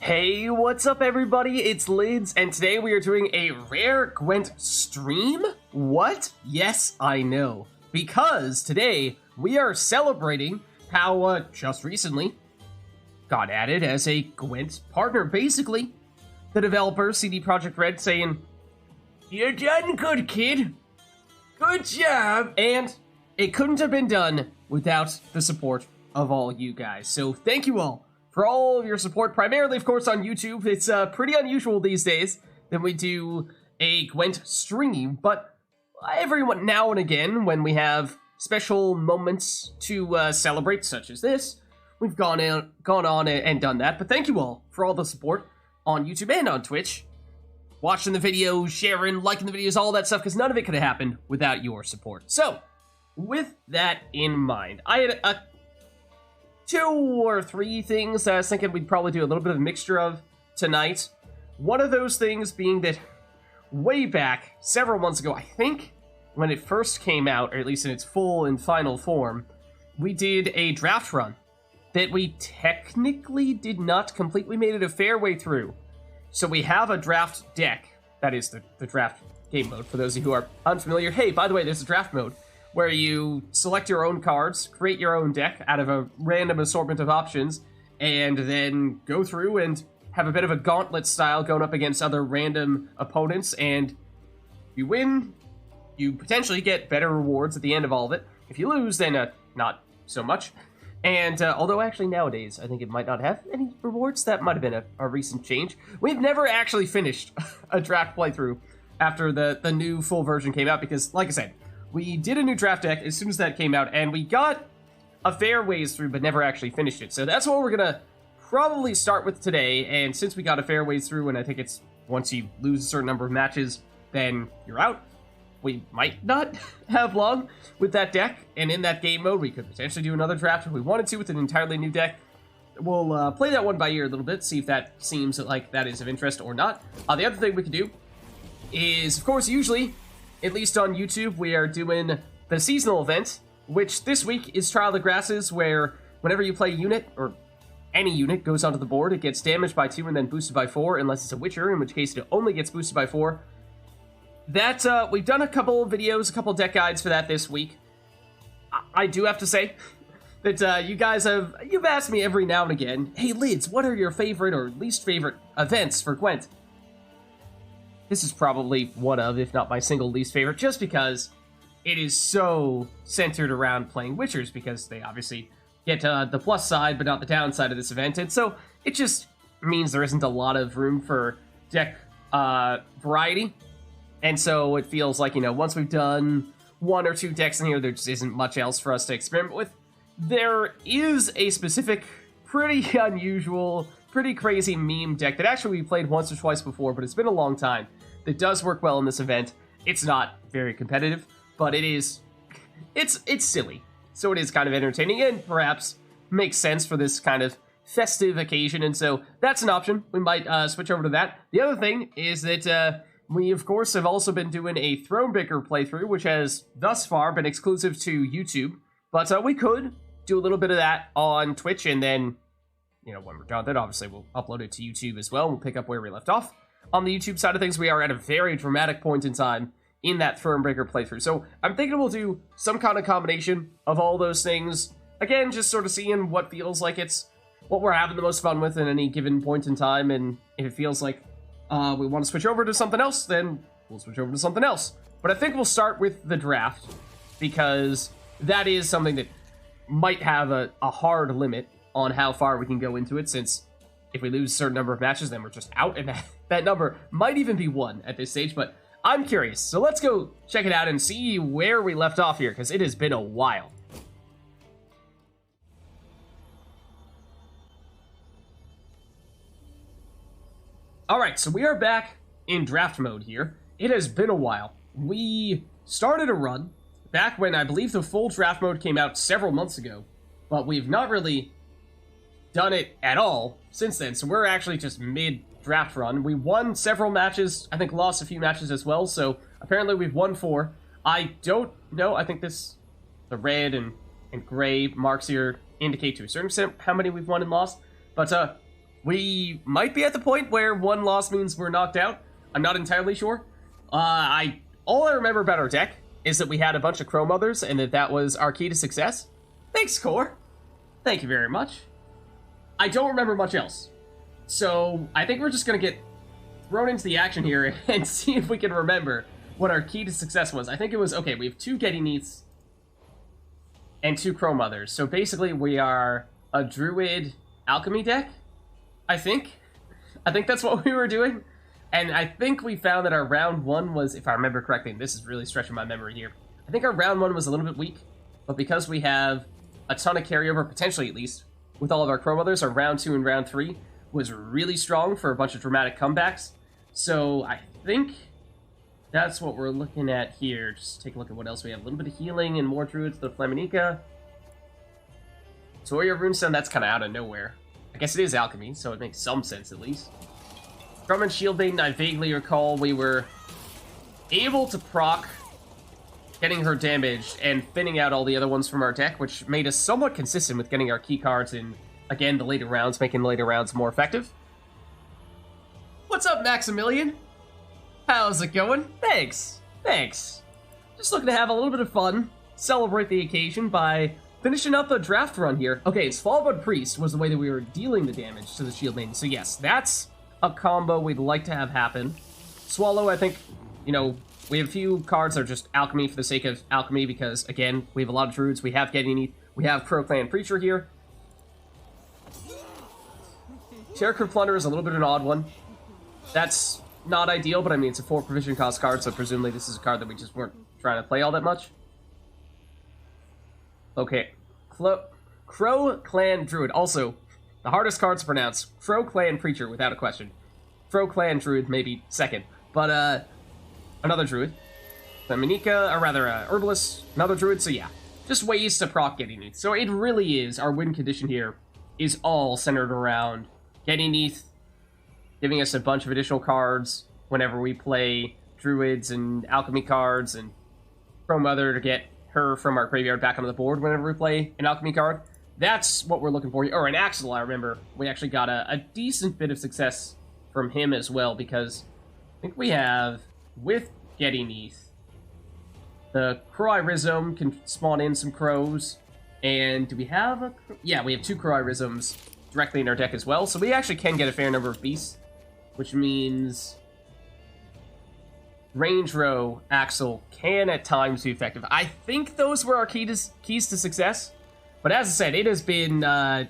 Hey, what's up everybody? It's Lids, and today we are doing a rare Gwent stream? What? Yes, I know. Because today we are celebrating how, just recently, got added as a Gwent partner. Basically, the developer, CD Projekt Red, saying, "You're done good, kid. Good job." And it couldn't have been done without the support of all you guys. So thank you all for all of your support, primarily, of course, on YouTube. It's pretty unusual these days that we do a Gwent stream, but every now and again, when we have special moments to celebrate, such as this, we've gone on and done that. But thank you all for all the support on YouTube and on Twitch, watching the videos, sharing, liking the videos, all that stuff, because none of it could have happened without your support. So, with that in mind, I had two or three things that I was thinking we'd probably do a little bit of a mixture of tonight. One of those things being that way back, several months ago, I think when it first came out, or at least in its full and final form, we did a draft run that we technically did not complete. We made it a fair way through. So we have a draft deck. That is the draft game mode, for those of you who are unfamiliar. Hey, by the way, there's a draft mode where you select your own cards, create your own deck out of a random assortment of options, and then go through and have a bit of a gauntlet style going up against other random opponents, and if you win, you potentially get better rewards at the end of all of it. If you lose, then not so much. And although actually nowadays, I think it might not have any rewards. That might have been a recent change. We've never actually finished a draft playthrough after the new full version came out, because, like I said, we did a new draft deck as soon as that came out, and we got a fair ways through, but never actually finished it. So that's what we're gonna probably start with today, and since we got a fair ways through, and I think it's once you lose a certain number of matches, then you're out, we might not have long with that deck, and in that game mode, we could potentially do another draft if we wanted to with an entirely new deck. We'll play that one by ear a little bit, see if that seems like that is of interest or not. The other thing we could do is, of course, usually, at least on YouTube, we are doing the seasonal event, which this week is Trial of the Grasses, where whenever you play a unit, or any unit goes onto the board, it gets damaged by 2 and then boosted by 4, unless it's a Witcher, in which case it only gets boosted by 4. That, we've done a couple of videos, a couple of deck guides for that this week. I do have to say that you guys you've asked me every now and again, "Hey Lids, what are your favorite or least favorite events for Gwent?" This is probably one of, if not my single least favorite, just because it is so centered around playing Witchers, because they obviously get the plus side, but not the downside of this event, and so it just means there isn't a lot of room for deck variety, and so it feels like, you know, once we've done one or two decks in here, there just isn't much else for us to experiment with. There is a specific, pretty unusual, pretty crazy meme deck that actually we played once or twice before, but it's been a long time, that does work well in this event. It's not very competitive, but it's silly, so it is kind of entertaining and perhaps makes sense for this kind of festive occasion, and so that's an option. We might switch over to that. The other thing is that we, of course, have also been doing a Thronebreaker playthrough, which has thus far been exclusive to YouTube, but we could do a little bit of that on Twitch, and then, you know, when we're done with it, obviously we'll upload it to YouTube as well. We'll pick up where we left off. On the YouTube side of things, we are at a very dramatic point in time in that Thronebreaker playthrough. So I'm thinking we'll do some kind of combination of all those things. Again, just sort of seeing what feels like it's what we're having the most fun with at any given point in time. And if it feels like we want to switch over to something else, then we'll switch over to something else. But I think we'll start with the draft, because that is something that might have a hard limit on how far we can go into it, since if we lose a certain number of matches, then we're just out, and that number might even be 1 at this stage, but I'm curious. So let's go check it out and see where we left off here, because it has been a while. Alright, so we are back in draft mode here. It has been a while. We started a run back when I believe the full draft mode came out several months ago, but we've not really done it at all since then, so we're actually just mid-draft run. We won several matches, I think lost a few matches as well, so apparently we've won 4. I don't know, I think the red and gray marks here indicate to a certain extent how many we've won and lost, but We might be at the point where one loss means we're knocked out. I'm not entirely sure. All I remember about our deck is that we had a bunch of Crow Mothers and that was our key to success. Thanks, Core. Thank you very much. I don't remember much else. So I think we're just going to get thrown into the action here and see if we can remember what our key to success was. I think it was, okay, we have 2 Getty Neaths and 2 Crow Mothers. So basically we are a Druid Alchemy deck, I think. I think that's what we were doing. And I think we found that our round 1 was, if I remember correctly, and this is really stretching my memory here, I think our round 1 was a little bit weak, but because we have a ton of carryover, potentially at least, with all of our Crow Mothers, our round 2 and round 3 was really strong for a bunch of dramatic comebacks. So I think that's what we're looking at here. Just take a look at what else we have. A little bit of healing and more Druids, the Flaminica. Toya Runestone, that's kind of out of nowhere. I guess it is alchemy, so it makes some sense at least. Drummond Shield Maiden, I vaguely recall we were able to proc getting her damaged and thinning out all the other ones from our deck, which made us somewhat consistent with getting our key cards in, again, the later rounds, making the later rounds more effective. What's up, Maximilian? How's it going? Thanks. Just looking to have a little bit of fun, celebrate the occasion by finishing up a draft run here. Okay, it's Fallblood Priest was the way that we were dealing the damage to the Shield Maiden. So yes, that's a combo we'd like to have happen. Swallow, I think, you know, we have a few cards that are just alchemy for the sake of alchemy because, again, we have a lot of Druids. We have Getty Neath. We have Crow Clan Preacher here. Terracrypt Plunder is a little bit of an odd one. That's not ideal, but I mean, it's a 4 provision cost card, so presumably this is a card that we just weren't trying to play all that much. Okay. Crow Clan Druid. Also, the hardest card to pronounce. Crow Clan Preacher, without a question. Crow Clan Druid, maybe second. But, another Druid. Flaminica, or rather, Herbalist, another Druid, so yeah. Just ways to proc Getty Neath. So it really is, our win condition here is all centered around Getty Neath, giving us a bunch of additional cards whenever we play Druids and Alchemy cards, and Crow Mother to get her from our graveyard back onto the board whenever we play an Alchemy card. That's what we're looking for. Or an Axel, I remember. We actually got a decent bit of success from him as well, because I think we have, with Getty Neath, the Crow Rhizome can spawn in some crows, and do we have a... Yeah, we have 2 Crow Rhizomes directly in our deck as well, so we actually can get a fair number of beasts, which means Range Row Axel can at times be effective. I think those were our keys to success, but as I said, it has been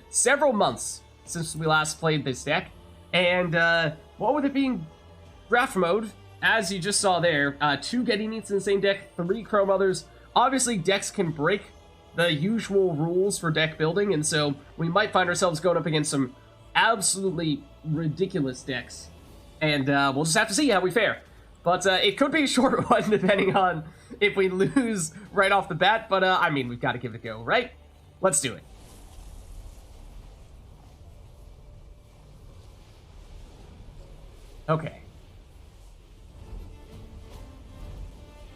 several months since we last played this deck, and what with it being draft mode, as you just saw there, 2 Getty Neaths in the same deck, 3 Crow Mothers. Obviously, decks can break the usual rules for deck building, and so we might find ourselves going up against some absolutely ridiculous decks. And we'll just have to see how we fare. But it could be a short one, depending on if we lose right off the bat. But, I mean, we've got to give it a go, right? Let's do it. Okay.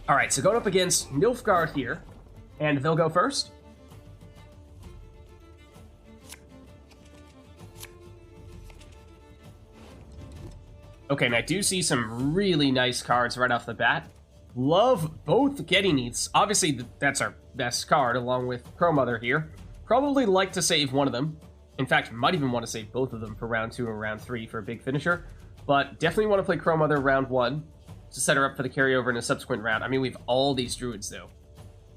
Alright, so going up against Nilfgaard here. And they'll go first. Okay, and I do see some really nice cards right off the bat. Love both Getty Neaths. Obviously, that's our best card, along with Crow Mother here. Probably like to save one of them. In fact, might even want to save both of them for round 2 or round 3 for a big finisher. But definitely want to play Crow Mother round 1 to set her up for the carryover in a subsequent round. I mean, we have all these Druids, though.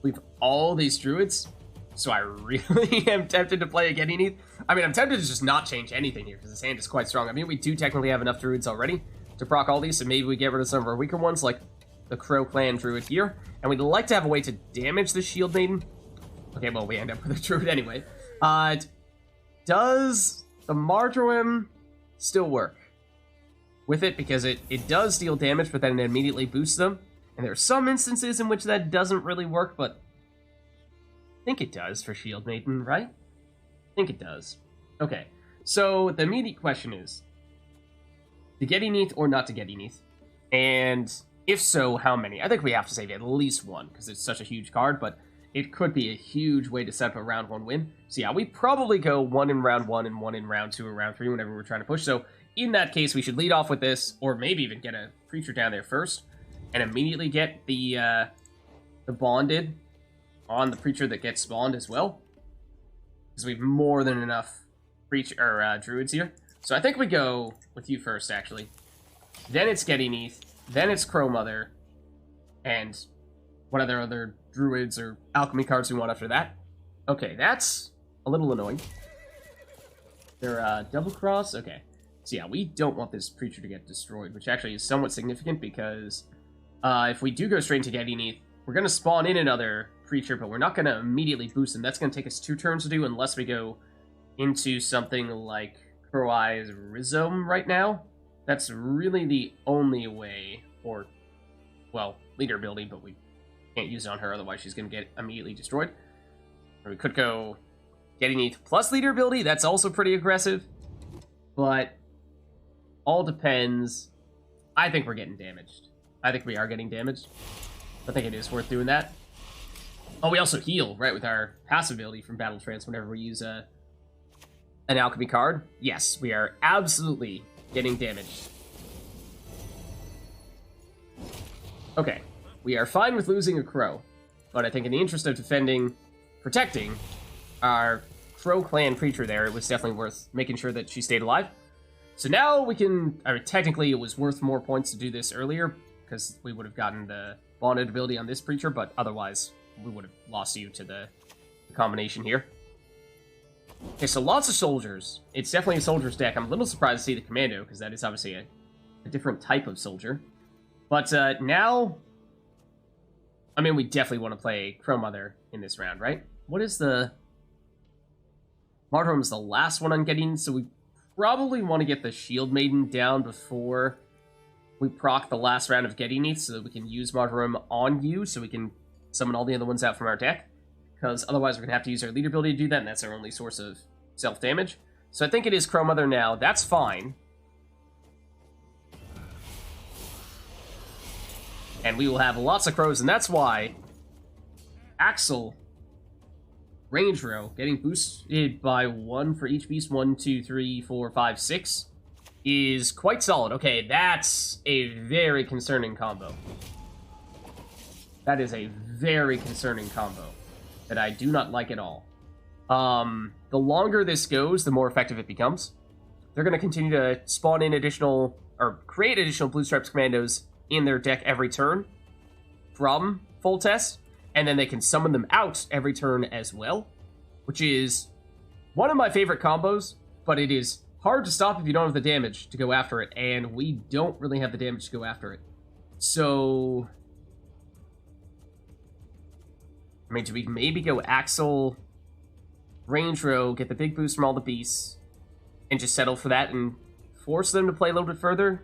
We have all these Druids, so I really am tempted to play a Getty Neath. I mean, I'm tempted to just not change anything here, because this hand is quite strong. I mean, we do technically have enough Druids already to proc all these, so maybe we get rid of some of our weaker ones, like the Crow Clan Druid here. And we'd like to have a way to damage the Shield Maiden. Okay, well, we end up with a Druid anyway. Does the Marjoram still work with it? Because it does deal damage, but then it immediately boosts them. And there are some instances in which that doesn't really work, but I think it does for Shield Maiden, right? I think it does. Okay, so the immediate question is, to Getty Neath or not to Getty Neath? And if so, how many? I think we have to save at least one, because it's such a huge card, but it could be a huge way to set up a round 1 win. So yeah, we probably go 1 in round 1 and 1 in round 2 or round 3 whenever we're trying to push. So in that case, we should lead off with this, or maybe even get a creature down there first, and immediately get the bonded on the creature that gets spawned as well, because we have more than enough druids here. So I think we go with you first, actually. Then it's Getty Neath, then it's Crow Mother, and what other druids or alchemy cards we want after that. Okay, that's a little annoying. They're double cross. Okay, so yeah, we don't want this creature to get destroyed, which actually is somewhat significant because if we do go straight into Getty Neath, we're going to spawn in another creature, but we're not going to immediately boost him. That's going to take us 2 turns to do unless we go into something like Crow Eye's Rhizome right now. That's really the only way, or, well, leader ability, but we can't use it on her, otherwise she's going to get immediately destroyed. Or we could go Getty Neath plus leader ability, that's also pretty aggressive, but all depends. I think we're getting damaged. I think we are getting damaged. I think it is worth doing that. Oh, we also heal, right, with our passive ability from Battle Trance whenever we use an alchemy card. Yes, we are absolutely getting damaged. Okay, we are fine with losing a crow, but I think in the interest of protecting our Crow clan creature there, it was definitely worth making sure that she stayed alive. So now we can, technically it was worth more points to do this earlier, because we would have gotten the bonded ability on this creature, but otherwise we would have lost you to the combination here. Okay, so lots of soldiers. It's definitely a soldier's deck. I'm a little surprised to see the commando, because that is obviously a different type of soldier. But now, I mean, we definitely want to play Crow Mother in this round, right? What is the... Martyrum is the last one I'm getting, so we probably want to get the Shield Maiden down before we proc the last round of Getty Neath, so that we can use Martyrum on you, so we can summon all the other ones out from our deck. Because otherwise we're going to have to use our leader ability to do that, and that's our only source of self-damage. So I think it is Crow Mother now. That's fine. And we will have lots of crows, and that's why Axel range row getting boosted by 1 for each beast, 1, 2, 3, 4, 5, 6, is quite solid. Okay, that's a very concerning combo. That is a very concerning combo that I do not like at all. The longer this goes, the more effective it becomes. They're going to continue to spawn in additional, or create additional Blue Stripes Commandos in their deck every turn from full test, and then they can summon them out every turn as well, which is one of my favorite combos, but it is hard to stop if you don't have the damage to go after it, and we don't really have the damage to go after it. So, I mean, do we maybe go Axel, range row, get the big boost from all the beasts, and just settle for that and force them to play a little bit further?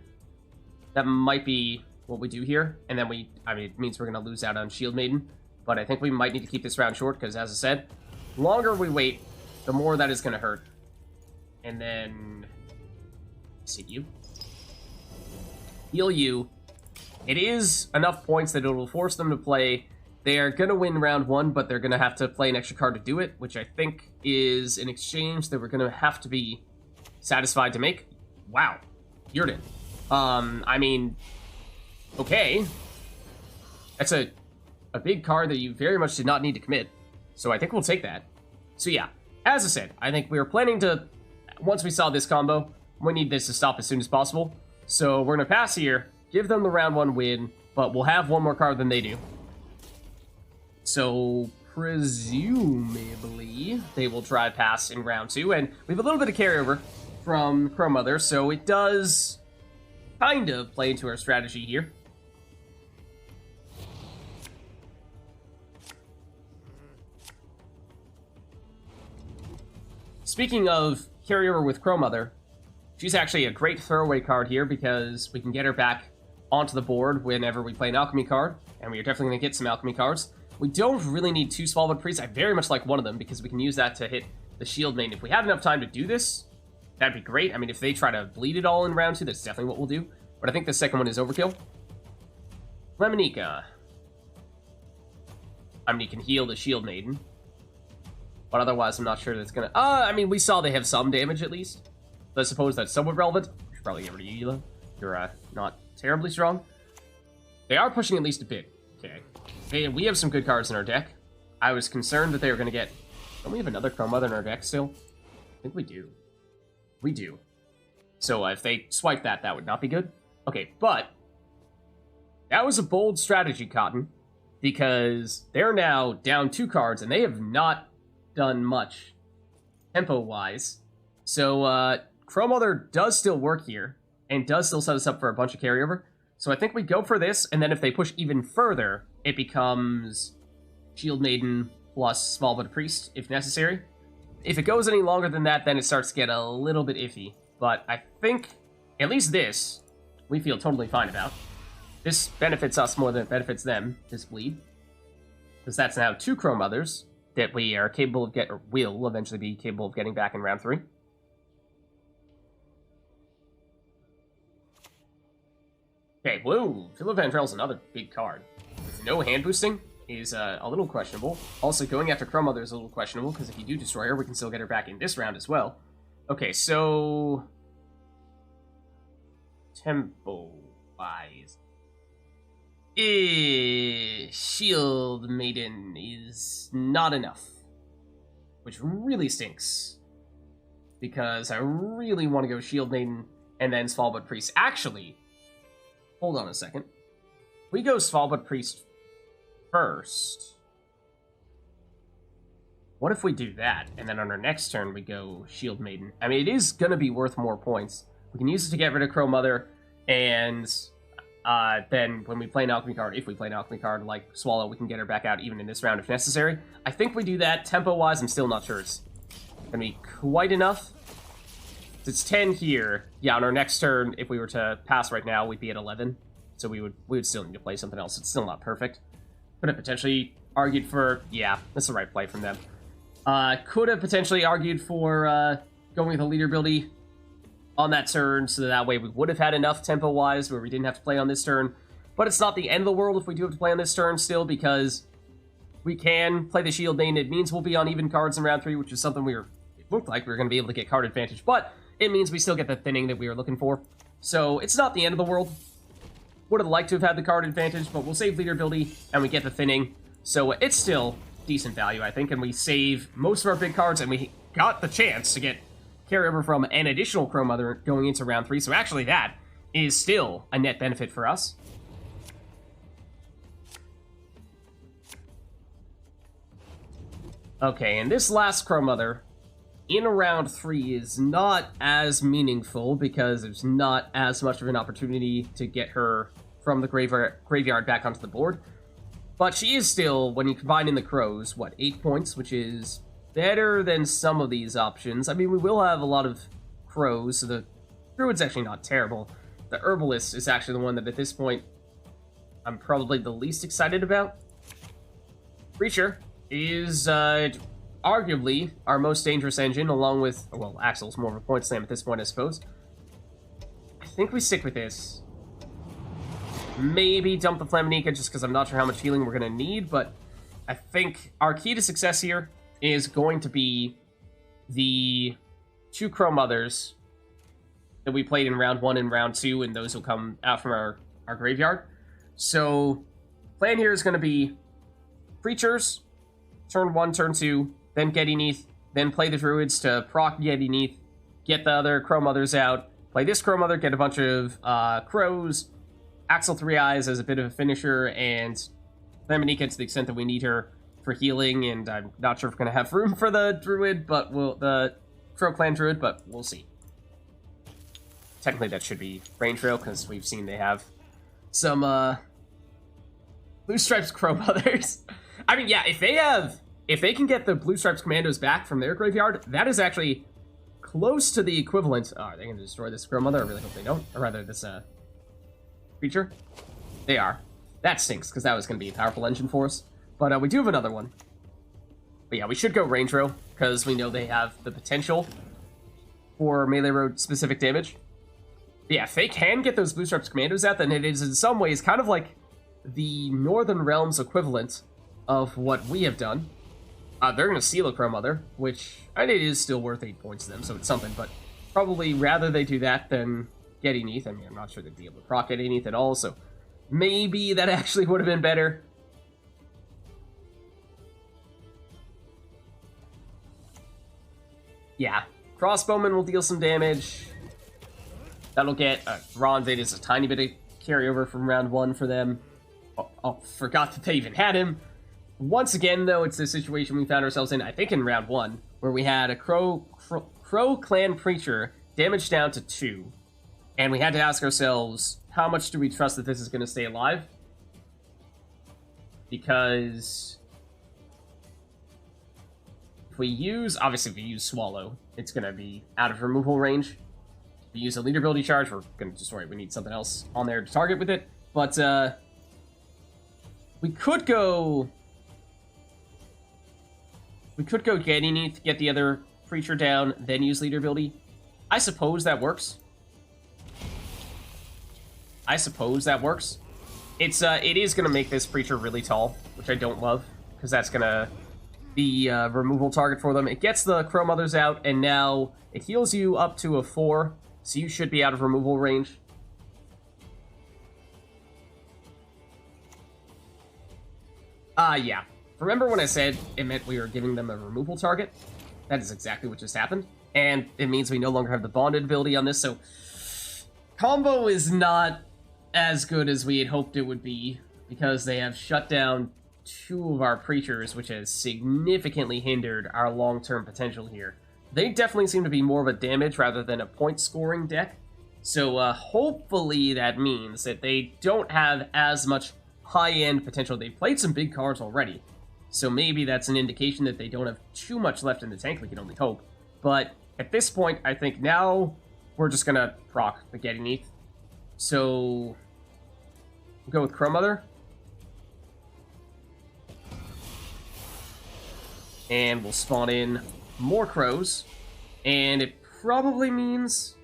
That might be what we do here, and then it means we're going to lose out on Shield Maiden, but I think we might need to keep this round short, because as I said, the longer we wait, the more that is going to hurt. And then, see you. Heal you. It is enough points that it will force them to play. They are going to win round 1, but they're going to have to play an extra card to do it, which I think is an exchange that we're going to have to be satisfied to make. Wow. Yurden. I mean, okay. That's a big card that you very much did not need to commit, so I think we'll take that. So yeah, as I said, I think we were planning to, once we saw this combo, we need this to stop as soon as possible. So we're going to pass here, give them the round 1 win, but we'll have one more card than they do. So presumably they will try pass in round 2, and we have a little bit of carryover from Crow Mother, so it does kind of play into our strategy here. Speaking of carryover with Crow Mother, she's actually a great throwaway card here because we can get her back onto the board whenever we play an alchemy card, and we are definitely going to get some alchemy cards. We don't really need 2 Smallwood Priests. I very much like one of them because we can use that to hit the Shield Maiden. If we have enough time to do this, that'd be great. I mean, if they try to bleed it all in round 2, that's definitely what we'll do. But I think the second one is overkill. Lemonica. I mean, you can heal the Shield Maiden. But otherwise, I'm not sure that's gonna... I mean, we saw they have some damage, at least. So I suppose that's somewhat relevant. We should probably get rid of you, though. You're, not terribly strong. They are pushing at least a bit. Okay. Hey, we have some good cards in our deck. I was concerned that they were gonna get... Don't we have another Chrome Mother in our deck still? I think we do. We do. So if they swipe that, that would not be good. Okay, but... That was a bold strategy, Cotton. Because they're now down 2 cards, and they have not done much tempo-wise. So, Chrome Mother does still work here, and does still set us up for a bunch of carryover. So I think we go for this, and then if they push even further, it becomes Shield Maiden plus Smallwood Priest, if necessary. If it goes any longer than that, then it starts to get a little bit iffy. But I think, at least this, we feel totally fine about. This benefits us more than it benefits them, this bleed. Because that's now 2 Chrome Mothers that we are capable of or will eventually be capable of getting back in round 3. Okay, whoa, Philopandrel's another big card. With no hand boosting is a little questionable. Also, going after Chrome Mother is a little questionable, because if you do destroy her, we can still get her back in this round as well. Okay, so... Tempo-wise... Shield Maiden is not enough. Which really stinks. Because I really want to go Shield Maiden and then Svalbard Priest. Actually, hold on a second. We go Svalbard Priest first. What if we do that, and then on our next turn we go Shield Maiden? I mean, it is going to be worth more points. We can use it to get rid of Chrome Mother, and... then when we play an Alchemy card, if we play an Alchemy card like Swallow, we can get her back out even in this round if necessary. I think we do that. Tempo-wise, I'm still not sure it's going to be quite enough. It's 10 here. Yeah, on our next turn, if we were to pass right now, we'd be at 11. So we would still need to play something else. It's still not perfect. Could have potentially argued for... Yeah, that's the right play from them. Could have potentially argued for going with a leader ability on that turn, so that way we would have had enough tempo-wise where we didn't have to play on this turn. But it's not the end of the world if we do have to play on this turn still, because we can play the Shield Maiden. It means we'll be on even cards in round 3, which is something it looked like we were going to be able to get card advantage, but it means we still get the thinning that we were looking for. So it's not the end of the world. Would have liked to have had the card advantage, but we'll save leader ability, and we get the thinning. So it's still decent value, I think, and we save most of our big cards, and we got the chance to get carryover from an additional Chrome Mother going into round 3, so actually that is still a net benefit for us. Okay, and this last Chrome Mother in round 3 is not as meaningful because there's not as much of an opportunity to get her from the graveyard back onto the board. But she is still, when you combine in the crows, what, 8 points, which is better than some of these options. I mean, we will have a lot of crows, so the druid's actually not terrible. The herbalist is actually the one that at this point I'm probably the least excited about. Preacher is arguably our most dangerous engine, along with, well, Axel's more of a point slam at this point, I suppose. I think we stick with this. Maybe dump the Flaminica just because I'm not sure how much healing we're going to need, but I think our key to success here is going to be the 2 Chrome Mothers that we played in round 1 and round 2, and those will come out from our graveyard. So, plan here is going to be Preachers, turn 1, turn 2, then Getty Neath, then play the Druids to proc Getty Neath, get the other Chrome Mothers out, play this Chrome Mother, get a bunch of Crows, Axel 3 Eyes as a bit of a finisher, and Flaminica to the extent that we need her for healing, and I'm not sure if we're going to have room for the Druid, but the Crow Clan Druid, but we'll see. Technically that should be Rain Trail, because we've seen they have some Blue Stripes Crow Mothers. I mean, yeah, if they can get the Blue Stripes Commandos back from their graveyard, that is actually close to the equivalent. Oh, are they going to destroy this Crow Mother? I really hope they don't. Or rather, this creature. They are. That stinks, because that was going to be a powerful engine for us. But we do have another one. But yeah, we should go Rain Trail, because we know they have the potential for melee road specific damage. But yeah, if they can get those Blue Stripes Commandos out, then it is in some ways kind of like the Northern Realms equivalent of what we have done. They're going to steal a Crow Mother, which I think is still worth 8 points to them, so it's something, but probably rather they do that than get Eneth. I mean, I'm not sure they'd be able to proc get Eneth at all, so maybe that actually would have been better. Yeah, Crossbowman will deal some damage. That'll get Ron Vids a tiny bit of carryover from round 1 for them. Oh, forgot that they even had him. Once again, though, it's the situation we found ourselves in, I think in round 1, where we had a Crow Clan Preacher damage down to 2. And we had to ask ourselves, how much do we trust that this is going to stay alive? Because if we use Swallow, it's going to be out of removal range. If we use a leader ability charge, we're going to destroy it. We need something else on there to target with it. But we could go get Eneth, get the other Preacher down, then use leader ability. I suppose that works. It is gonna make this Preacher really tall, which I don't love, because that's gonna be a removal target for them. It gets the Crow Mothers out, and now it heals you up to a 4, so you should be out of removal range. Yeah. Remember when I said it meant we were giving them a removal target? That is exactly what just happened. And it means we no longer have the bonded ability on this, so combo is not as good as we had hoped it would be, because they have shut down 2 of our Preachers, which has significantly hindered our long-term potential here. They definitely seem to be more of a damage rather than a point-scoring deck, so hopefully that means that they don't have as much high-end potential. They've played some big cards already, so maybe that's an indication that they don't have too much left in the tank, we can only hope. But at this point, I think now we're just gonna proc the Get Eneth. So we'll go with Crow Mother. And we'll spawn in more crows. And it probably means,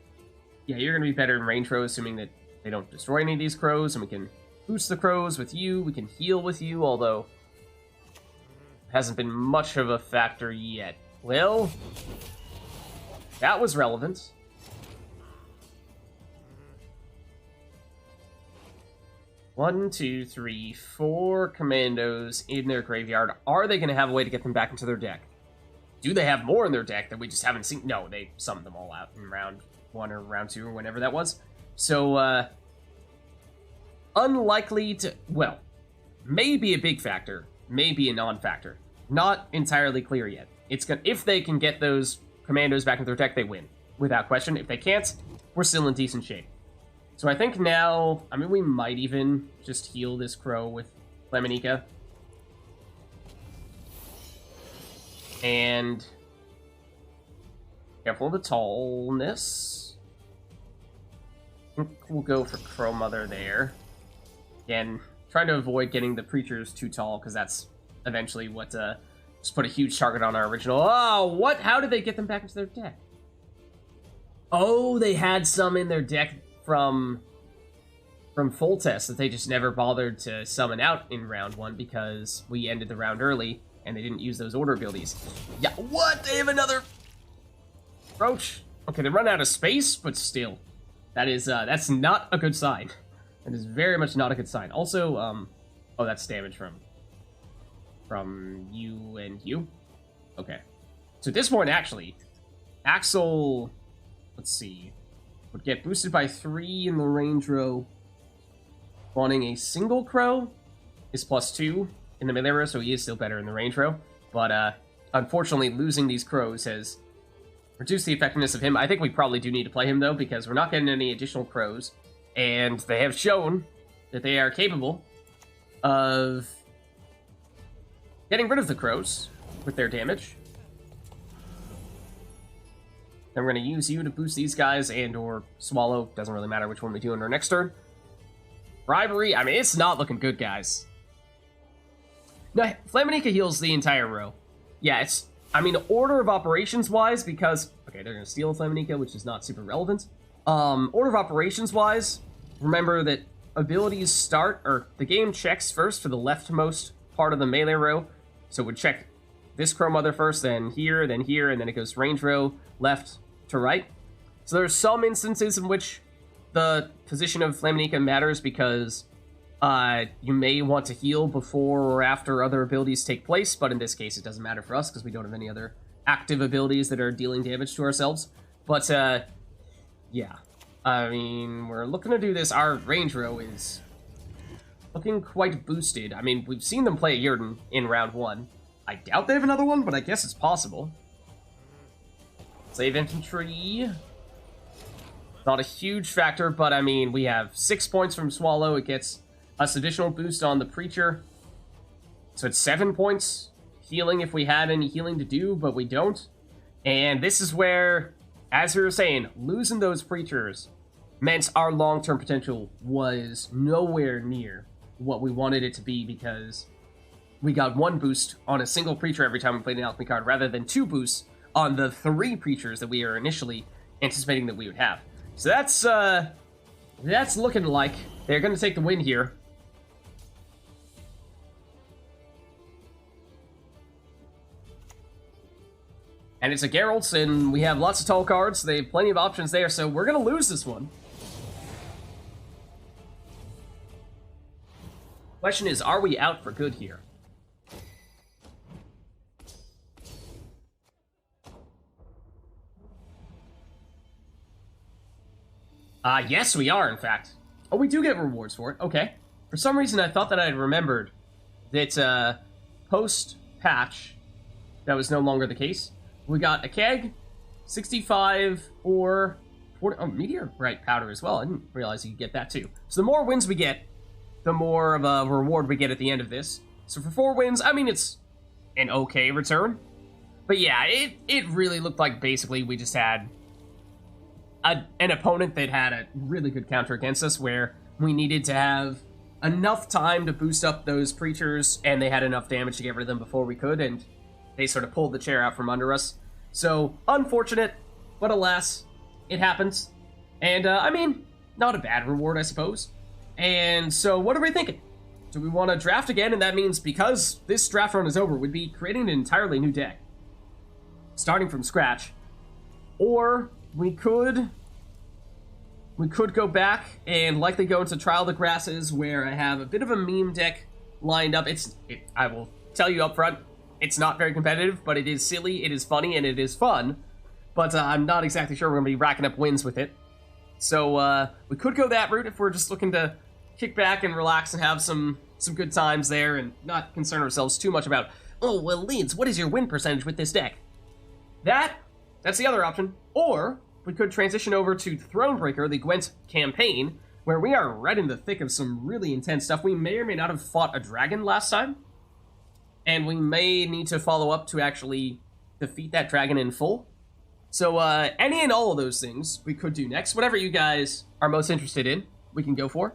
yeah, you're gonna be better in range row, assuming that they don't destroy any of these crows, and we can boost the crows with you, we can heal with you, although it hasn't been much of a factor yet. Well, that was relevant. One, two, three, 4 commandos in their graveyard. Are they going to have a way to get them back into their deck? Do they have more in their deck that we just haven't seen? No, they summoned them all out in round 1 or round 2 or whenever that was. So, unlikely to, well, maybe a big factor, maybe a non-factor. Not entirely clear yet. It's gonna, if they can get those commandos back into their deck, they win, without question. If they can't, we're still in decent shape. So I think now, I mean, we might even just heal this crow with Flaminica. And careful of the tallness. I think we'll go for Crow Mother there. Again, trying to avoid getting the Preachers too tall, because that's eventually what just put a huge target on our original. Oh, what? How did they get them back into their deck? Oh, they had some in their deck from full test that they just never bothered to summon out in round 1 because we ended the round early and they didn't use those order abilities. Yeah, what? They have another Roach. Okay, they run out of space, but still, that is that's not a good sign. That is very much not a good sign. Also, oh, that's damage from you and you. Okay, so at this point, actually, Axel, let's see, would get boosted by 3 in the range row. Spawning a single crow is +2 in the melee row, so he is still better in the range row. But unfortunately, losing these crows has reduced the effectiveness of him. I think we probably do need to play him, though, because we're not getting any additional crows. And they have shown that they are capable of getting rid of the crows with their damage. Then we're going to use you to boost these guys and or Swallow. Doesn't really matter which one we do in our next turn. Bribery, I mean, it's not looking good, guys. No, Flaminica heals the entire row. Yeah, it's, I mean, order of operations-wise, because, okay, they're going to steal Flaminica, which is not super relevant. Order of operations-wise, remember that abilities start, or the game checks first for the leftmost part of the melee row. So we'd check this Crow Mother first, then here, and then it goes range row, left to right. So there's some instances in which the position of Flaminica matters because you may want to heal before or after other abilities take place, but in this case it doesn't matter for us because we don't have any other active abilities that are dealing damage to ourselves. But yeah, I mean, we're looking to do this. Our range row is looking quite boosted. I mean, we've seen them play a Yurden in round 1. I doubt they have another one, but I guess it's possible. Save infantry. Not a huge factor, but I mean, we have 6 points from Swallow. It gets us additional boost on the Preacher. So it's 7 points healing if we had any healing to do, but we don't. And this is where, as we were saying, losing those Preachers meant our long-term potential was nowhere near what we wanted it to be, because we got 1 boost on a single Preacher every time we played an alchemy card, rather than 2 boosts on the 3 Preachers that we were initially anticipating that we would have. So that's looking like they're going to take the win here. And it's a Geralt's, and we have lots of tall cards. They have plenty of options there, so we're going to lose this one. Question is, are we out for good here? Yes, we are, in fact. Oh, we do get rewards for it. Okay. For some reason, I thought that I had remembered that, post-patch, that was no longer the case. We got a keg, 65, or 40, oh, meteorite powder as well. I didn't realize you could get that, too. So the more wins we get, the more of a reward we get at the end of this. So for 4 wins, I mean, it's an okay return. But yeah, it really looked like basically we just had an opponent that had a really good counter against us, where we needed to have enough time to boost up those Preachers, and they had enough damage to get rid of them before we could, and they sort of pulled the chair out from under us. So, unfortunate, but alas, it happens. And, I mean, not a bad reward, I suppose. And so, what are we thinking? Do we want to draft again? And that means, because this draft run is over, we'd be creating an entirely new deck, starting from scratch. Or we could go back and likely go into Trial of the Grasses, where I have a bit of a meme deck lined up. I will tell you up front, it's not very competitive, but it is silly, it is funny, and it is fun. But I'm not exactly sure we're going to be racking up wins with it. So we could go that route if we're just looking to kick back and relax and have some good times there, and not concern ourselves too much about, oh, well, Leeds, what is your win percentage with this deck? That's the other option. Or we could transition over to Thronebreaker, the Gwent campaign, where we are right in the thick of some really intense stuff. We may or may not have fought a dragon last time, and we may need to follow up to actually defeat that dragon in full. So any and all of those things we could do next. Whatever you guys are most interested in, we can go for.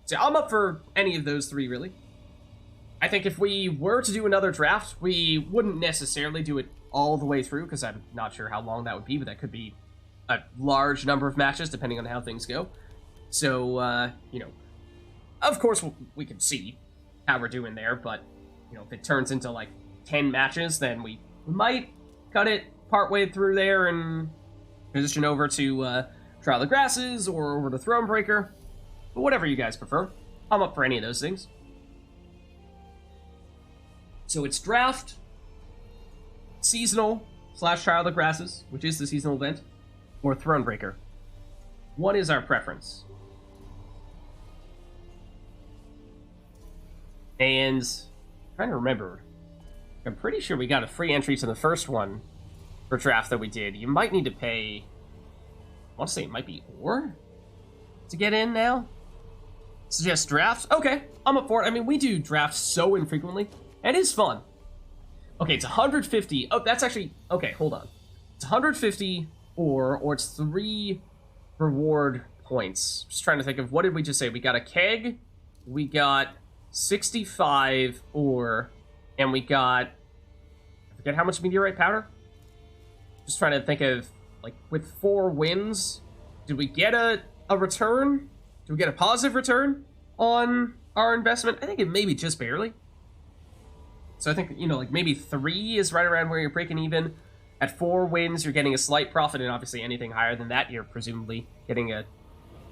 So I'm up for any of those 3, really. I think if we were to do another draft, we wouldn't necessarily do it all the way through, because I'm not sure how long that would be, but that could be a large number of matches, depending on how things go. So, you know, of course we can see how we're doing there, but, you know, if it turns into, like, 10 matches, then we might cut it partway through there and transition over to Trial of the Grasses or over to Thronebreaker. But whatever you guys prefer, I'm up for any of those things. So it's draft, seasonal / Trial of the Grasses, which is the seasonal event, or Thronebreaker. What is our preference? And I'm trying to remember. I'm pretty sure we got a free entry to the first one for draft that we did. You might need to pay, I want to say it might be ore to get in now. Suggest draft? Okay, I'm up for it. I mean, we do draft so infrequently. It is fun. Okay, it's 150. Oh, that's actually... Okay, hold on. It's 150 or it's 3 reward points. Just trying to think of, what did we just say? We got a keg, we got 65 ore, and we got... I forget how much meteorite powder? Just trying to think of, like, with 4 wins, did we get a return? Did we get a positive return on our investment? I think it maybe just barely. So I think, you know, like maybe 3 is right around where you're breaking even. At 4 wins, you're getting a slight profit, and obviously anything higher than that, you're presumably getting a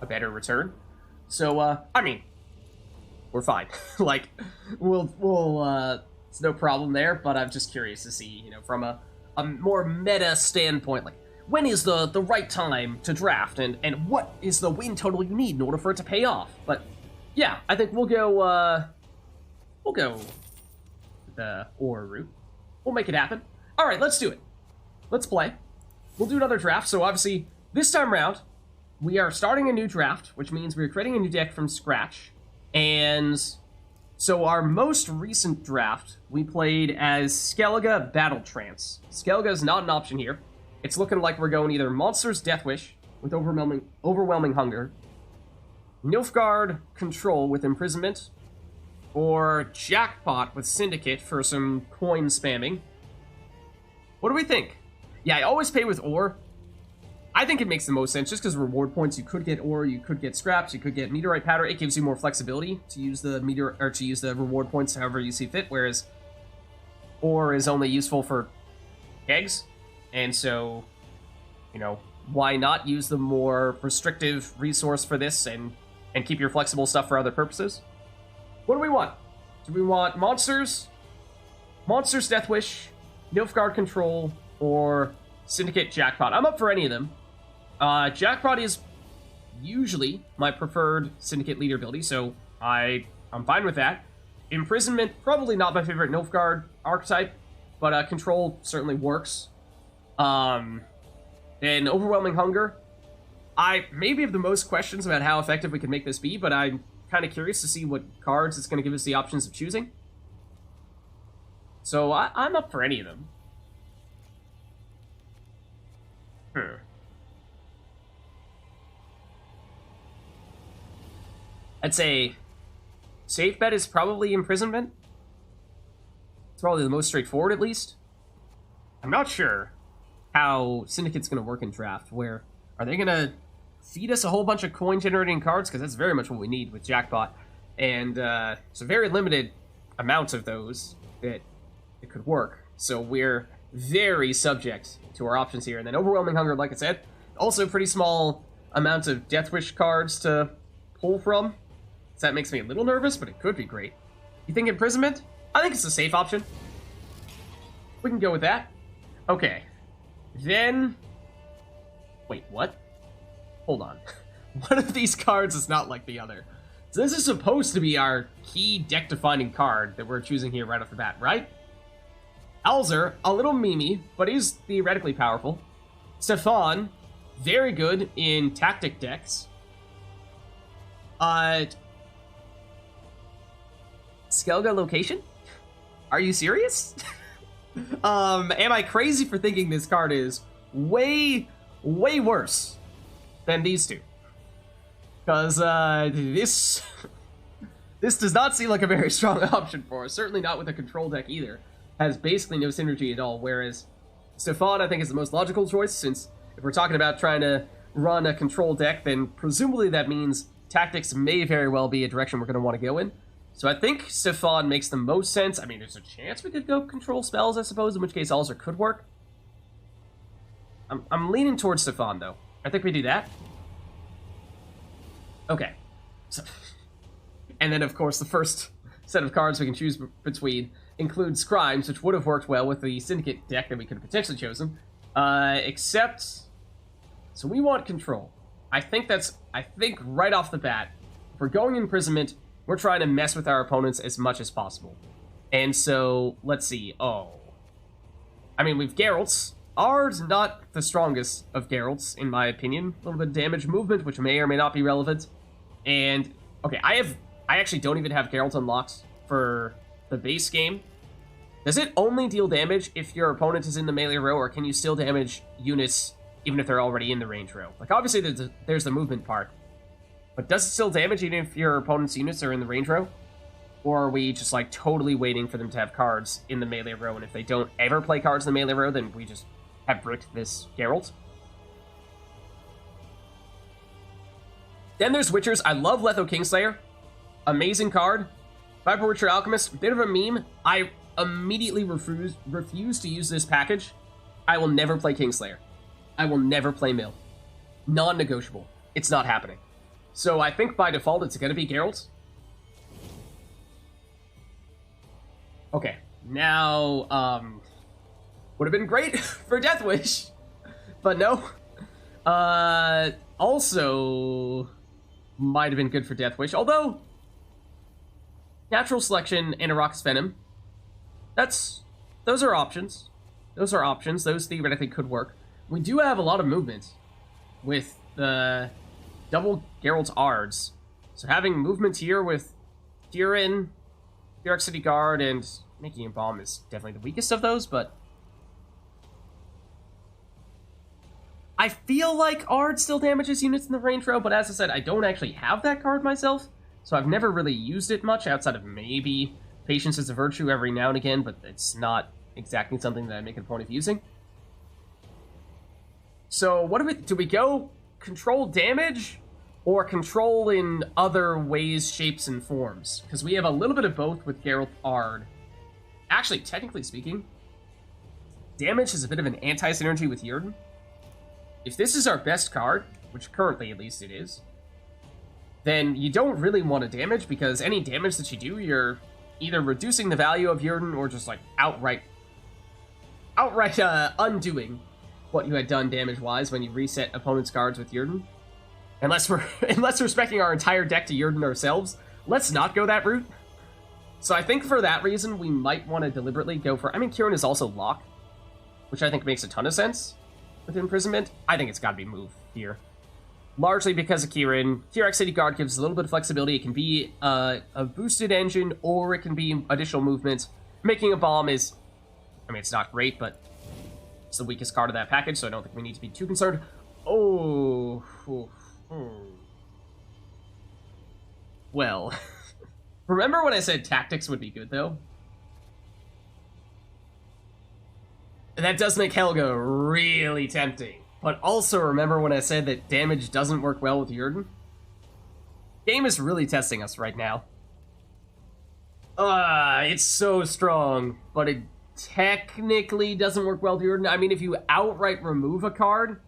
better return. So, I mean, we're fine. Like, it's no problem there, but I'm just curious to see, you know, from a more meta standpoint, like, when is the right time to draft, and what is the win total you need in order for it to pay off? But, yeah, I think we'll go the ore route. We'll make it happen. All right, let's do it. Let's play. We'll do another draft. So obviously, this time around, we are starting a new draft, which means we're creating a new deck from scratch. And so our most recent draft, we played as Skellige Battle Trance. Skellige is not an option here. It's looking like we're going either Monsters Death Wish with Overwhelming Hunger, Nilfgaard Control with Imprisonment, or Jackpot with Syndicate for some coin spamming. What do we think? Yeah, I always pay with ore. I think it makes the most sense just because reward points, you could get ore, you could get scraps, you could get meteorite powder. It gives you more flexibility to use the reward points however you see fit, whereas ore is only useful for eggs. And so, you know, why not use the more restrictive resource for this and keep your flexible stuff for other purposes? What do we want? Do we want Monsters Death Wish, Nilfgaard Control, or Syndicate Jackpot? I'm up for any of them. Jackpot is usually my preferred Syndicate leader ability, so I'm fine with that. Imprisonment, probably not my favorite Nilfgaard archetype, but Control certainly works. Then Overwhelming Hunger. I maybe have the most questions about how effective we can make this be, but I'm kind of curious to see what cards it's going to give us the options of choosing. So I'm up for any of them. I'd say safe bet is probably Imprisonment. It's probably the most straightforward, at least. I'm not sure how Syndicate's going to work in draft. Where are they going to feed us a whole bunch of coin-generating cards? Because that's very much what we need with Jackpot. And it's a very limited amount of those that it could work. So we're very subject to our options here. And then Overwhelming Hunger, like I said, also pretty small amounts of Death Wish cards to pull from. So that makes me a little nervous, but it could be great. You think Imprisonment? I think it's a safe option. We can go with that. Okay. Then... wait, what? Hold on. One of these cards is not like the other. So this is supposed to be our key deck-defining card that we're choosing here right off the bat, right? Alzer, a little memey, but he's theoretically powerful. Stefan, very good in tactic decks. Skellige Location? Are you serious? Am I crazy for thinking this card is way worse than these two? Because, this does not seem like a very strong option for us. Certainly not with a control deck either. Has basically no synergy at all, whereas Stefan, I think, is the most logical choice, since if we're talking about trying to run a control deck, then presumably that means tactics may very well be a direction we're going to want to go in. So I think Stefan makes the most sense. I mean, there's a chance we could go control spells, I suppose, in which case Alzer could work. I'm leaning towards Stefan, though. I think we do that. Okay. So, and then, of course, the first set of cards we can choose between includes Crimes, which would have worked well with the Syndicate deck that we could have potentially chosen. Except... so we want Control. I think right off the bat, if we're going Imprisonment, we're trying to mess with our opponents as much as possible. And so, let's see. Oh. I mean, we've Geralt's. Ours not the strongest of Geralt's, in my opinion. A little bit of damage movement, which may or may not be relevant. And, okay, I actually don't even have Geralt unlocked for the base game. Does it only deal damage if your opponent is in the melee row, or can you still damage units even if they're already in the range row? Like, obviously, there's the movement part. But does it still damage even if your opponent's units are in the range row? Or are we just, like, totally waiting for them to have cards in the melee row, and if they don't ever play cards in the melee row, then we just have bricked this Geralt? Then there's Witchers. I love Letho Kingslayer. Amazing card. Viper Witcher Alchemist, bit of a meme. I immediately refuse to use this package, I will never play Kingslayer. I will never play Mill. Non-negotiable. It's not happening. So I think by default it's going to be Geralt. Okay, now, would have been great for Death Wish, but no. Also, might have been good for Death Wish, although Natural Selection and a Raucous Venom, those are options. Those are options. Those theoretically could work. We do have a lot of movement with the double Geralt's Ards. So having movement here with Tyrion, York City Guard, and Making a Bomb is definitely the weakest of those, but I feel like Ard still damages units in the range row, but as I said, I don't actually have that card myself, so I've never really used it much outside of maybe Patience is a Virtue every now and again, but it's not exactly something that I make a point of using. So what do we go control damage or control in other ways, shapes, and forms? Because we have a little bit of both with Geralt Ard. Actually, technically speaking, damage is a bit of an anti-synergy with Yrden. If this is our best card, which currently at least it is, then you don't really want to damage, because any damage that you do, you're either reducing the value of Yrden or just like outright undoing what you had done damage-wise when you reset opponents' cards with Yrden. Unless we're specking our entire deck to Yrden ourselves, let's not go that route. So I think for that reason, we might want to deliberately go for... I mean, Kieran is also Lock, which I think makes a ton of sense with Imprisonment. I think it's got to be Move here. Largely because of Kieran. TRX City Guard gives a little bit of flexibility. It can be a boosted engine, or it can be additional movement. Making a Bomb is... I mean, it's not great, but it's the weakest card of that package, so I don't think we need to be too concerned. Oh... Well... Remember when I said tactics would be good, though? That does make Helga really tempting. But also remember when I said that damage doesn't work well with Yrden? Game is really testing us right now. It's so strong, but it technically doesn't work well with Yrden. I mean, if you outright remove a card,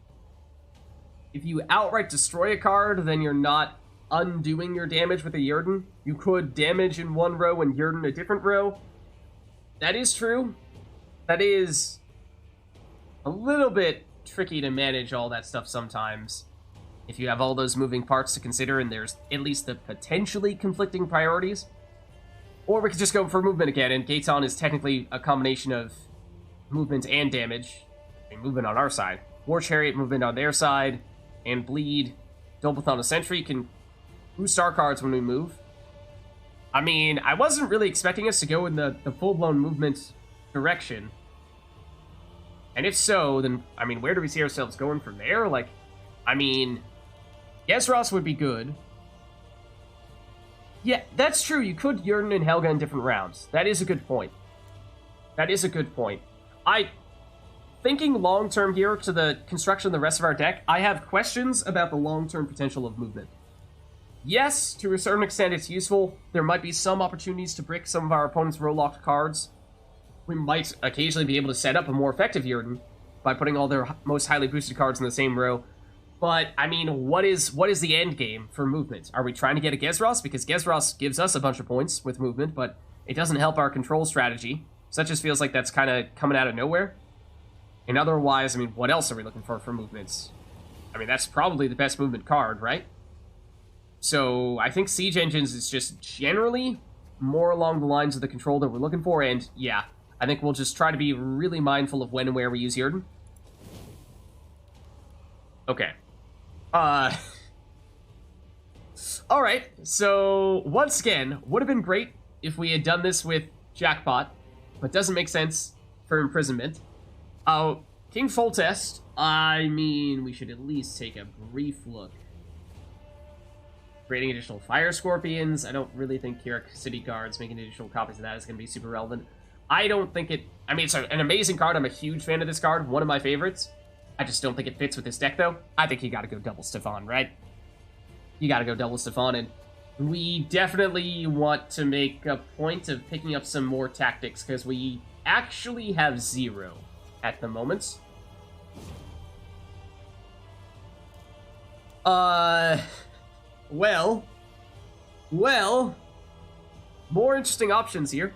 if you outright destroy a card, then you're not undoing your damage with a Yrden. You could damage in one row and Yrden a different row. That is true. That is a little bit tricky to manage all that stuff sometimes, if you have all those moving parts to consider and there's at least the potentially conflicting priorities. Or we could just go for movement again, and Gaetan is technically a combination of movement and damage. I mean, movement on our side. War Chariot movement on their side, and Bleed. Doublethon of Sentry can boost our cards when we move. I mean, I wasn't really expecting us to go in the full-blown movement direction. And if so, then, I mean, where do we see ourselves going from there? Like, I mean, Gesros would be good. Yeah, that's true. You could Yrden and Helga in different rounds. That is a good point. That is a good point. Thinking long-term here to the construction of the rest of our deck, I have questions about the long-term potential of movement. Yes, to a certain extent it's useful. There might be some opportunities to brick some of our opponent's row-locked cards. We might occasionally be able to set up a more effective Yrden by putting all their most highly boosted cards in the same row. But, I mean, what is the end game for movement? Are we trying to get a Gesros? Because Gesros gives us a bunch of points with movement, but it doesn't help our control strategy. So that just feels like that's kind of coming out of nowhere. And otherwise, I mean, what else are we looking for movements? I mean, that's probably the best movement card, right? So I think Siege Engines is just generally more along the lines of the control that we're looking for, and yeah, I think we'll just try to be really mindful of when and where we use Yrden. Okay. Alright, so once again, would have been great if we had done this with Jackpot, but doesn't make sense for Imprisonment. King Foltest, I mean, we should at least take a brief look. Creating additional Fire Scorpions. I don't really think Kieran City Guards making additional copies of that is going to be super relevant. I don't think it... I mean, it's an amazing card. I'm a huge fan of this card. One of my favorites. I just don't think it fits with this deck, though. I think you gotta go double Stefan, right? You gotta go double Stefan, and we definitely want to make a point of picking up some more tactics, because we actually have 0 at the moment. Well, more interesting options here.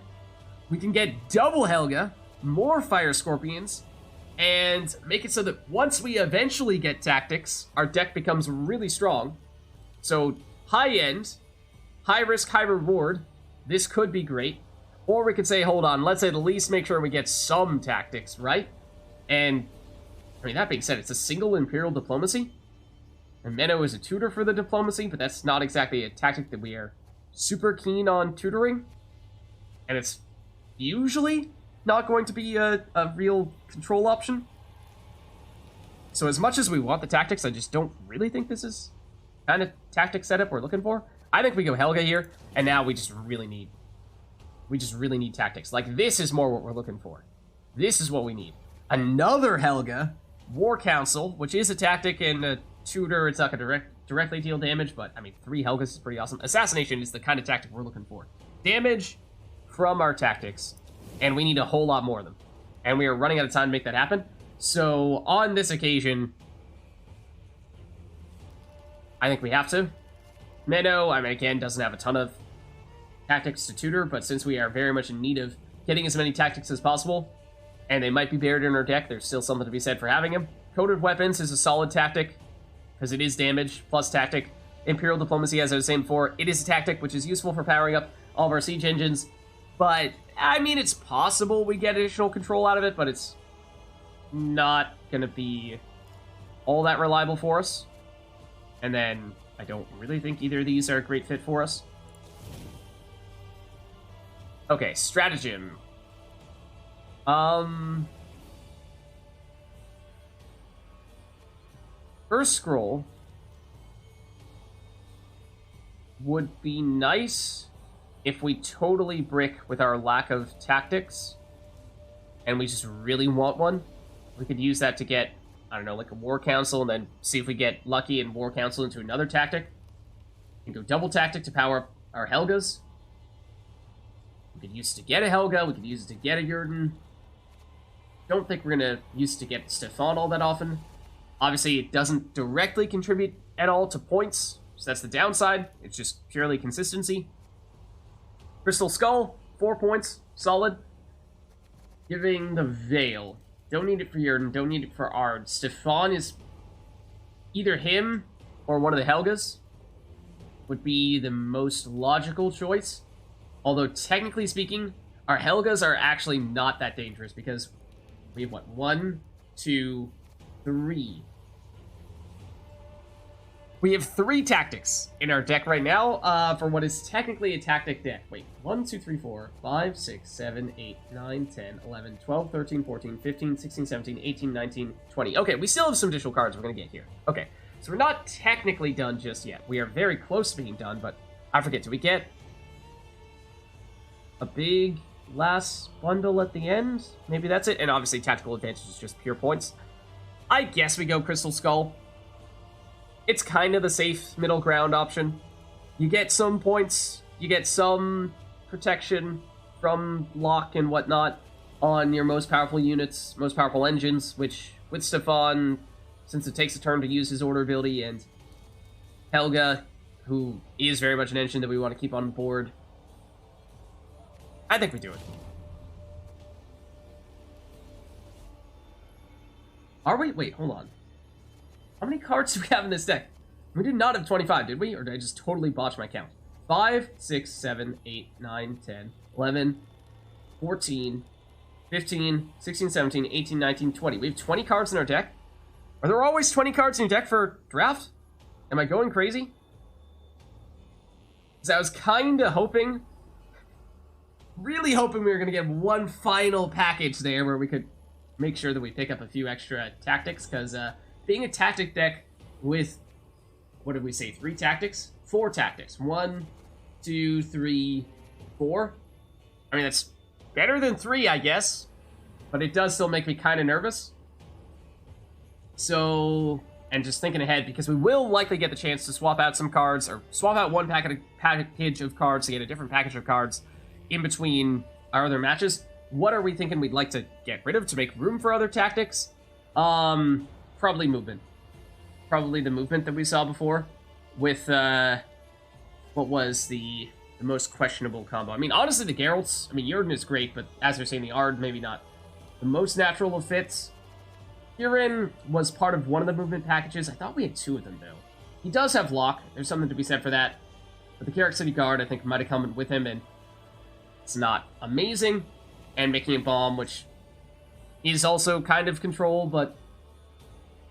We can get double Helga, more Fire Scorpions, and make it so that once we eventually get tactics, our deck becomes really strong. So, high end, high risk, high reward. This could be great. Or we could say, hold on, let's at least make sure we get some tactics, right? And, I mean, that being said, it's a single Imperial Diplomacy. And Menno is a tutor for the diplomacy, but that's not exactly a tactic that we are super keen on tutoring. And it's usually not going to be a real control option. So as much as we want the tactics, I just don't really think this is kind of tactic setup we're looking for. I think we go Helga here, and now we just really need tactics. Like, this is more what we're looking for. This is what we need. Another Helga, War Council, which is a tactic and a tutor. It's not going to directly deal damage, but, I mean, 3 Helgas is pretty awesome. Assassination is the kind of tactic we're looking for. Damage from our tactics, and we need a whole lot more of them. And we are running out of time to make that happen. So, on this occasion, I think we have to. Menno, I mean, again, doesn't have a ton of tactics to tutor, but since we are very much in need of getting as many tactics as possible, and they might be buried in our deck, there's still something to be said for having them. Coated Weapons is a solid tactic, because it is damage plus tactic. Imperial Diplomacy, as I was saying before, it is a tactic which is useful for powering up all of our siege engines, but, I mean, it's possible we get additional control out of it, but it's not going to be all that reliable for us. And then, I don't really think either of these are a great fit for us. Okay, stratagem. First scroll would be nice if we totally brick with our lack of tactics and we just really want one. We could use that to get, I don't know, like a War Council, and then see if we get lucky and War Council into another tactic. We can go double tactic to power up our Helgas. We could use it to get a Helga, we could use it to get a Jurden. Don't think we're going to use it to get Stefan all that often. Obviously, it doesn't directly contribute at all to points, so that's the downside. It's just purely consistency. Crystal Skull, 4 points, solid. Giving the Veil. Don't need it for Jurden, don't need it for Ard. Stefan is either him or one of the Helgas. Would be the most logical choice. Although, technically speaking, our Helgas are actually not that dangerous because we have, what, 1, 2, 3. We have 3 tactics in our deck right now for what is technically a tactic deck. Wait, 1, 2, 3, 4, 5, 6, 7, 8, 9, 10, 11, 12, 13, 14, 15, 16, 17, 18, 19, 20. Okay, we still have some additional cards we're going to get here. Okay, so we're not technically done just yet. We are very close to being done, but I forget, do we get a big last bundle at the end? Maybe that's it. And obviously tactical advantage is just pure points. I guess we go Crystal Skull. It's kind of the safe middle ground option. You get some points, you get some protection from lock and whatnot on your most powerful units, most powerful engines, which with Stefan, since it takes a turn to use his order ability, and Helga, who is very much an engine that we want to keep on board, I think we do it. Are we? Wait, hold on. How many cards do we have in this deck? We did not have 25, did we? Or did I just totally botch my count? 5, 6, 7, 8, 9, 10, 11, 14, 15, 16, 17, 18, 19, 20. We have 20 cards in our deck? Are there always 20 cards in your deck for draft? Am I going crazy? Because I was kind of hoping, really hoping we were going to get one final package there where we could make sure that we pick up a few extra tactics, because being a tactic deck with, what did we say, 3 tactics? 4 tactics. 1, 2, 3, 4. I mean, that's better than 3, I guess, but it does still make me kind of nervous. So, and just thinking ahead, because we will likely get the chance to swap out some cards, or swap out one package of cards to get a different package of cards in between our other matches. What are we thinking we'd like to get rid of to make room for other tactics? Probably movement. Probably the movement that we saw before with, what was the most questionable combo? I mean, honestly, the Geralt's, I mean, Jurgen is great, but as you're saying, the Ard, maybe not the most natural of fits. Kirin was part of one of the movement packages. I thought we had 2 of them, though. He does have Lock. There's something to be said for that. But the Carrick City Guard, I think, might have come with him, and it's not amazing. And making a bomb, which is also kind of control, but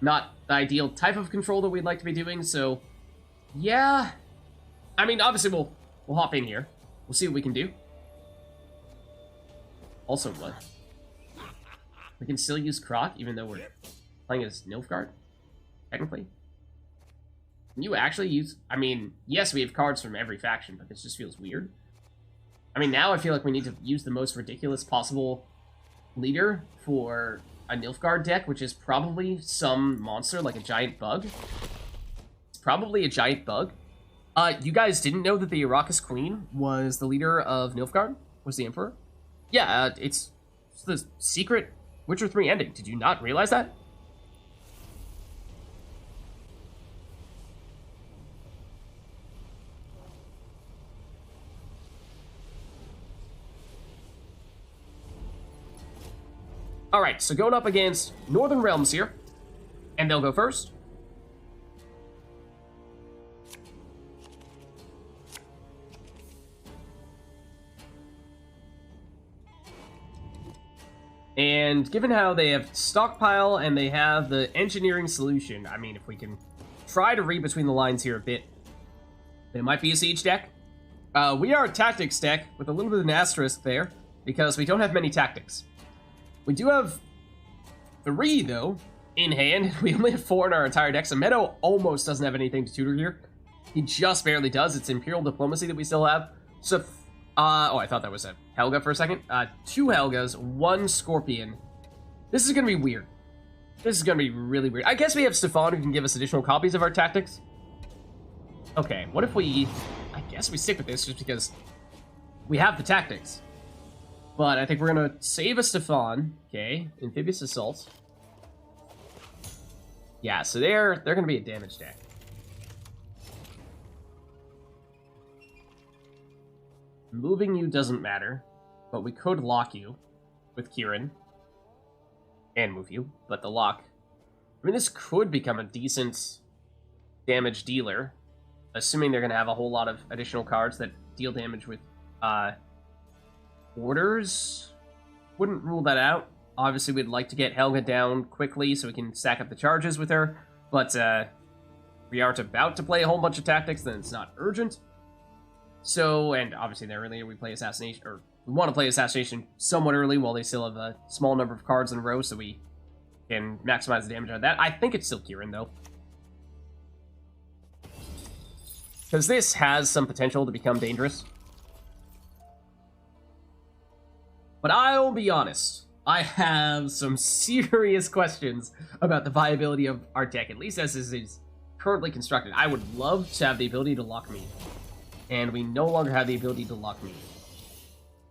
not the ideal type of control that we'd like to be doing, so yeah. I mean, obviously we'll hop in here. We'll see what we can do. Also, what? We can still use Croc, even though we're playing as Nilfgaard, technically. Can you actually use... I mean, yes, we have cards from every faction, but this just feels weird. I mean, now I feel like we need to use the most ridiculous possible leader for a Nilfgaard deck, which is probably some monster, like a giant bug. It's probably a giant bug. You guys didn't know that the Arrakis Queen was the leader of Nilfgaard? Was the Emperor? Yeah, it's the secret Witcher 3 ending. Did you not realize that? Alright, so going up against Northern Realms here. And they'll go first. And given how they have Stockpile and they have the Engineering Solution, I mean, if we can try to read between the lines here a bit, it might be a Siege deck. We are a Tactics deck with a little bit of an asterisk there, because we don't have many Tactics. We do have 3, though, in hand. We only have 4 in our entire deck, so Meadow almost doesn't have anything to tutor here. He just barely does. It's Imperial Diplomacy that we still have. So, oh, I thought that was a Helga for a second. 2 Helgas, 1 Scorpion. This is going to be weird. This is going to be really weird. I guess we have Stefan who can give us additional copies of our tactics. Okay, what if we... I guess we stick with this just because we have the tactics. But I think we're going to save a Stefan. Okay, Amphibious Assault. Yeah, so they're going to be a damage deck. Moving you doesn't matter, but we could lock you with Kirin. And move you, but the lock... I mean, this could become a decent damage dealer, assuming they're going to have a whole lot of additional cards that deal damage with orders. Wouldn't rule that out. Obviously, we'd like to get Helga down quickly so we can stack up the charges with her, but we aren't about to play a whole bunch of tactics, then it's not urgent. So, and obviously there earlier we play Assassination, or we want to play Assassination somewhat early while they still have a small number of cards in a row so we can maximize the damage out of that. I think it's still Kirin, though. Because this has some potential to become dangerous. But I'll be honest, I have some serious questions about the viability of our deck, at least as it is currently constructed. I would love to have the ability to lock me, and we no longer have the ability to lock me.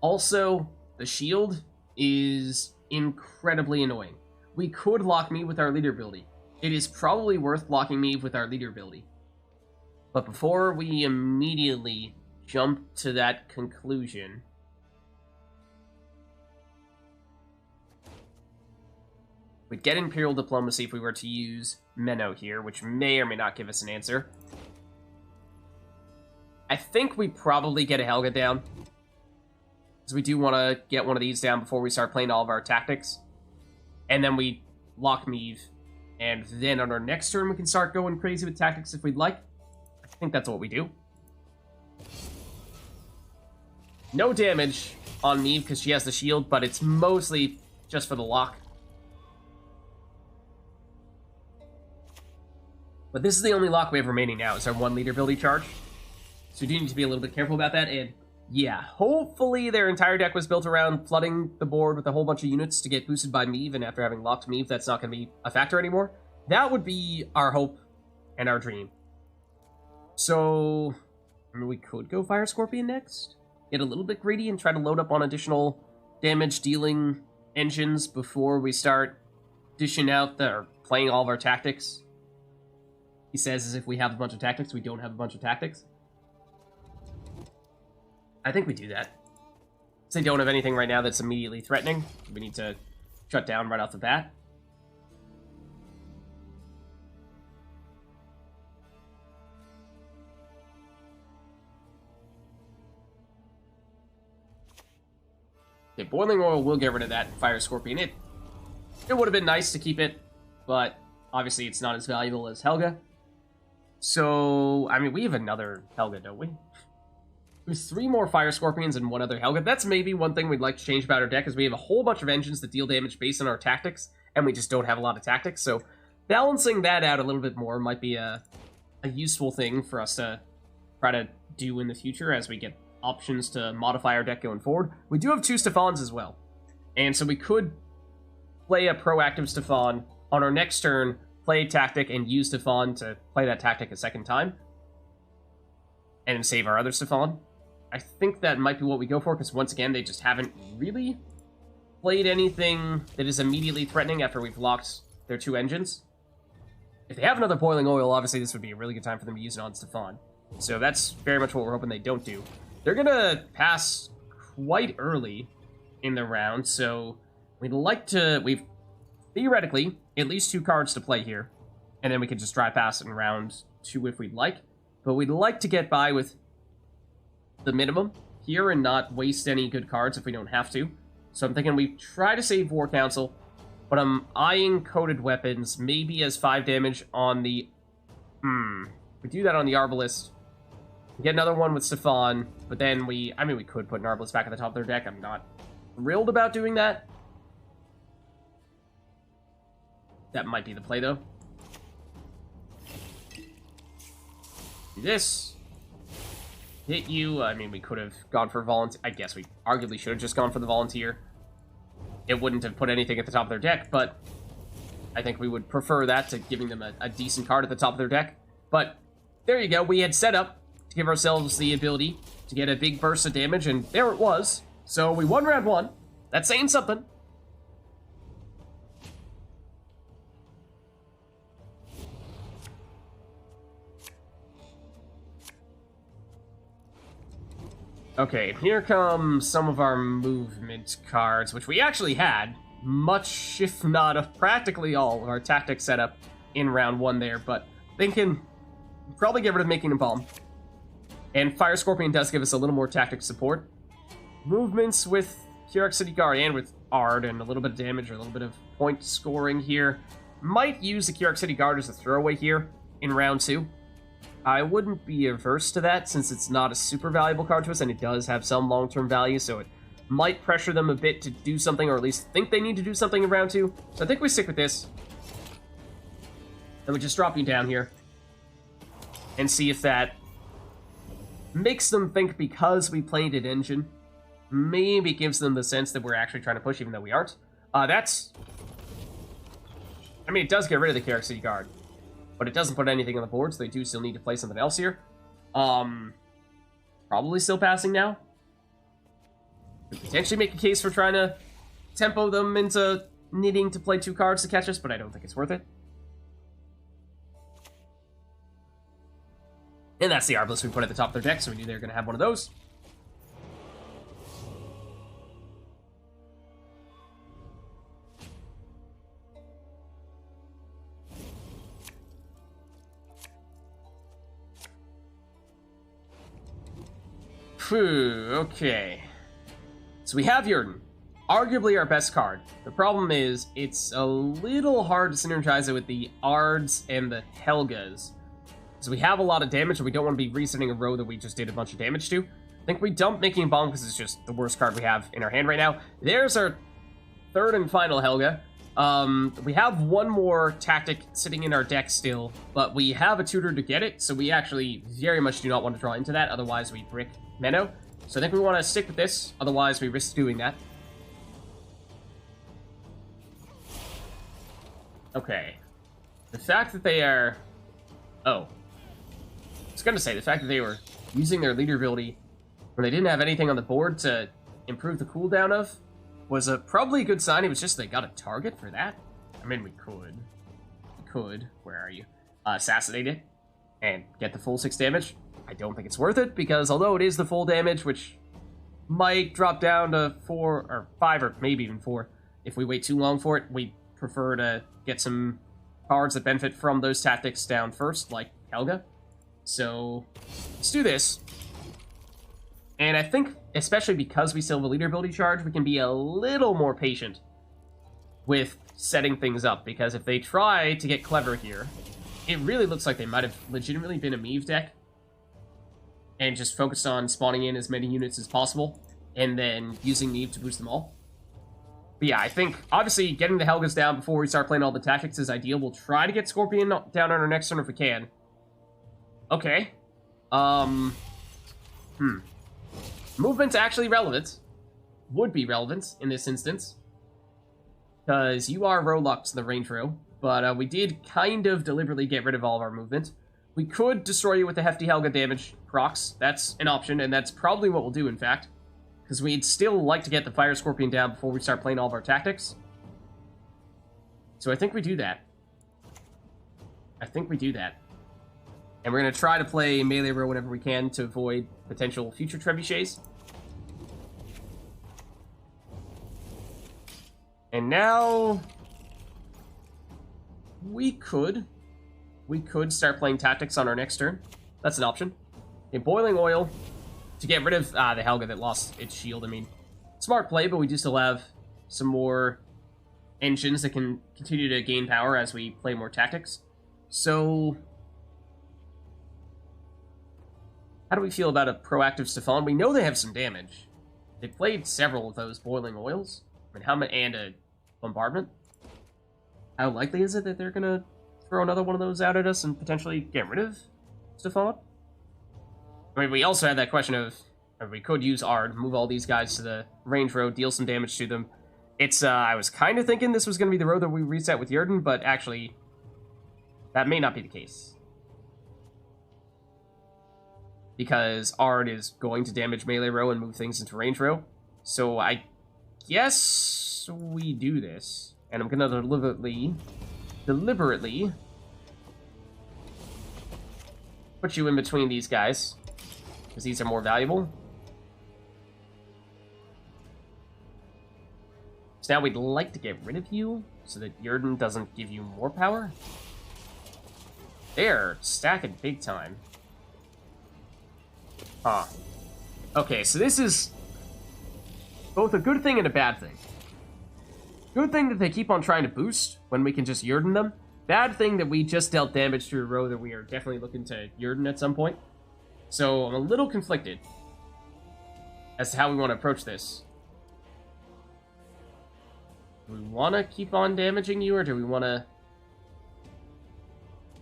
Also, the shield is incredibly annoying. We could lock me with our leader ability. It is probably worth locking me with our leader ability. But before we immediately jump to that conclusion, we'd get Imperial Diplomacy if we were to use Menno here, which may or may not give us an answer. I think we probably get a Helga down, because we do want to get one of these down before we start playing all of our tactics. And then we lock Meve, and then on our next turn we can start going crazy with tactics if we'd like. I think that's what we do. No damage on Meve because she has the shield, but it's mostly just for the lock. But this is the only lock we have remaining now, is our 1 leader ability charge. So we do need to be a little bit careful about that, and yeah, hopefully their entire deck was built around flooding the board with a whole bunch of units to get boosted by Meve, and after having locked Meve, that's not going to be a factor anymore. That would be our hope and our dream. So, I mean, we could go Fire Scorpion next. Get a little bit greedy and try to load up on additional damage-dealing engines before we start dishing out or playing all of our tactics. He says as if we have a bunch of tactics. We don't have a bunch of tactics. I think we do that. Since they don't have anything right now that's immediately threatening, we need to shut down right off the bat. Okay, Boiling Oil will get rid of that Fire Scorpion. It would have been nice to keep it, but obviously it's not as valuable as Helga. So, I mean, we have another Helga, don't we? There's 3 more Fire Scorpions and 1 other Helga. That's maybe one thing we'd like to change about our deck, is we have a whole bunch of engines that deal damage based on our tactics, and we just don't have a lot of tactics, so balancing that out a little bit more might be a useful thing for us to try to do in the future as we get options to modify our deck going forward. We do have 2 Stephans as well, and so we could play a proactive Stefan on our next turn, play tactic, and use Stefan to play that tactic a second time, and save our other Stefan. I think that might be what we go for, because once again, they just haven't really played anything that is immediately threatening after we've locked their 2 engines. If they have another Boiling Oil, obviously this would be a really good time for them to use it on Stefan. So that's very much what we're hoping they don't do. They're going to pass quite early in the round, so we'd like to... We've theoretically at least 2 cards to play here, and then we can just drive past in round 2 if we'd like. But we'd like to get by with the minimum here and not waste any good cards if we don't have to. So I'm thinking we try to save War Council, but I'm eyeing Coated Weapons, maybe as 5 damage on the... We do that on the Arbalest. Get another one with Stefan, but then we... I mean, we could put an Arbalest back at the top of their deck. I'm not thrilled about doing that. That might be the play, though. Do this. Hit you. I mean, we could have gone for Volunteer. I guess we arguably should have just gone for the Volunteer. It wouldn't have put anything at the top of their deck, but I think we would prefer that to giving them a decent card at the top of their deck. But there you go. We had set up to give ourselves the ability to get a big burst of damage, and there it was. So we won round 1. That's saying something. Okay, here come some of our movement cards, which we actually had much, if not practically all, of our tactics set up in round 1 there, but thinking probably get rid of Making a Bomb. And Fire Scorpion does give us a little more tactic support. Movements with Kyrok City Guard and with Ard and a little bit of damage or a little bit of point scoring here. Might use the Kyrok City Guard as a throwaway here in round 2. I wouldn't be averse to that, since it's not a super valuable card to us, and it does have some long-term value, so it might pressure them a bit to do something, or at least think they need to do something in round 2. So I think we stick with this. And we just drop you down here. And see if that makes them think, because we played an engine, maybe gives them the sense that we're actually trying to push, even though we aren't. That's... I mean, it does get rid of the Kyrok City Guard, but it doesn't put anything on the board, so they do still need to play something else here. Probably still passing now. Could potentially make a case for trying to tempo them into needing to play 2 cards to catch us, but I don't think it's worth it. And that's the Arbalest we put at the top of their deck, so we knew they were going to have one of those. Okay. So we have Jurden. Arguably our best card. The problem is, it's a little hard to synergize it with the Ards and the Helgas. So we have a lot of damage, and we don't want to be resetting a row that we just did a bunch of damage to. I think we dump Making a Bomb because it's just the worst card we have in our hand right now. There's our 3rd and final Helga. We have 1 more tactic sitting in our deck still, but we have a tutor to get it, so we actually very much do not want to draw into that, otherwise we brick Menno. So I think we want to stick with this, otherwise we risk doing that. Okay. The fact that they are... Oh. I was going to say, the fact that they were using their leader ability when they didn't have anything on the board to improve the cooldown of was probably a good sign. It was just they got a target for that. I mean, we could. Where are you? Assassinate it and get the full 6 damage. I don't think it's worth it, because although it is the full damage, which might drop down to 4 or 5 or maybe even 4 if we wait too long for it, we prefer to get some cards that benefit from those tactics down first, like Helga. So let's do this. And I think, especially because we still have a leader ability charge, we can be a little more patient with setting things up, because if they try to get clever here, it really looks like they might have legitimately been a Meve deck and just focused on spawning in as many units as possible and then using Meve to boost them all. But yeah, I think, obviously, getting the Helgas down before we start playing all the tactics is ideal. We'll try to get Scorpion down on our next turn if we can. Okay. Movement's actually relevant. Would be relevant in this instance, because you are row-locked in the range row, but we did kind of deliberately get rid of all of our movement. We could destroy you with the hefty Helga damage procs. That's an option, and that's probably what we'll do, in fact, because we'd still like to get the Fire Scorpion down before we start playing all of our tactics. So I think we do that. And we're going to try to play melee row whenever we can to avoid potential future trebuchets. And now we could start playing tactics on our next turn. That's an option. A boiling oil to get rid of the Helga that lost its shield. I mean, smart play, but we do still have some more engines that can continue to gain power as we play more tactics. So how do we feel about a proactive Stefan? We know they have some damage. They played several of those boiling oils. I mean, how many, and a bombardment? How likely is it that they're gonna throw another one of those out at us and potentially get rid of Stefan? I mean, we also had that question of we could use Ard, move all these guys to the range row, deal some damage to them. It's I was kind of thinking this was gonna be the row that we reset with Jurden, but actually, that may not be the case, because Ard is going to damage melee row and move things into range row. So I guess we do this, and I'm gonna deliberately put you in between these guys, because these are more valuable. So now we'd like to get rid of you, so that Jurden doesn't give you more power. They're stacking big time. Huh. Okay, so this is both a good thing and a bad thing. Good thing that they keep on trying to boost when we can just Jurden them. Bad thing that we just dealt damage to a row that we are definitely looking to Jurden at some point. So I'm a little conflicted as to how we want to approach this. Do we want to keep on damaging you, or do we want to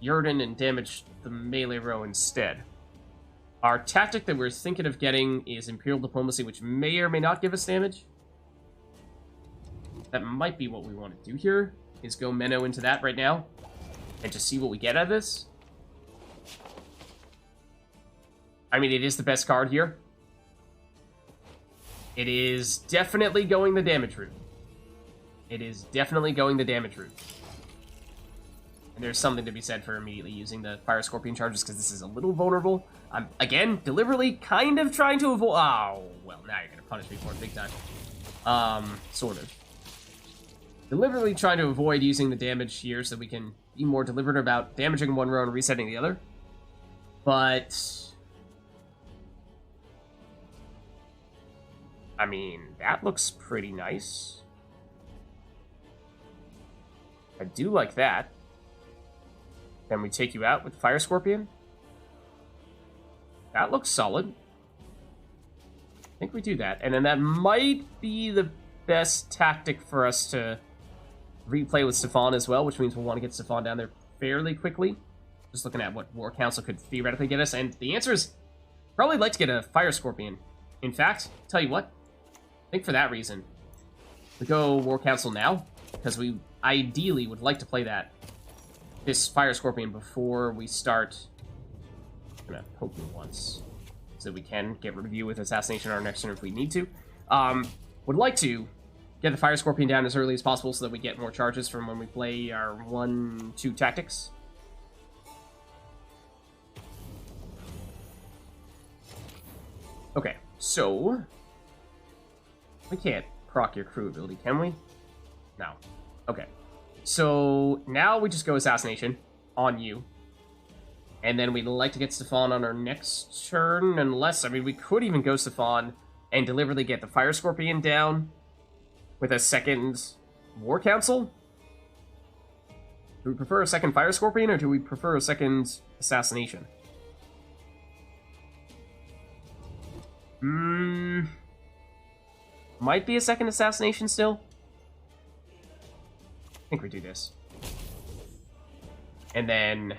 Jurden and damage the melee row instead? Our tactic that we're thinking of getting is Imperial Diplomacy, which may or may not give us damage. That might be what we want to do here, is go Menno into that right now, and just see what we get out of this. I mean, it is the best card here. It is definitely going the damage route. And there's something to be said for immediately using the Fire Scorpion charges, because this is a little vulnerable. I'm, again, deliberately kind of trying to avoid... Oh, well, now you're going to punish me for it big time. Sort of. Deliberately trying to avoid using the damage here so that we can be more deliberate about damaging one row and resetting the other. But... I mean, that looks pretty nice. I do like that. Then we take you out with Fire Scorpion. That looks solid. I think we do that. And then that might be the best tactic for us to replay with Stefan as well, which means we'll want to get Stefan down there fairly quickly. Just looking at what War Council could theoretically get us. And the answer is probably like to get a Fire Scorpion. In fact, tell you what, I think for that reason, we go War Council now, because we ideally would like to play that this Fire Scorpion before we start. I'm gonna poke you once, so we can get rid of you with Assassination on our next turn if we need to. Would like to get the Fire Scorpion down as early as possible so that we get more charges from when we play our 1-2 tactics. Okay, so we can't proc your crew ability, can we? No. Okay. So now we just go Assassination on you. And then we'd like to get Stefan on our next turn, unless, I mean, we could even go Stefan and deliberately get the Fire Scorpion down with a second War Council. Do we prefer a second Fire Scorpion, or do we prefer a second Assassination? Might be a second Assassination still. I think we do this. And then...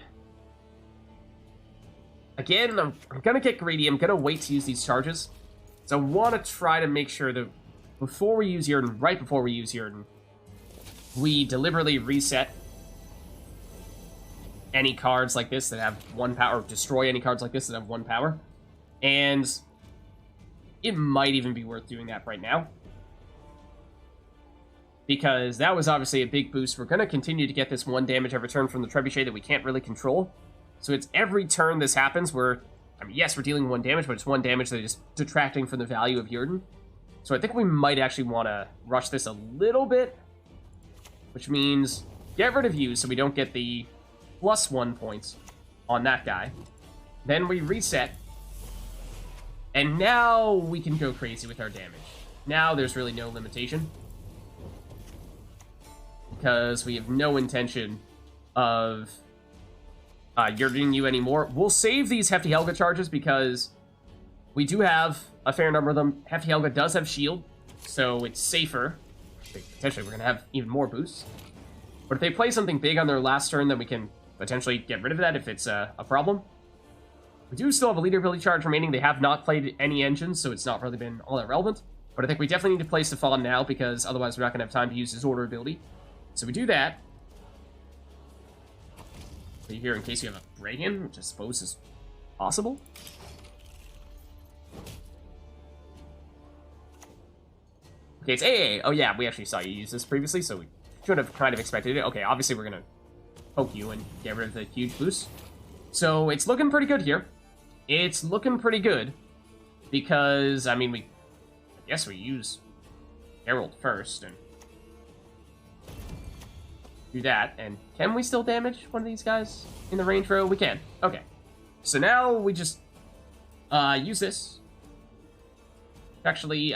Again, I'm gonna get greedy. I'm gonna wait to use these charges. So I want to try to make sure that before we use Yurden, right before we use Yurden, we deliberately reset any cards like this that have 1 power, or destroy any cards like this that have 1 power. And it might even be worth doing that right now, because that was obviously a big boost. We're going to continue to get this 1 damage every turn from the Trebuchet that we can't really control. So it's every turn this happens where, I mean, yes, we're dealing 1 damage, but it's 1 damage that is detracting from the value of Yurden. So I think we might actually want to rush this a little bit, which means get rid of you so we don't get the +1 points on that guy. Then we reset, and now we can go crazy with our damage. Now there's really no limitation, because we have no intention of Yurdening you anymore. We'll save these Hefty Helga charges because we do have a fair number of them. Hefty Helga does have shield, so it's safer. Potentially we're going to have even more boosts. But if they play something big on their last turn, then we can potentially get rid of that if it's a problem. We do still have a leader ability charge remaining. They have not played any engines, so it's not really been all that relevant. But I think we definitely need to play Stefan now, because otherwise we're not going to have time to use his order ability. So we do that. Here in case you have a break-in, which I suppose is possible. Okay, it's AA. Oh yeah, we actually saw you use this previously, so we should have kind of expected it. Okay, obviously we're gonna poke you and get rid of the huge boost. So it's looking pretty good here. It's looking pretty good, because, I mean, I guess we use Herald first, and do that, and can we still damage one of these guys in the range row? We can. Okay. So now we just use this. Actually,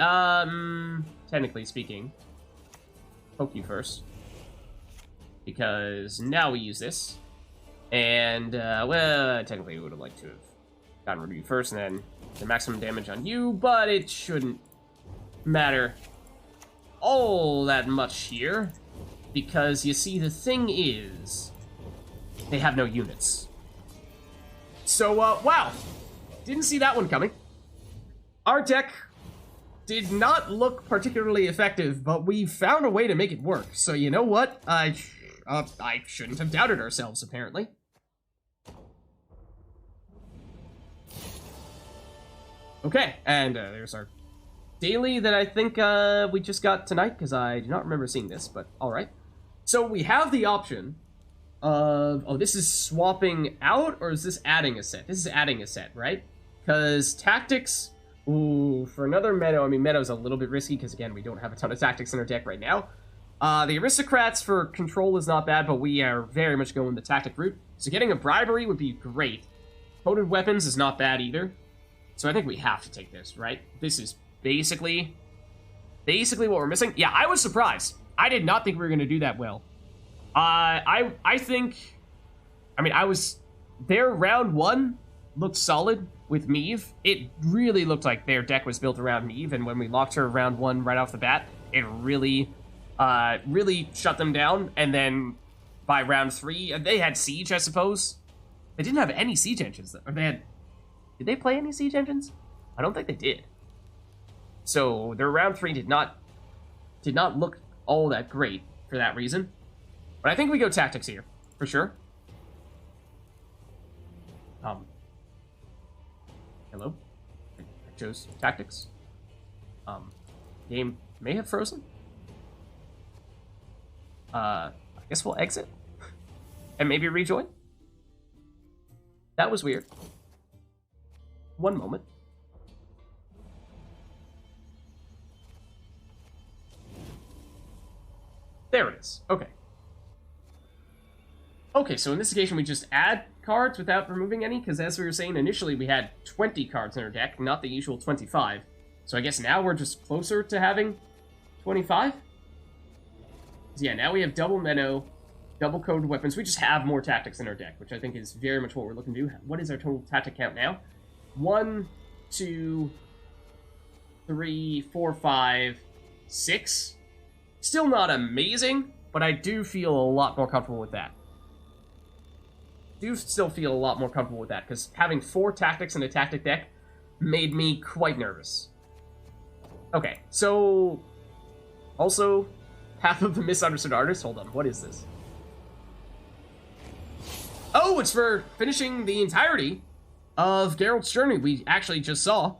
technically speaking, poke you first, because now we use this. And, well, technically we would have liked to have gotten rid of you first and then the maximum damage on you, but it shouldn't matter all that much here. Because, you see, the thing is, they have no units. So, wow. Didn't see that one coming. Our deck did not look particularly effective, but we found a way to make it work. So, you know what? I shouldn't have doubted ourselves, apparently. Okay, and there's our daily that I think we just got tonight, because I do not remember seeing this, but alright. So we have the option of... Oh, this is swapping out, or is this adding a set? This is adding a set, right? Because tactics... Ooh, for another Meadow, I mean, Meadow's a little bit risky, because again, we don't have a ton of tactics in our deck right now. The Aristocrats for control is not bad, but we are very much going the tactic route. So getting a Bribery would be great. Coated Weapons is not bad either. So I think we have to take this, right? This is basically what we're missing. Yeah, I was surprised. I did not think we were going to do that well. I think... I mean, their round 1 looked solid with Meve. It really looked like their deck was built around Meve, and when we locked her round 1 right off the bat, it really shut them down. And then by round 3, they had Siege, I suppose. They didn't have any Siege engines, or they had... Did they play any Siege engines? I don't think they did. So their round 3 did not look all that great for that reason. But I think we go tactics here, for sure. Hello? I chose tactics. Game may have frozen. I guess we'll exit. And maybe rejoin? That was weird. One moment. There it is. Okay. Okay, so in this occasion we just add cards without removing any, because as we were saying initially, we had 20 cards in our deck, not the usual 25. So I guess now we're just closer to having 25? So yeah, now we have double Menno, double code weapons. We just have more tactics in our deck, which I think is very much what we're looking to do. What is our total tactic count now? 1, 2, 3, 4, 5, 6. Still not amazing, but I do feel a lot more comfortable with that. Do still feel a lot more comfortable with that, because having 4 tactics in a tactic deck made me quite nervous. Okay, so... Also, Path of the Misunderstood Artist. Hold on, what is this? Oh, it's for finishing the entirety of Geralt's journey. We actually just saw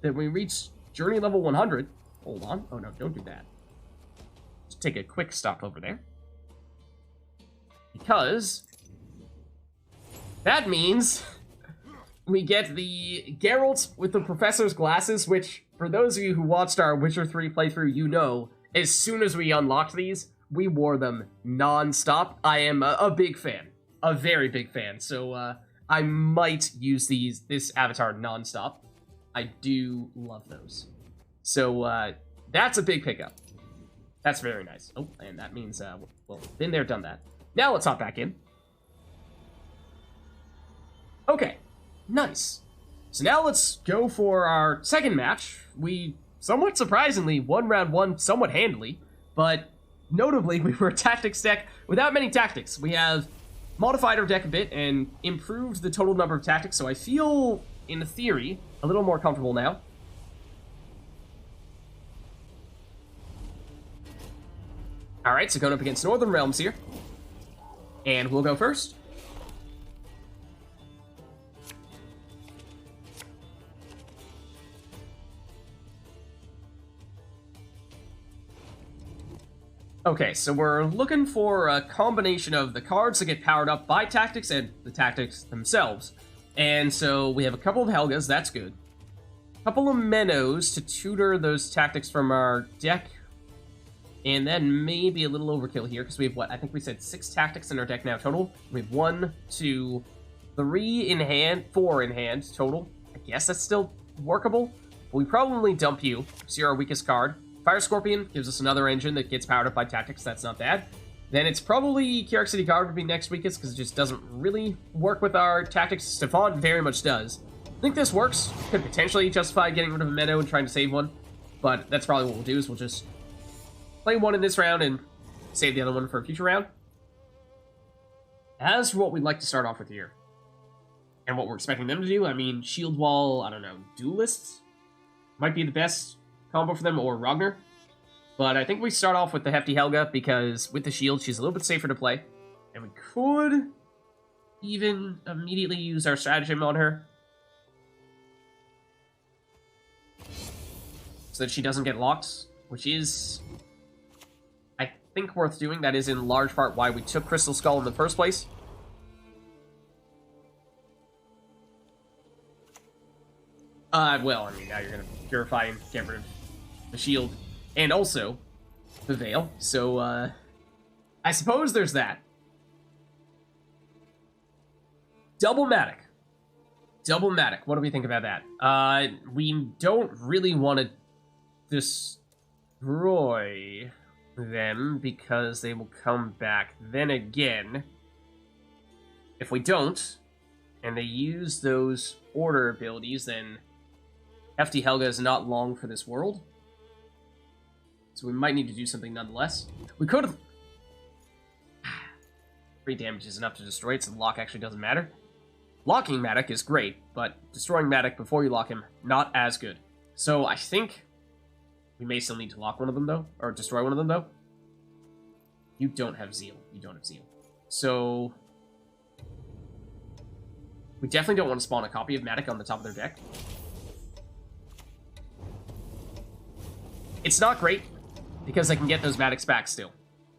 that we reached journey level 100. Hold on. Oh no, don't do that. Just take a quick stop over there. Because that means we get the Geralt with the Professor's Glasses, which, for those of you who watched our Witcher 3 playthrough, you know, as soon as we unlocked these, we wore them non-stop. I am a big fan. A very big fan. So, I might use this avatar non-stop. I do love those. So, that's a big pickup. That's very nice. Oh, and that means, well, been there, done that. Now let's hop back in. Okay, nice. So now let's go for our second match. We, somewhat surprisingly, won round 1 somewhat handily, but notably, we were a tactics deck without many tactics. We have modified our deck a bit and improved the total number of tactics, so I feel, in theory, a little more comfortable now. Alright, so going up against Northern Realms here. And we'll go first. Okay, so we're looking for a combination of the cards that get powered up by tactics and the tactics themselves. And so we have a couple of Helgas, that's good. A couple of Mennos to tutor those tactics from our deck. And then maybe a little overkill here, because we have, what, I think we said 6 tactics in our deck now total. We have 1, 2, 3 in hand, 4 in hand total. I guess that's still workable. But we probably dump you, because you're our weakest card. Fire Scorpion gives us another engine that gets powered up by tactics, that's not bad. Then it's probably Kiark City Guard would be next weakest, because it just doesn't really work with our tactics. Stefan very much does. I think this works. Could potentially justify getting rid of a Menno and trying to save one. But that's probably what we'll do, is we'll just play one in this round and save the other one for a future round. As for what we'd like to start off with here, and what we're expecting them to do, I mean, Shield Wall, I don't know, Duelists might be the best combo for them, or Ragnar. But I think we start off with the Hefty Helga, because with the shield, she's a little bit safer to play. And we could even immediately use our stratagem on her, so that she doesn't get locked, which is, I think, worth doing. That is in large part why we took Crystal Skull in the first place. Well, I mean, now you're gonna purify and get rid of the shield, and also the veil, so, I suppose there's that. Double Matic. Double Matic, what do we think about that? We don't really want to destroy them, because they will come back. Then again, if we don't, and they use those order abilities, then Hefty Helga is not long for this world. So we might need to do something nonetheless. We could have... 3 damage is enough to destroy it, so the lock actually doesn't matter. Locking Matic is great, but destroying Matic before you lock him, not as good. So I think we may still need to lock one of them, though, or destroy one of them, though. You don't have Zeal. You don't have Zeal. So We definitely don't want to spawn a copy of Matic on the top of their deck. It's not great, because they can get those Matics back still.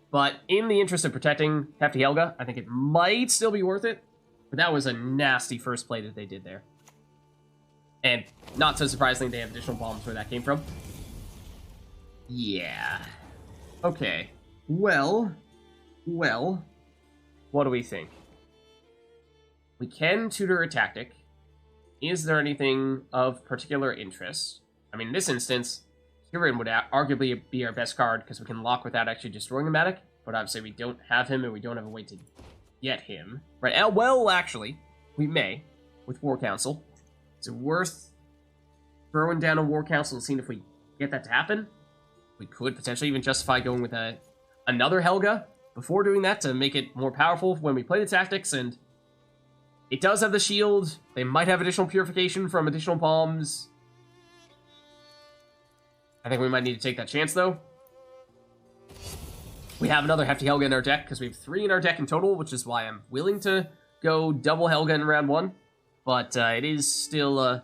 But in the interest of protecting Hefty Helga, I think it might still be worth it. But that was a nasty first play that they did there. And not so surprisingly, they have additional bombs where that came from. Yeah. Okay. Well, what do we think? We can tutor a tactic. Is there anything of particular interest? I mean, in this instance, Huron would arguably be our best card because we can lock without actually destroying a Matic, but obviously we don't have him and we don't have a way to get him. Right, well, actually, we may, with War Council. Is it worth throwing down a War Council and seeing if we get that to happen? We could potentially even justify going with another Helga before doing that to make it more powerful when we play the tactics, and it does have the shield. They might have additional purification from additional bombs. I think we might need to take that chance, though. We have another Hefty Helga in our deck, because we have 3 in our deck in total, which is why I'm willing to go double Helga in round 1. But it is still a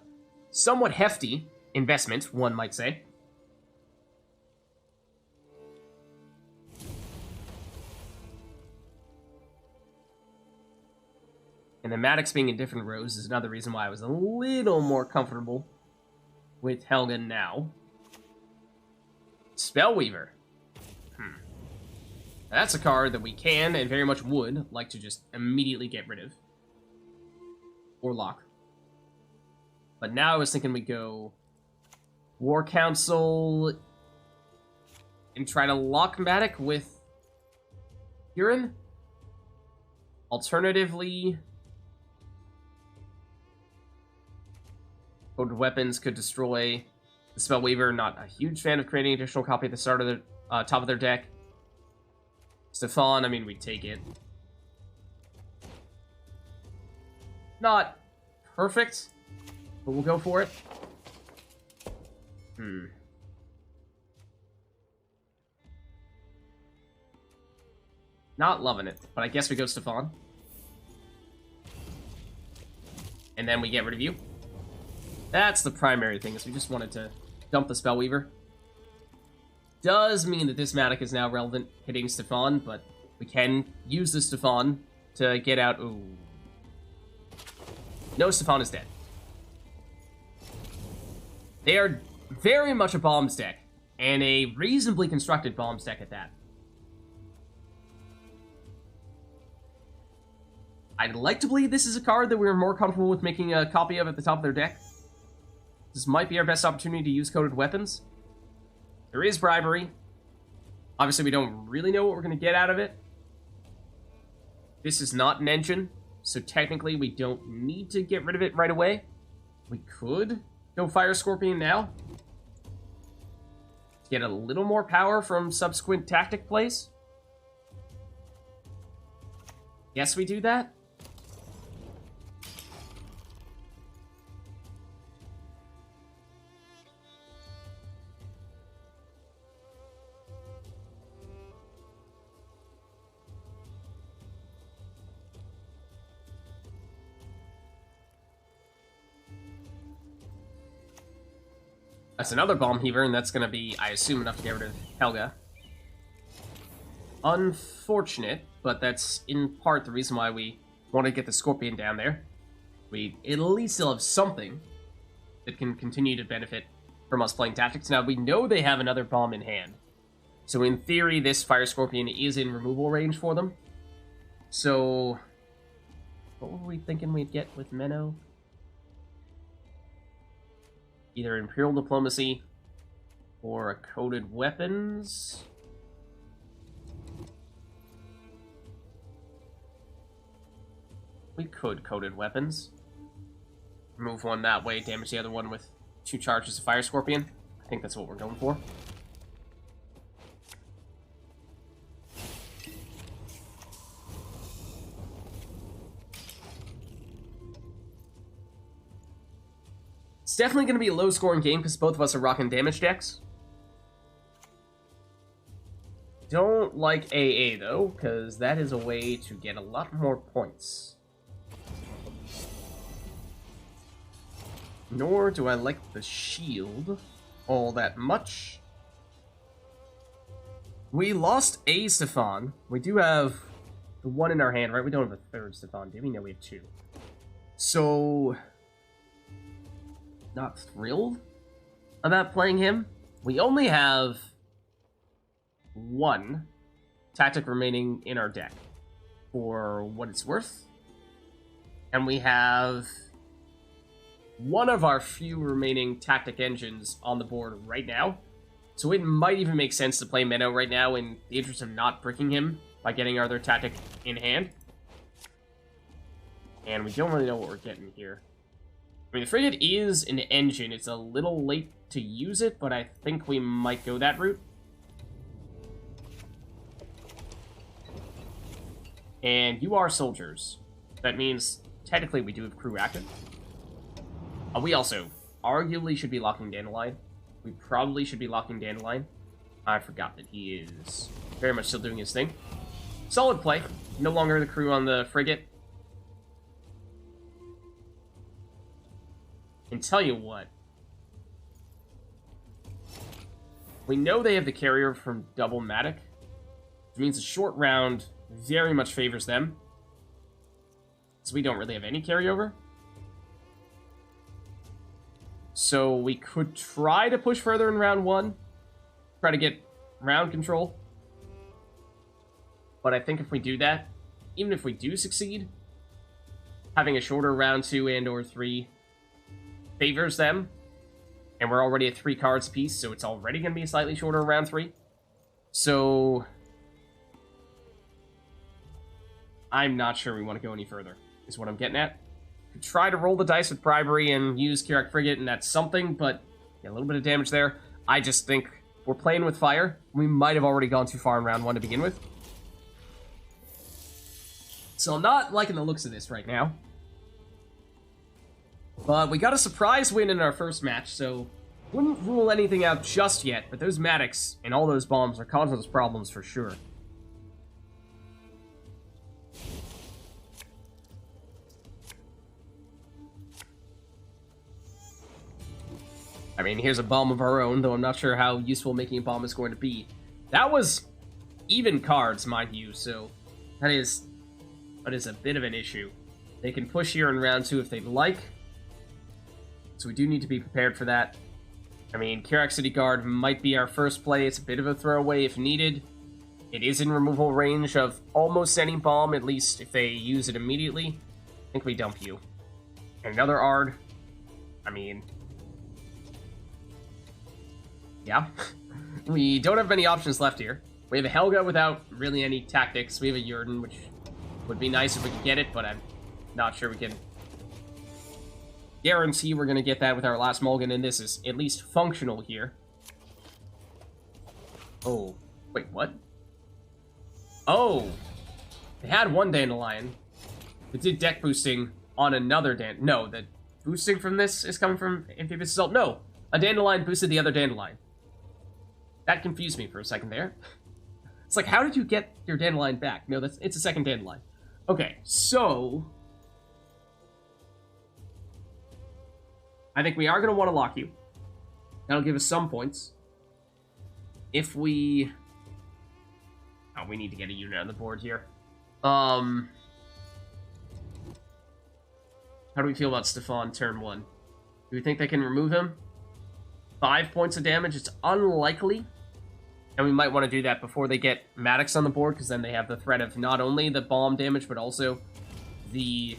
somewhat hefty investment, one might say. And the Matics being in different rows is another reason why I was a little more comfortable with Helga now. Spellweaver. That's a card that we can, and very much would, like to just immediately get rid of. Or lock. But now I was thinking we'd go War Council and try to lock Matic with Huron. Alternatively, Coded Weapons could destroy the Spellweaver. Not a huge fan of creating additional copy at the start of the top of their deck. Stefan, I mean, we'd take it. Not perfect, but we'll go for it. Not loving it, but I guess we go Stefan. And then we get rid of you. That's the primary thing, is we just wanted to dump the Spellweaver. Does mean that this Matic is now relevant hitting Stefan, but we can use the Stefan to get out. Ooh. No, Stefan is dead. They are very much a bombs deck, and a reasonably constructed bombs deck at that. I'd like to believe this is a card that we're more comfortable with making a copy of at the top of their deck. This might be our best opportunity to use Coded Weapons. There is bribery. Obviously, we don't really know what we're going to get out of it. This is not an engine, so technically we don't need to get rid of it right away. We could go Fire Scorpion now to get a little more power from subsequent tactic plays. Yes, we do that. That's another Bomb Heaver, and that's going to be, I assume, enough to get rid of Helga. Unfortunate, but that's in part the reason why we want to get the Scorpion down there. We at least still have something that can continue to benefit from us playing tactics. Now, we know they have another bomb in hand. So in theory, this Fire Scorpion is in removal range for them. So, what were we thinking we'd get with Menno? Either Imperial Diplomacy or a Coded Weapons. We could Coded Weapons. Remove one that way, damage the other one with 2 charges of Fire Scorpion. I think that's what we're going for. It's definitely going to be a low-scoring game because both of us are rocking damage decks. Don't like AA, though, because that is a way to get a lot more points. Nor do I like the shield all that much. We lost a Stefan. We do have the one in our hand, right? We don't have a third Stefan, do we? No, we have two. So, not thrilled about playing him. We only have one tactic remaining in our deck for what it's worth. And we have one of our few remaining tactic engines on the board right now. So it might even make sense to play Menno right now in the interest of not bricking him by getting our other tactic in hand. And we don't really know what we're getting here. I mean, the frigate is an engine. It's a little late to use it, but I think we might go that route. And you are soldiers. That means, technically, we do have crew active. We also arguably should be locking Dandelion. We probably should be locking Dandelion. I forgot that he is very much still doing his thing. Solid play. No longer the crew on the frigate. And tell you what. We know they have the carrier from Double Matic, which means a short round very much favors them. So we don't really have any carryover. So we could try to push further in round one. Try to get round control. But I think if we do that, even if we do succeed, having a shorter round 2 and or 3 favors them. And we're already at 3 cards apiece, so it's already going to be a slightly shorter round 3. So I'm not sure we want to go any further, is what I'm getting at. Try to roll the dice with bribery and use Kirak Frigate, and that's something, but yeah, a little bit of damage there. I just think we're playing with fire. We might have already gone too far in round 1 to begin with. So I'm not liking the looks of this right now. But we got a surprise win in our first match, so wouldn't rule anything out just yet, but those Matics and all those bombs are causing us problems for sure. I mean, here's a bomb of our own, though I'm not sure how useful making a bomb is going to be. That was even cards, mind you, so that is a bit of an issue. They can push here in round 2 if they'd like, so we do need to be prepared for that. I mean, Kirak City Guard might be our first play. It's a bit of a throwaway if needed. It is in removal range of almost any bomb, at least if they use it immediately. I think we dump you. And another Ard. I mean, yeah. We don't have many options left here. We have a Helga without really any tactics. We have a Jurden, which would be nice if we could get it, but I'm not sure we can guarantee we're going to get that with our last mulligan, and this is at least functional here. Oh, wait, what? Oh, they had one Dandelion. It did deck boosting on another No, the boosting from this is coming from Amphibious Assault. No, a Dandelion boosted the other Dandelion. That confused me for a second there. It's like, how did you get your Dandelion back? No, it's a second Dandelion. Okay, so I think we are going to want to lock you. That'll give us some points. If we... Oh, we need to get a unit on the board here. How do we feel about Stefan turn 1? Do we think they can remove him? 5 points of damage? It's unlikely. And we might want to do that before they get Maddox on the board, because then they have the threat of not only the bomb damage, but also the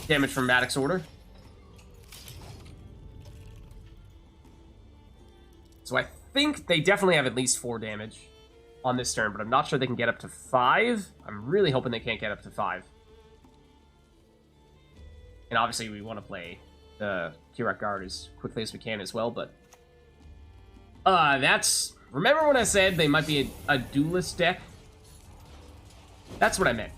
damage from Maddox order. So I think they definitely have at least 4 damage on this turn, but I'm not sure they can get up to 5. I'm really hoping they can't get up to 5. And obviously we want to play the Kirak Guard as quickly as we can as well, but that's... Remember when I said they might be a duelist deck? That's what I meant.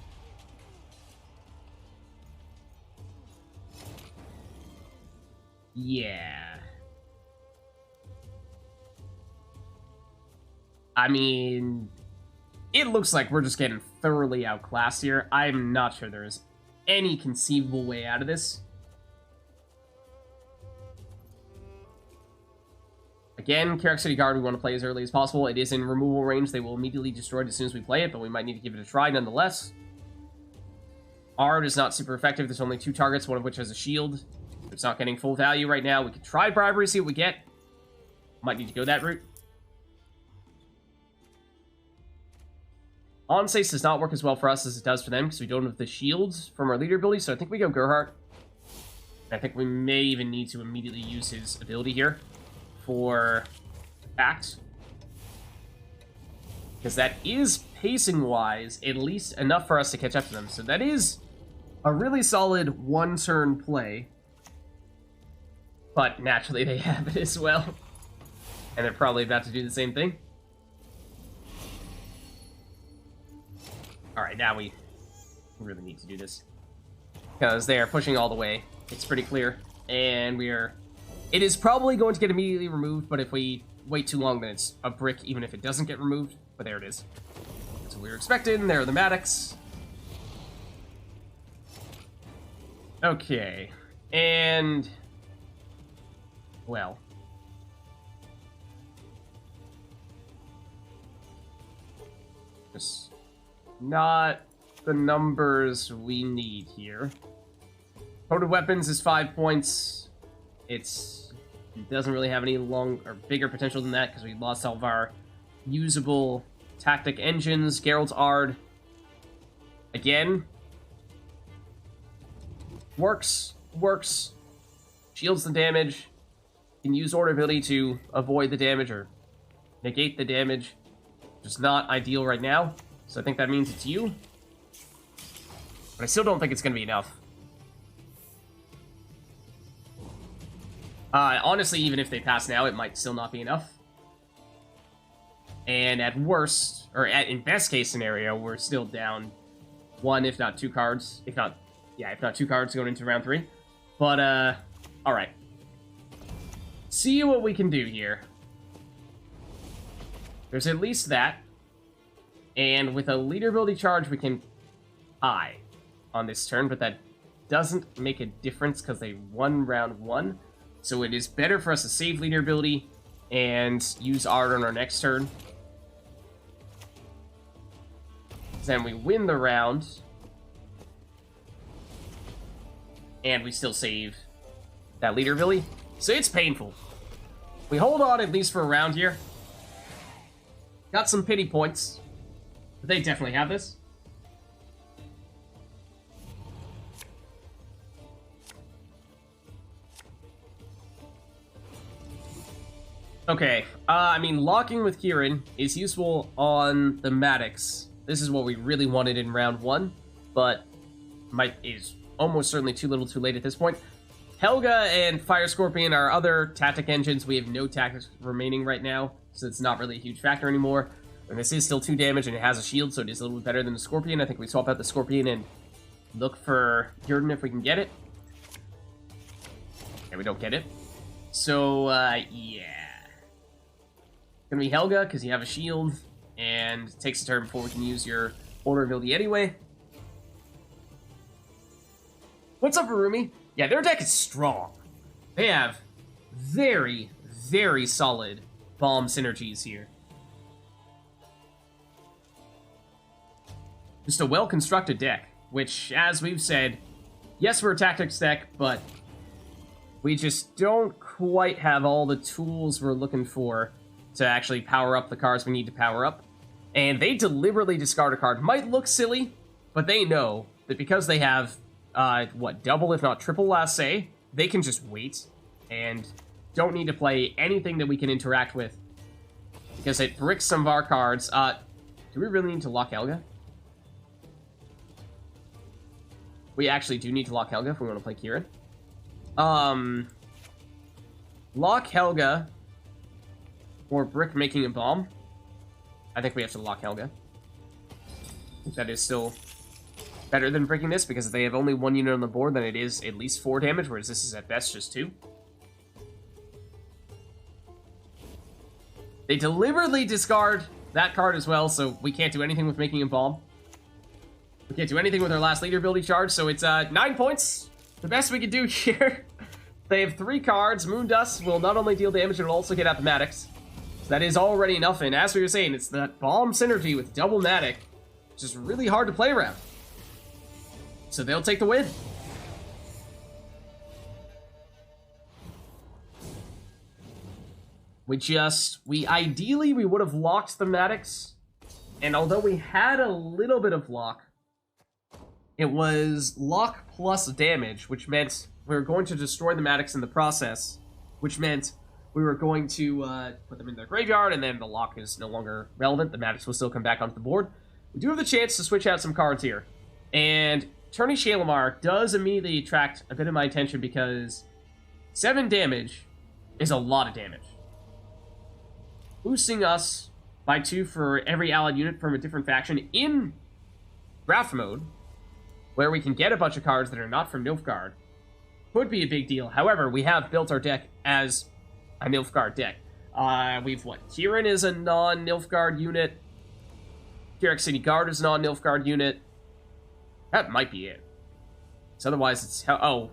Yeah. I mean, it looks like we're just getting thoroughly outclassed here. I'm not sure there is any conceivable way out of this. Again, Carrick City Guard we want to play as early as possible. It is in removal range. They will immediately destroy it as soon as we play it, but we might need to give it a try nonetheless. Ard is not super effective. There's only 2 targets, one of which has a shield. It's not getting full value right now. We could try Bribery, see what we get. Might need to go that route. Onsace does not work as well for us as it does for them, because we don't have the shields from our leader ability, so I think we go Gerhardt. I think we may even need to immediately use his ability here for Act. Because that is, pacing-wise, at least enough for us to catch up to them. So that is a really solid one-turn play. But naturally they have it as well. And they're probably about to do the same thing. Alright, now we really need to do this. Because they are pushing all the way. It's pretty clear. And we are... It is probably going to get immediately removed, but if we wait too long, then it's a brick, even if it doesn't get removed. But there it is. That's what we were expecting. There are the Maddox. Okay. And... well... just not the numbers we need here. Total weapons is 5 points. It doesn't really have any long or bigger potential than that because we lost all of our usable tactic engines. Geralt's Ard, again, works. Shields the damage. Can use order ability to avoid the damage or negate the damage. Just not ideal right now. So I think that means it's you. But I still don't think it's going to be enough. Honestly, even if they pass now, it might still not be enough. And at worst, or in best case scenario, we're still down 1, if not 2 cards. If not 2 cards going into round 3. But, alright. See what we can do here. There's at least that. And with a leader ability charge, we can tie on this turn, but that doesn't make a difference because they won round 1. So it is better for us to save leader ability and use Ard on our next turn. Then we win the round. And we still save that leader ability. So it's painful. We hold on at least for a round here. Got some pity points. But they definitely have this. Okay, I mean, locking with Kieran is useful on the Maddox. This is what we really wanted in round 1, but is almost certainly too little too late at this point. Helga and Fire Scorpion are other tactic engines. We have no tactics remaining right now, so it's not really a huge factor anymore. And this is still 2 damage, and it has a shield, so it is a little bit better than the Scorpion. I think we swap out the Scorpion and look for Jordan if we can get it. And we don't get it. So, yeah. Gonna be Helga, because you have a shield, and it takes a turn before we can use your order ability anyway. What's up, Harumi? Yeah, their deck is strong. They have very, very solid bomb synergies here. Just a well-constructed deck, which, as we've said, yes, we're a tactics deck, but we just don't quite have all the tools we're looking for to actually power up the cards we need to power up. And they deliberately discard a card. Might look silly, but they know that because they have, double if not triple last say, they can just wait and don't need to play anything that we can interact with because it bricks some of our cards. Do we really need to lock Helga? We actually do need to lock Helga if we want to play Kieran. Lock Helga or brick making a bomb. I think we have to lock Helga. I think that is still better than breaking this, because if they have only 1 unit on the board, then it is at least 4 damage, whereas this is at best just 2. They deliberately discard that card as well, so we can't do anything with making a bomb. We can't do anything with our last leader ability charge, so it's 9 points. The best we can do here. They have 3 cards. Moondust will not only deal damage, it will also get mathematics. So that is already enough, and as we were saying, it's that bomb synergy with double Matic, which is really hard to play around. So they'll take the win. Ideally, we would have locked the Matics, and although we had a little bit of lock, it was lock plus damage, which meant we were going to destroy the Matics in the process, which meant we were going to put them in their graveyard, and then the lock is no longer relevant. The Matics will still come back onto the board. We do have the chance to switch out some cards here, and Tourney Shalimar does immediately attract a bit of my attention because 7 damage is a lot of damage. Boosting us by 2 for every allied unit from a different faction in draft mode, where we can get a bunch of cards that are not from Nilfgaard, could be a big deal. However, we have built our deck as a Nilfgaard deck. Kieran is a non-Nilfgaard unit. Kyrek City Guard is a non-Nilfgaard unit. That might be it. So otherwise, it's how. Oh.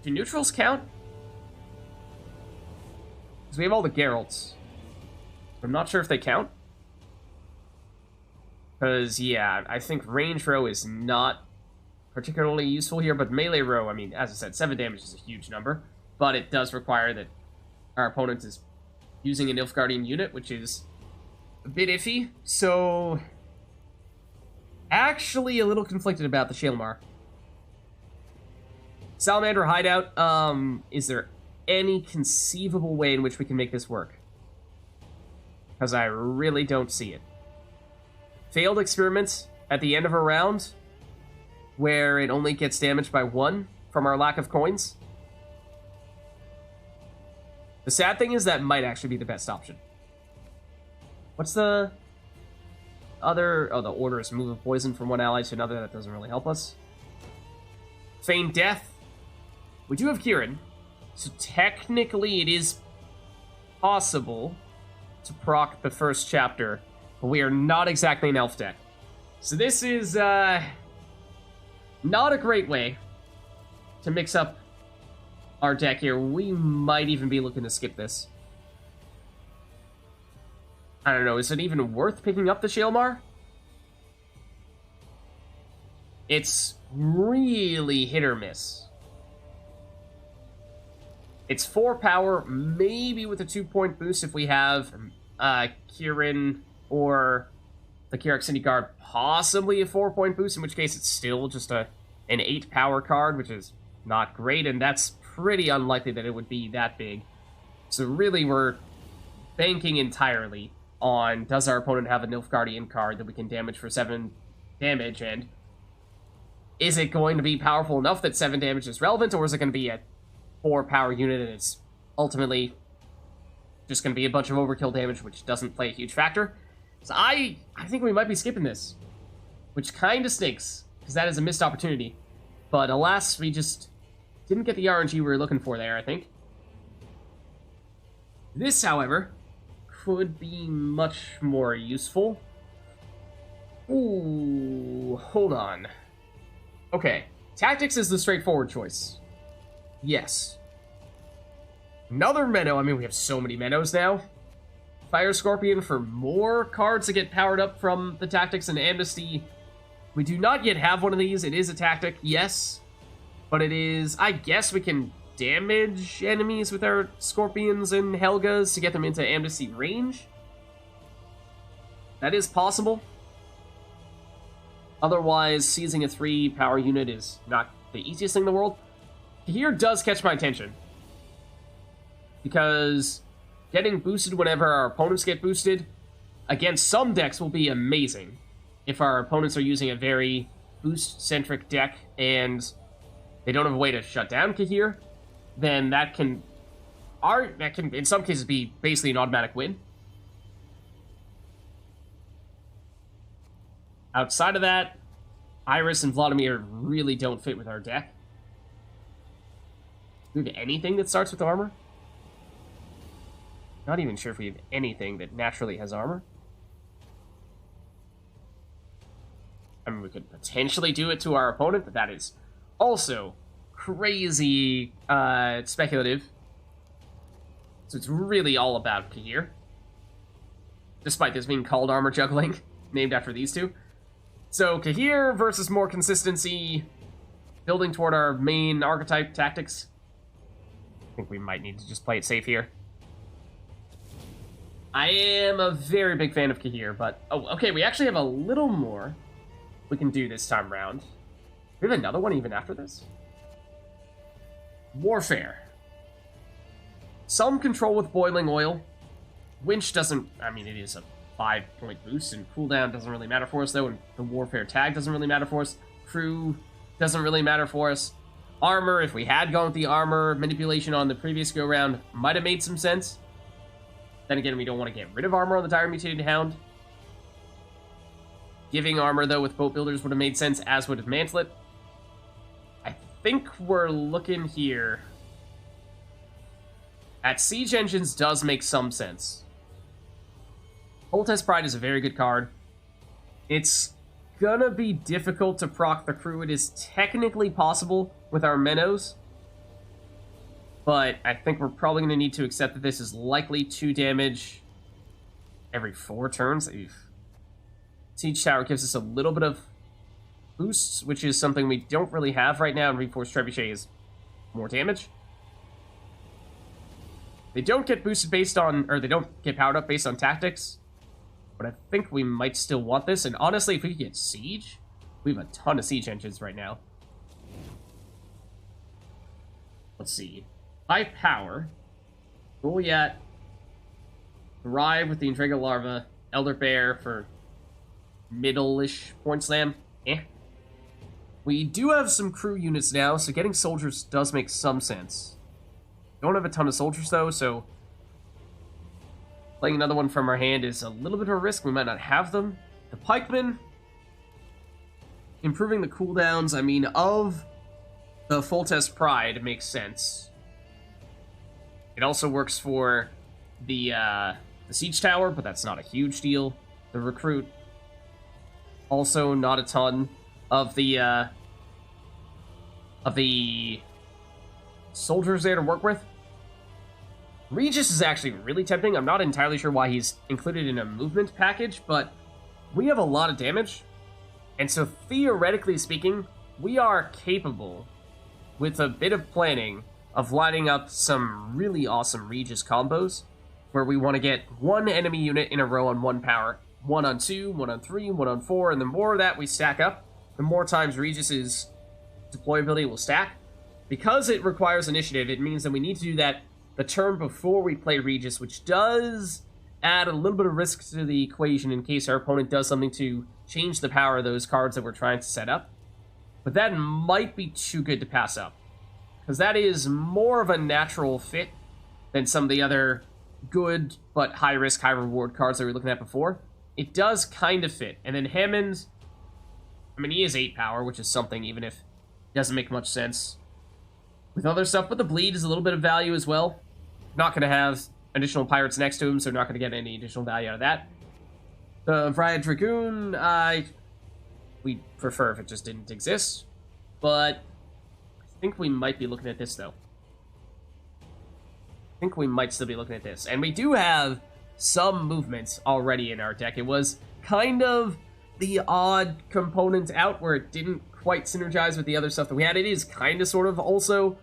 Do neutrals count? Because we have all the Geralts. I'm not sure if they count. Because, yeah, I think range row is not particularly useful here, but melee row, I mean, as I said, 7 damage is a huge number, but it does require that our opponent is using a Nilfgaardian unit, which is a bit iffy, so actually a little conflicted about the Shalimar. Salamander Hideout, is there any conceivable way in which we can make this work? Because I really don't see it. Failed experiment at the end of a round where it only gets damaged by 1 from our lack of coins. The sad thing is that might actually be the best option. What's the other? Oh, the order is move a poison from one ally to another. That doesn't really help us. Feign Death. We do have Kieran, so technically it is possible to proc the first chapter, but we are not exactly an elf deck. So this is not a great way to mix up our deck here. We might even be looking to skip this. I don't know, is it even worth picking up the Shalimar? It's really hit or miss. It's 4 power, maybe with a 2-point boost if we have Kieran or the Kyrek City Guard, possibly a 4-point boost, in which case it's still just an 8 power card, which is not great, and that's pretty unlikely that it would be that big. So really we're banking entirely on, does our opponent have a Nilfgaardian card that we can damage for 7 damage, and is it going to be powerful enough that 7 damage is relevant, or is it going to be a 4 power unit and it's ultimately just going to be a bunch of overkill damage, which doesn't play a huge factor? So I think we might be skipping this, which kind of stinks, because that is a missed opportunity. But alas, we just didn't get the RNG we were looking for there, I think. This, however, could be much more useful. Ooh, hold on. Okay, Tactics is the straightforward choice. Yes. Another Menno. I mean, we have so many Mennos now. Fire Scorpion for more cards to get powered up from the Tactics and Amnesty. We do not yet have one of these. It is a tactic, yes. But it is... I guess we can damage enemies with our Scorpions and Helgas to get them into Amnesty range. That is possible. Otherwise, seizing a 3 power unit is not the easiest thing in the world. Here does catch my attention, because getting boosted whenever our opponents get boosted against some decks will be amazing. If our opponents are using a very boost-centric deck and they don't have a way to shut down Kahir, then that can in some cases be basically an automatic win. Outside of that, Iris and Vladimir really don't fit with our deck. Do we have anything that starts with armor? Not even sure if we have anything that naturally has armor. I mean, we could potentially do it to our opponent, but that is also crazy speculative. So it's really all about Kahir. Despite this being called armor juggling, named after these two. So Kahir versus more consistency, building toward our main archetype tactics. I think we might need to just play it safe here. I am a very big fan of Kahir, but... Oh, okay, we actually have a little more we can do this time round. We have another one even after this? Warfare. Some control with boiling oil. Winch doesn't... I mean, it is a 5-point boost, and cooldown doesn't really matter for us, though, and the Warfare tag doesn't really matter for us. Crew doesn't really matter for us. Armor, if we had gone with the armor manipulation on the previous go-round, might have made some sense. Then again, we don't want to get rid of armor on the Dire Mutated Hound. Giving armor, though, with Boat Builders would have made sense, as would have Mantlet. I think we're looking here at Siege Engines does make some sense. Voltes Pride is a very good card. It's gonna be difficult to proc the crew. It is technically possible with our Mennos, but I think we're probably going to need to accept that this is likely 2 damage every 4 turns. Oof. Siege Tower gives us a little bit of boosts, which is something we don't really have right now, and Reinforced Trebuchet is more damage. They don't get boosted based on, or they don't get powered up based on tactics, but I think we might still want this, and honestly, if we could get Siege, we have a ton of Siege Engines right now. Let's see. High Power, Goliath, Thrive with the Intriga Larva, Elder Bear for middle-ish point slam. We do have some crew units now, so getting soldiers does make some sense. Don't have a ton of soldiers, though, so playing another one from our hand is a little bit of a risk. We might not have them. The Pikemen, improving the cooldowns, I mean, of the Foltest Pride makes sense. It also works for the Siege Tower, but that's not a huge deal. The Recruit, also not a ton of the soldiers there to work with. Regis is actually really tempting. I'm not entirely sure why he's included in a movement package, but we have a lot of damage. And so theoretically speaking, we are capable, with a bit of planning, of lining up some really awesome Regis combos, where we want to get 1 enemy unit in a row on 1 power, 1 on 2, 1 on 3, 1 on 4, and the more that we stack up, the more times Regis's deployability will stack. Because it requires initiative, it means that we need to do that the turn before we play Regis, which does add a little bit of risk to the equation in case our opponent does something to change the power of those cards that we're trying to set up. But that might be too good to pass up, because that is more of a natural fit than some of the other good but high-risk, high-reward cards that we were looking at before. It does kind of fit. And then Hammond, I mean, he is 8 power, which is something, even if it doesn't make much sense with other stuff. But the Bleed is a little bit of value as well. Not going to have additional pirates next to him, so not going to get any additional value out of that. The Vrya Dragoon, we'd prefer if it just didn't exist. But I think we might be looking at this, though. I think we might still be looking at this. And we do have some movements already in our deck. It was kind of the odd component out where it didn't quite synergize with the other stuff that we had. It is kind of sort of also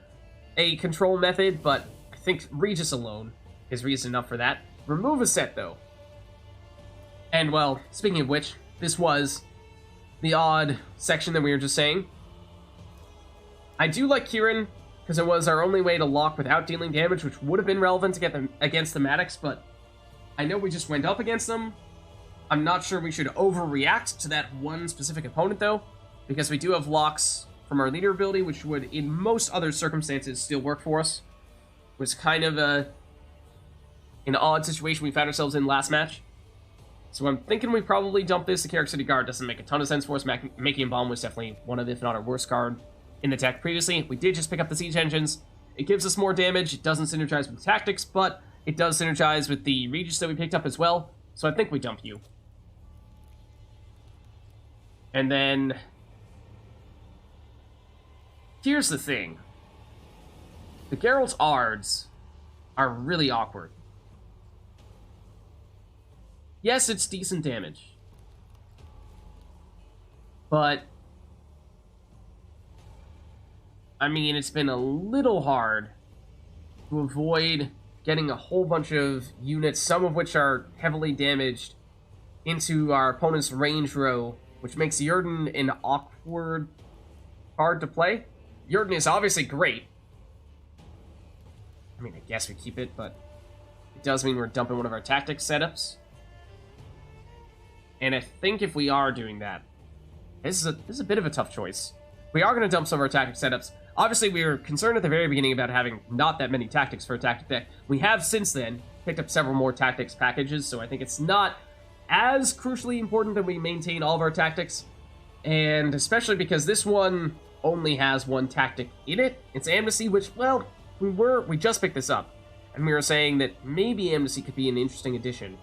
a control method, but I think Regis alone is reason enough for that. Remove a set, though. And, well, speaking of which, this was the odd section that we were just saying. I do like Kieran, because it was our only way to lock without dealing damage, which would have been relevant to get them against the Maddox, but I know we just went up against them. I'm not sure we should overreact to that one specific opponent, though, because we do have locks from our leader ability, which would, in most other circumstances, still work for us. It was kind of an odd situation we found ourselves in last match. So I'm thinking we probably dump this. The Carrick City Guard doesn't make a ton of sense for us. Making Bomb was definitely one of, if not our worst card in the deck previously. We did just pick up the Siege Engines. It gives us more damage. It doesn't synergize with tactics, but it does synergize with the Regis that we picked up as well. So I think we dump you. And then here's the thing. The Geralt's Ards are really awkward. Yes, it's decent damage. But I mean, it's been a little hard to avoid getting a whole bunch of units, some of which are heavily damaged, into our opponent's range row, which makes Jurden an awkward card to play. Jurden is obviously great. I mean, I guess we keep it, but it does mean we're dumping one of our tactics setups. And I think if we are doing that, this is a bit of a tough choice. We are going to dump some of our tactic setups. Obviously, we were concerned at the very beginning about having not that many tactics for a tactic deck. We have since then picked up several more tactics packages, so I think it's not as crucially important that we maintain all of our tactics. And especially because this one only has one tactic in it. It's Amnesty, which, well, we just picked this up, and we were saying that maybe Amnesty could be an interesting addition.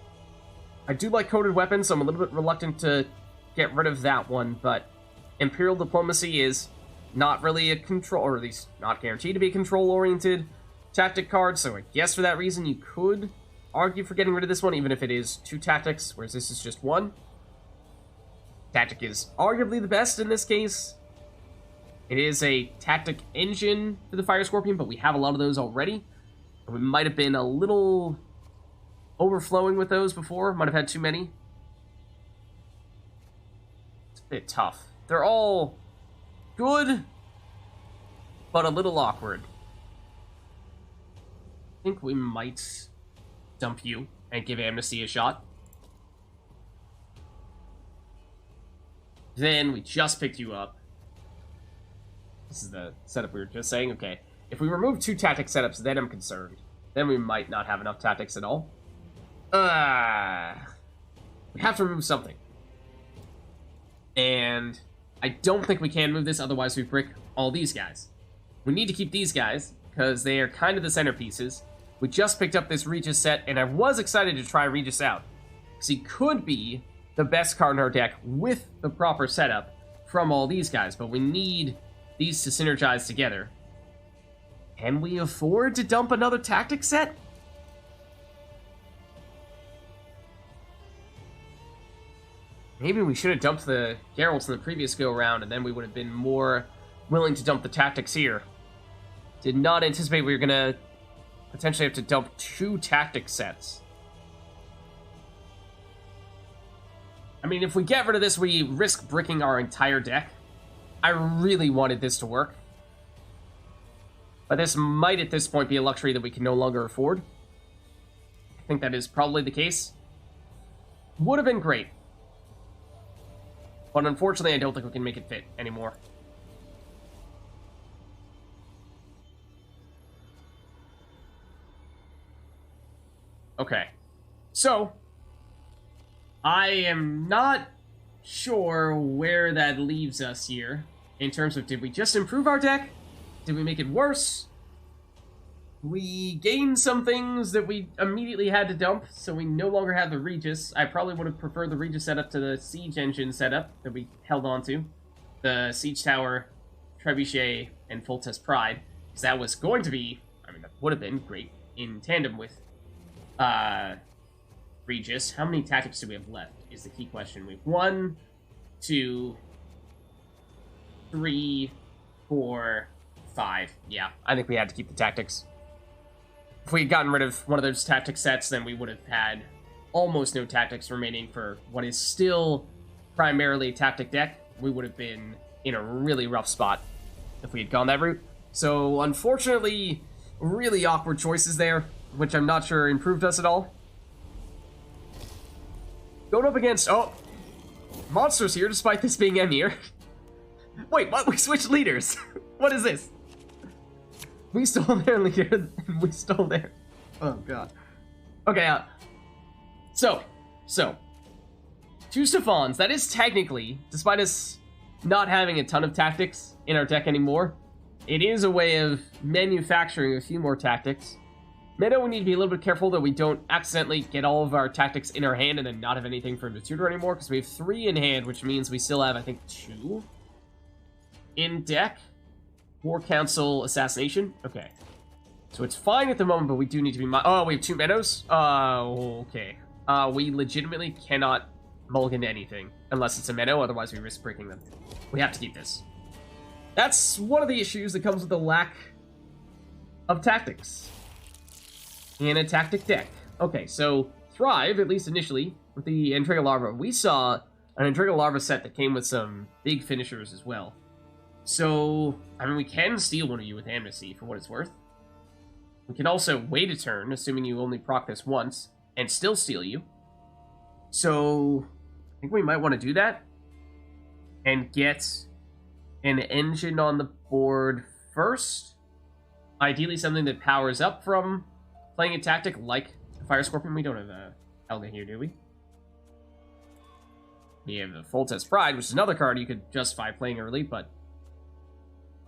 I do like coded weapons, so I'm a little bit reluctant to get rid of that one, but Imperial Diplomacy is not really a control, or at least not guaranteed to be a control-oriented tactic card, so I guess for that reason you could argue for getting rid of this one, even if it is 2 tactics, whereas this is just 1. Tactic is arguably the best in this case. It is a tactic engine for the Fire Scorpion, but we have a lot of those already. We might have been a little overflowing with those before, might have had too many. It's a bit tough. They're all good, but a little awkward. I think we might dump you and give Amnesty a shot. Then we just picked you up. This is the setup we were just saying. Okay, if we remove 2 tactic setups, then I'm concerned. Then we might not have enough tactics at all. We have to remove something. And I don't think we can move this, otherwise we brick all these guys. We need to keep these guys, because they are kind of the centerpieces. We just picked up this Regis set, and I was excited to try Regis out, because he could be the best card in our deck with the proper setup from all these guys, but we need these to synergize together. Can we afford to dump another tactic set? Maybe we should have dumped the Geralts in the previous go-around, and then we would have been more willing to dump the tactics here. Did not anticipate we were going to potentially have to dump 2 tactic sets. I mean, if we get rid of this, we risk bricking our entire deck. I really wanted this to work. But this might, at this point, be a luxury that we can no longer afford. I think that is probably the case. Would have been great. But unfortunately, I don't think we can make it fit anymore. Okay. So, I am not sure where that leaves us here. In terms of, did we just improve our deck? Did we make it worse? We gained some things that we immediately had to dump, so we no longer have the Regis. I probably would have preferred the Regis setup to the Siege Engine setup that we held on to. The Siege Tower, Trebuchet, and Full Test Pride. Because that was going to be, I mean, that would have been great in tandem with Regis. How many tactics do we have left is the key question. We have 1, 2, 3, 4, 5. Yeah, I think we had to keep the tactics. If we had gotten rid of one of those tactic sets, then we would have had almost no tactics remaining for what is still primarily a tactic deck. We would have been in a really rough spot if we had gone that route. So, unfortunately, really awkward choices there, which I'm not sure improved us at all. Going up against... Oh! Monsters here, despite this being Emir. Wait, what? We switched leaders. What is this? We stole their leader, and we stole their... Oh, God. Okay, So, 2 Stephans. That is technically, despite us not having a ton of tactics in our deck anymore, it is a way of manufacturing a few more tactics. Meta, we need to be a little bit careful that we don't accidentally get all of our tactics in our hand and then not have anything for him to tutor anymore, because we have 3 in hand, which means we still have, I think, 2 in deck. War Council Assassination. Okay. So it's fine at the moment, but we do need to be... Oh, we have 2 meadows? Okay. We legitimately cannot mulligan anything unless it's a meadow, otherwise we risk breaking them. We have to keep this. That's one of the issues that comes with the lack of tactics in a tactic deck. Okay, so Thrive, at least initially, with the Entrega Larva, we saw an Entrega Larva set that came with some big finishers as well. So, I mean, we can steal one of you with Amnesty for what it's worth. We can also wait a turn, assuming you only proc this once, and still steal you. So, I think we might want to do that. And get an engine on the board first. Ideally something that powers up from playing a tactic like the Fire Scorpion. We don't have Helga here, do we? We have the Foltest Pride, which is another card you could justify playing early, but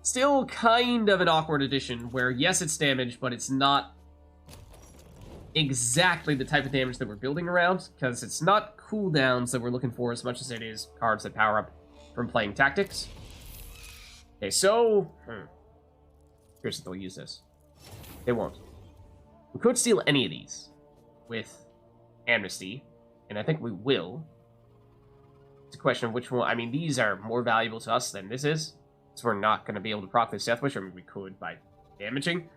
still kind of an awkward addition where, yes, it's damage, but it's not exactly the type of damage that we're building around, because it's not cooldowns that we're looking for as much as it is cards that power up from playing tactics. Okay, so... Curious if they'll use this. They won't. We could steal any of these with Amnesty, and I think we will. It's a question of which one... I mean, these are more valuable to us than this is. So we're not going to be able to proc this Death Wish. I mean, we could by damaging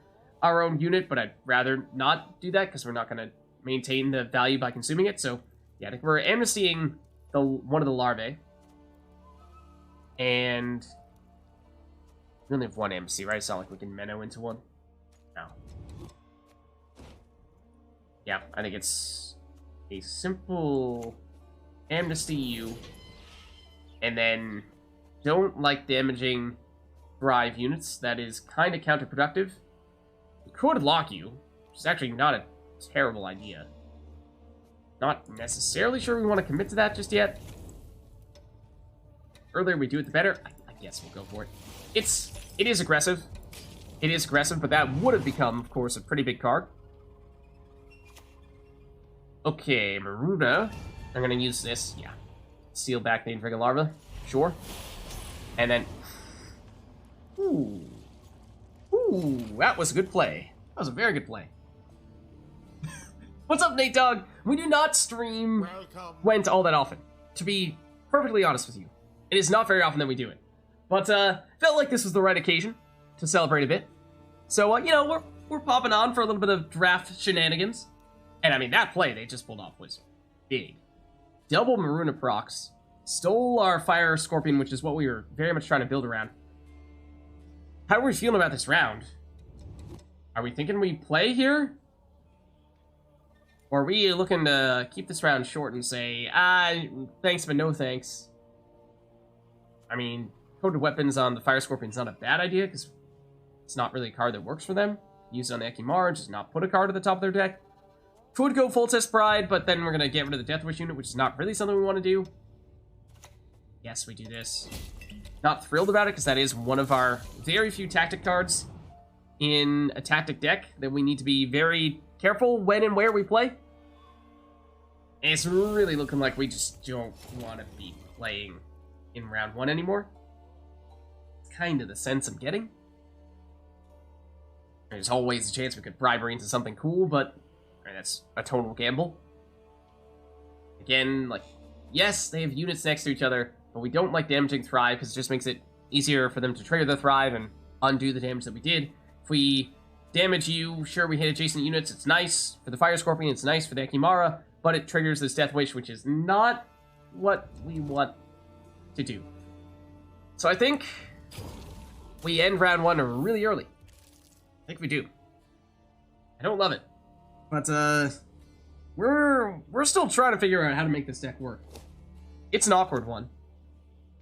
our own unit, but I'd rather not do that because we're not going to maintain the value by consuming it. So, yeah, I think we're amnestying one of the larvae. And we only have one amnesty, right? It's not like we can Menno into one. No. Yeah, I think it's a simple amnesty you, and then don't like damaging Thrive units. That is kind of counterproductive. We could lock you, which is actually not a terrible idea. Not necessarily sure we want to commit to that just yet. Earlier we do it, the better. I guess we'll go for it. It is aggressive. It is aggressive, but that would have become, of course, a pretty big card. Okay, Maruna. I'm gonna use this. Yeah. Seal back the Entrega Larva. Sure. And then... Ooh. Ooh, that was a good play. That was a very good play. What's up, Nate Dogg? We do not stream Gwent all that often, to be perfectly honest with you. It is not very often that we do it. But, felt like this was the right occasion to celebrate a bit. So, you know, we're popping on for a little bit of draft shenanigans. And, I mean, that play they just pulled off was big. Double Maruna procs. Stole our Fire Scorpion, which is what we were very much trying to build around. How are we feeling about this round? Are we thinking we play here? Or are we looking to keep this round short and say, thanks, but no thanks? I mean, coated weapons on the Fire Scorpion is not a bad idea, because it's not really a card that works for them. Use it on the Ekimara, just not put a card at the top of their deck. Could go Foltest Pride, but then we're going to get rid of the Death Wish unit, which is not really something we want to do. Yes, we do this. Not thrilled about it, because that is one of our very few tactic cards in a tactic deck that we need to be very careful when and where we play. And it's really looking like we just don't want to be playing in round one anymore. It's kind of the sense I'm getting. There's always a chance we could bribery into something cool, but that's a total gamble. Again, like, yes, they have units next to each other, but we don't like damaging Thrive because it just makes it easier for them to trigger the Thrive and undo the damage that we did. If we damage you, sure, we hit adjacent units, it's nice. For the Fire Scorpion, it's nice for the Ekimara, but it triggers this Death Wish, which is not what we want to do. So I think we end round one really early. I think we do. I don't love it. But, we're still trying to figure out how to make this deck work. It's an awkward one.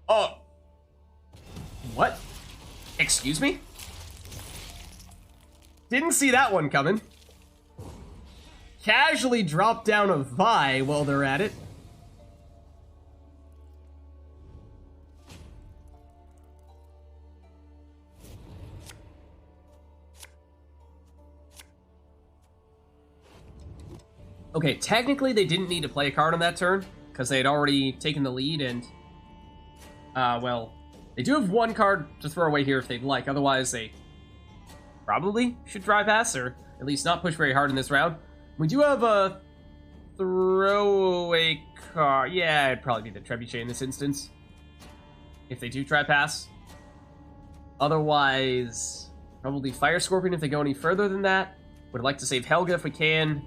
Oh. What? Excuse me? Didn't see that one coming. Casually drop down a Vi while they're at it. Okay, technically they didn't need to play a card on that turn, because they had already taken the lead, and, well, they do have one card to throw away here if they'd like, otherwise they probably should dry pass, or at least not push very hard in this round. We do have a throwaway car. Yeah, it'd probably be the Trebuchet in this instance, if they do try pass. Otherwise, probably Fire Scorpion if they go any further than that. Would like to save Helga if we can.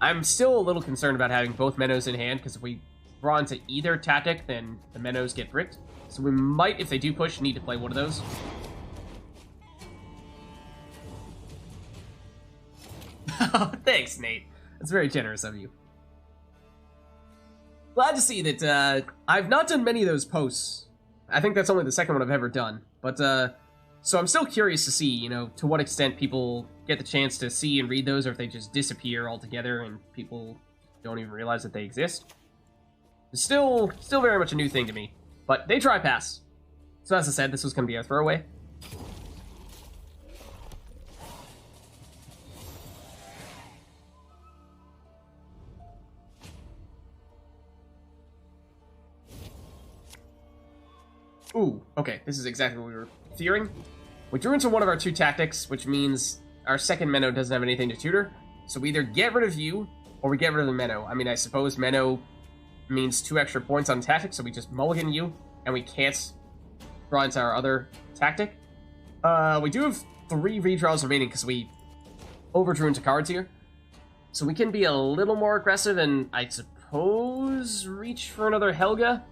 I'm still a little concerned about having both Mennos in hand, because if we draw into either tactic, then the Mennos get bricked. So we might, if they do push, need to play one of those. Oh, thanks, Nate. That's very generous of you. Glad to see that I've not done many of those posts. I think that's only the second one I've ever done. But, so I'm still curious to see, you know, to what extent people get the chance to see and read those, or if they just disappear altogether and people don't even realize that they exist. It's still very much a new thing to me. But they try pass. So as I said, this was going to be a throwaway. Ooh, okay, this is exactly what we were fearing. We drew into one of our two tactics, which means our second Menno doesn't have anything to tutor. So we either get rid of you, or we get rid of the Menno. I mean, I suppose Menno means 2 extra points on tactic, so we just mulligan you, and we can't draw into our other tactic. We do have 3 redraws remaining, because we overdrew into cards here. So we can be a little more aggressive, and I suppose reach for another Helga,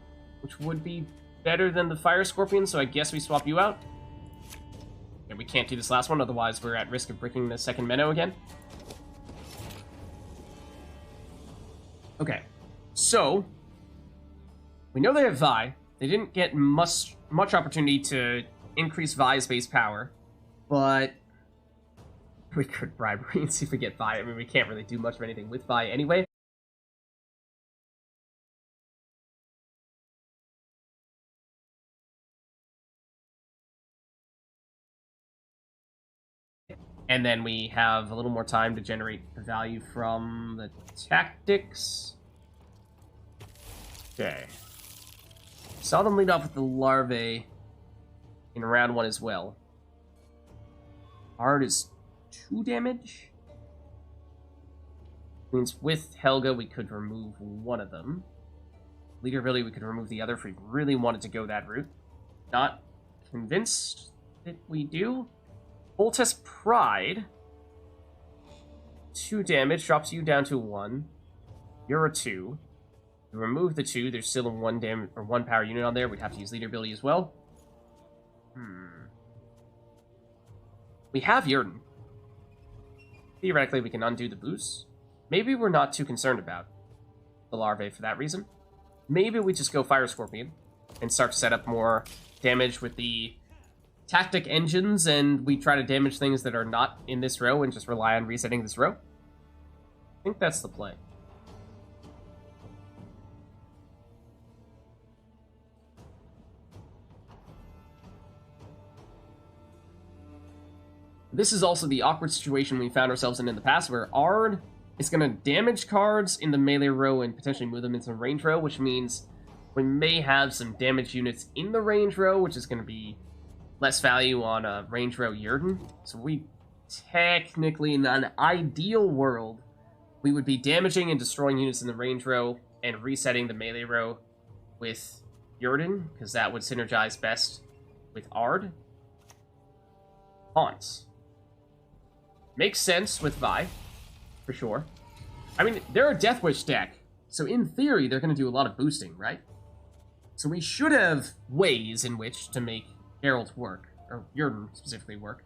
which would be better than the Fire Scorpion, so I guess we swap you out. Yeah, we can't do this last one, otherwise we're at risk of breaking the second Menno again. Okay, so we know they have Vi. They didn't get much opportunity to increase Vi's base power, but we could bribery and see if we get Vi. I mean, we can't really do much of anything with Vi anyway. And then we have a little more time to generate the value from the tactics. Okay. Saw them lead off with the larvae in round 1 as well. Hard is 2 damage. Means with Helga we could remove one of them. Leader ability we could remove the other if we really wanted to go that route. Not convinced that we do. Voltest Pride. 2 damage, drops you down to 1. You're a 2. You remove the 2, there's still a 1 damage or 1 power unit on there. We'd have to use leader ability as well. We have Yurden. Theoretically, we can undo the boost. Maybe we're not too concerned about the larvae for that reason. Maybe we just go Fire Scorpion and start to set up more damage with the tactic engines, and we try to damage things that are not in this row and just rely on resetting this row. I think that's the play. This is also the awkward situation we found ourselves in the past, where Ard is going to damage cards in the melee row and potentially move them into the range row, which means we may have some damage units in the range row, which is going to be less value on a range row Yurden. So we technically, in an ideal world, we would be damaging and destroying units in the range row and resetting the melee row with Yurden, because that would synergize best with Ard. Haunts. Makes sense with Vi, for sure. I mean, they're a Death Wish deck, so in theory, they're going to do a lot of boosting, right? So we should have ways in which to make Geralt work, or Yurden specifically work.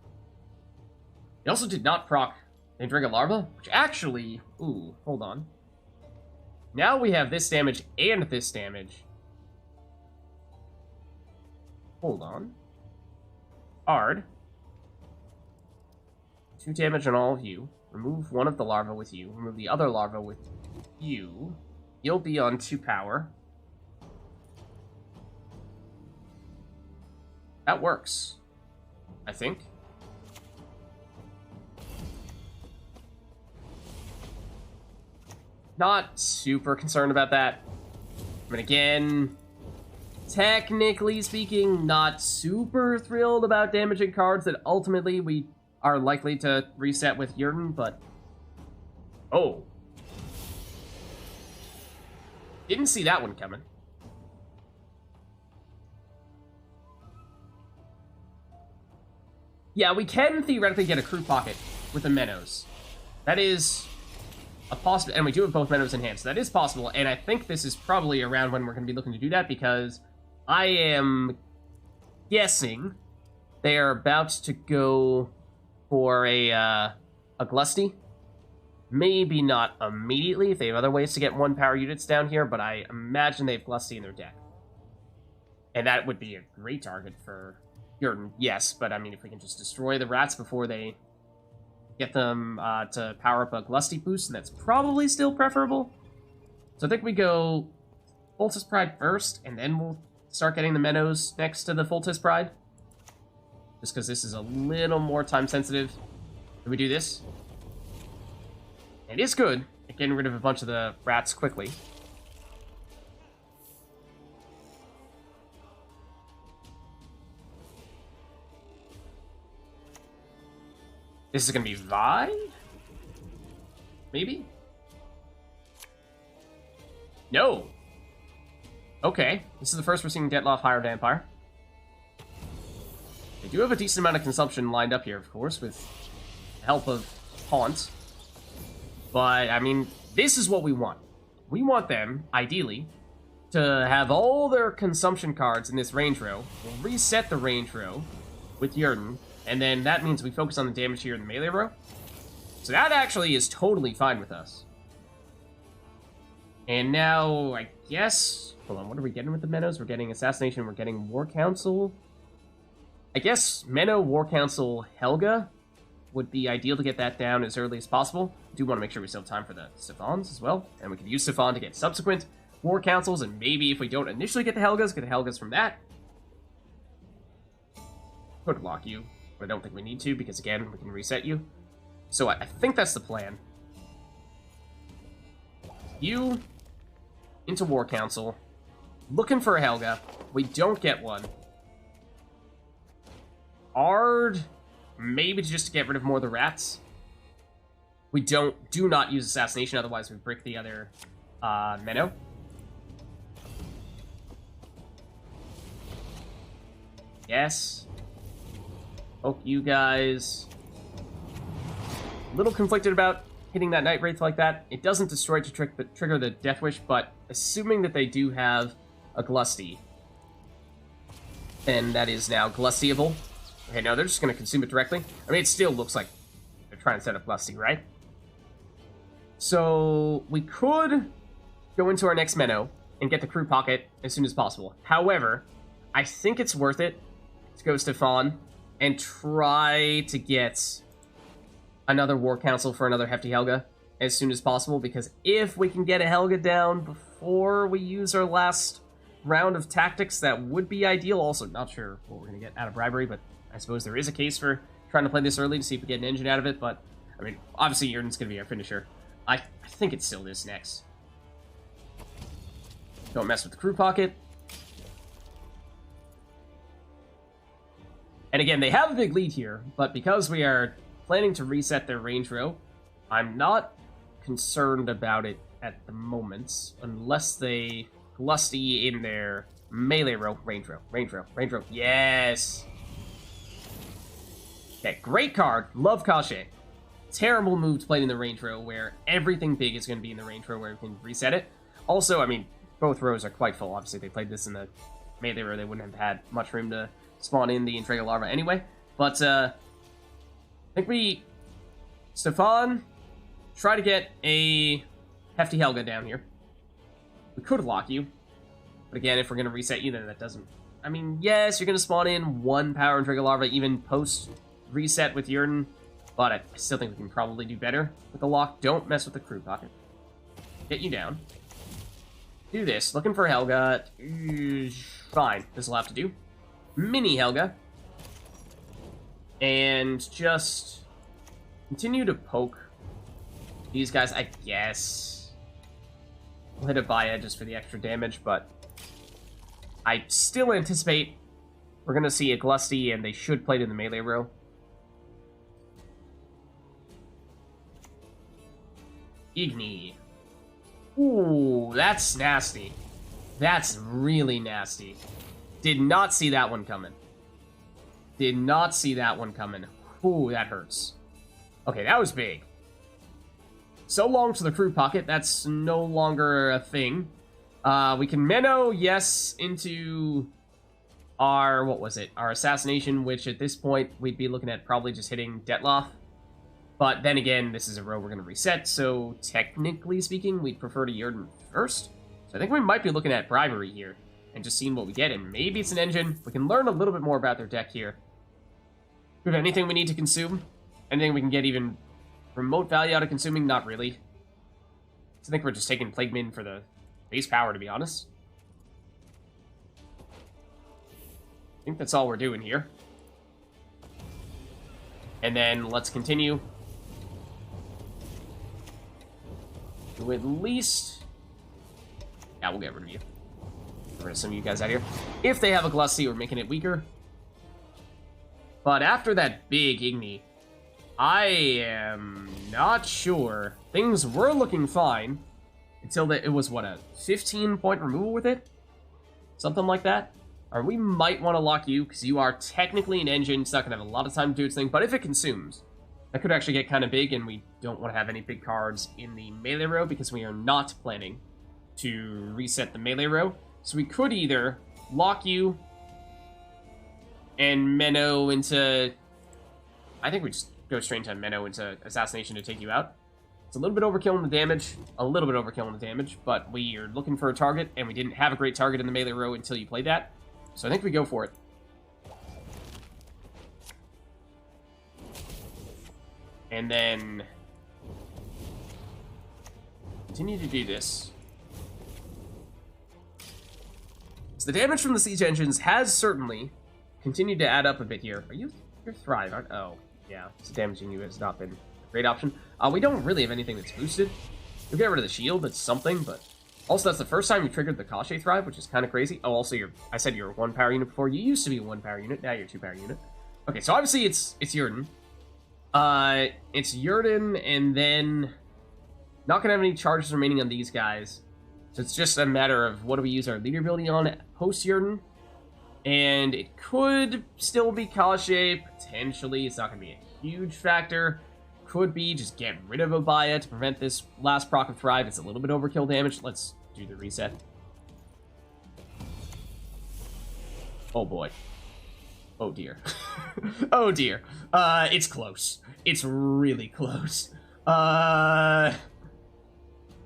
He also did not proc Andrega Larva, which actually... Ooh, hold on. Now we have this damage and this damage. Hold on. Ard. 2 damage on all of you. Remove one of the larvae with you. Remove the other larvae with you. You'll be on 2 power. That works, I think. Not super concerned about that. I mean, again, technically speaking, not super thrilled about damaging cards that ultimately we are likely to reset with Jurgen, but... Oh. Didn't see that one coming. Yeah, we can theoretically get a crew pocket with the Menos. That is a possible, and we do have both Menos in hand, so that is possible, and I think this is probably around when we're going to be looking to do that, because I am guessing they are about to go for a Glusty. Maybe not immediately, if they have other ways to get 1-power units down here, but I imagine they have Glusty in their deck. And that would be a great target for Jurgen, yes, but I mean, if we can just destroy the rats before they get them to power up a Glusty boost, and that's probably still preferable. So I think we go Foltest Pride first, and then we'll start getting the Menos next to the Foltest Pride. Just because this is a little more time sensitive. Do we do this? It is good at getting rid of a bunch of the rats quickly. This is going to be Vi? Maybe? No. Okay. This is the first we're seeing Detloff hire Vampire. They do have a decent amount of consumption lined up here, of course, with the help of Haunt. But, I mean, this is what we want. We want them, ideally, to have all their consumption cards in this range row. We'll reset the range row with Jurgen. And then that means we focus on the damage here in the melee row. So that actually is totally fine with us. And now, I guess... Hold on, what are we getting with the Menos? We're getting Assassination, we're getting War Council. I guess Menno, War Council, Helga would be ideal to get that down as early as possible. I do want to make sure we still have time for the Stephans as well. And we can use Stefan to get subsequent War Councils, and maybe if we don't initially get the Helgas from that. Could lock you. But I don't think we need to, because again, we can reset you. So I think that's the plan. You into War Council, looking for a Helga. We don't get one. Ard, maybe just to get rid of more of the rats. We do not use Assassination, otherwise we break the other Menno. Yes. Poke you guys. A little conflicted about hitting that Night Wraith like that. It doesn't destroy to trigger the Death Wish, but assuming that they do have a Glusty, then that is now Glustyable. Okay, no, they're just going to consume it directly. I mean, it still looks like they're trying to set up Glusty, right? So we could go into our next Menno and get the crew pocket as soon as possible. However, I think it's worth it to go Stefan and try to get another War Council for another Hefty Helga as soon as possible, because if we can get a Helga down before we use our last round of tactics, that would be ideal. Also, not sure what we're going to get out of Bribery, but I suppose there is a case for trying to play this early to see if we get an engine out of it, but, I mean, obviously Jurgen's going to be our finisher. I think it's still this next. Don't mess with the crew pocket. And again, they have a big lead here, but because we are planning to reset their range row, I'm not concerned about it at the moment, unless they Glusty in their melee row, range row. Yes! Okay, great card. Love Cache. Terrible move to play in the range row, where everything big is going to be in the range row where we can reset it. Also, I mean, both rows are quite full. Obviously, if they played this in the melee row, they wouldn't have had much room to spawn in the Intrega Larva anyway. But, I think we... Stefan, try to get a Hefty Helga down here. We could lock you. But again, if we're going to reset you, then that doesn't... I mean, yes, you're going to spawn in 1 power Intrega Larva even post-reset with Jurgen. But I still think we can probably do better with the lock. Don't mess with the crew pocket. Get you down. Do this. Looking for Helga. Fine. This will have to do. Mini Helga. And just continue to poke these guys, I guess. We'll hit a Baya just for the extra damage, but I still anticipate we're going to see a Glusty, and they should play it in the melee row. Igni. Ooh, that's nasty. That's really nasty. Did not see that one coming. Did not see that one coming. Ooh, that hurts. Okay, that was big. So long for the crew pocket. That's no longer a thing. We can Menno, yes, into our, what was it? Our assassination, which at this point we'd be looking at probably just hitting Detloff. But then again, this is a row we're going to reset, so technically speaking, we'd prefer to Jurden first. So I think we might be looking at Bribery here, and just seeing what we get, and maybe it's an engine. We can learn a little bit more about their deck here. Do we have anything we need to consume? Anything we can get even remote value out of consuming? Not really. So I think we're just taking Plague Min for the base power, to be honest. I think that's all we're doing here. And then let's continue to at least... Yeah, we'll get rid of you. Get rid of some of you guys out here. If they have a Glusty, we're making it weaker. But after that big Igni, I am not sure. Things were looking fine until it was, what, a 15-point removal with it? Something like that? Or we might want to lock you, because you are technically an engine. It's not going to have a lot of time to do its thing, but if it consumes, that could actually get kind of big, and we don't want to have any big cards in the melee row, because we are not planning to reset the melee row. So we could either lock you and Menno into... I think we just go straight into Menno into Assassination to take you out. It's a little bit overkill in the damage, but we are looking for a target, and we didn't have a great target in the melee row until you played that. So I think we go for it. And then continue to do this. So the damage from the siege engines has certainly continued to add up a bit here. You're Thrive, aren't... Oh, yeah. So damaging you has not been a great option. We don't really have anything that's boosted. We'll get rid of the shield, that's something, but... Also, that's the first time you triggered the Kashe Thrive, which is kind of crazy. Oh, also, I said you were a 1 power unit before. You used to be a 1 power unit, now you're a 2 power unit. Okay, so obviously it's Jurden. It's Jurden, and then... Not gonna have any charges remaining on these guys. So it's just a matter of what do we use our leader ability on post-Jurden. And it could still be Kashe, potentially. It's not gonna be a huge factor. Could be just get rid of Abaya to prevent this last proc of Thrive. It's a little bit overkill damage. Let's do the reset. Oh boy. Oh dear. Oh dear. It's close. It's really close.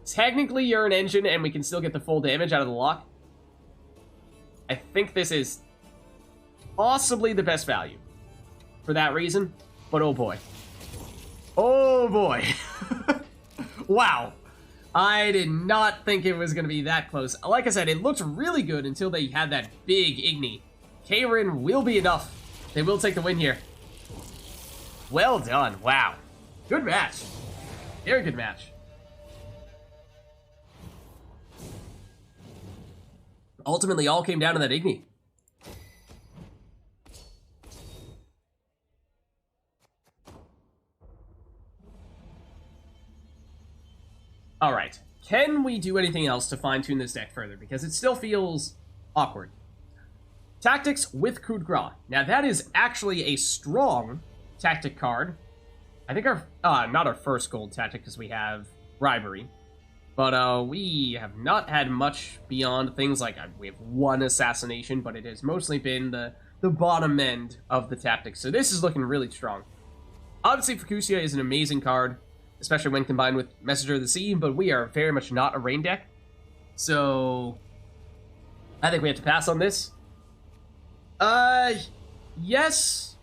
Technically you're an engine and we can still get the full damage out of the lock. I think this is possibly the best value for that reason, but oh boy. Oh boy. Wow. I did not think it was going to be that close. Like I said, it looked really good until they had that big Igni. Karen will be enough. They will take the win here. Well done. Wow. Good match. Very good match. Ultimately, all came down to that Igni. All right. Can we do anything else to fine-tune this deck further? Because it still feels awkward. Tactics with Coup de Grace. Now, that is actually a strong tactic card. I think our... not our first gold tactic, because we have Bribery. But we have not had much beyond things like... we have one Assassination, but it has mostly been the bottom end of the tactics. So this is looking really strong. Obviously, Fukusia is an amazing card, especially when combined with Messenger of the Sea, but we are very much not a rain deck. So I think we have to pass on this. Yes,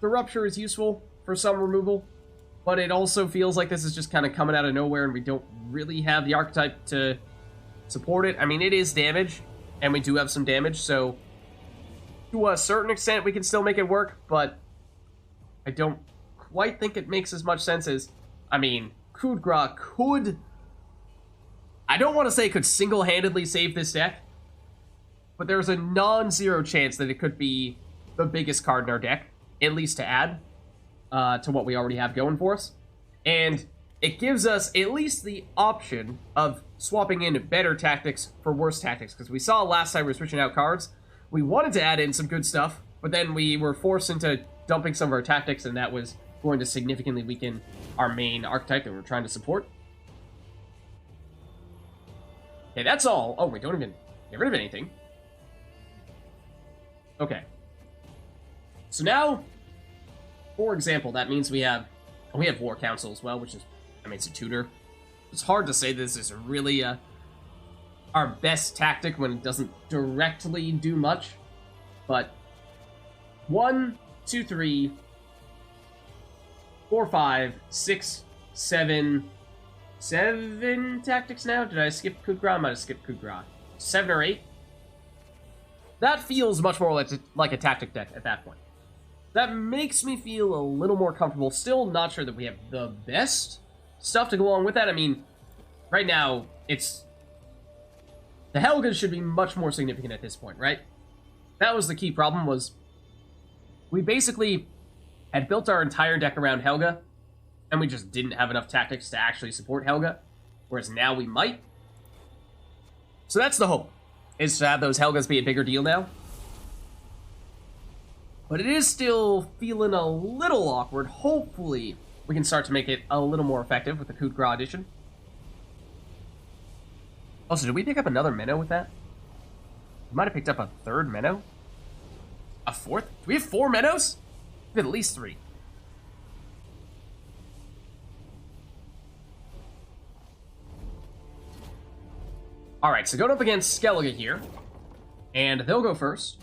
the Rupture is useful for some removal, but it also feels like this is just kind of coming out of nowhere and we don't really have the archetype to support it. I mean, it is damage, and we do have some damage, so to a certain extent we can still make it work, but I don't quite think it makes as much sense as... I mean, Coup de Grace could... I don't want to say could single-handedly save this deck, but there's a non-zero chance that it could be the biggest card in our deck, at least to add to what we already have going for us. And it gives us at least the option of swapping in better tactics for worse tactics, because we saw last time we were switching out cards, we wanted to add in some good stuff, but then we were forced into dumping some of our tactics, and that was going to significantly weaken our main archetype that we're trying to support. Okay, that's all. Oh, we don't even get rid of anything. Okay. So now, for example, that means we have War Council as well, which is, I mean, it's a tutor. It's hard to say this is really our best tactic when it doesn't directly do much, but 1, 2, 3, 4, 5, 6, 7 tactics now? Did I skip Coup de Grace? I might have skipped Coup de Grace. 7 or 8? That feels much more like a tactic deck at that point. That makes me feel a little more comfortable. Still not sure that we have the best stuff to go along with that. I mean, right now, it's... The Helgas should be much more significant at this point, right? That was the key problem, was we basically had built our entire deck around Helga, and we just didn't have enough tactics to actually support Helga, whereas now we might. So that's the hope, is to have those Helgas be a bigger deal now. But it is still feeling a little awkward. Hopefully, we can start to make it a little more effective with the Coup de Grace edition. Also, did we pick up another Minnow with that? We might have picked up a third Minnow. A fourth? Do we have 4 Minnows? We have at least 3. Alright, so going up against Skellige here. And they'll go first.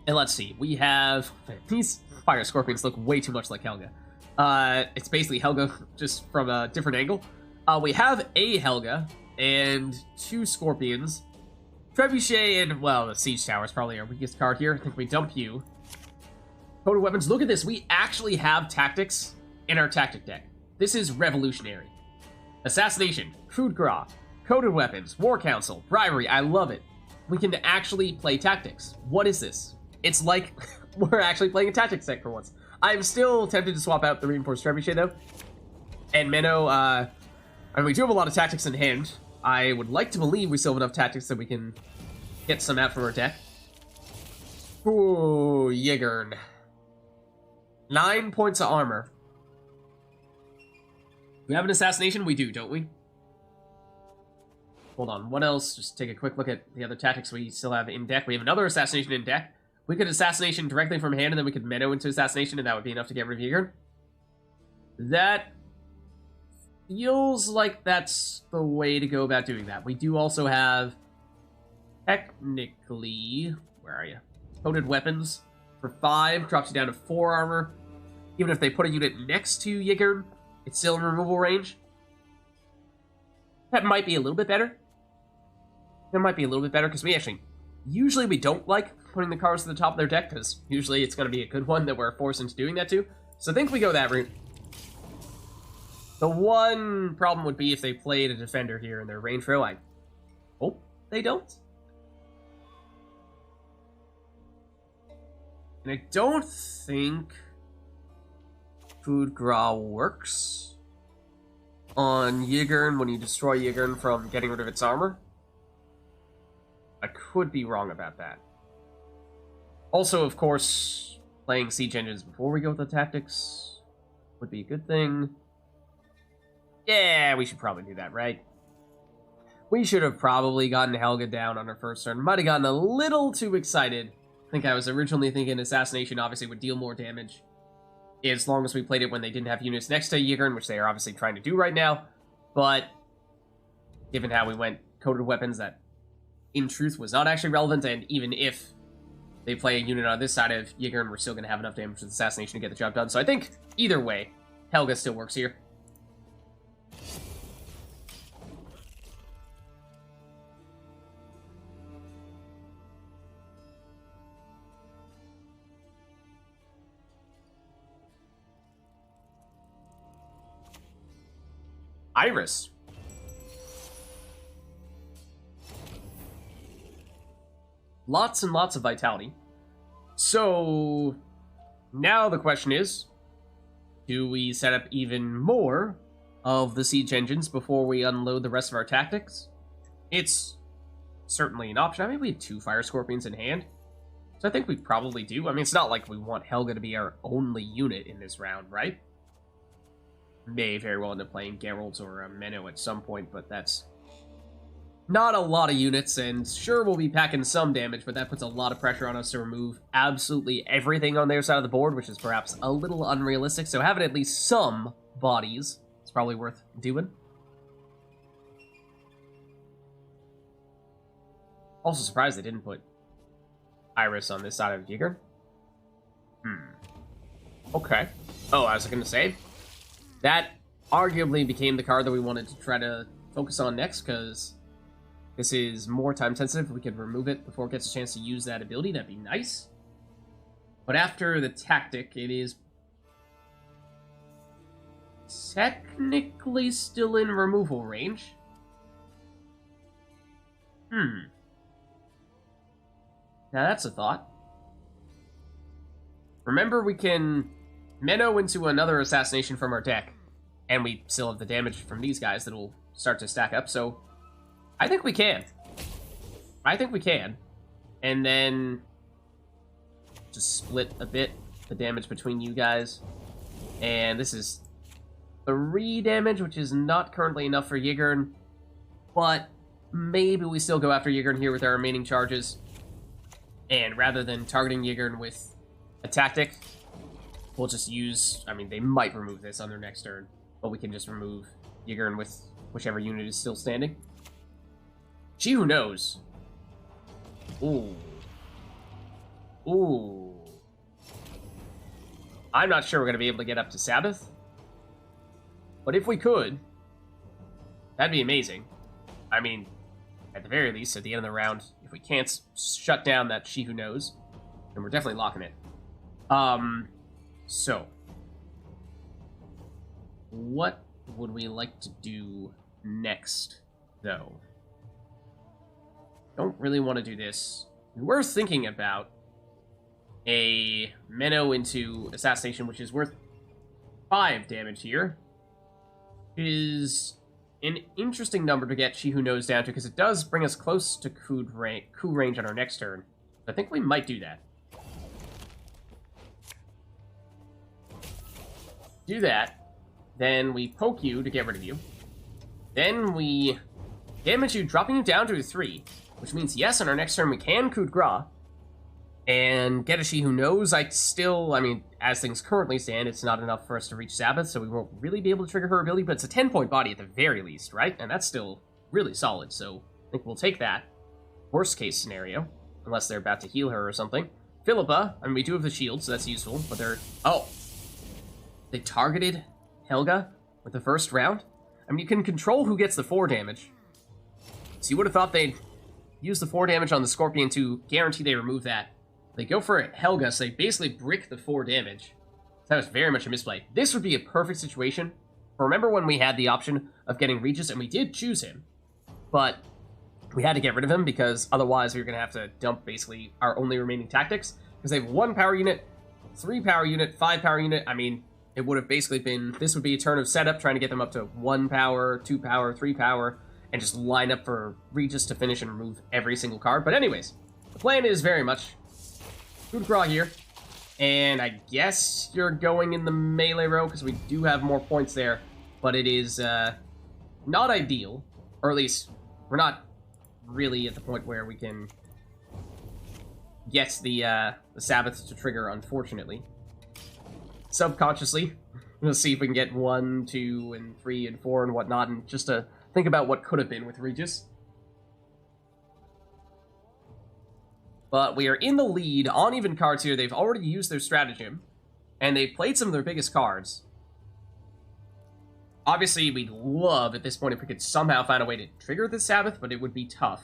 And let's see, we have... These Fire Scorpions look way too much like Helga. It's basically Helga, just from a different angle. We have a Helga, and 2 Scorpions. Trebuchet and, well, the Siege Tower is probably our weakest card here. I think we dump you. Coded Weapons, look at this. We actually have tactics in our tactic deck. This is revolutionary. Assassination, Coup de Grace, Coded Weapons, War Council, Bribery, I love it. We can actually play tactics. What is this? It's like we're actually playing a tactics deck for once. I'm still tempted to swap out the Reinforced Trebuchet, though. And Minnow, I mean, we do have a lot of tactics in hand. I would like to believe we still have enough tactics that we can get some out from our deck. Ooh, Yigern. 9 points of armor. We have an assassination? We do, don't we? Hold on, what else? Just take a quick look at the other tactics we still have in deck. We have another assassination in deck. We could assassination directly from hand, and then we could Minnow into assassination, and that would be enough to get rid of Yigern. That feels like that's the way to go about doing that. We do also have, technically, where are you? Coded Weapons for 5, drops you down to 4 armor. Even if they put a unit next to Yigern, it's still in removal range. That might be a little bit better. That might be a little bit better, because usually we don't like putting the cards to the top of their deck, because usually it's going to be a good one that we're forced into doing that to. So I think we go that route. The one problem would be if they played a defender here in their range row. I hope they don't. And I don't think Coup de Grace works on Yigern when you destroy Yigern from getting rid of its armor. I could be wrong about that. Also, of course, playing siege engines before we go with the tactics would be a good thing. Yeah, we should probably do that, right? We should have probably gotten Helga down on our first turn. Might have gotten a little too excited. I think I was originally thinking Assassination obviously would deal more damage as long as we played it when they didn't have units next to Yigern, which they are obviously trying to do right now. But given how we went Coded Weapons, that in truth was not actually relevant, and even if they play a unit on this side of Yigern, we're still going to have enough damage with Assassination to get the job done. So I think either way, Helga still works here. Iris. Lots and lots of vitality. So now the question is, do we set up even more of the siege engines before we unload the rest of our tactics? It's certainly an option. I mean, we have 2 fire scorpions in hand, so I think we probably do. I mean, it's not like we want Helga to be our only unit in this round, right? May very well end up playing Geralt or Menno at some point, but that's not a lot of units, and sure, we'll be packing some damage, but that puts a lot of pressure on us to remove absolutely everything on their side of the board, which is perhaps a little unrealistic, so having at least some bodies is probably worth doing. Also surprised they didn't put Iris on this side of Giger. Okay. Oh, I was going to say, that arguably became the card that we wanted to try to focus on next, because this is more time sensitive. If we could remove it before it gets a chance to use that ability, that'd be nice. But after the tactic, it is technically still in removal range. Now that's a thought. Remember, we can Menno into another assassination from our deck, and we still have the damage from these guys that'll start to stack up, so I think we can. I think we can. And then just split a bit the damage between you guys. And this is 3 damage, which is not currently enough for Yigern, but maybe we still go after Yigern here with our remaining charges. And rather than targeting Yigern with a tactic, we'll just use... I mean, they might remove this on their next turn, but we can just remove Yigern with whichever unit is still standing. She Who Knows. Ooh. Ooh. I'm not sure we're going to be able to get up to Sabbath. But if we could, that'd be amazing. I mean, at the very least, at the end of the round, if we can't shut down that She Who Knows, then we're definitely locking it. So. What would we like to do next, though? Don't really want to do this. We're thinking about a Menno into Assassination, which is worth 5 damage here. It is an interesting number to get She Who Knows down to, because it does bring us close to coup range on our next turn. I think we might do that. Do that, then we poke you to get rid of you. Then we damage you, dropping you down to a 3. Which means, yes, on our next turn we can coup de grace and get a She Who Knows. I mean, as things currently stand, it's not enough for us to reach Sabbath, so we won't really be able to trigger her ability, but it's a 10-point body at the very least, right? And that's still really solid, so I think we'll take that. Worst case scenario, unless they're about to heal her or something. Philippa, I mean, we do have the shield, so that's useful, but they're... Oh! They targeted Helga with the first round? I mean, you can control who gets the 4 damage. So you would have thought they'd use the 4 damage on the Scorpion to guarantee they remove that. They go for it, Helga, so they basically brick the 4 damage. So that was very much a misplay. This would be a perfect situation. Remember when we had the option of getting Regis, and we did choose him, but we had to get rid of him because otherwise we were going to have to dump basically our only remaining tactics, because they have 1 power unit, 3 power unit, 5 power unit. I mean, it would have basically been, this would be a turn of setup, trying to get them up to 1 power, 2 power, 3 power, and just line up for Regis to finish and remove every single card. But anyways, the plan is very much coup de grace here. And I guess you're going in the melee row, because we do have more points there. But it is not ideal, or at least we're not really at the point where we can get the Sabbath to trigger, unfortunately. Subconsciously, we'll see if we can get 1, 2, and 3, and 4, and whatnot, and just to think about what could have been with Regis. But we are in the lead on even cards here. They've already used their stratagem, and they've played some of their biggest cards. Obviously, we'd love at this point if we could somehow find a way to trigger the Sabbath, but it would be tough.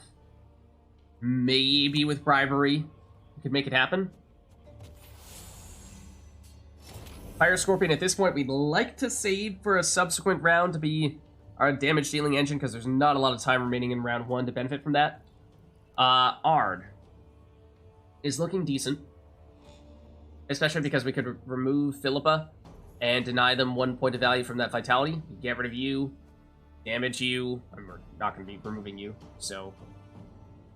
Maybe with bribery, we could make it happen. Fire Scorpion, at this point, we'd like to save for a subsequent round to be our damage dealing engine, because there's not a lot of time remaining in round 1 to benefit from that. Ard is looking decent, especially because we could remove Philippa and deny them 1 point of value from that vitality. Get rid of you, damage you, and we're not going to be removing you, so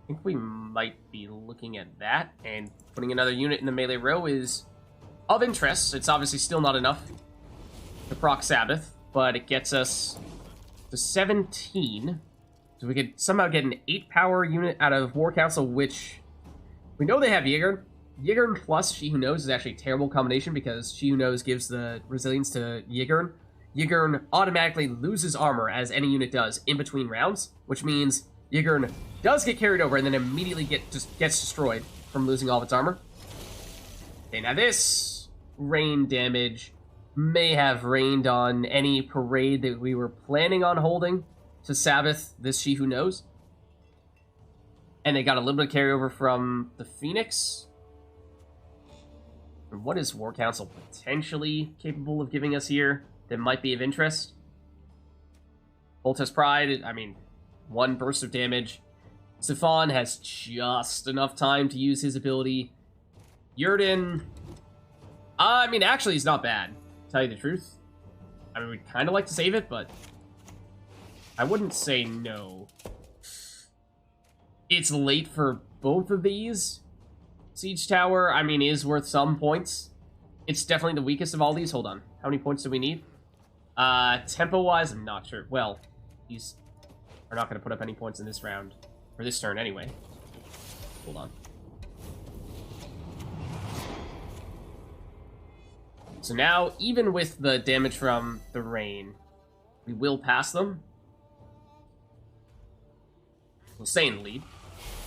I think we might be looking at that, and putting another unit in the melee row is of interest. It's obviously still not enough to proc Sabbath, but it gets us to 17, so we could somehow get an 8-power unit out of War Council, which we know they have Yigern. Yigern plus She Who Knows is actually a terrible combination, because She Who Knows gives the resilience to Yigern. Yigern automatically loses armor, as any unit does, in between rounds, which means Yigern does get carried over and then immediately gets destroyed from losing all of its armor. Okay, now this rain damage may have rained on any parade that we were planning on holding to Sabbath this She Who Knows. And they got a little bit of carryover from the Phoenix. And what is War Council potentially capable of giving us here that might be of interest? Volta's Pride, I mean, 1 burst of damage. Stefan has just enough time to use his ability. Yurden, I mean, actually, he's not bad, to tell you the truth. I mean, we'd kind of like to save it, but I wouldn't say no. It's late for both of these. Siege Tower, I mean, is worth some points. It's definitely the weakest of all these. Hold on. How many points do we need? Tempo-wise, I'm not sure. Well, these are not going to put up any points in this round. Or this turn, anyway. Hold on. So now, even with the damage from the rain, we will pass them. We'll stay in the lead.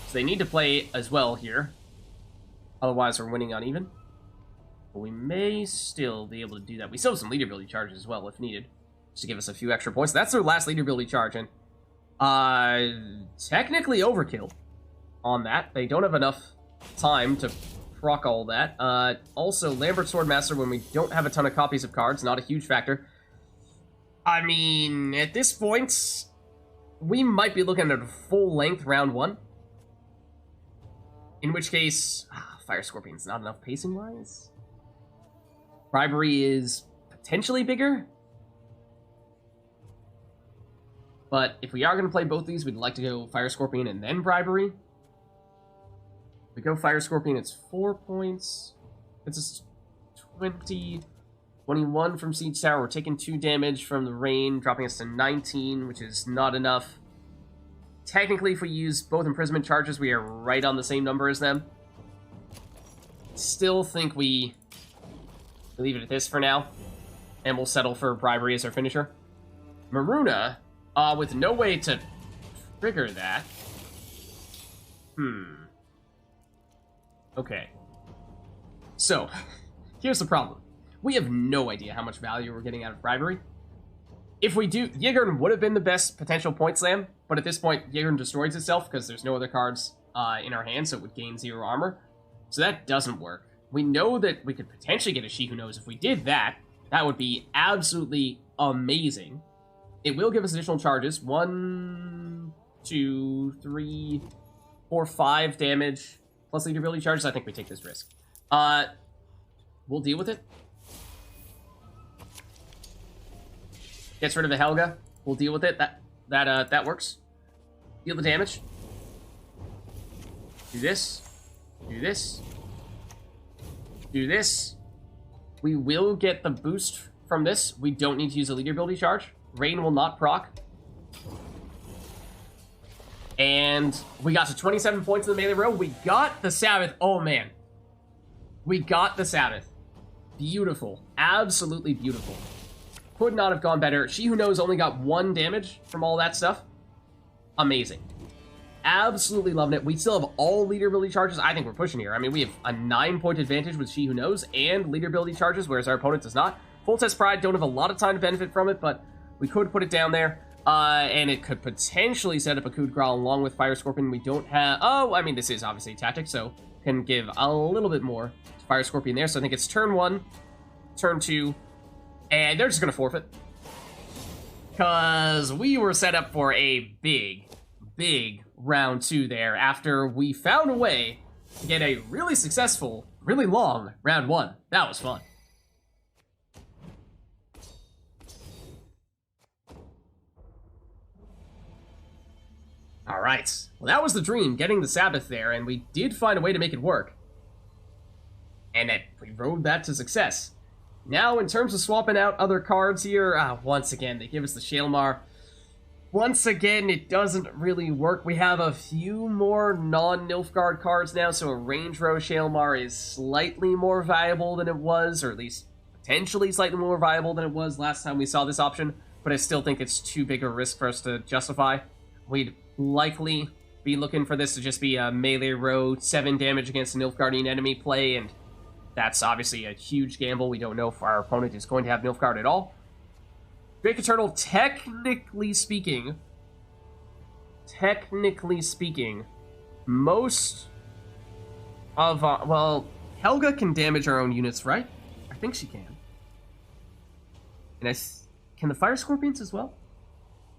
So they need to play as well here. Otherwise, we're winning uneven. But we may still be able to do that. We still have some leader ability charges as well, if needed. Just to give us a few extra points. That's their last leader ability charge, and technically overkill on that. They don't have enough time to proc all that. Also, Lambert Swordmaster, when we don't have a ton of copies of cards, not a huge factor. I mean, at this point, we might be looking at a full-length round 1. In which case, Fire Scorpion's not enough pacing-wise. Bribery is potentially bigger. But if we are going to play both these, we'd like to go Fire Scorpion and then Bribery. If we go Fire Scorpion, it's 4 points. It's 20, 21 from Siege Tower. We're taking 2 damage from the rain, dropping us to 19, which is not enough. Technically, if we use both imprisonment charges, we are right on the same number as them. Still think we leave it at this for now, and we'll settle for Bribery as our finisher. Maruna, with no way to trigger that. Okay. So, here's the problem. We have no idea how much value we're getting out of Bribery. If we do, Yigern would have been the best potential point slam, but at this point, Yigern destroys itself because there's no other cards in our hand, so it would gain 0 armor. So that doesn't work. We know that we could potentially get a She Who Knows. If we did that, that would be absolutely amazing. It will give us additional charges. 1, 2, 3, 4, 5 damage, plus leader ability charges. I think we take this risk. We'll deal with it. Gets rid of the Helga. We'll deal with it. That works. Deal the damage. Do this. Do this. Do this. We will get the boost from this. We don't need to use a leader ability charge. Rain will not proc. And we got to 27 points in the melee row. We got the Sabbath. Oh, man. We got the Sabbath. Beautiful. Absolutely beautiful. Could not have gone better. She Who Knows only got 1 damage from all that stuff. Amazing. Absolutely loving it. We still have all leader ability charges. I think we're pushing here. I mean, we have a 9-point advantage with She Who Knows and leader ability charges, whereas our opponent does not. Full Test Pride, don't have a lot of time to benefit from it, but we could put it down there. And it could potentially set up a Coup de Grace along with Fire Scorpion. We don't have... Oh, I mean, this is obviously a tactic, so can give a little bit more to Fire Scorpion there. So I think it's turn 1, turn 2, and they're just going to forfeit. Because we were set up for a big round 2 there after we found a way to get a really successful, really long round 1. That was fun. Alright, well that was the dream, getting the Sabbath there, and we did find a way to make it work. And we rode that to success. Now, in terms of swapping out other cards here, once again, they give us the Shaelmar. Once again, it doesn't really work. We have a few more non-Nilfgaard cards now, so a range row Shaelmar is slightly more valuable than it was, or at least potentially slightly more viable than it was last time we saw this option, but I still think it's too big a risk for us to justify. We'd likely be looking for this to just be a melee row 7 damage against a Nilfgaardian enemy play, and that's obviously a huge gamble. We don't know if our opponent is going to have Nilfgaard at all. Drake Eternal, technically speaking, most of, well, Helga can damage our own units, right? I think she can. And can the Fire Scorpions as well?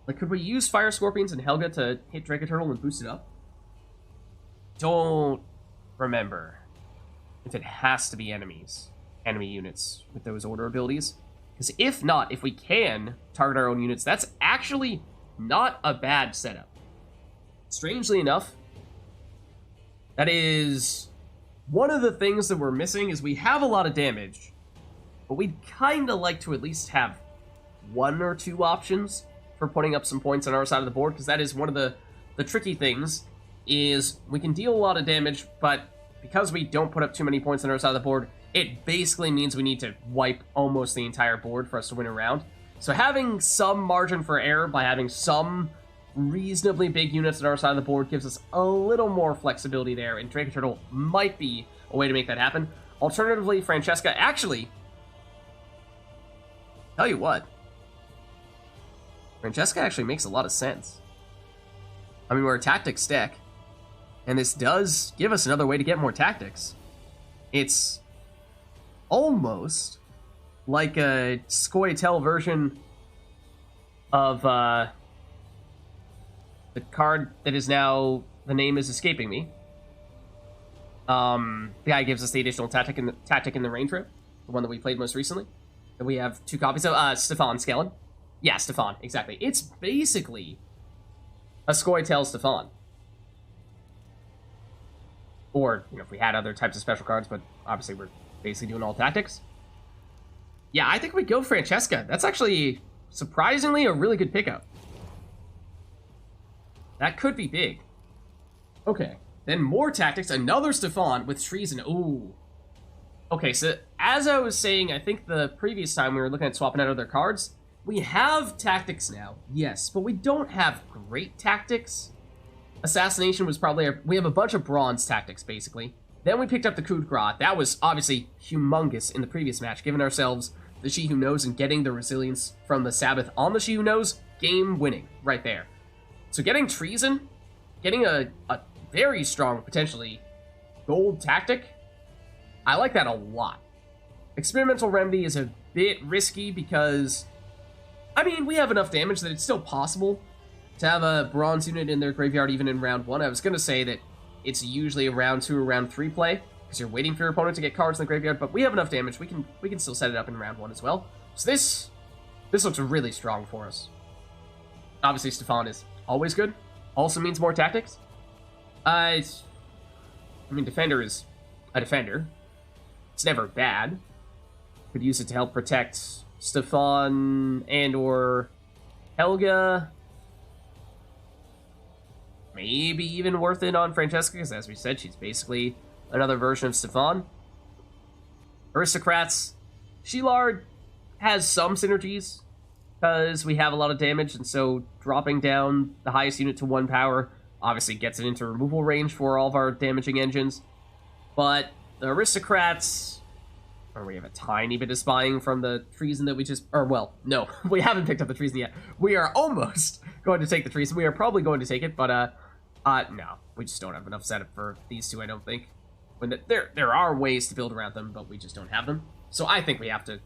Like, could we use Fire Scorpions and Helga to hit Drake Eternal and boost it up? Don't remember if it has to be enemy units with those order abilities. Because if not, if we can target our own units, that's actually not a bad setup. Strangely enough, that is one of the things that we're missing is we have a lot of damage, but we'd kind of like to at least have 1 or 2 options for putting up some points on our side of the board, because that is one of the tricky things, is we can deal a lot of damage, but because we don't put up too many points on our side of the board, it basically means we need to wipe almost the entire board for us to win a round. So having some margin for error by having some reasonably big units on our side of the board gives us a little more flexibility there, and Drake Turtle might be a way to make that happen. Alternatively, Francesca, actually, tell you what, Francesca actually makes a lot of sense. I mean, we're a tactics deck, and this does give us another way to get more tactics. It's almost like a Scoia'tael version of the card that is now, the name is escaping me. The guy gives us the additional tactic in the range row, the one that we played most recently. And we have 2 copies of Stefan Skellen. Yeah, Stefan, exactly. It's basically a Scoia'tael Stefan. Or, you know, if we had other types of special cards, but obviously we're basically doing all tactics. Yeah, I think we go Francesca. That's actually surprisingly a really good pickup. That could be big. Okay, then more tactics. Another Stefan with treason. Ooh. Okay, so as I was saying, I think the previous time we were looking at swapping out other cards, we have tactics now, yes, but we don't have great tactics. Assassination was probably we have a bunch of bronze tactics, basically. Then we picked up the coup de grace. That was obviously humongous in the previous match, giving ourselves the She Who Knows and getting the resilience from the Sabbath on the She Who Knows, game winning right there. So getting treason, getting a very strong, potentially, gold tactic, I like that a lot. Experimental Remedy is a bit risky because, I mean, we have enough damage that it's still possible to have a bronze unit in their graveyard even in round 1. I was going to say that it's usually a round 2 or round 3 play, because you're waiting for your opponent to get cards in the graveyard, but we have enough damage. We can still set it up in round 1 as well. So this looks really strong for us. Obviously, Stefan is always good. Also means more tactics. I mean, Defender is a Defender. It's never bad. Could use it to help protect Stefan and or Helga. Maybe even worth it on Francesca, because as we said, she's basically another version of Stefan. Aristocrats. Sheilard has some synergies, because we have a lot of damage, and so dropping down the highest unit to 1 power obviously gets it into removal range for all of our damaging engines. But the Aristocrats, or we have a tiny bit of spying from the treason that we just, or well, no, we haven't picked up the treason yet. We are almost going to take the treason. We are probably going to take it, but no, we just don't have enough setup for these two, I don't think. When there are ways to build around them, but we just don't have them. So I think we have to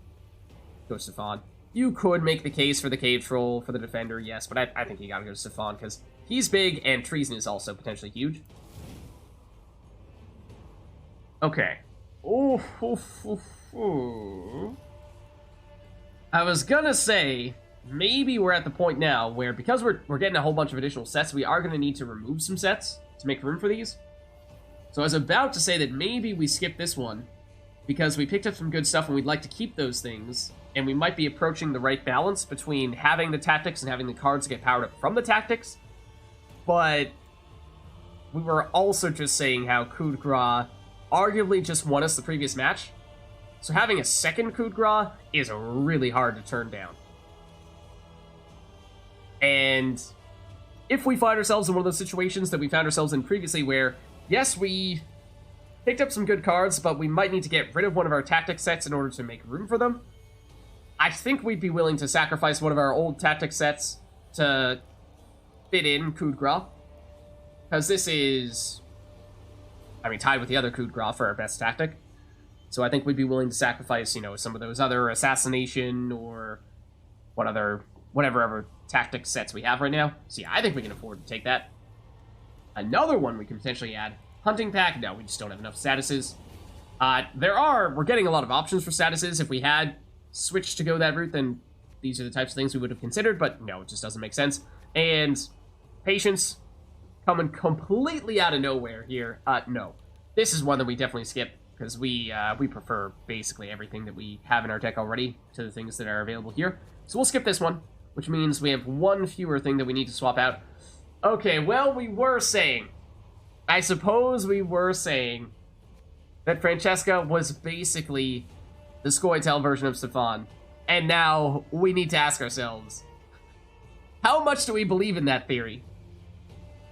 go Stefan. You could make the case for the cave troll, for the defender, yes, but I think you gotta go to Stefan, because he's big, and treason is also potentially huge. Okay. I was gonna say, maybe we're at the point now where, because we're getting a whole bunch of additional sets, we are gonna need to remove some sets to make room for these. So I was about to say that maybe we skip this one, because we picked up some good stuff and we'd like to keep those things, and we might be approaching the right balance between having the tactics and having the cards get powered up from the tactics. But we were also just saying how coup de grace arguably just won us the previous match. So having a second coup de grace is really hard to turn down. And if we find ourselves in one of those situations that we found ourselves in previously where, yes, we picked up some good cards, but we might need to get rid of one of our tactic sets in order to make room for them, I think we'd be willing to sacrifice one of our old tactic sets to fit in coup de grace. Because this is, I mean, tied with the other coup de grace for our best tactic. So I think we'd be willing to sacrifice, you know, some of those other assassination or whatever other tactic sets we have right now. So yeah, I think we can afford to take that. Another one we can potentially add, hunting pack. No, we just don't have enough statuses. We're getting a lot of options for statuses. If we had switched to go that route, then these are the types of things we would have considered, but no, it just doesn't make sense. And patience, coming completely out of nowhere here. No, this is one that we definitely skip, because we prefer basically everything that we have in our deck already to the things that are available here. So we'll skip this one, which means we have one fewer thing that we need to swap out. Okay, well, I suppose we were saying that Francesca was basically the Scoia'tael version of Stefan, and now we need to ask ourselves, how much do we believe in that theory?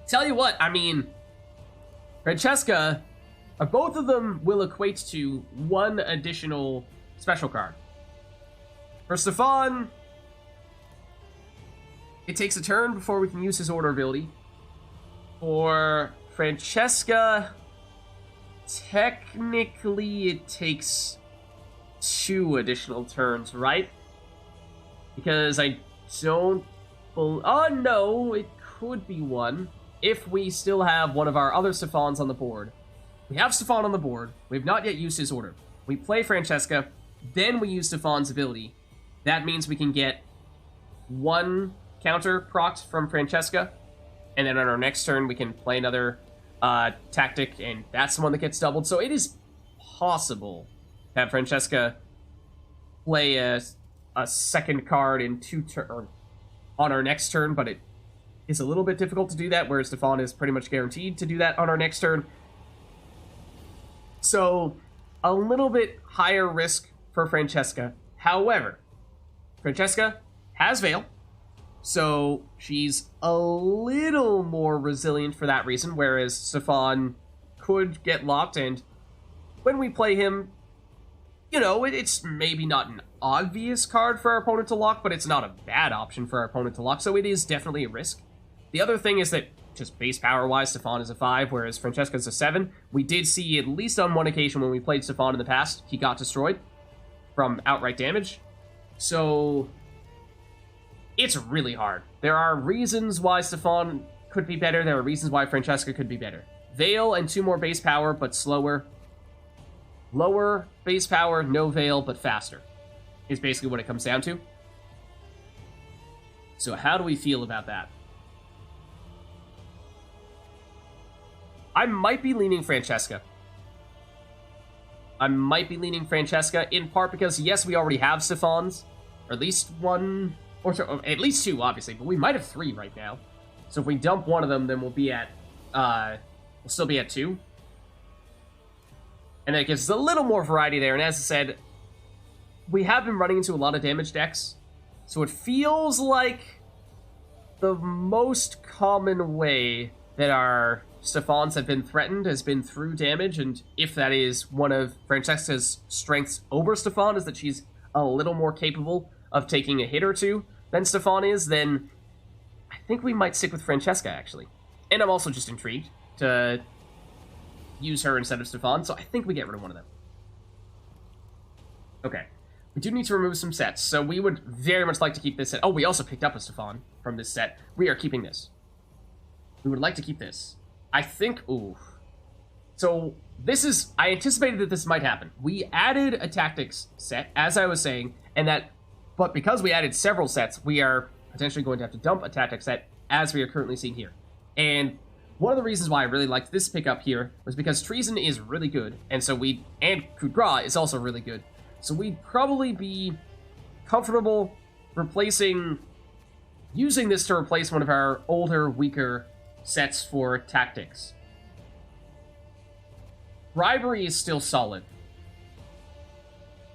Tell you what, I mean, Francesca, both of them will equate to one additional special card. For Stefan, it takes a turn before we can use his order ability. For Francesca, technically it takes 2 additional turns, right? Because I don't... Oh, no, it could be 1 if we still have one of our other Stefans on the board. We have Stefan on the board. We have not yet used his order. We play Francesca, then we use Stefan's ability. That means we can get 1 counter procced from Francesca, and then on our next turn we can play another tactic, and that's the one that gets doubled. So it is possible to have Francesca play a second card in 2 turns on our next turn, but it is a little bit difficult to do that, whereas Stefan is pretty much guaranteed to do that on our next turn. So a little bit higher risk for Francesca. However, Francesca has Veil, so she's a little more resilient for that reason, whereas Stefan could get locked, and when we play him, you know, it's maybe not an obvious card for our opponent to lock, but it's not a bad option for our opponent to lock, so it is definitely a risk. The other thing is that, just base power-wise, Stefan is a 5, whereas Francesca's a 7. We did see, at least on one occasion when we played Stefan in the past, he got destroyed from outright damage. So it's really hard. There are reasons why Stefan could be better. There are reasons why Francesca could be better. Veil and 2 more base power, but slower. Lower base power, no Veil, but faster, is basically what it comes down to. So how do we feel about that? I might be leaning Francesca. In part because, yes, we already have Stefans, or at least 1, or at least 2, obviously, but we might have 3 right now. So if we dump one of them, then we'll be at, we'll still be at 2. And that gives us a little more variety there, and as I said, we have been running into a lot of damage decks, so it feels like the most common way that our Stefans have been threatened has been through damage, and if that is one of Francesca's strengths over Stefan, is that she's a little more capable of taking a hit or 2 than Stefan is, then I think we might stick with Francesca, actually. And I'm also just intrigued to use her instead of Stefan, so I think we get rid of one of them. Okay. We do need to remove some sets, so we would very much like to keep this set. Oh, we also picked up a Stefan from this set. We are keeping this. We would like to keep this. I think, ooh. So, this is, I anticipated that this might happen. We added a tactics set, as I was saying, but because we added several sets, we are potentially going to have to dump a tactics set, as we are currently seeing here. And one of the reasons why I really liked this pickup here was because Treason is really good, and coup de grace is also really good. So we'd probably be comfortable using this to replace one of our older, weaker sets for tactics. Bribery is still solid,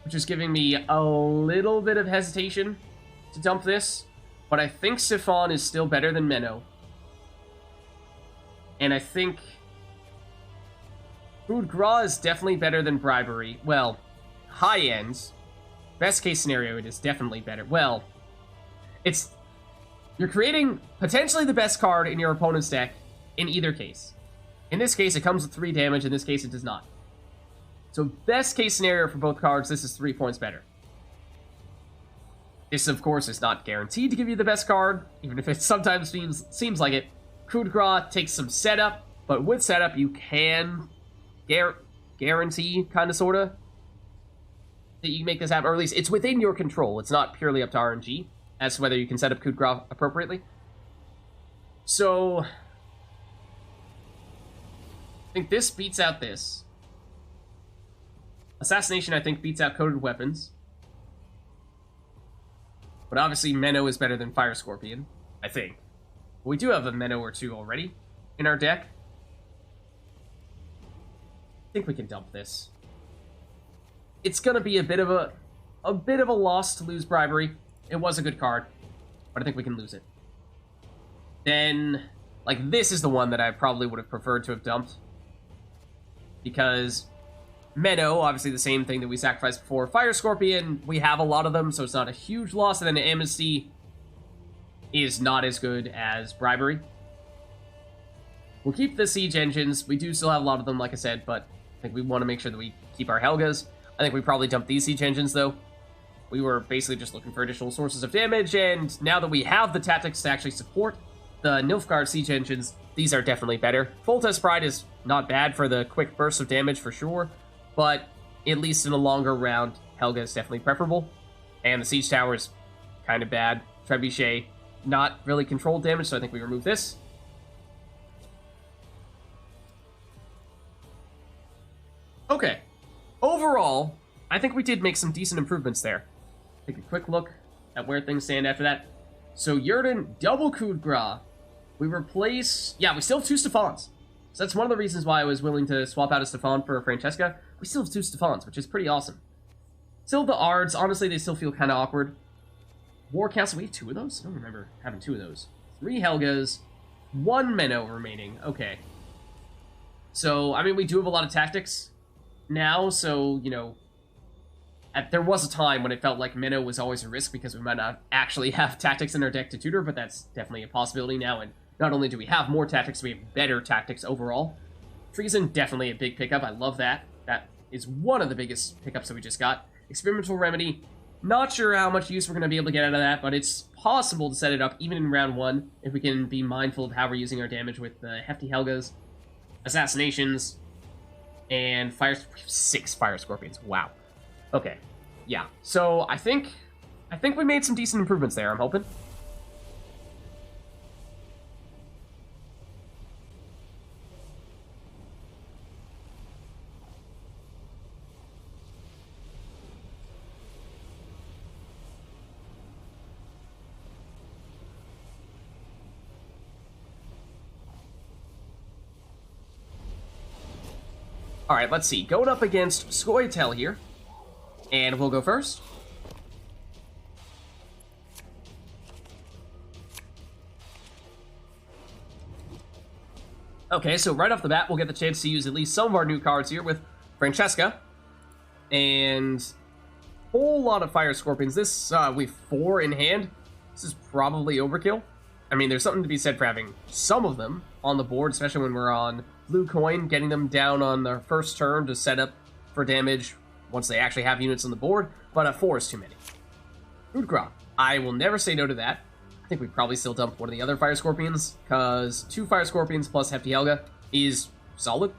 which is giving me a little bit of hesitation to dump this, but I think Siphon is still better than Menno. And I think coup de grace is definitely better than Bribery. Well, high ends. Best case scenario, it is definitely better. Well, you're creating potentially the best card in your opponent's deck in either case. In this case, it comes with 3 damage. In this case, it does not. So best case scenario for both cards, this is 3 points better. This, of course, is not guaranteed to give you the best card, even if it sometimes seems like it. Coup de grace takes some setup, but with setup, you can guarantee, kind of, sort of, that you can make this happen, or at least it's within your control. It's not purely up to RNG as to whether you can set up coup de grace appropriately. So, I think this beats out this. Assassination, I think, beats out Coded Weapons. But obviously, Menno is better than Fire Scorpion, I think. We do have a Menno or 2 already in our deck. I think we can dump this. It's gonna be a bit of a loss to lose Bribery. It was a good card, but I think we can lose it. Then, like, this is the one that I probably would have preferred to have dumped, because Menno, obviously the same thing that we sacrificed before. Fire Scorpion, we have a lot of them, so it's not a huge loss, and then the Amnesty is not as good as Bribery. We'll keep the Siege Engines. We do still have a lot of them, like I said, but I think we want to make sure that we keep our Helgas. I think we probably dumped these Siege Engines, though. We were basically just looking for additional sources of damage, and now that we have the tactics to actually support the Nilfgaard Siege Engines, these are definitely better. Foltest Pride is not bad for the quick bursts of damage, for sure, but at least in a longer round, Helga is definitely preferable. And the Siege Tower is kind of bad. Trebuchet, not really controlled damage, so I think we remove this. Okay. Overall, I think we did make some decent improvements there. Take a quick look at where things stand after that. So, Yurden, double coup de grace. We replace... Yeah, we still have 2 Stephans. So that's one of the reasons why I was willing to swap out a Stefan for a Francesca. We still have 2 Stephans, which is pretty awesome. Still the Ards. Honestly, they still feel kind of awkward. War Council, we have 2 of those? I don't remember having 2 of those. 3 Helgas, 1 Menno remaining. Okay. So, I mean, we do have a lot of tactics now, so, you know, there was a time when it felt like Menno was always a risk because we might not actually have tactics in our deck to tutor, but that's definitely a possibility now, and not only do we have more tactics, we have better tactics overall. Treason, definitely a big pickup. I love that. That is one of the biggest pickups that we just got. Experimental Remedy, not sure how much use we're going to be able to get out of that, but it's possible to set it up even in round 1 if we can be mindful of how we're using our damage with the Hefty Helgas, Assassinations, and 6 Fire Scorpions. Wow. Okay. Yeah. So I think we made some decent improvements there, I'm hoping. Alright, let's see. Going up against Skoytel here. And we'll go first. Okay, so right off the bat, we'll get the chance to use at least some of our new cards here with Francesca. And a whole lot of Fire Scorpions. This, we have 4 in hand. This is probably overkill. I mean, there's something to be said for having some of them on the board, especially when we're on blue coin, getting them down on their first turn to set up for damage once they actually have units on the board. but 4 is too many. Food crop. I will never say no to that. I think we probably still dump one of the other Fire Scorpions, because 2 Fire Scorpions plus Hefty Helga is solid.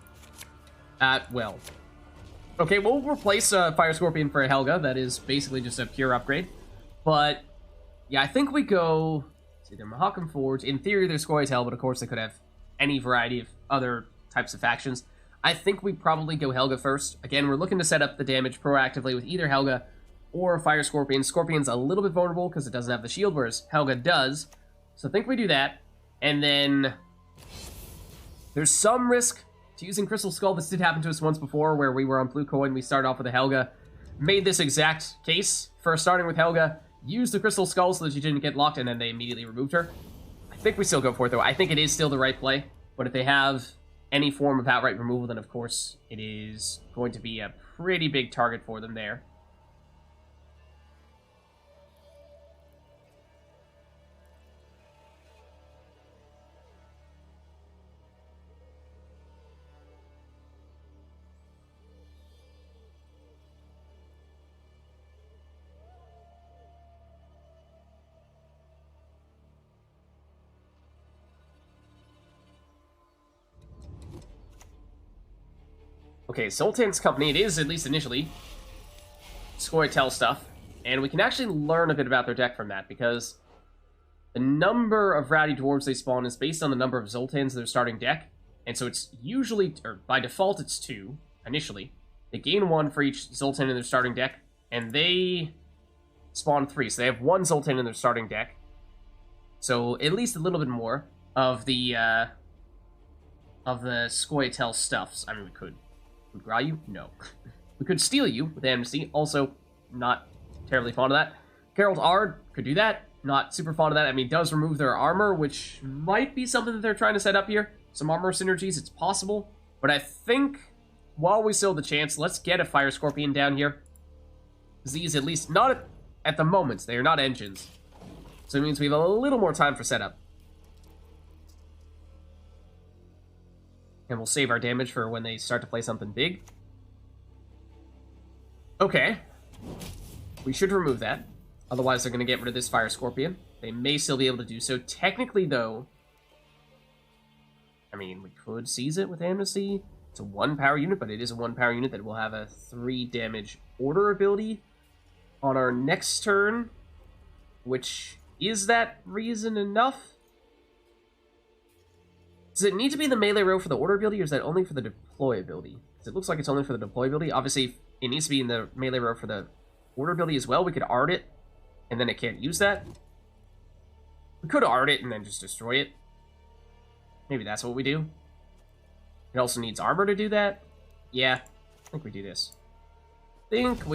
Well. Okay, we'll replace a Fire Scorpion for a Helga. That is basically just a pure upgrade. But, yeah, I think we go... It's either Mahakam Forge. In theory, there's Scoia'tael, but of course they could have any variety of other types of factions. I think we probably go Helga first. Again, we're looking to set up the damage proactively with either Helga or Fire Scorpion. Scorpion's a little bit vulnerable because it doesn't have the shield, whereas Helga does. So I think we do that. And then there's some risk to using Crystal Skull. This did happen to us once before where we were on Blue Coin. We started off with a Helga. Made this exact case for starting with Helga. Used the Crystal Skull so that she didn't get locked, and then they immediately removed her. I think we still go for it, though. I think it is still the right play. But if they have any form of outright removal, then of course it is going to be a pretty big target for them there. Okay, Zoltan's company, it is, at least initially, Scoia'tael stuff, and we can actually learn a bit about their deck from that, because the number of Rowdy Dwarves they spawn is based on the number of Zoltans in their starting deck, and so it's usually, or by default it's 2, initially. They gain 1 for each Zoltan in their starting deck, and they spawn 3, so they have 1 Zoltan in their starting deck. So at least a little bit more of the Scoia'tael stuffs. I mean, we could grab you? No. We could steal you with Amnesty. Also, not terribly fond of that. Geralt Ard could do that. Not super fond of that. I mean, does remove their armor, which might be something that they're trying to set up here. Some armor synergies, it's possible. But I think, while we still have the chance, let's get a Fire Scorpion down here. Because these, at least, not at the moment, they are not engines. So it means we have a little more time for setup. And we'll save our damage for when they start to play something big. Okay. We should remove that. Otherwise, they're going to get rid of this Fire Scorpion. They may still be able to do so. Technically, though, I mean, we could seize it with Amnesty. It's a 1 power unit, but it is a 1 power unit that will have a 3 damage order ability on our next turn. Which, is that reason enough? Does it need to be the melee row for the order ability, or is that only for the deploy ability? Because it looks like it's only for the deploy ability. Obviously, it needs to be in the melee row for the order ability as well. We could art it, and then it can't use that. We could art it and then just destroy it. Maybe that's what we do. It also needs armor to do that. Yeah, I think we do this. Get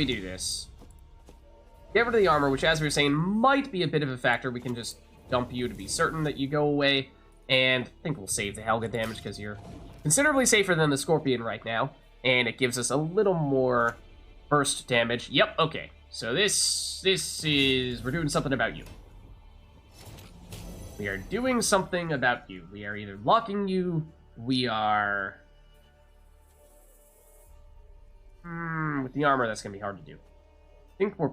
rid of the armor, which, as we were saying, might be a bit of a factor. We can just dump you to be certain that you go away. And I think we'll save the Helga damage because you're considerably safer than the Scorpion right now. And it gives us a little more burst damage. Yep, okay. So this is... We're doing something about you. We are doing something about you. We are either locking you, we are... with the armor, that's going to be hard to do. I think we're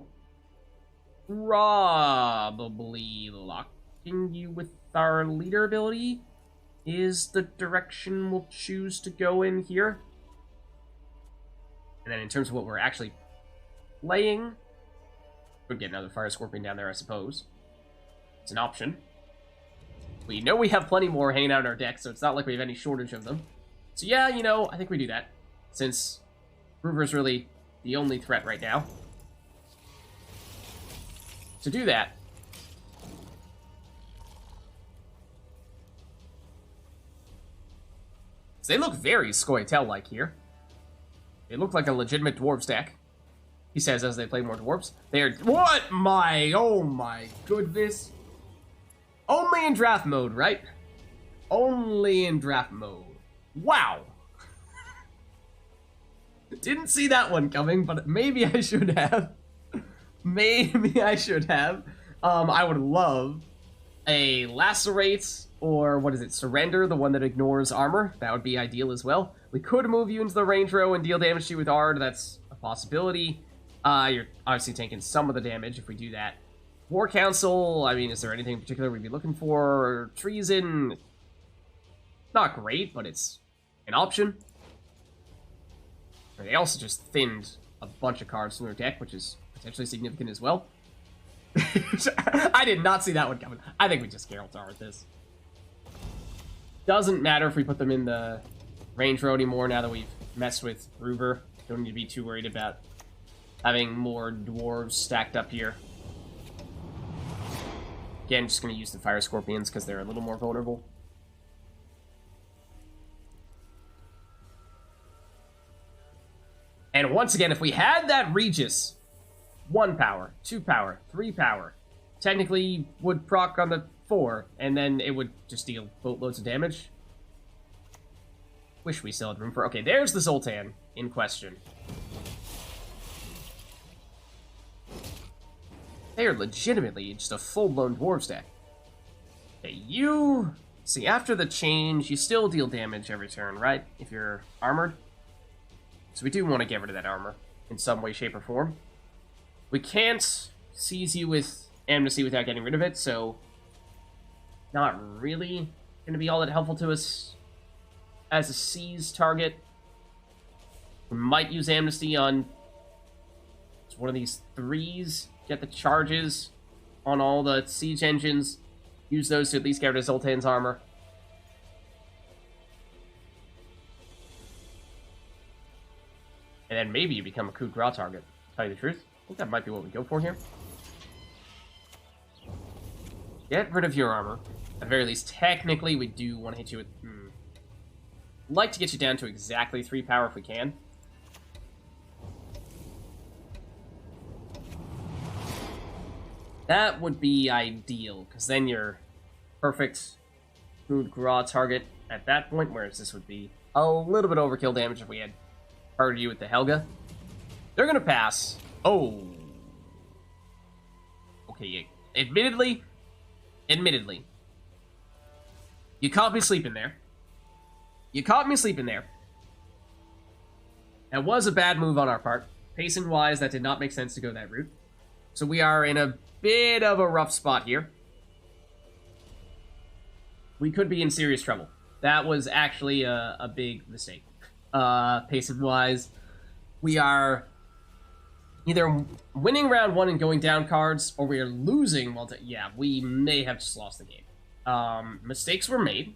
probably locking you with our leader ability is the direction we'll choose to go in here. And then in terms of what we're actually playing, we'll get another Fire Scorpion down there, I suppose. It's an option. We know we have plenty more hanging out in our deck, so it's not like we have any shortage of them. So yeah, you know, I think we do that, since Groover's really the only threat right now. To do that, so they look very Scoia'tael-like here. They look like a legitimate Dwarves deck, he says as they play more Dwarves. They are... What? Oh my goodness. Only in draft mode, right? Only in draft mode. Wow. Didn't see that one coming, but maybe I should have. Maybe I should have. I would love a Lacerate, or what is it, Surrender, the one that ignores armor. That would be ideal as well. We could move you into the range row and deal damage to you with Ard. That's a possibility. You're obviously taking some of the damage if we do that. War Council, I mean, is there anything in particular we'd be looking for? Treason, not great, but it's an option. They also just thinned a bunch of cards from their deck, which is potentially significant as well. I did not see that one coming. I think we just Geraltar with this. Doesn't matter if we put them in the range row anymore now that we've messed with Ruber. Don't need to be too worried about having more dwarves stacked up here. Again, just going to use the Fire Scorpions because they're a little more vulnerable. And once again, if we had that Regis, 1 power, 2 power, 3 power, technically would proc on the 4, and then it would just deal boatloads of damage. Wish we still had room for... Okay, there's the Zoltan in question. They are legitimately just a full-blown dwarves deck. Okay, you... See, after the change, you still deal damage every turn, right? If you're armored. So we do want to get rid of that armor in some way, shape, or form. We can't seize you with Amnesty without getting rid of it, so... Not really going to be all that helpful to us as a seize target. We might use Amnesty on one of these 3s. Get the charges on all the siege engines. Use those to at least get rid of Zoltan's armor. And then maybe you become a coup de grace target. To tell you the truth, I think that might be what we go for here. Get rid of your armor. At the very least, technically, we do want to hit you with... like to get you down to exactly 3 power if we can. That would be ideal, because then you're perfect coup de grace target at that point, whereas this would be a little bit overkill damage if we had targeted you with the Helga. They're going to pass. Oh. Okay, admittedly, you caught me sleeping there. That was a bad move on our part. Pacing-wise, that did not make sense to go that route. So we are in a bit of a rough spot here. We could be in serious trouble. That was actually a big mistake. Pacing-wise, we are either winning round 1 and going down cards, or we are losing. Well, yeah, we may have just lost the game. Mistakes were made.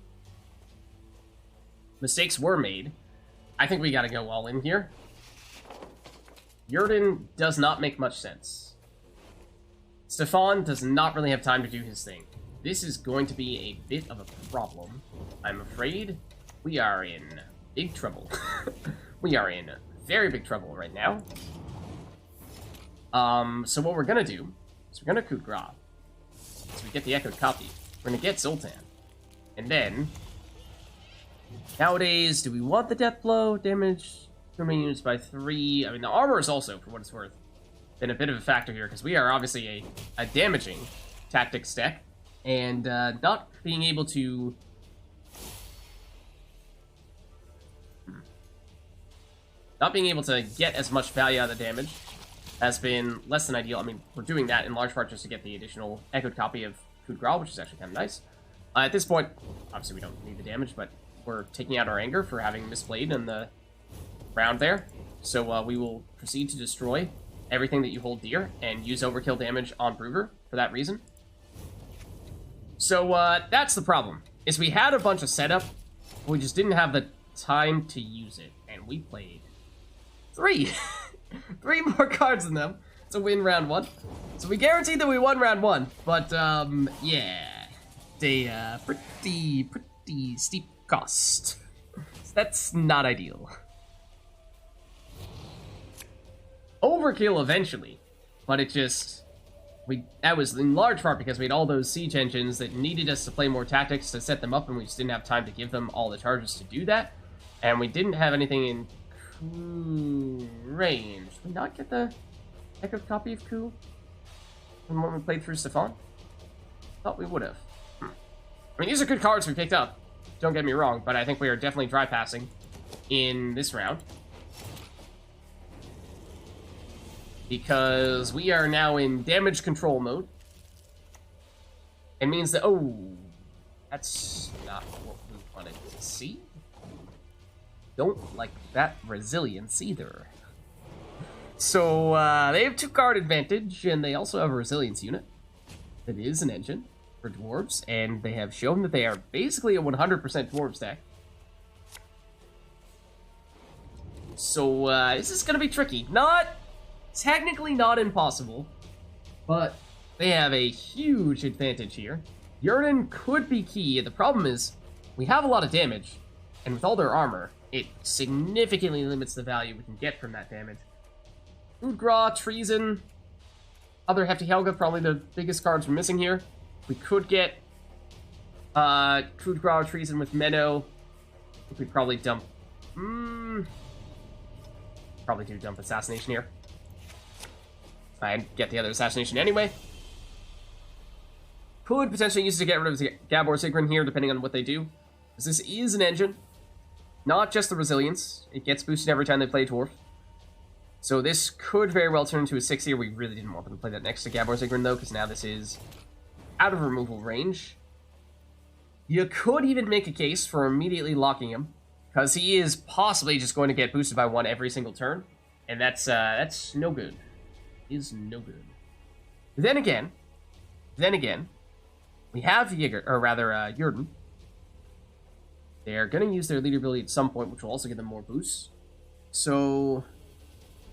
I think we gotta go all in here. Yurden does not make much sense. Stefan does not really have time to do his thing. This is going to be a bit of a problem. I'm afraid we are in big trouble. We are in very big trouble right now. So what we're gonna do is we're gonna coup de grace. So we get the echoed copy. We're gonna get Zoltan. And then... Nowadays, do we want the death blow? Damage remaining units by 3. I mean, the armor is also, for what it's worth, been a bit of a factor here, because we are obviously a damaging tactics deck, and not being able to... Not being able to get as much value out of the damage has been less than ideal. I mean, we're doing that in large part just to get the additional echoed copy of coup de grace, which is actually kind of nice. At this point, obviously we don't need the damage, but we're taking out our anger for having misplayed in the round there. So we will proceed to destroy everything that you hold dear and use overkill damage on Bruger for that reason. So that's the problem, is we had a bunch of setup, but we just didn't have the time to use it, and we played 3 more cards than them to win round 1. So we guaranteed that we won round 1, but yeah, they pretty steep cost. So that's not ideal. Overkill eventually, but it just... that was in large part because we had all those siege engines that needed us to play more tactics to set them up, and we just didn't have time to give them all the charges to do that. And we didn't have anything in coup range. Did we not get the echoed copy of coup when we played through Stefan? Thought we would have. I mean, these are good cards we picked up. Don't get me wrong, but I think we are definitely dry passing in this round. because we are now in damage control mode. It means that, oh, that's not what we wanted to see. Don't like that resilience either. So, they have 2-card advantage, and they also have a resilience unit. That is an engine for dwarves, and they have shown that they are basically a 100% dwarf stack. So, this is gonna be tricky. Technically not impossible, but they have a huge advantage here. Jurden could be key. The problem is, we have a lot of damage, and with all their armor, it significantly limits the value we can get from that damage. Udgra, Treason, other Hefty Helga, probably the biggest cards we're missing here. We could get Udgra, Treason with Menno. We'd probably dump... Probably do dump Assassination here. I'd get the other Assassination anyway. Could potentially use it to get rid of Gabor Sigrin here, depending on what they do. Because this is an engine. Not just the resilience. It gets boosted every time they play Dwarf. So this could very well turn into a 6 here. We really didn't want them to play that next to Gabor Sigrin, though, because now this is out of removal range. You could even make a case for immediately locking him, because he is possibly just going to get boosted by 1 every single turn. And that's no good. Is no good. Then again, we have Jurden. They're going to use their leader ability at some point, which will also give them more boosts. So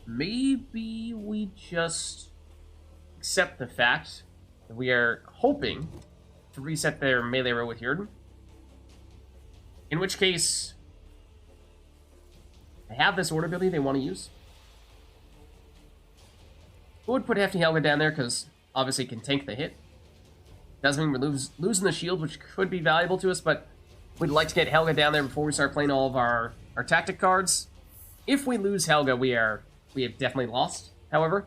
maybe we just accept the fact that we are hoping to reset their melee row with Jurden. In which case, they have this order ability they want to use. Would put Hefty Helga down there because obviously it can tank the hit. Doesn't mean we're losing the shield, which could be valuable to us, but we'd like to get Helga down there before we start playing all of our tactic cards. If we lose Helga, we have definitely lost, however.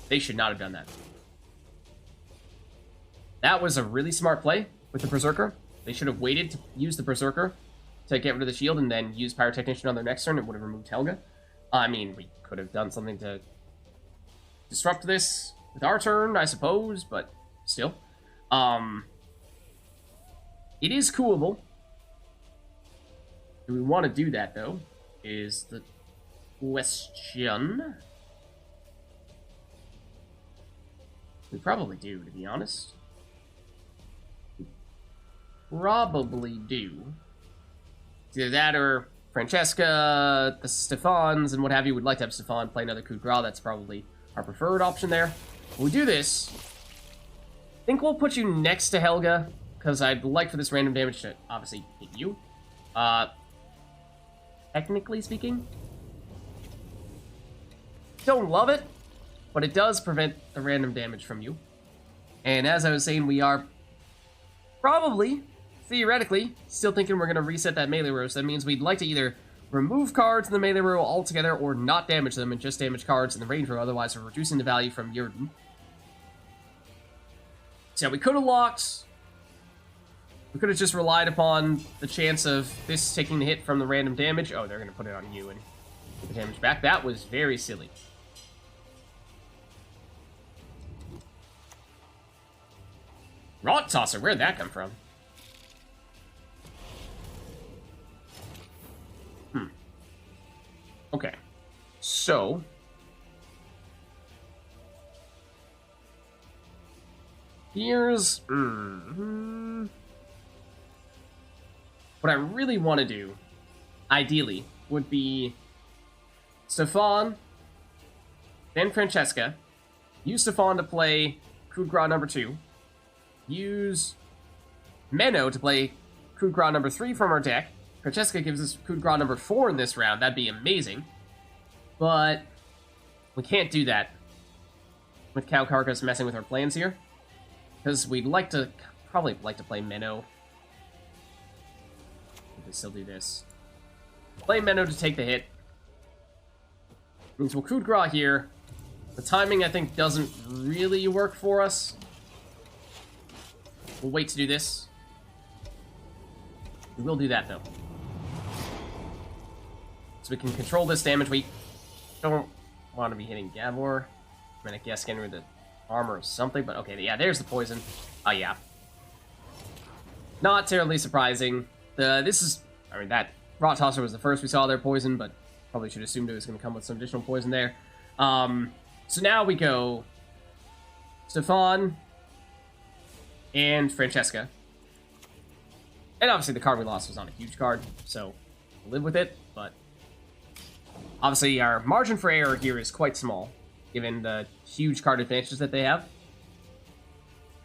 They should not have done that. That was a really smart play with the Berserker. They should have waited to use the Berserker to get rid of the shield and then use Pyrotechnician on their next turn. It would have removed Helga. I mean, we could have done something to disrupt this with our turn, I suppose, but still. It is coolable. Do we want to do that, though, is the question. We probably do, to be honest. We probably do. It's either that or Francesca, the Stephans, and what have you. Would like to have Stefan play another coup de grace. That's probably our preferred option there. When we do this, I think we'll put you next to Helga, because I'd like for this random damage to obviously hit you. Technically speaking, don't love it, but it does prevent the random damage from you. And as I was saying, we are probably, theoretically, still thinking we're going to reset that melee row. So that means we'd like to either remove cards in the melee row altogether or not damage them and just damage cards in the range row. Otherwise, we're reducing the value from Jurden. So we could have locked. We could have just relied upon the chance of this taking the hit from the random damage. Oh, they're going to put it on you and get the damage back. That was very silly. Rot Tosser, where'd that come from? Okay. So here's what I really want to do, ideally, would be Stefan, then Francesca, use Stefan to play coup de grace number 2, use Menno to play coup de grace number 3 from our deck. Francesca gives us coup de grace number 4 in this round. That'd be amazing. But we can't do that with Cow Carcass messing with our plans here. Because we'd like to, probably like to play Menno. We can still do this. Play Menno to take the hit. Means we'll coup de grace here. The timing, I think, doesn't really work for us. We'll wait to do this. We will do that, though. So we can control this damage. We don't want to be hitting Gabor. I mean, I guess getting rid of the armor or something, but okay, yeah, there's the poison. Oh, yeah. Not terribly surprising. This is, I mean, that Rot Tosser was the first we saw their poison, but probably should have assumed it was going to come with some additional poison there. So now we go Stefan and Francesca. And obviously the card we lost was not a huge card, so we'll live with it, but obviously our margin for error here is quite small, given the huge card advantages that they have.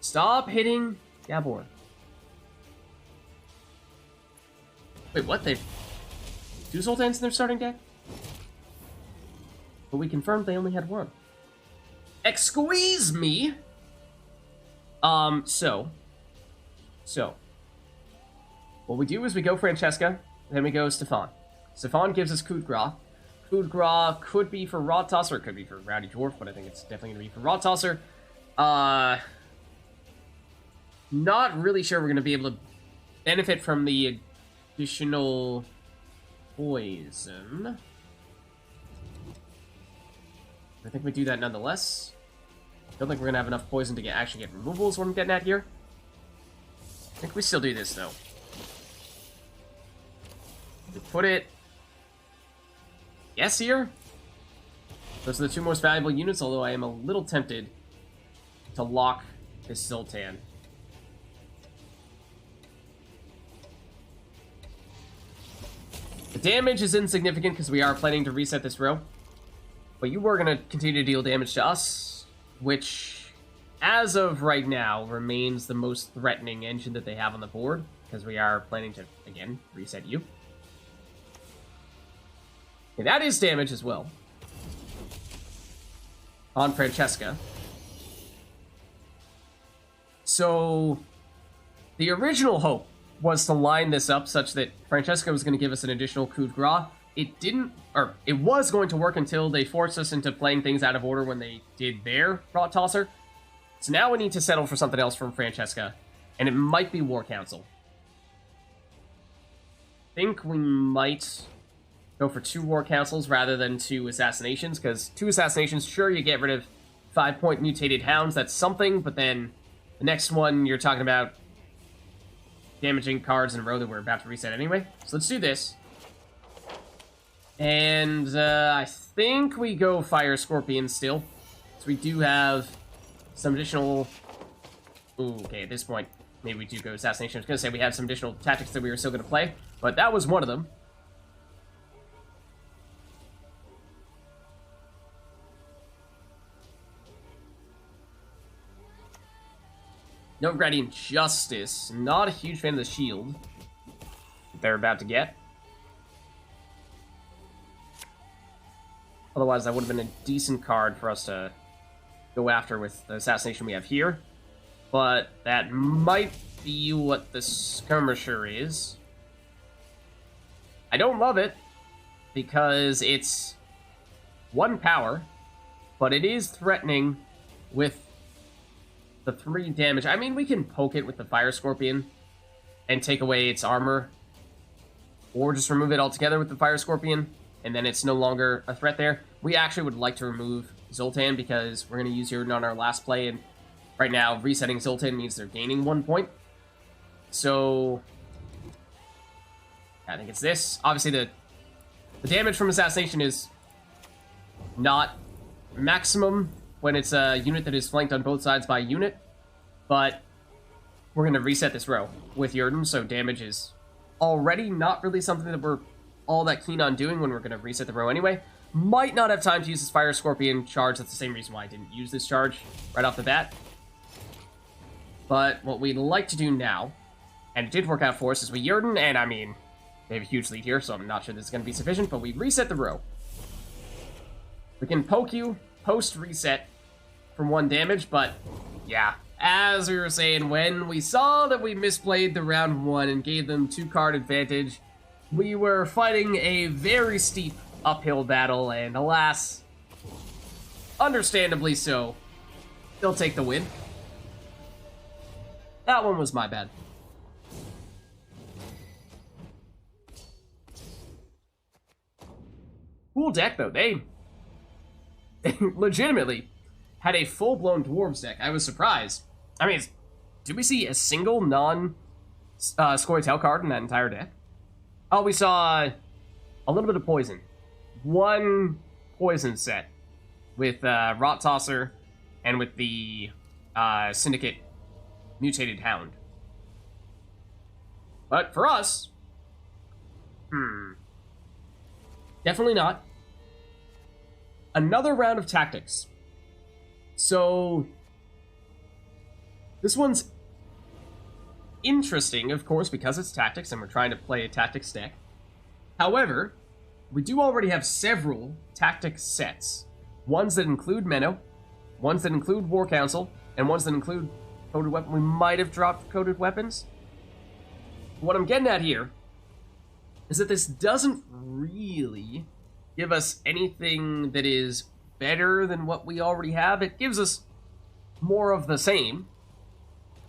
Stop hitting Gabor. Wait, what? They've two Zoltans in their starting deck? But we confirmed they only had one. Excuse me! So. What we do is we go Francesca, then we go Stefan. Stefan gives us Coup de Grace. Coup de Grace could be for Rot Tosser, it could be for Rowdy Dwarf, but I think it's definitely going to be for Rot Tosser. Not really sure we're going to be able to benefit from the additional poison. I think we do that nonetheless. Don't think we're going to have enough poison to actually get removals, what I'm getting at here. I think we still do this, though. We put it... Yes, here? Those are the two most valuable units, although I am a little tempted to lock this Zoltan. The damage is insignificant because we are planning to reset this row. But you were going to continue to deal damage to us, which, as of right now, remains the most threatening engine that they have on the board, because we are planning to, again, reset you. Okay, that is damage as well. On Francesca. So, the original hope was to line this up such that Francesca was going to give us an additional coup de grace. It didn't, or it was going to work until they forced us into playing things out of order when they did their Rot Tosser. So now we need to settle for something else from Francesca, and it might be War Council. I think we might go for 2 War Councils rather than 2 Assassinations, because 2 Assassinations, sure, you get rid of 5-point mutated hounds, that's something, but then the next one you're talking about damaging cards in a row that we're about to reset anyway. So let's do this. And I think we go Fire Scorpion still. So we do have some additional... Ooh, okay, at this point, maybe we do go Assassination. I was going to say we have some additional tactics that we were still going to play, but that was one of them. No Gradient Justice. Not a huge fan of the shield that they're about to get. Otherwise, that would have been a decent card for us to go after with the assassination we have here. But that might be what the Skirmisher is. I don't love it, because it's 1 power, but it is threatening with the 3 damage. I mean, we can poke it with the Fire Scorpion and take away its armor, or just remove it altogether with the Fire Scorpion, and then it's no longer a threat there. We actually would like to remove Zoltan because we're going to use Jordan on our last play, and right now resetting Zoltan means they're gaining 1 point. So I think it's this. Obviously the damage from Assassination is not maximum when it's a unit that is flanked on both sides by a unit, but we're going to reset this row with Jordan, so damage is already not really something that we're all that keen on doing when we're going to reset the row anyway. Might not have time to use this Fire Scorpion charge. That's the same reason why I didn't use this charge right off the bat. But what we'd like to do now, and it did work out for us, is we Jordan, and I mean, they have a huge lead here, so I'm not sure this is going to be sufficient, but we reset the row. We can poke you post-reset from 1 damage, but yeah, as we were saying, when we saw that we misplayed the round 1 and gave them 2-card advantage, we were fighting a very steep uphill battle, and alas, understandably so, they'll take the win. That one was my bad. Cool deck, though. They legitimately had a full-blown Dwarves deck. I was surprised. I mean, did we see a single non-Scoia'tael card in that entire deck? Oh, we saw a little bit of poison. One poison set with Rot Tosser and with the Syndicate Mutated Hound. But for us, definitely not. Another round of tactics. So, this one's interesting, of course, because it's tactics and we're trying to play a tactics deck. However, we do already have several tactics sets. Ones that include Menno, ones that include War Council, and ones that include coded weapons. We might have dropped coded weapons. What I'm getting at here is that this doesn't really give us anything that is better than what we already have. It gives us more of the same,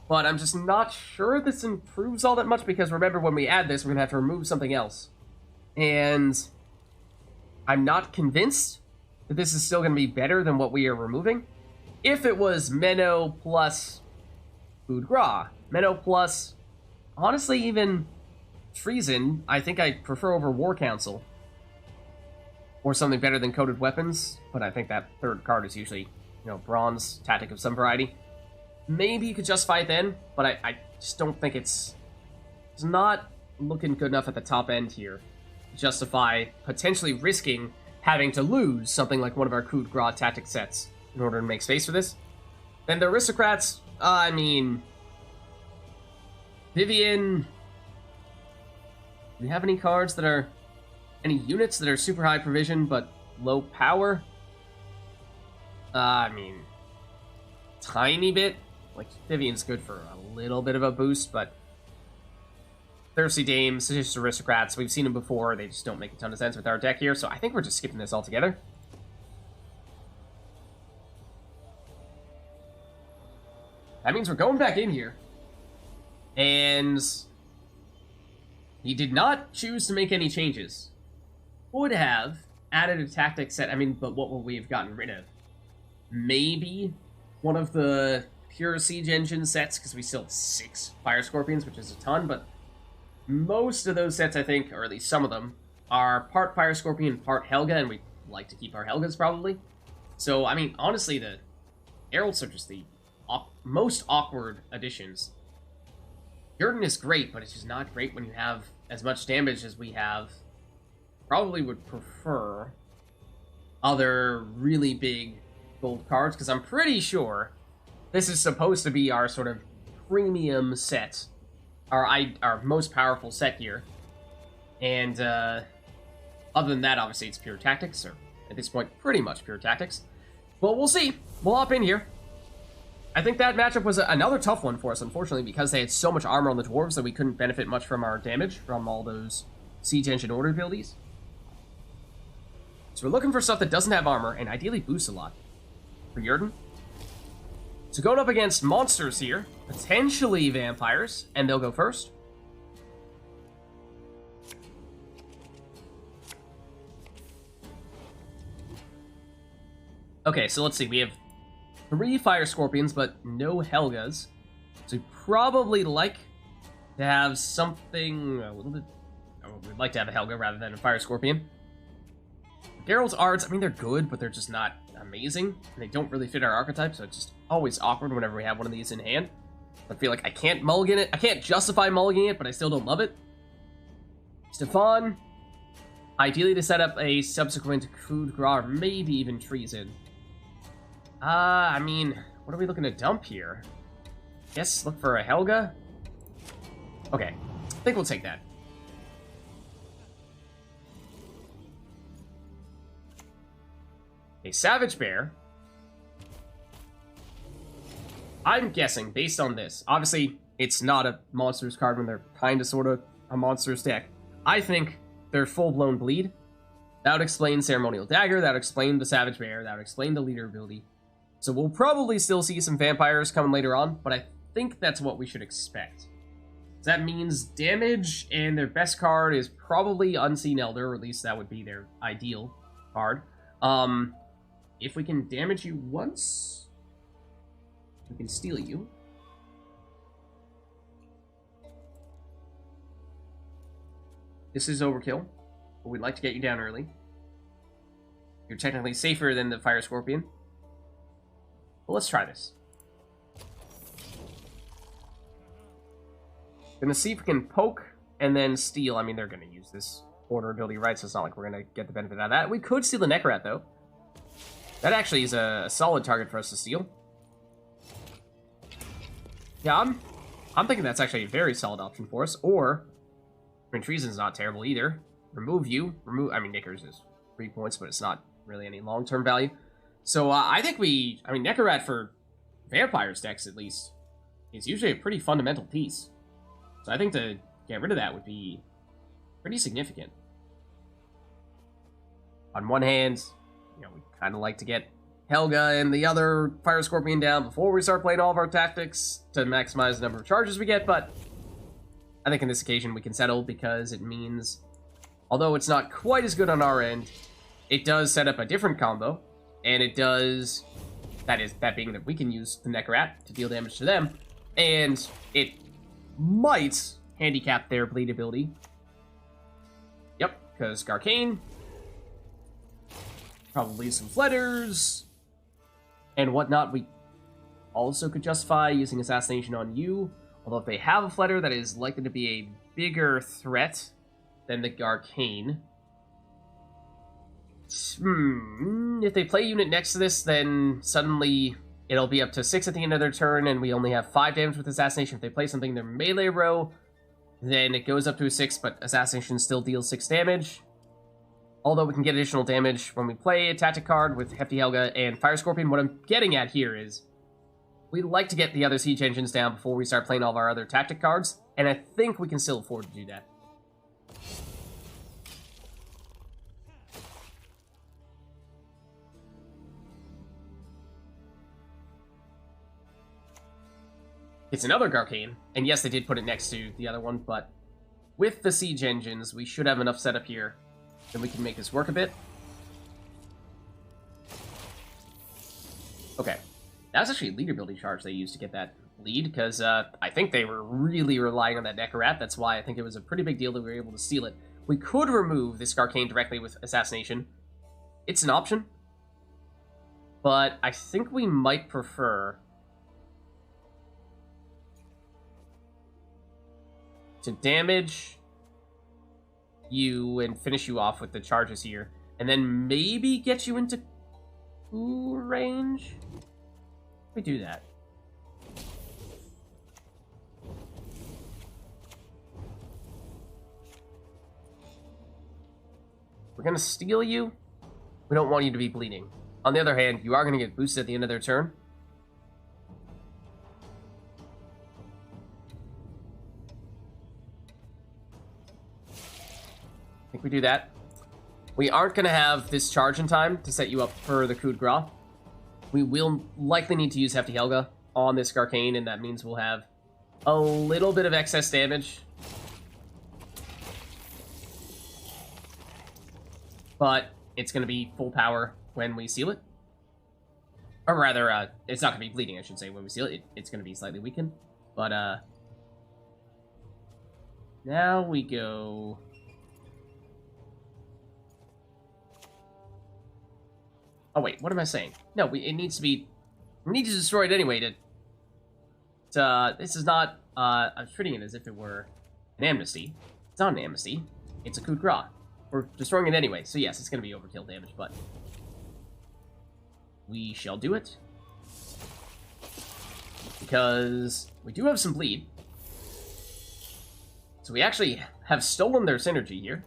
but I'm just not sure this improves all that much, because remember, when we add this, we're going to have to remove something else. And I'm not convinced that this is still going to be better than what we are removing. If it was Menno plus Food Gras, Menno plus, honestly, even Treason, I think I prefer over War Council. Or something better than coded weapons, but I think that third card is usually, bronze, tactic of some variety. Maybe you could justify it then, but I just don't think it's not looking good enough at the top end here to justify potentially risking having to lose something like one of our coup de grace tactic sets in order to make space for this. Then the aristocrats, I mean, Vivian, do we have any cards that are, any units that are super high provision but low power? I mean, tiny bit. Like, Vivian's good for a little bit of a boost, but Thirsty Dames, Seditious Aristocrats, we've seen them before. They just don't make a ton of sense with our deck here, so I think we're just skipping this altogether. That means we're going back in here. And he did not choose to make any changes. Would have added a tactic set, but what would we have gotten rid of? Maybe one of the pure siege engine sets, because we still have 6 Fire Scorpions, which is a ton, but most of those sets, I think, or at least some of them, are part Fire Scorpion, part Helga, and we like to keep our Helgas, probably. So, honestly, the Heralds are just the most awkward additions. Jurden is great, but it's just not great when you have as much damage as we have. Probably would prefer other really big gold cards, because I'm pretty sure this is supposed to be our sort of premium set, our most powerful set here. And other than that, obviously it's pure tactics, or at this point, pretty much pure tactics. But we'll see. We'll hop in here. I think that matchup was another tough one for us, unfortunately, because they had so much armor on the dwarves that we couldn't benefit much from our damage from all those siege engine order abilities. So we're looking for stuff that doesn't have armor, and ideally boosts a lot for Jurden. So going up against monsters here, potentially vampires, and they'll go first. Okay, so let's see. We have 3 Fire Scorpions, but no Helgas. So we'd probably like to have something a little bit... we'd like to have a Helga rather than a Fire Scorpion. Geralt's Arts, they're good, but they're just not amazing. And they don't really fit our archetype, so it's just always awkward whenever we have one of these in hand. I feel like I can't mulligan it. I can't justify mulliganing it, but I still don't love it. Stefan, ideally to set up a subsequent coup de grace, or maybe even Treason. What are we looking to dump here? Guess look for a Helga? Okay, I think we'll take that. A Savage Bear. I'm guessing, based on this, obviously, it's not a monsters card when they're kind of, sort of, a monsters deck. I think they're full-blown bleed. That would explain Ceremonial Dagger, that would explain the Savage Bear, that would explain the leader ability. So we'll probably still see some vampires coming later on, but I think that's what we should expect. So that means damage, and their best card is probably Unseen Elder, or at least that would be their ideal card. if we can damage you once, we can steal you. This is overkill, but we'd like to get you down early. You're technically safer than the Fire Scorpion. But let's try this. Gonna see if we can poke and then steal. I mean, they're gonna use this order ability, right? So it's not like we're gonna get the benefit out of that. We could steal the Neckarat, though. That actually is a solid target for us to steal. Yeah, I'm thinking that's actually a very solid option for us. Or, I mean, Treason's not terrible either. Remove you. I mean, Knickers is 3 points, but it's not really any long-term value. So I think I mean, Neckarat for Vampires decks, at least, is usually a pretty fundamental piece. So I think to get rid of that would be pretty significant. On one hand, you know, we kind of like to get Helga and the other Fire Scorpion down before we start playing all of our tactics to maximize the number of charges we get, but I think in this occasion we can settle because it means, although it's not quite as good on our end, it does set up a different combo, and it does, that being that we can use the Neckarat to deal damage to them, and it might handicap their bleed ability. Yep, because Garcane, probably some Fletters, and whatnot. We also could justify using Assassination on you, although if they have a Fletter, that is likely to be a bigger threat than the Garcane. If they play a unit next to this, then suddenly it'll be up to 6 at the end of their turn, and we only have 5 damage with Assassination. If they play something in their melee row, then it goes up to a 6, but Assassination still deals 6 damage. Although we can get additional damage when we play a tactic card with Hefty Helga and Fire Scorpion. What I'm getting at here is we like to get the other siege engines down before we start playing all of our other tactic cards, and I think we can still afford to do that. It's another Garcane, and yes, they did put it next to the other one, but with the siege engines, we should have enough setup here that we can make this work a bit. Okay, that's actually a lead ability charge they used to get that lead, because I think they were really relying on that Neckarat. That's why I think it was a pretty big deal that we were able to steal it. We could remove this Garcane directly with Assassination. It's an option, but I think we might prefer to damage you and finish you off with the charges here, and then maybe get you into cool range. We do that. We're gonna steal you. We don't want you to be bleeding. On the other hand, you are gonna get boosted at the end of their turn. I think we do that. We aren't going to have this charge in time to set you up for the coup de grace. We will likely need to use Hefty Helga on this Garcane, and that means we'll have a little bit of excess damage. But it's going to be full power when we seal it. Or rather, it's not going to be bleeding, I should say, when we seal it. It's going to be slightly weakened. But, now we go... Oh wait, what am I saying? No, it needs to be... We need to destroy it anyway to this is not... I'm treating it as if it were an amnesty. It's not an amnesty. It's a coup de grace. We're destroying it anyway, so yes, it's going to be overkill damage, but... we shall do it. Because we do have some bleed. So we actually have stolen their synergy here.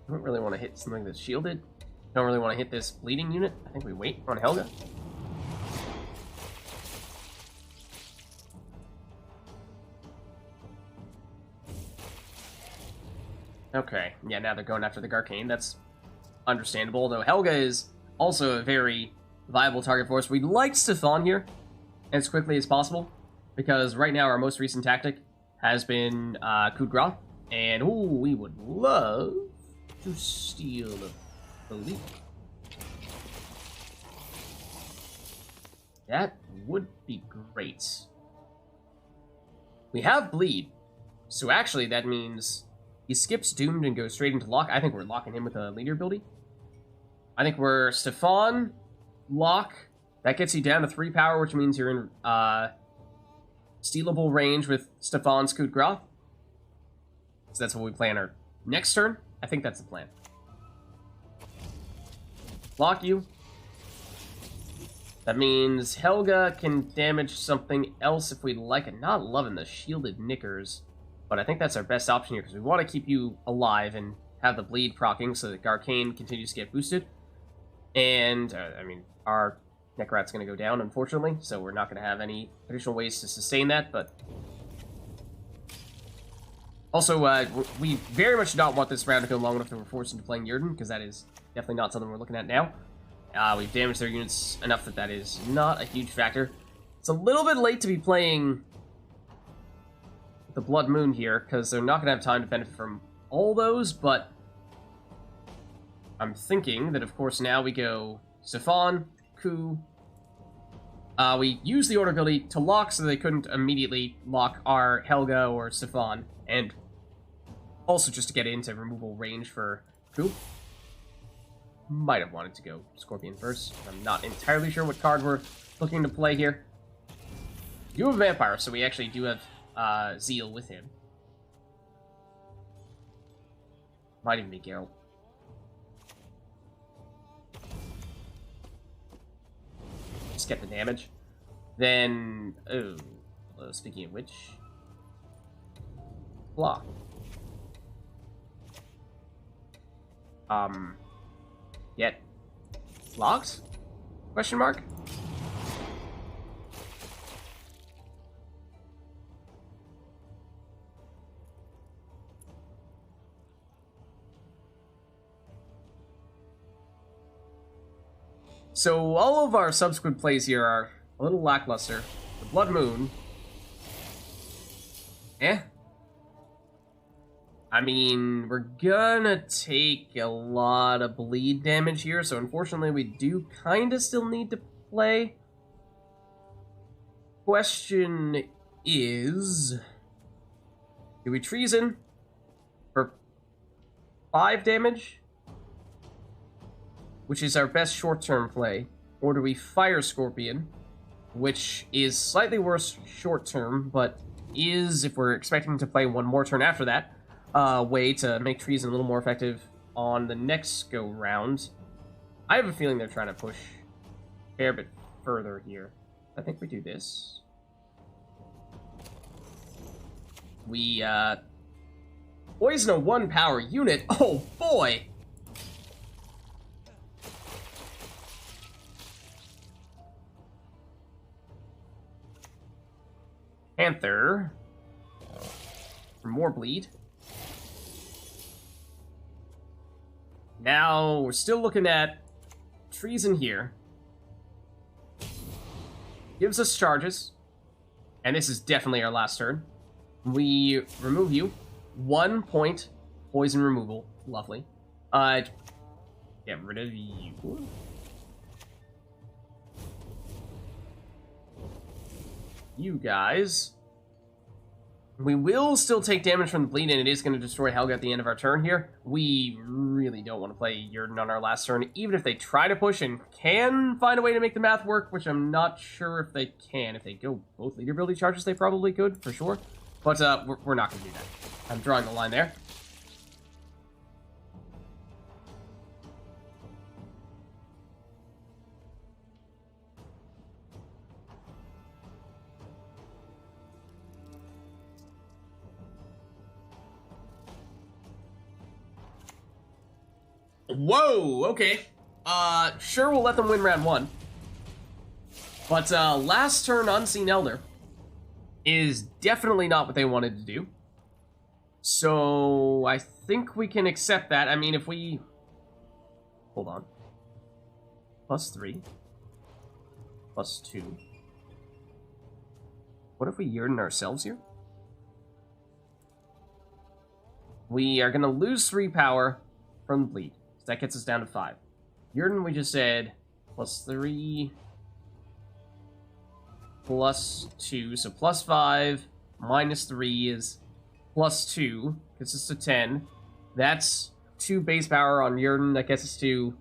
I don't really want to hit something that's shielded. Don't really want to hit this bleeding unit. I think we wait on Helga. Okay, yeah, now they're going after the Garcane. That's understandable, though Helga is also a very viable target for us. We'd like Stefan here as quickly as possible, because right now our most recent tactic has been coup de grace. And, ooh, we would love to steal the lead. That would be great. We have bleed, so actually that means he skips doomed and goes straight into lock. I think we're locking him with a leader ability. I think we're Stefan, lock. That gets you down to 3 power, which means you're in stealable range with Stefan's coup de grace. So that's what we plan our next turn. I think that's the plan. Lock you. That means Helga can damage something else if we like it. Not loving the shielded knickers, but I think that's our best option here because we want to keep you alive and have the bleed proccing so that Arcane continues to get boosted. And, I mean, our Necrat's going to go down, unfortunately, so we're not going to have any additional ways to sustain that, but... Also, we very much do not want this round to go long enough that we're forced into playing Yurden, because that is definitely not something we're looking at now. We've damaged their units enough that that is not a huge factor. It's a little bit late to be playing the Blood Moon here, because they're not going to have time to benefit from all those, but I'm thinking that, of course, now we go Stefan, Ku. We use the order ability to lock so they couldn't immediately lock our Helga or Stefan, and also just to get into removal range for Ku. Might have wanted to go Scorpion first. I'm not entirely sure what card we're looking to play here. You have a Vampire, so we actually do have Zeal with him. Might even be Geralt. Just get the damage. Then, oh, speaking of which, block. Get locked? Question mark? So all of our subsequent plays here are a little lackluster. The Blood Moon. I mean, we're gonna take a lot of bleed damage here, so unfortunately we do kinda still need to play. Question is, do we Treason for 5 damage? Which is our best short-term play. Or do we Fire Scorpion, which is slightly worse short-term, but is, if we're expecting to play one more turn after that, way to make Treason a little more effective on the next go-round. I have a feeling they're trying to push a fair bit further here. I think we do this. We, poison a 1-power unit. Oh, boy! Panther. For more bleed. Now, we're still looking at Treason here. Gives us charges. And this is definitely our last turn. We remove you. 1 point poison removal. Lovely. Get rid of you. You guys. We will still take damage from the bleed, and it is going to destroy Helga at the end of our turn here. We really don't want to play Yurden on our last turn, even if they try to push and can find a way to make the math work, which I'm not sure if they can. If they go both leader ability charges, they probably could, for sure. But we're not going to do that. I'm drawing the line there. Whoa, okay. Sure, we'll let them win round 1. But, last turn Unseen Elder is definitely not what they wanted to do. So, I think we can accept that. I mean, if we... Hold on. +3. +2. What if we Yurden ourselves here? We are going to lose 3 power from the bleed. So that gets us down to 5. Yurden, we just said plus 3, plus 2. So plus 5, minus 3 is plus 2. Gets us to 10. That's 2 base power on Yurden. That gets us to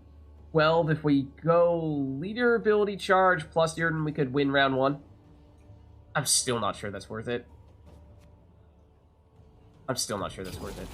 12. If we go leader ability charge plus Yurden, we could win round 1. I'm still not sure that's worth it. I'm still not sure that's worth it.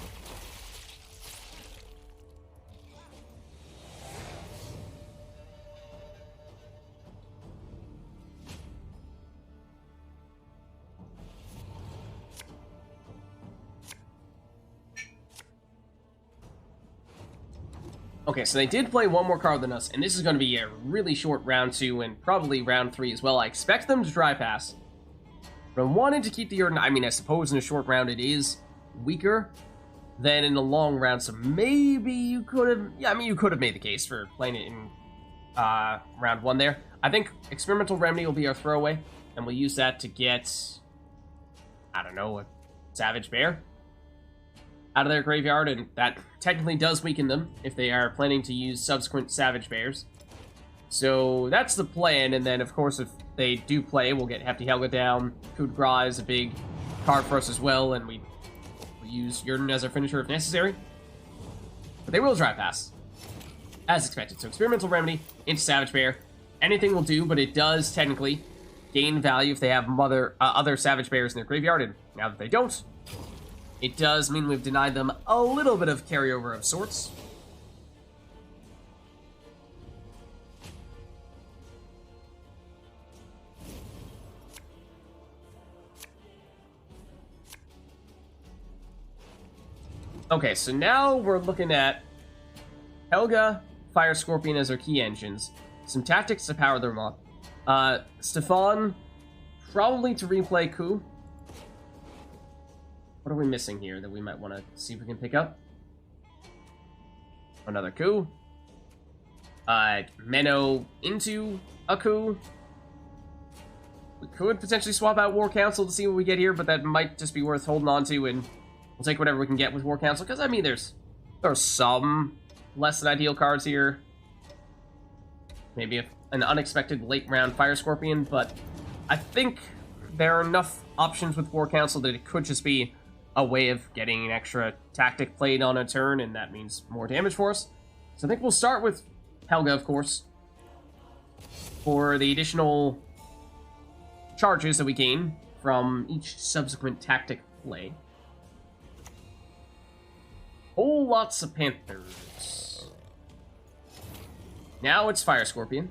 Okay, so they did play one more card than us, and this is going to be a really short round 2 and probably round 3 as well. I expect them to dry pass. But I wanted to keep the Yurden. I mean, I suppose in a short round it is weaker than in a long round, so maybe you could have... Yeah, I mean, you could have made the case for playing it in round 1 there. I think Experimental Remedy will be our throwaway, and we'll use that to get, I don't know, a Savage Bear out of their graveyard, and that technically does weaken them if they are planning to use subsequent Savage Bears. So that's the plan, and then, of course, if they do play, we'll get Hefty Helga down. Coup de Grace is a big card for us as well, and we'll use Yurden as our finisher if necessary. But they will dry pass, as expected. So Experimental Remedy into Savage Bear. Anything will do, but it does technically gain value if they have other Savage Bears in their graveyard, and now that they don't, it does mean we've denied them a little bit of carryover of sorts. Okay, so now we're looking at Helga, Fire Scorpion as our key engines. Some tactics to power them up. Stefan, probably to replay Coup. What are we missing here that we might want to see if we can pick up? Another Coup. Menno into a Coup. We could potentially swap out War Council to see what we get here, but that might just be worth holding on to, and we'll take whatever we can get with War Council, because, I mean, there are some less than ideal cards here. Maybe an unexpected late round Fire Scorpion, but I think there are enough options with War Council that it could just be a way of getting an extra tactic played on a turn, and that means more damage for us. So I think we'll start with Helga, of course, for the additional charges that we gain from each subsequent tactic play. Whole lots of Panthers. Now it's Fire Scorpion.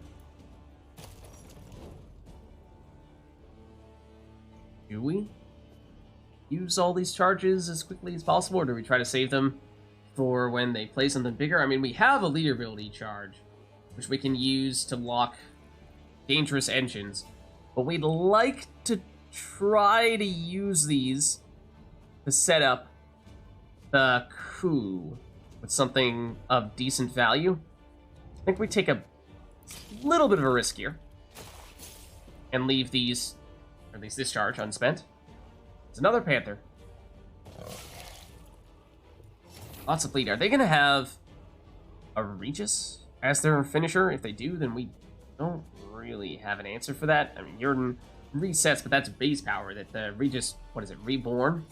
Do we use all these charges as quickly as possible, or do we try to save them for when they play something bigger? I mean, we have a leader ability charge, which we can use to lock dangerous engines, but we'd like to try to use these to set up the Coup with something of decent value. I think we take a little bit of a risk here and leave these, or at least this charge, unspent. It's another Panther. Lots of bleed. Are they going to have a Regis as their finisher? If they do, then we don't really have an answer for that. I mean, Yurden resets, but that's base power that the Regis, what is it, Reborn?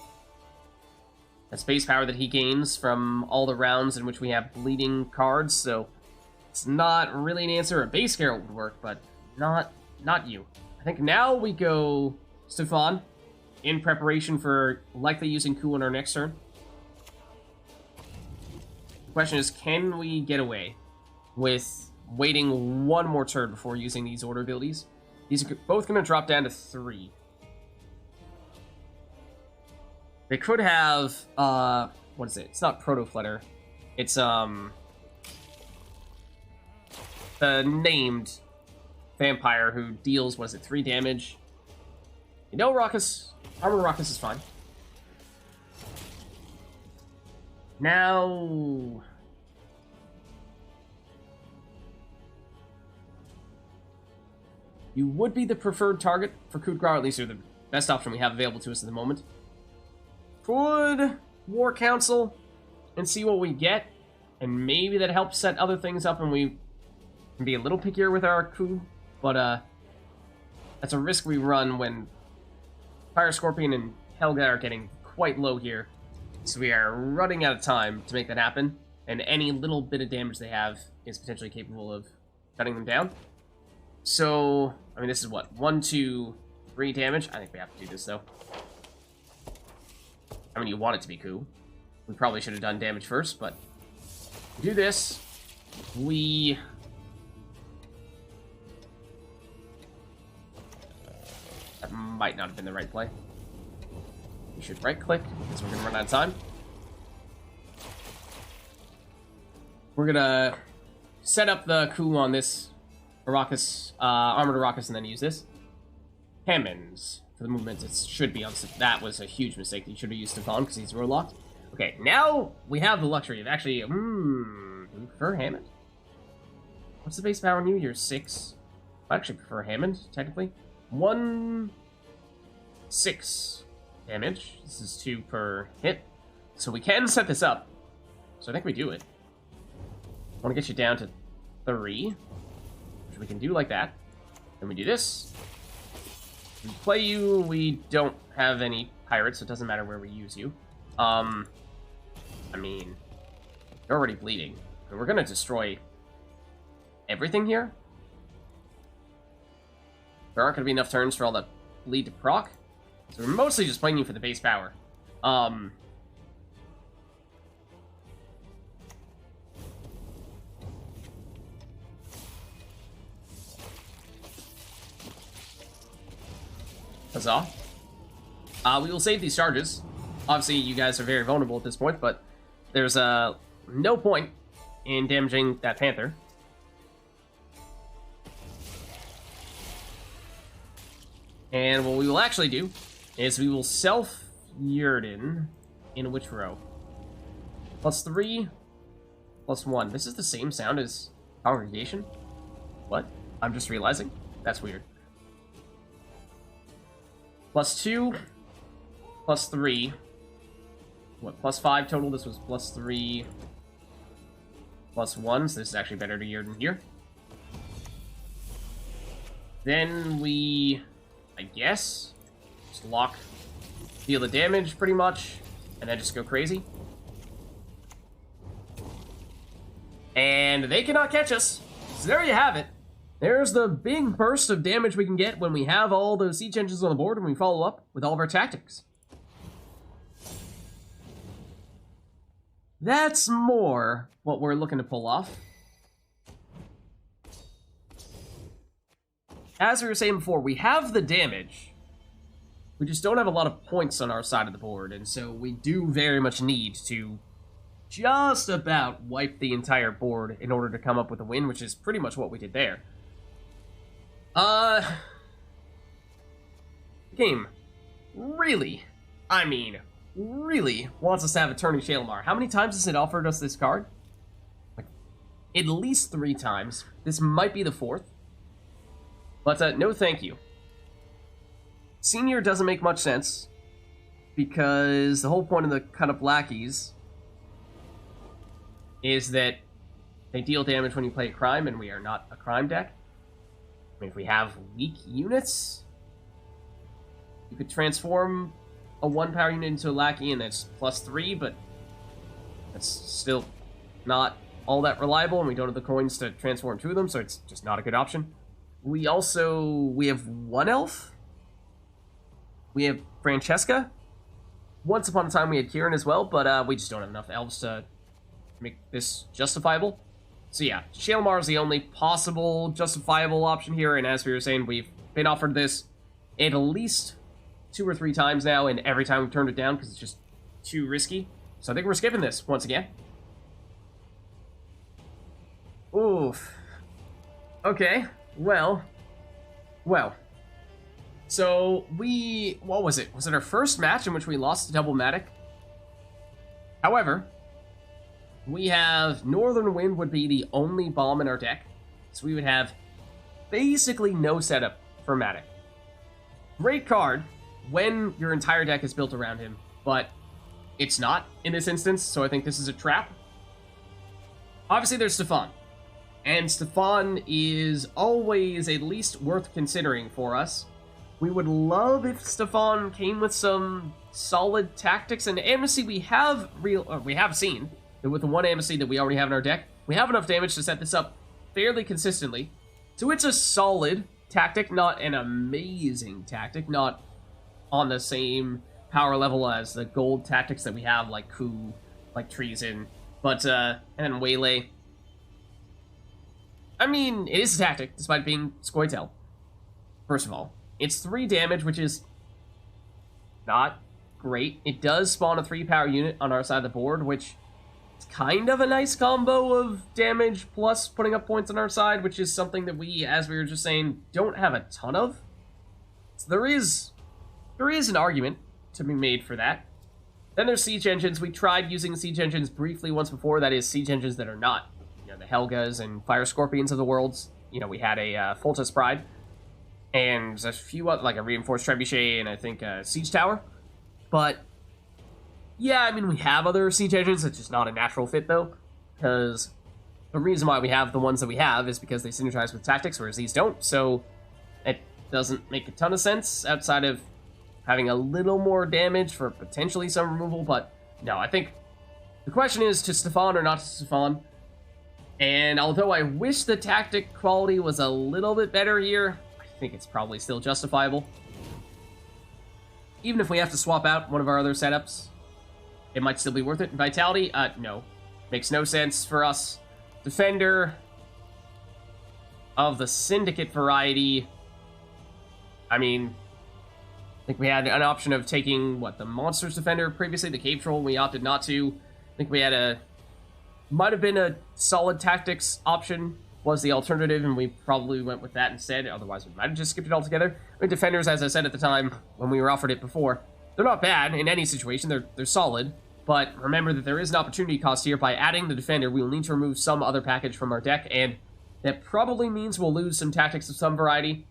That's base power that he gains from all the rounds in which we have bleeding cards, so it's not really an answer. A base Geralt would work, but not you. I think now we go Stefan in preparation for likely using Coup on our next turn. The question is, can we get away with waiting one more turn before using these order abilities? These are both going to drop down to 3. They could have, what is it? It's not Proto Flutter. It's, the named vampire who deals, what is it, 3 damage. You know, Armor Raucous is fine. Now, you would be the preferred target for Coup de Grace, or at least you're the best option we have available to us at the moment. Could War Council and see what we get. And maybe that helps set other things up and we can be a little pickier with our coup. But that's a risk we run when Fire Scorpion and Helga are getting quite low here. So we are running out of time to make that happen. And any little bit of damage they have is potentially capable of cutting them down. So, I mean, this is what? 1, 2, 3 damage? I think we have to do this, though. I mean, you want it to be coup. We probably should have done damage first, but... do this. We... that might not have been the right play. We should right-click, because we're going to run out of time. We're going to set up the coup on this Arrakis, Armored Arrakis, and then use this. Hammonds. For the movement, it should be on... that was a huge mistake. You should have used Stefan, because he's roll-locked. Okay, now we have the luxury of actually... do you prefer Hammond? What's the base power on you? You're 6. I actually prefer Hammond, technically. 1... 6 damage. This is 2 per hit. So we can set this up. So I think we do it. I want to get you down to 3. Which we can do like that. Then we do this. We play you. We don't have any pirates, so it doesn't matter where we use you. I mean, you're already bleeding. And we're gonna destroy everything here. There aren't gonna be enough turns for all the bleed to proc. So we're mostly just playing you for the base power. Huzzah. We will save these charges. Obviously, you guys are very vulnerable at this point, but there's no point in damaging that Panther. And what we will actually do is we will self-Yurden in which row? +3, +1. This is the same sound as Congregation? What? I'm just realizing. That's weird. +2, +3. What, +5 total? This was +3, +1, so this is actually better to Yurden here. Then we, I guess, just lock, deal the damage pretty much, and then just go crazy. And they cannot catch us. So there you have it. There's the big burst of damage we can get when we have all those siege engines on the board and we follow up with all of our tactics. That's more what we're looking to pull off. As we were saying before, we have the damage. We just don't have a lot of points on our side of the board, and so we do very much need to just about wipe the entire board in order to come up with a win, which is pretty much what we did there. Game really, I mean, really wants us to have a turning Shalimar. How many times has it offered us this card? Like, at least 3 times. This might be the 4th. But, no thank you. Senior doesn't make much sense, because the whole point of the cut up lackeys is that they deal damage when you play a crime, and we are not a crime deck. I mean, if we have weak units, you could transform a 1-power unit into a lackey, and that's +3, but that's still not all that reliable, and we don't have the coins to transform 2 of them, so it's just not a good option. We have 1 elf. We have Francesca. Once upon a time we had Kieran as well, but we just don't have enough elves to make this justifiable. So yeah, Shalimar is the only possible justifiable option here, and as we were saying, we've been offered this at least 2 or 3 times now, and every time we've turned it down because it's just too risky. So I think we're skipping this once again. Oof. Okay, well. So what was it? Was it our first match in which we lost to Double Matic? However, we have Northern Wind would be the only bomb in our deck, so we would have basically no setup for Matic. Great card when your entire deck is built around him, but it's not in this instance, so I think this is a trap. Obviously, there's Stefan. And Stefan is always at least worth considering for us. We would love if Stefan came with some solid tactics and amnesty. We have seen that with the one amnesty that we already have in our deck, we have enough damage to set this up fairly consistently. So it's a solid tactic, not an amazing tactic, not on the same power level as the gold tactics that we have, like Coup, like Treason, but, and then Waylay. I mean, it is a tactic, despite being Scoia'tael. First of all, it's 3 damage, which is not great. It does spawn a 3-power unit on our side of the board, which is kind of a nice combo of damage plus putting up points on our side, which is something that we, as we were just saying, don't have a ton of. So there is an argument to be made for that. Then there's siege engines. We tried using siege engines briefly once before. That is, siege engines that are not, you know, the Helgas and Fire Scorpions of the worlds. You know, we had a Foltest Pride and a few other, like a Reinforced Trebuchet and I think a Siege Tower. But yeah, I mean, we have other siege engines. It's just not a natural fit though, because the reason why we have the ones that we have is because they synergize with tactics, whereas these don't. So it doesn't make a ton of sense outside of having a little more damage for potentially some removal, but no, I think the question is to Stefan or not to Stefan. And although I wish the tactic quality was a little bit better here, I think it's probably still justifiable. Even if we have to swap out one of our other setups, it might still be worth it. Vitality? No. Makes no sense for us. Defender of the Syndicate variety. I mean, I think we had an option of taking, what, the Monsters Defender previously, the Cave Troll. We opted not to. I think we had might have been a solid tactics option was the alternative, and we probably went with that instead. Otherwise, we might have just skipped it altogether. I mean, Defenders, as I said at the time when we were offered it before, they're not bad in any situation. They're solid. But remember that there is an opportunity cost here. By adding the Defender, we will need to remove some other package from our deck, and that probably means we'll lose some tactics of some variety.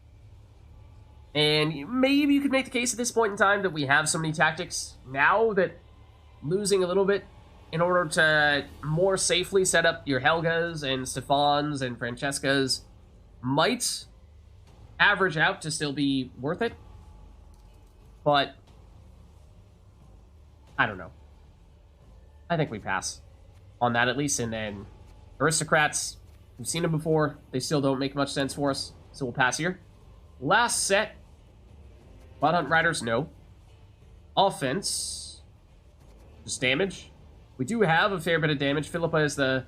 And maybe you could make the case at this point in time that we have so many tactics now that losing a little bit in order to more safely set up your Helgas and Stefans and Francescas might average out to still be worth it. But I don't know. I think we pass on that at least. And then Aristocrats, we've seen them before. They still don't make much sense for us, so we'll pass here. Last set. Bloodhunt Riders, no. Offense. Just damage. We do have a fair bit of damage. Philippa is the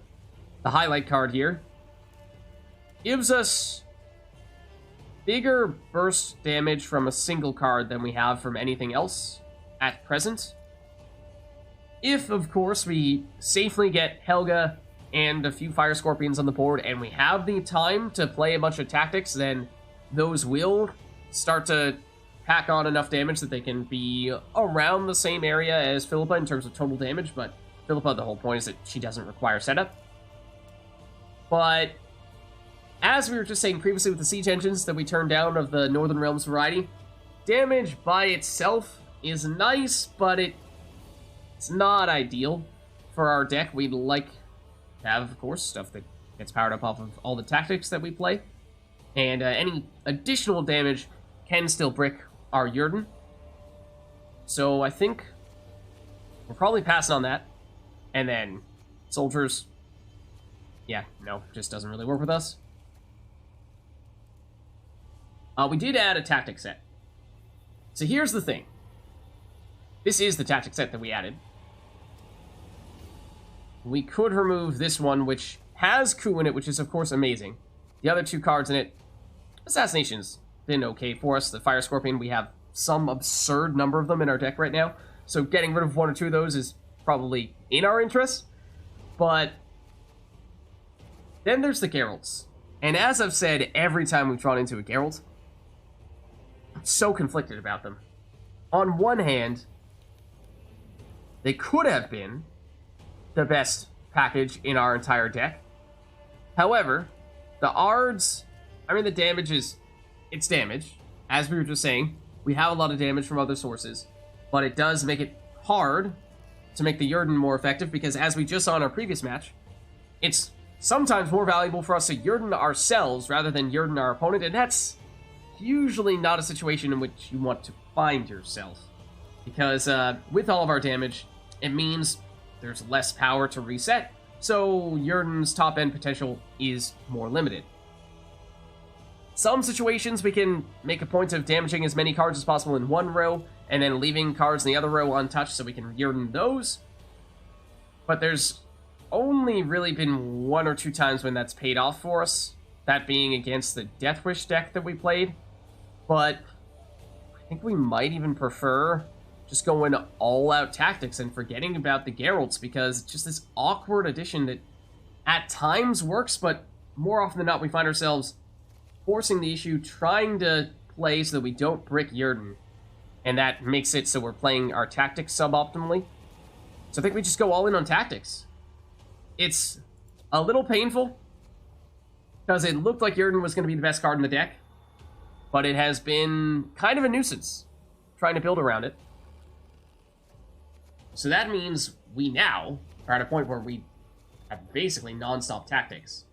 highlight card here. Gives us bigger burst damage from a single card than we have from anything else at present. If, of course, we safely get Helga and a few Fire Scorpions on the board and we have the time to play a bunch of tactics, then those will start to pack on enough damage that they can be around the same area as Philippa in terms of total damage, but Philippa, the whole point is that she doesn't require setup. But as we were just saying previously with the siege engines that we turned down of the Northern Realms variety, damage by itself is nice, but it's not ideal for our deck. We'd like to have, of course, stuff that gets powered up off of all the tactics that we play. And any additional damage can still brick our Jurden. So I think we're probably passing on that. And then soldiers, yeah, no, just doesn't really work with us. We did add a tactic set. So here's the thing. This is the tactic set that we added. We could remove this one, which has Coup in it, which is, of course, amazing. The other two cards in it, Assassination's been okay for us. The Fire Scorpion, we have some absurd number of them in our deck right now. So getting rid of one or two of those is probably in our interest. But then there's the Geralts. And as I've said every time we've drawn into a Geralt, I'm so conflicted about them. On one hand, they could have been the best package in our entire deck. However, the Ards, I mean, the damage is, it's damage. As we were just saying, we have a lot of damage from other sources, but it does make it hard to make the Jurden more effective, because as we just saw in our previous match, it's sometimes more valuable for us to Jurden ourselves rather than Jurden our opponent, and that's usually not a situation in which you want to find yourself. Because with all of our damage, it means there's less power to reset, so Jurden's top-end potential is more limited. Some situations we can make a point of damaging as many cards as possible in one row, and then leaving cards in the other row untouched so we can Jurden those. But there's only really been 1 or 2 times when that's paid off for us, that being against the Death Wish deck that we played. But I think we might even prefer just going all-out tactics and forgetting about the Geralts, because it's just this awkward addition that at times works, but more often than not we find ourselves forcing the issue, trying to play so that we don't brick Jurden, and that makes it so we're playing our tactics suboptimally. So I think we just go all in on tactics. It's a little painful, because it looked like Jurden was going to be the best card in the deck, but it has been kind of a nuisance trying to build around it. So that means we now are at a point where we have basically non-stop tactics.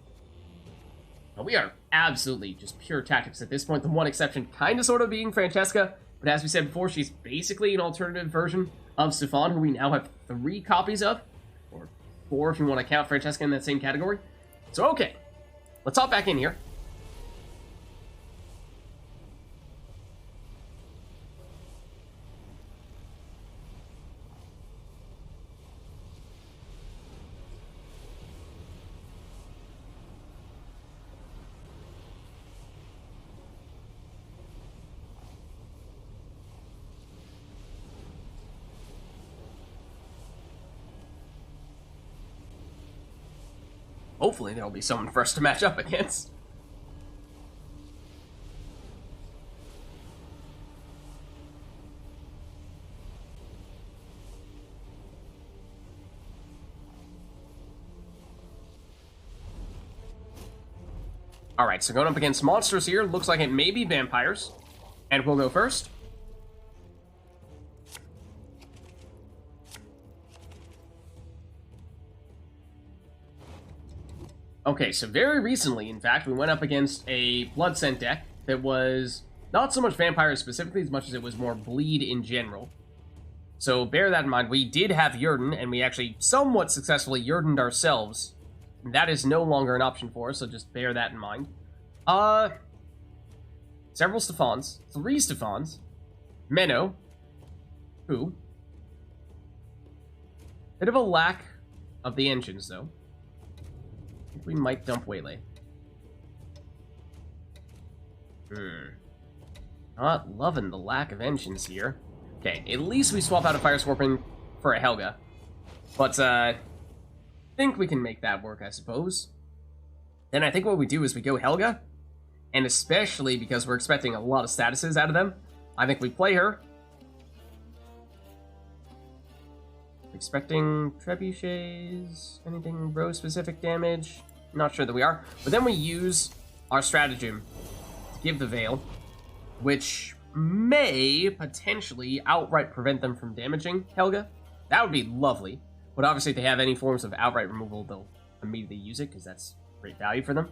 Now, we are absolutely just pure tactics at this point, the one exception kind of sort of being Francesca, but as we said before, she's basically an alternative version of Stefan, who we now have 3 copies of, or 4 if you want to count Francesca in that same category. So okay, let's hop back in here. Hopefully there'll be someone for us to match up against. Alright, so going up against monsters here, looks like it may be vampires. And we'll go first. Okay, so very recently, in fact, we went up against a Blood Scent deck that was not so much vampires specifically as much as it was more bleed in general. So bear that in mind. We did have Jurden, and we actually somewhat successfully Jurdened ourselves. That is no longer an option for us, so just bear that in mind. Several Stefans, 3 Stefans, Menno, who, bit of a lack of the engines though. I think we might dump Waylay. Not loving the lack of engines here. Okay, at least we swap out a Fire Scorpion for a Helga. But, think we can make that work, I suppose. Then I think what we do is we go Helga, and especially because we're expecting a lot of statuses out of them, I think we play her. Expecting trebuchets, anything row-specific damage? Not sure that we are. But then we use our stratagem to give the Veil, which may potentially outright prevent them from damaging Helga. That would be lovely. But obviously if they have any forms of outright removal, they'll immediately use it, because that's great value for them.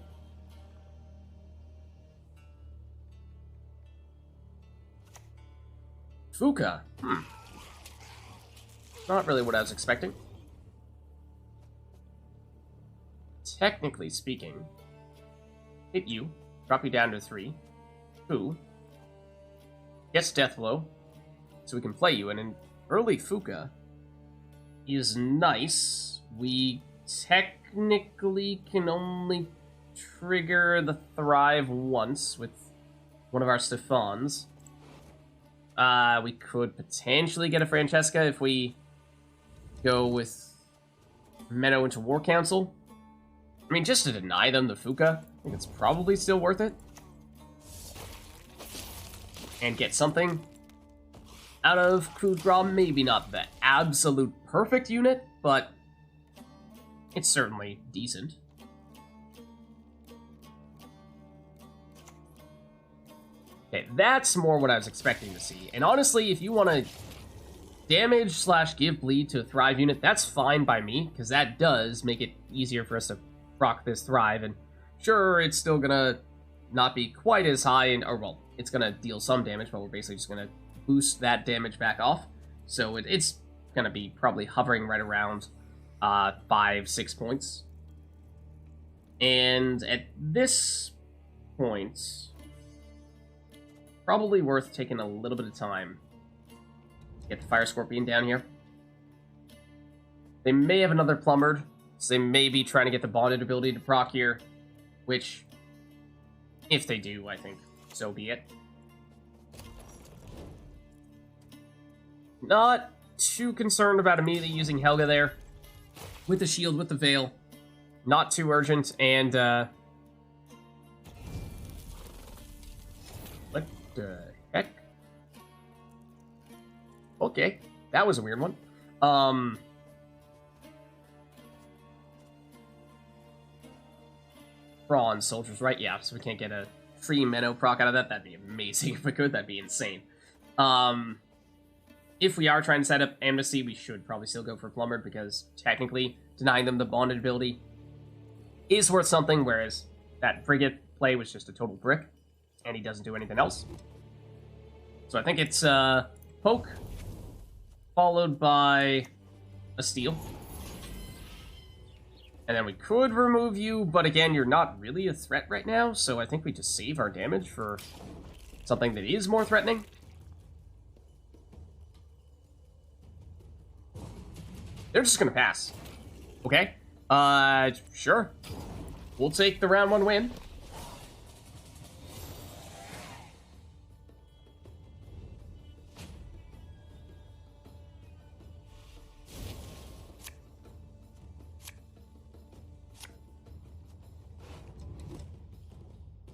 Fuka. Not really what I was expecting. Technically speaking, hit you, drop you down to 3, who gets Death Blow, so we can play you, and an early Fuka is nice. We technically can only trigger the Thrive once with one of our Stefans. We could potentially get a Francesca if we go with Menno into War Council. I mean, just to deny them the Fuka, I think it's probably still worth it. And get something out of Crude Grom. Maybe not the absolute perfect unit, but it's certainly decent. Okay, that's more what I was expecting to see. And honestly, if you want to damage slash give bleed to a Thrive unit, that's fine by me, because that does make it easier for us to proc this Thrive, and sure, it's still gonna not be quite as high, or well, it's gonna deal some damage, but we're basically just gonna boost that damage back off, so it's gonna be probably hovering right around 5-6 points. And at this point, probably worth taking a little bit of time to get the Fire Scorpion down here. They may have another Plumbered, so they may be trying to get the Bonded ability to proc here, which, if they do, I think so be it. Not too concerned about immediately using Helga there. With the shield, with the Veil. Not too urgent, and, what the heck? Okay, that was a weird one. Bronze soldiers, right? Yeah, so we can't get a free Minnow proc out of that. That'd be amazing if we could. That'd be insane. If we are trying to set up Amnesty, we should probably still go for Plumbered, because technically denying them the Bonded ability is worth something, whereas that Frigate play was just a total brick, and he doesn't do anything else. So I think it's Poke, followed by a Steal. And then we could remove you, but again, you're not really a threat right now, so I think we just save our damage for something that is more threatening. They're just gonna pass. Okay? Sure. We'll take the round 1 win.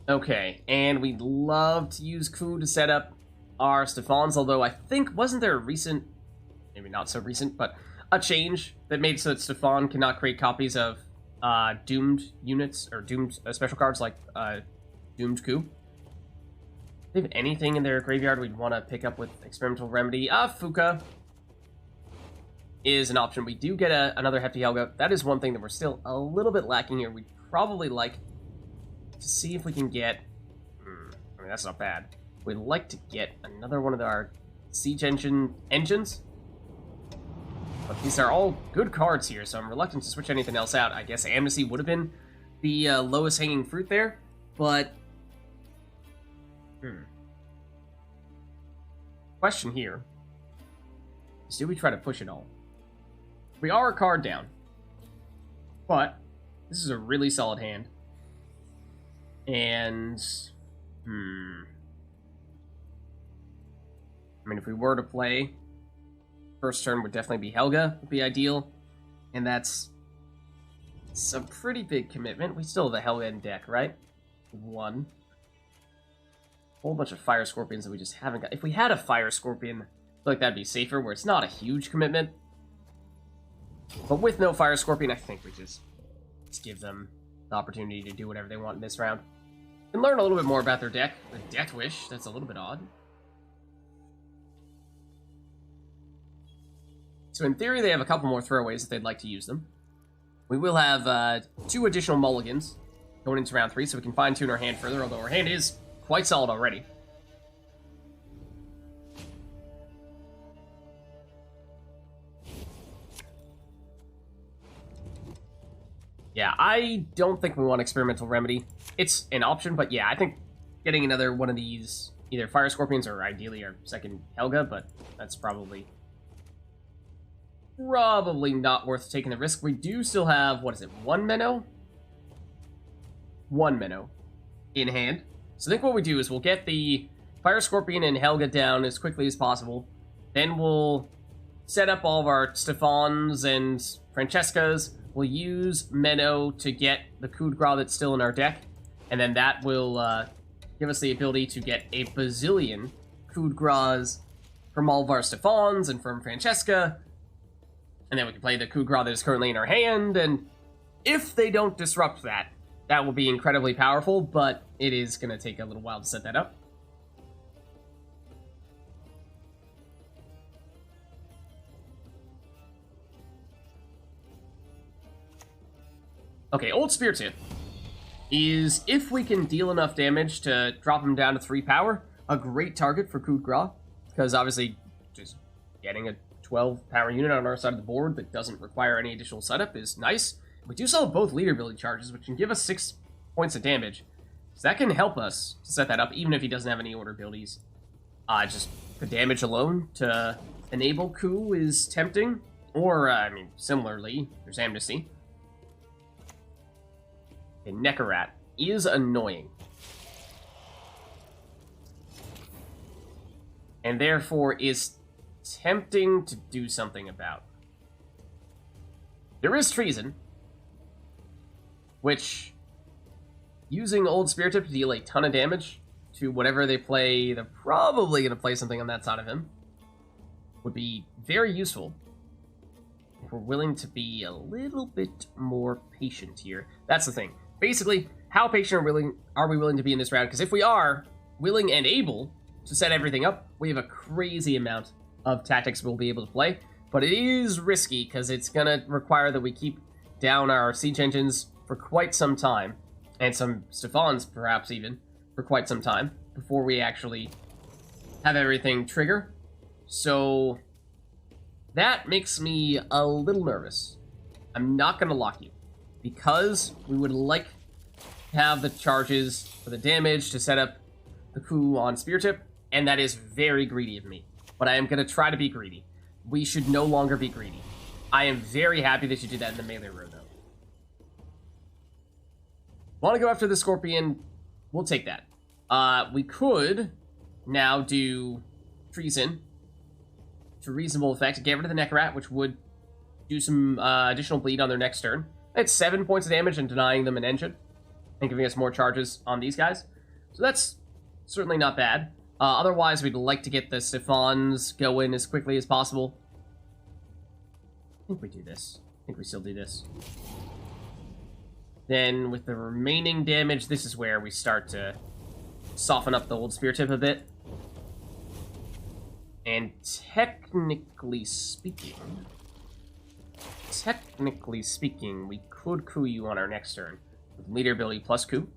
Okay, and we'd love to use Ku to set up our Stephans, although I think, wasn't there a recent, maybe not so recent, but a change that made so that Stefan cannot create copies of doomed units, or doomed special cards like Doomed Ku? If they have anything in their graveyard we'd want to pick up with Experimental Remedy, Fuka is an option. We do get another Hefty Helga. That is one thing that we're still a little bit lacking here. We'd probably like to see if we can get... I mean, that's not bad. We'd like to get another one of our siege engines. But these are all good cards here, so I'm reluctant to switch anything else out. I guess Amnesty would have been the lowest hanging fruit there, but... Question here is, do we try to push it all? We are a card down, but this is a really solid hand. And... I mean, if we were to play... First turn would definitely be Helga, would be ideal. And that's some pretty big commitment. We still have a Helga in deck, right? 1. Whole bunch of Fire Scorpions that we just haven't got. If we had a Fire Scorpion, I feel like that'd be safer, where it's not a huge commitment. But with no Fire Scorpion, I think we just give them the opportunity to do whatever they want in this round. And learn a little bit more about their deck. The Death Wish, that's a little bit odd. So in theory, they have a couple more throwaways if they'd like to use them. We will have 2 additional mulligans going into round 3, so we can fine-tune our hand further, although our hand is quite solid already. Yeah, I don't think we want Experimental Remedy. It's an option, but yeah, I think getting another one of these, either Fire Scorpions or ideally our second Helga, but that's probably not worth taking the risk. We do still have, what is it, 1 Minnow? 1 Minnow in hand. So I think what we do is we'll get the Fire Scorpion and Helga down as quickly as possible. Then we'll set up all of our Stephans and Francescas. We'll use Minnow to get the coup de grace that's still in our deck. And then that will give us the ability to get a bazillion coup de grace from all of our Stephans and from Francesca. And then we can play the coup de grace that is currently in our hand, and if they don't disrupt that, that will be incredibly powerful, but it is going to take a little while to set that up. Okay, Old Spear Tip is, if we can deal enough damage to drop him down to 3 power, a great target for Coup de Grace, because obviously just getting a 12 power unit on our side of the board that doesn't require any additional setup is nice. We do still have both leader ability charges, which can give us 6 points of damage, so that can help us to set that up, even if he doesn't have any order abilities. Just the damage alone to enable Coup is tempting, or, I mean, similarly, there's Amnesty. And Nekarat is annoying. And therefore is tempting to do something about. There is Treason, which, using Old Spear Tip to deal a ton of damage to whatever they play, they're probably going to play something on that side of him, would be very useful if we're willing to be a little bit more patient here. That's the thing. Basically, how patient are we willing to be in this round? Because if we are willing and able to set everything up, we have a crazy amount of tactics we'll be able to play. But it is risky, because it's going to require that we keep down our siege engines for quite some time, and some Stephans perhaps even, for quite some time, before we actually have everything trigger. So that makes me a little nervous. I'm not going to lock you, because we would like to have the charges for the damage to set up the Coup on Spear Tip, and that is very greedy of me. But I am going to try to be greedy. We should no longer be greedy. I am very happy that you did that in the melee row, though. Want to go after the Scorpion? We'll take that. We could now do Treason to reasonable effect, get rid of the Nekarat, which would do some additional bleed on their next turn. It's 7 points of damage and denying them an engine, and giving us more charges on these guys. So that's certainly not bad. Otherwise, we'd like to get the Stephans going as quickly as possible. I think we do this. I think we still do this. Then, with the remaining damage, this is where we start to soften up the Old Spear Tip a bit. And technically speaking, we could coup you on our next turn with leader ability plus coup.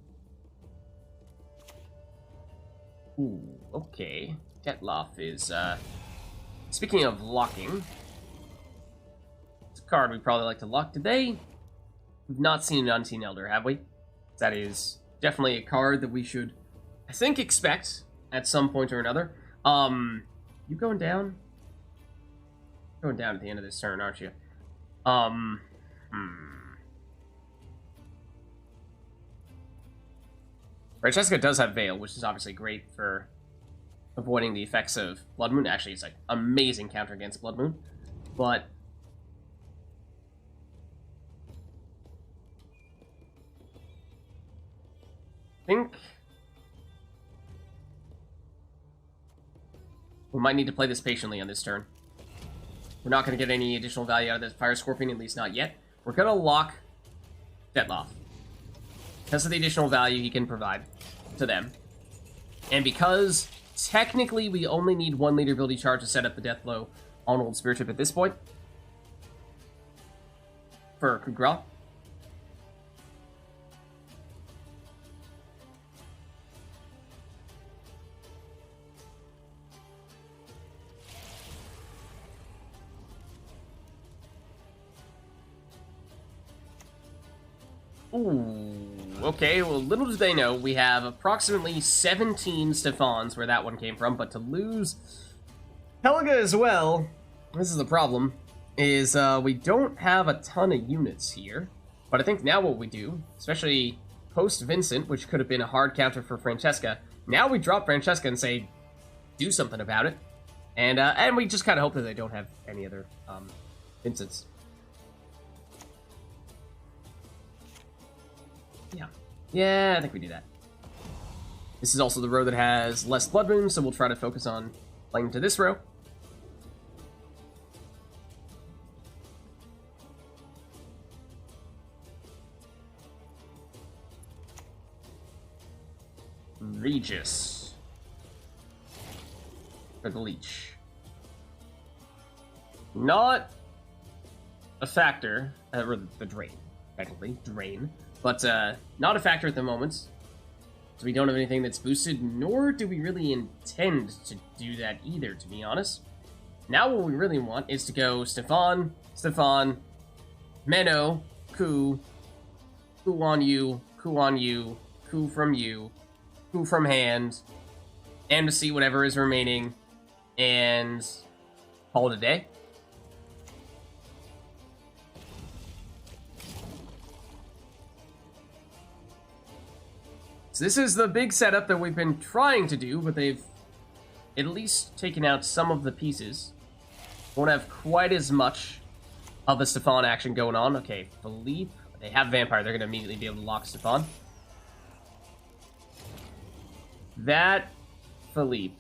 Ooh, okay. Detloff is, speaking of locking, it's a card we probably like to lock today. We've not seen an Unseen Elder, have we? That is definitely a card that we should, I think, expect at some point or another. You going down? Going down at the end of this turn, aren't you? Francesca does have Veil, which is obviously great for avoiding the effects of Blood Moon. Actually, it's like amazing counter against Blood Moon. But I think we might need to play this patiently on this turn. We're not going to get any additional value out of this Fire Scorpion, at least not yet. We're going to lock Detloff because of the additional value he can provide to them. And because technically we only need one leader ability charge to set up the death blow on Old Spear Tip at this point for Kugra. Ooh, okay, well, little do they know, we have approximately 17 Stephans where that one came from, but to lose Helga as well, this is the problem, is we don't have a ton of units here, but I think now what we do, especially post-Vincent, which could have been a hard counter for Francesca, now we drop Francesca and say, do something about it, and we just kind of hope that they don't have any other Vincents. Yeah, I think we do that. This is also the row that has less Blood Moon, so we'll try to focus on playing to this row. Regis. For the Leech. Not a factor, or the Drain. technically, drain. But not a factor at the moment. So we don't have anything that's boosted, nor do we really intend to do that either, to be honest. Now what we really want is to go Stefan, Menno, Ku on you, Ku from you, Ku from hand, and to see whatever is remaining, and call it a day. So this is the big setup that we've been trying to do, but they've at least taken out some of the pieces. Won't have quite as much of the Stefan action going on. Okay, Philippe. They have Vampire. They're going to immediately be able to lock Stefan. That Philippe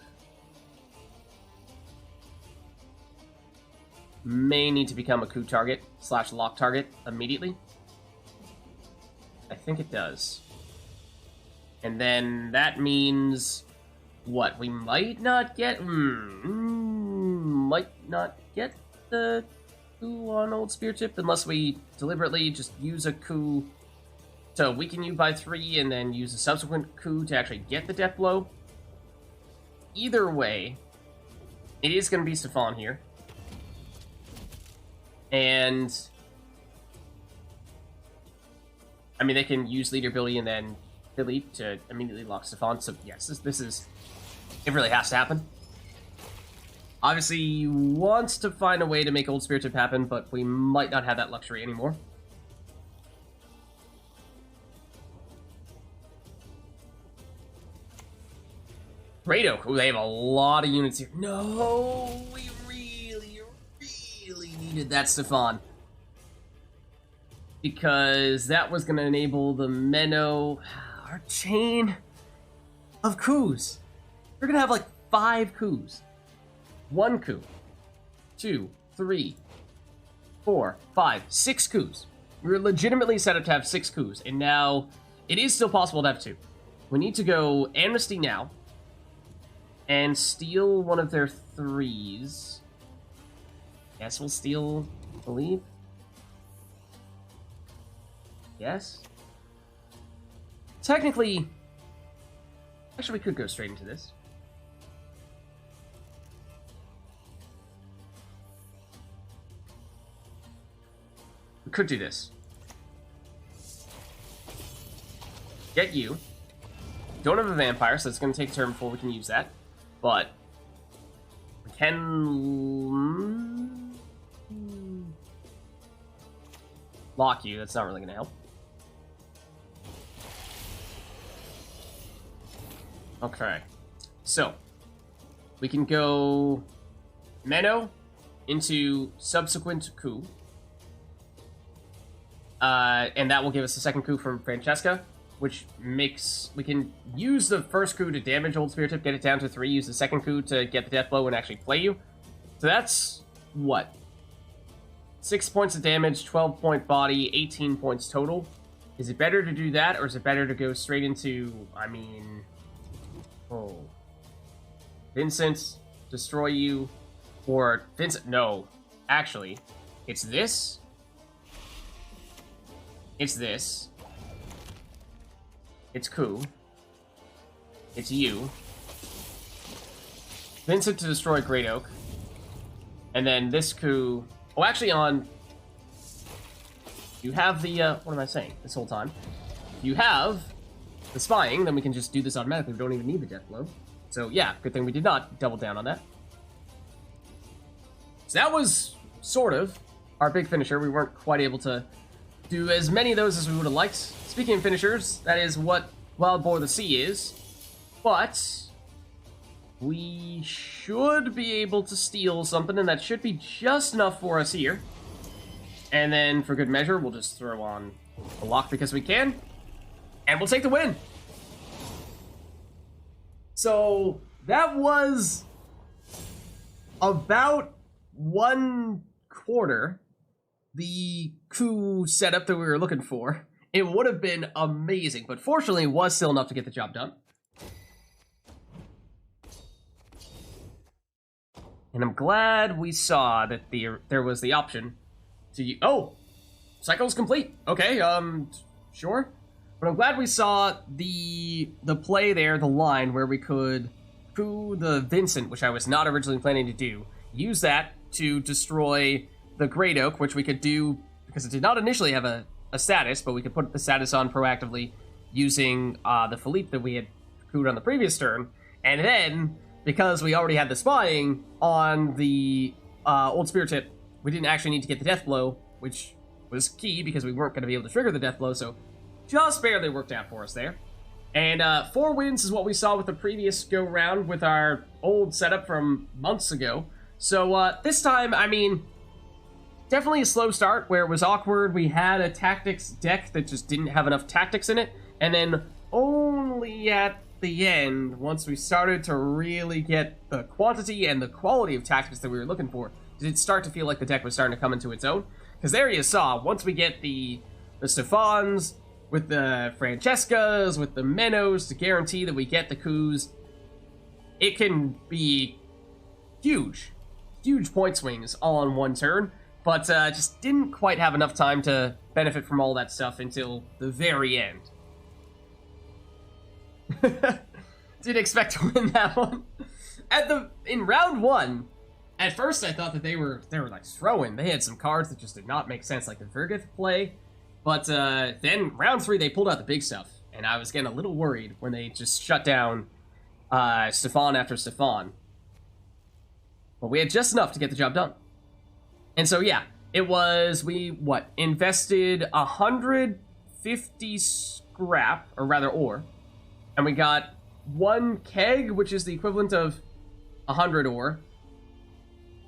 may need to become a coup target / lock target immediately. I think it does. And then that means what? We might not get the coup on Old Spear Tip unless we deliberately just use a coup to weaken you by 3 and then use a subsequent coup to actually get the death blow. Either way, it is going to be Stefan here. And I mean, they can use leader ability and then Philippe to immediately lock Stefan. So yes, this is, it really has to happen. Obviously, he wants to find a way to make Old Spirit Tip happen, but we might not have that luxury anymore. Great Oak. Ooh, they have a lot of units here. No, we really needed that Stefan. Because that was going to enable the Menno, our chain of coups. We're going to have like 5 coups. 1 coup, 2, 3, 4, 5, 6 coups. We were legitimately set up to have 6 coups, and now it is still possible to have 2. We need to go Amnesty now and steal one of their 3s. Guess we'll steal Philippe. Yes. Technically, actually we could go straight into this. We could do this. Get you. Don't have a vampire, so it's going to take a turn before we can use that. But we can lock you. That's not really going to help. Okay. So we can go Menno into subsequent coup. And that will give us a second coup from Francesca, which makes... We can use the first coup to damage Old Spirit Tip, get it down to 3, use the second coup to get the death blow and actually play you. So that's, what? 6 points of damage, 12-point body, 18 points total. Is it better to do that, or is it better to go straight into, I mean... Oh. Vincent, destroy you, or Vincent... No. Actually, it's this... It's this. It's coup. It's you. Vincent to destroy Great Oak. And then this coup... Oh, actually on... You have the... what am I saying this whole time? You have the spying, then we can just do this automatically. We don't even need the death blow. So yeah, good thing we did not double down on that. So that was sort of our big finisher. We weren't quite able to do as many of those as we would have liked. Speaking of finishers, that is what Wild Boar of the Sea is. But we should be able to steal something, and that should be just enough for us here. And then, for good measure, we'll just throw on a lock because we can, and we'll take the win. So that was about 1/4 the coup setup that we were looking for. It would have been amazing, but fortunately it was still enough to get the job done. And I'm glad we saw that there was the option to... Oh! Cycle's complete. Okay, sure. But I'm glad we saw the play there, the line, where we could coup the Vincent, which I was not originally planning to do. Use that to destroy the Great Oak, which we could do, because it did not initially have a status, but we could put the status on proactively using the Philippe that we had couped on the previous turn. And then, because we already had the spying on the Old Spirit Tip, we didn't actually need to get the Death Blow, which was key because we weren't going to be able to trigger the Death Blow, so just barely worked out for us there. And 4 wins is what we saw with the previous go-round with our old setup from months ago. So this time, I mean, definitely a slow start where it was awkward. We had a tactics deck that just didn't have enough tactics in it. And then only at the end, once we started to really get the quantity and the quality of tactics that we were looking for, did it start to feel like the deck was starting to come into its own. Because there you saw, once we get the Stefans, with the Francescas, with the Menos, to guarantee that we get the coups, it can be huge point swings all on one turn, but just didn't quite have enough time to benefit from all that stuff until the very end. Didn't expect to win that one. In round 1, at first I thought that they were like throwing. They had some cards that just did not make sense, like the Virgith play. But then round 3, they pulled out the big stuff, and I was getting a little worried when they just shut down Stefan after Stefan. But we had just enough to get the job done. And so, yeah, it was, we invested 150 scrap, or rather ore, and we got 1 keg, which is the equivalent of 100 ore,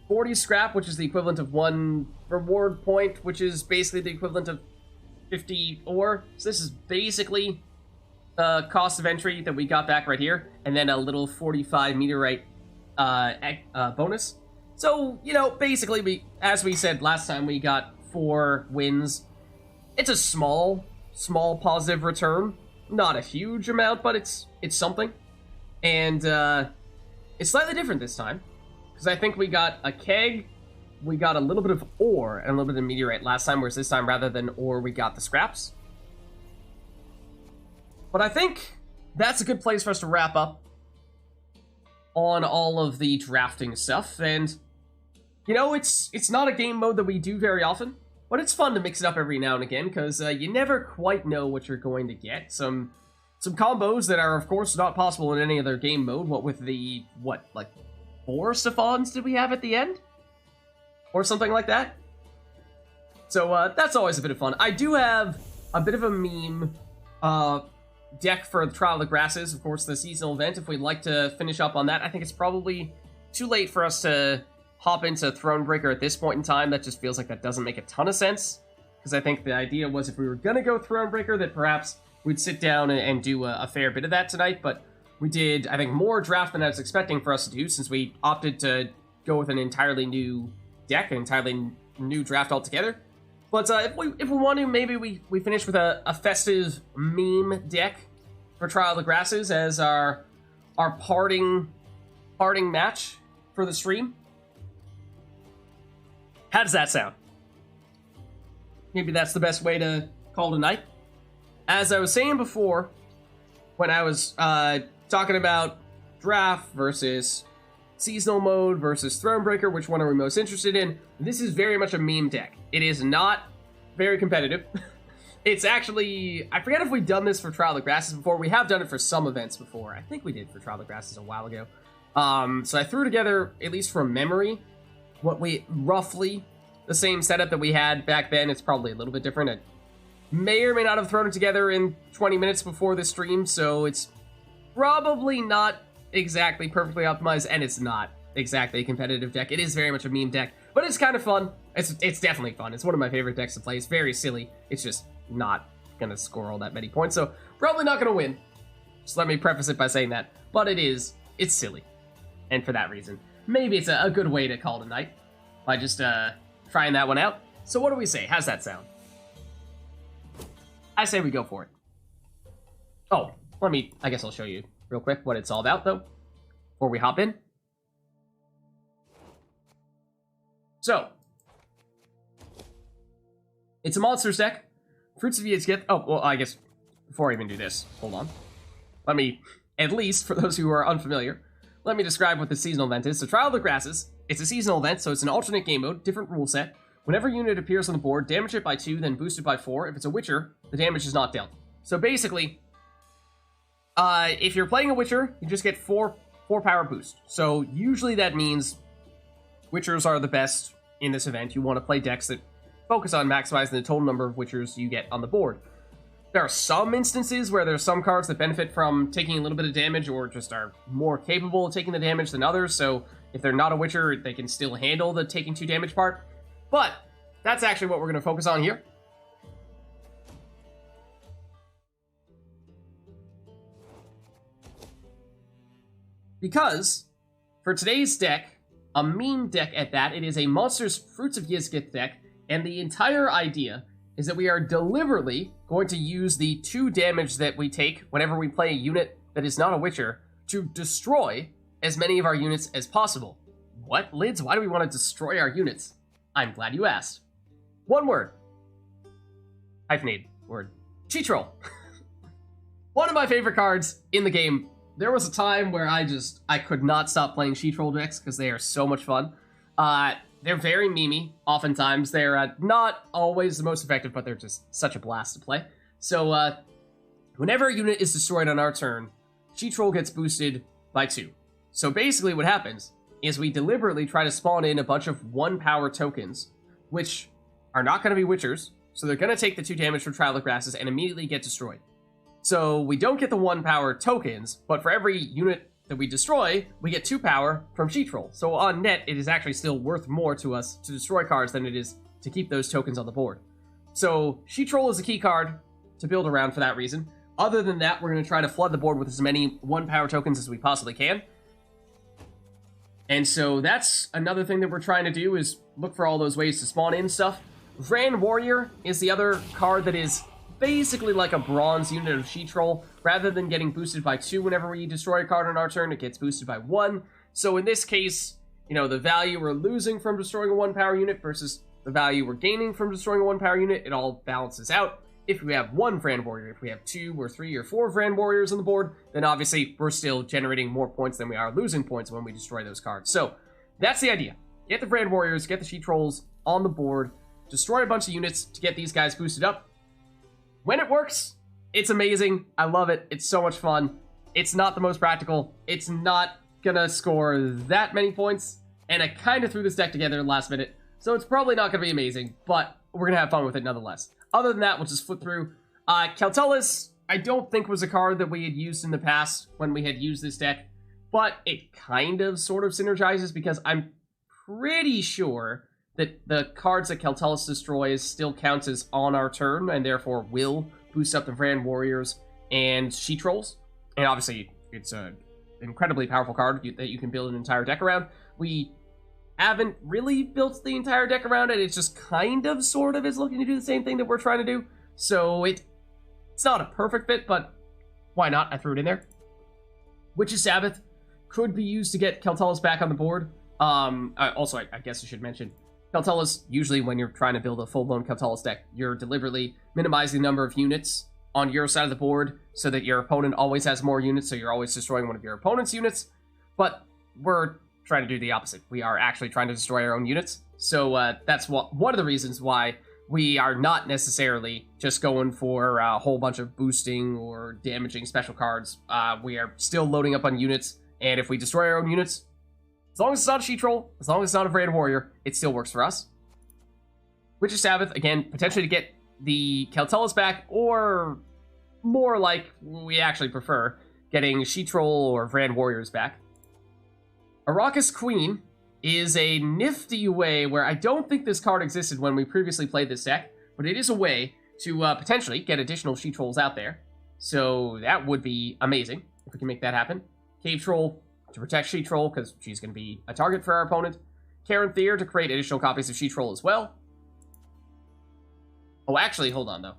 40 scrap, which is the equivalent of 1 reward point, which is basically the equivalent of 50 ore. So this is basically the cost of entry that we got back right here, and then a little 45 meteorite bonus. So, you know, basically, as we said last time, we got 4 wins. It's a small positive return. Not a huge amount, but it's something. And it's slightly different this time, because I think we got a keg, we got a little bit of ore and a little bit of meteorite last time, whereas this time, rather than ore, we got the scraps. But I think that's a good place for us to wrap up on all of the drafting stuff. And, you know, it's not a game mode that we do very often, but it's fun to mix it up every now and again, because you never quite know what you're going to get. Some combos that are, of course, not possible in any other game mode. What with the, like 4 Stefans did we have at the end? Or something like that. So that's always a bit of fun. I do have a bit of a meme deck for the Trial of the Grasses, of course, the seasonal event. If we'd like to finish up on that, I think it's probably too late for us to hop into Thronebreaker at this point in time. That just feels like that doesn't make a ton of sense, because I think the idea was if we were going to go Thronebreaker, that perhaps we'd sit down and do a fair bit of that tonight, but we did, I think, more draft than I was expecting for us to do, since we opted to go with an entirely new deck, an entirely new draft altogether. But if we want to, maybe we finish with a festive meme deck for Trial of the Grasses as our parting match for the stream. How does that sound? Maybe that's the best way to call tonight. As I was saying before, when I was talking about draft versus seasonal mode versus Thronebreaker, which one are we most interested in? This is very much a meme deck. It is not very competitive. It's actually, I forget if we've done this for Trial of the Grasses before. We have done it for some events before. I think we did for Trial of the Grasses a while ago. So I threw together, at least from memory, what we roughly the same setup that we had back then. It's probably a little bit different. I may or may not have thrown it together in 20 minutes before the stream, so it's probably not exactly perfectly optimized, and it's not exactly a competitive deck. It is very much a meme deck, but it's kind of fun. It's definitely fun. It's one of my favorite decks to play. It's very silly. It's just not gonna score all that many points, so probably not gonna win. Just let me preface it by saying that. But it's silly, and for that reason, maybe it's a good way to call tonight by just trying that one out. So what do we say? How's that sound? I say we go for it. Oh, I guess I'll show you real quick what it's all about, though, before we hop in. So, It's a monsters deck. Fruits of Vids get... Oh, well, I guess before I even do this, hold on. Let me, at least, for those who are unfamiliar, let me describe what the seasonal event is. So Trial of the Grasses, it's a seasonal event, so it's an alternate game mode, different rule set. Whenever a unit appears on the board, damage it by 2, then boost it by 4. If it's a Witcher, the damage is not dealt. So basically, if you're playing a Witcher, you just get 4 power boost. So usually that means Witchers are the best in this event. You want to play decks that focus on maximizing the total number of Witchers you get on the board. There are some instances where there's some cards that benefit from taking a little bit of damage or just are more capable of taking the damage than others, so if they're not a Witcher, they can still handle the taking 2 damage part. But that's actually what we're going to focus on here. Because for today's deck, a meme deck at that, it is a Monsters Fruits of Yizkit deck, and the entire idea is that we are deliberately going to use the 2 damage that we take whenever we play a unit that is not a Witcher to destroy as many of our units as possible. What, Lids? Why do we want to destroy our units? I'm glad you asked. One word. Hyphenated word. Cheat Troll. One of my favorite cards in the game. There was a time where I could not stop playing Cheat Troll decks because they are so much fun. They're very memey, oftentimes. They're not always the most effective, but they're just such a blast to play. So, whenever a unit is destroyed on our turn, Cheat Troll gets boosted by 2. So basically what happens is we deliberately try to spawn in a bunch of 1-power tokens, which are not going to be Witchers, so they're going to take the 2 damage from Trial of the Grasses and immediately get destroyed. So we don't get the 1-power tokens, but for every unit that we destroy, we get 2 power from Cheat Troll. So on net, it is actually still worth more to us to destroy cards than it is to keep those tokens on the board. So Cheat Troll is a key card to build around for that reason. Other than that, we're going to try to flood the board with as many 1-power tokens as we possibly can. And so that's another thing that we're trying to do, is look for all those ways to spawn in stuff. Ran Warrior is the other card that is basically like a bronze unit of Cheat Troll. Rather than getting boosted by 2 whenever we destroy a card on our turn, it gets boosted by 1. So in this case, you know, the value we're losing from destroying a 1-power unit versus the value we're gaining from destroying a 1-power unit, it all balances out. If we have 1 Fran Warrior, if we have 2 or 3 or 4 Fran Warriors on the board, then obviously we're still generating more points than we are losing points when we destroy those cards. So that's the idea. Get the Fran Warriors, get the Cheat Trolls on the board, destroy a bunch of units to get these guys boosted up. When it works, it's amazing. I love it. It's so much fun. It's not the most practical. It's not gonna score that many points, and I kind of threw this deck together last minute, so it's probably not gonna be amazing, but we're gonna have fun with it nonetheless. Other than that, we'll just flip through. Keltullus, I don't think was a card that we had used in the past when we had used this deck, but it kind of sort of synergizes because I'm pretty sure that the cards that Keltullus destroys still counts as on our turn, and therefore will boost up the Fran Warriors and Cheat Trolls. And obviously, it's an incredibly powerful card that you can build an entire deck around. We haven't really built the entire deck around it. It's just kind of, sort of, is looking to do the same thing that we're trying to do. So it's not a perfect fit, but why not? I threw it in there. Witch's Sabbath could be used to get Keltullus back on the board. Also, I guess I should mention, Keltullus, usually when you're trying to build a full-blown Keltullus deck, you're deliberately minimizing the number of units on your side of the board so that your opponent always has more units, so you're always destroying one of your opponent's units. But we're trying to do the opposite. We are actually trying to destroy our own units. So that's one of the reasons why we are not necessarily just going for a whole bunch of boosting or damaging special cards. We are still loading up on units, and if we destroy our own units, as long as it's not a Cheat Troll, as long as it's not a Fran Warrior, it still works for us. Witch's Sabbath, again, potentially to get the Keltullus back, or more like we actually prefer, getting Cheat Troll or Fran Warriors back. Arrakis Queen is a nifty way where I don't think this card existed when we previously played this deck, but it is a way to potentially get additional Cheat Trolls out there. So that would be amazing if we can make that happen. Cave Troll to protect Cheat Troll, because she's going to be a target for our opponent. Karen Thier to create additional copies of Cheat Troll as well. Oh, actually, hold on, though.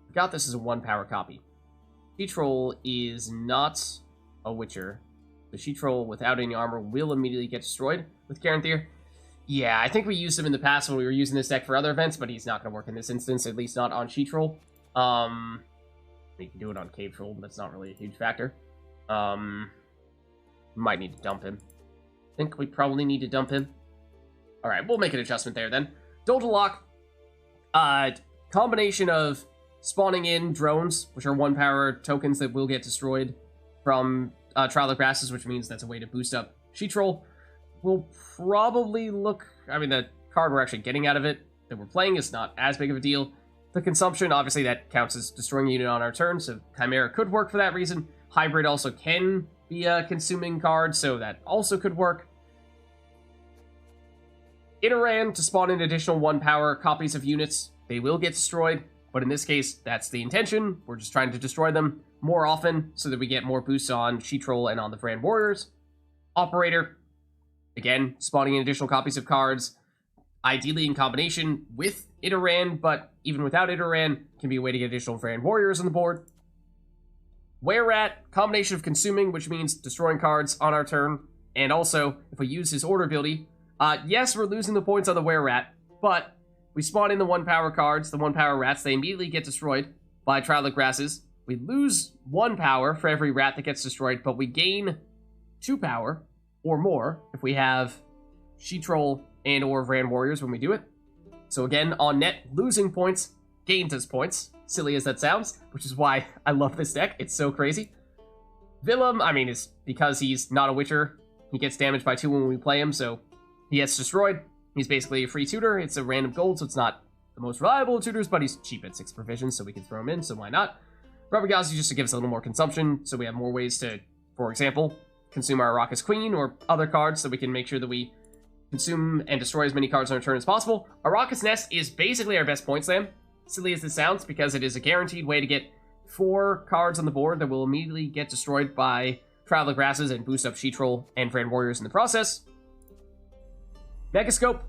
Forgot this is a 1-power copy. Cheat Troll is not a Witcher. The Cheat Troll without any armor will immediately get destroyed with Karen Thier. Yeah, I think we used him in the past when we were using this deck for other events, but he's not going to work in this instance, at least not on Sheet Troll. We can do it on Cave Troll, but that's not really a huge factor. Might need to dump him. I think we probably need to dump him. Alright, we'll make an adjustment there then. Doltalok, combination of spawning in drones, which are 1-power tokens that will get destroyed from Trial of Grasses, which means that's a way to boost up Sheet Troll. We'll probably look... I mean, the card we're actually getting out of it that we're playing is not as big of a deal. The consumption, obviously, that counts as destroying a unit on our turn, so Chimera could work for that reason. Hybrid also can be a consuming card, so that also could work. Iteran to spawn in additional 1-power copies of units. They will get destroyed, but in this case, that's the intention. We're just trying to destroy them more often so that we get more boosts on Sheet Troll and on the Vrand Warriors. Operator, again, spawning in additional copies of cards, ideally in combination with Iteran, but even without Iteran, can be a way to get additional Vrand Warriors on the board. Were-Rat, combination of consuming, which means destroying cards on our turn, and also, if we use his order ability, yes, we're losing the points on the Were-Rat, but we spawn in the 1-power cards, the 1-power rats, they immediately get destroyed by Trial of Grasses. We lose 1 power for every rat that gets destroyed, but we gain 2 power or more if we have Sheet Troll and or Vrand Warriors when we do it. So again, on net, losing points gains us points, silly as that sounds, which is why I love this deck. It's so crazy. Willem, I mean, is because he's not a Witcher, he gets damaged by 2 when we play him, so he gets destroyed. He's basically a free tutor. It's a random gold, so it's not the most reliable of tutors, but he's cheap at 6 provisions, so we can throw him in, so why not? Rabaghazi just to give us a little more consumption, so we have more ways to, for example, consume our Araka's Queen or other cards, so we can make sure that we consume and destroy as many cards on our turn as possible. Araka's Nest is basically our best point slam, silly as this sounds, because it is a guaranteed way to get 4 cards on the board that will immediately get destroyed by Trial of Grasses and boost up Sheet Troll and Vrand Warriors in the process. Megascope,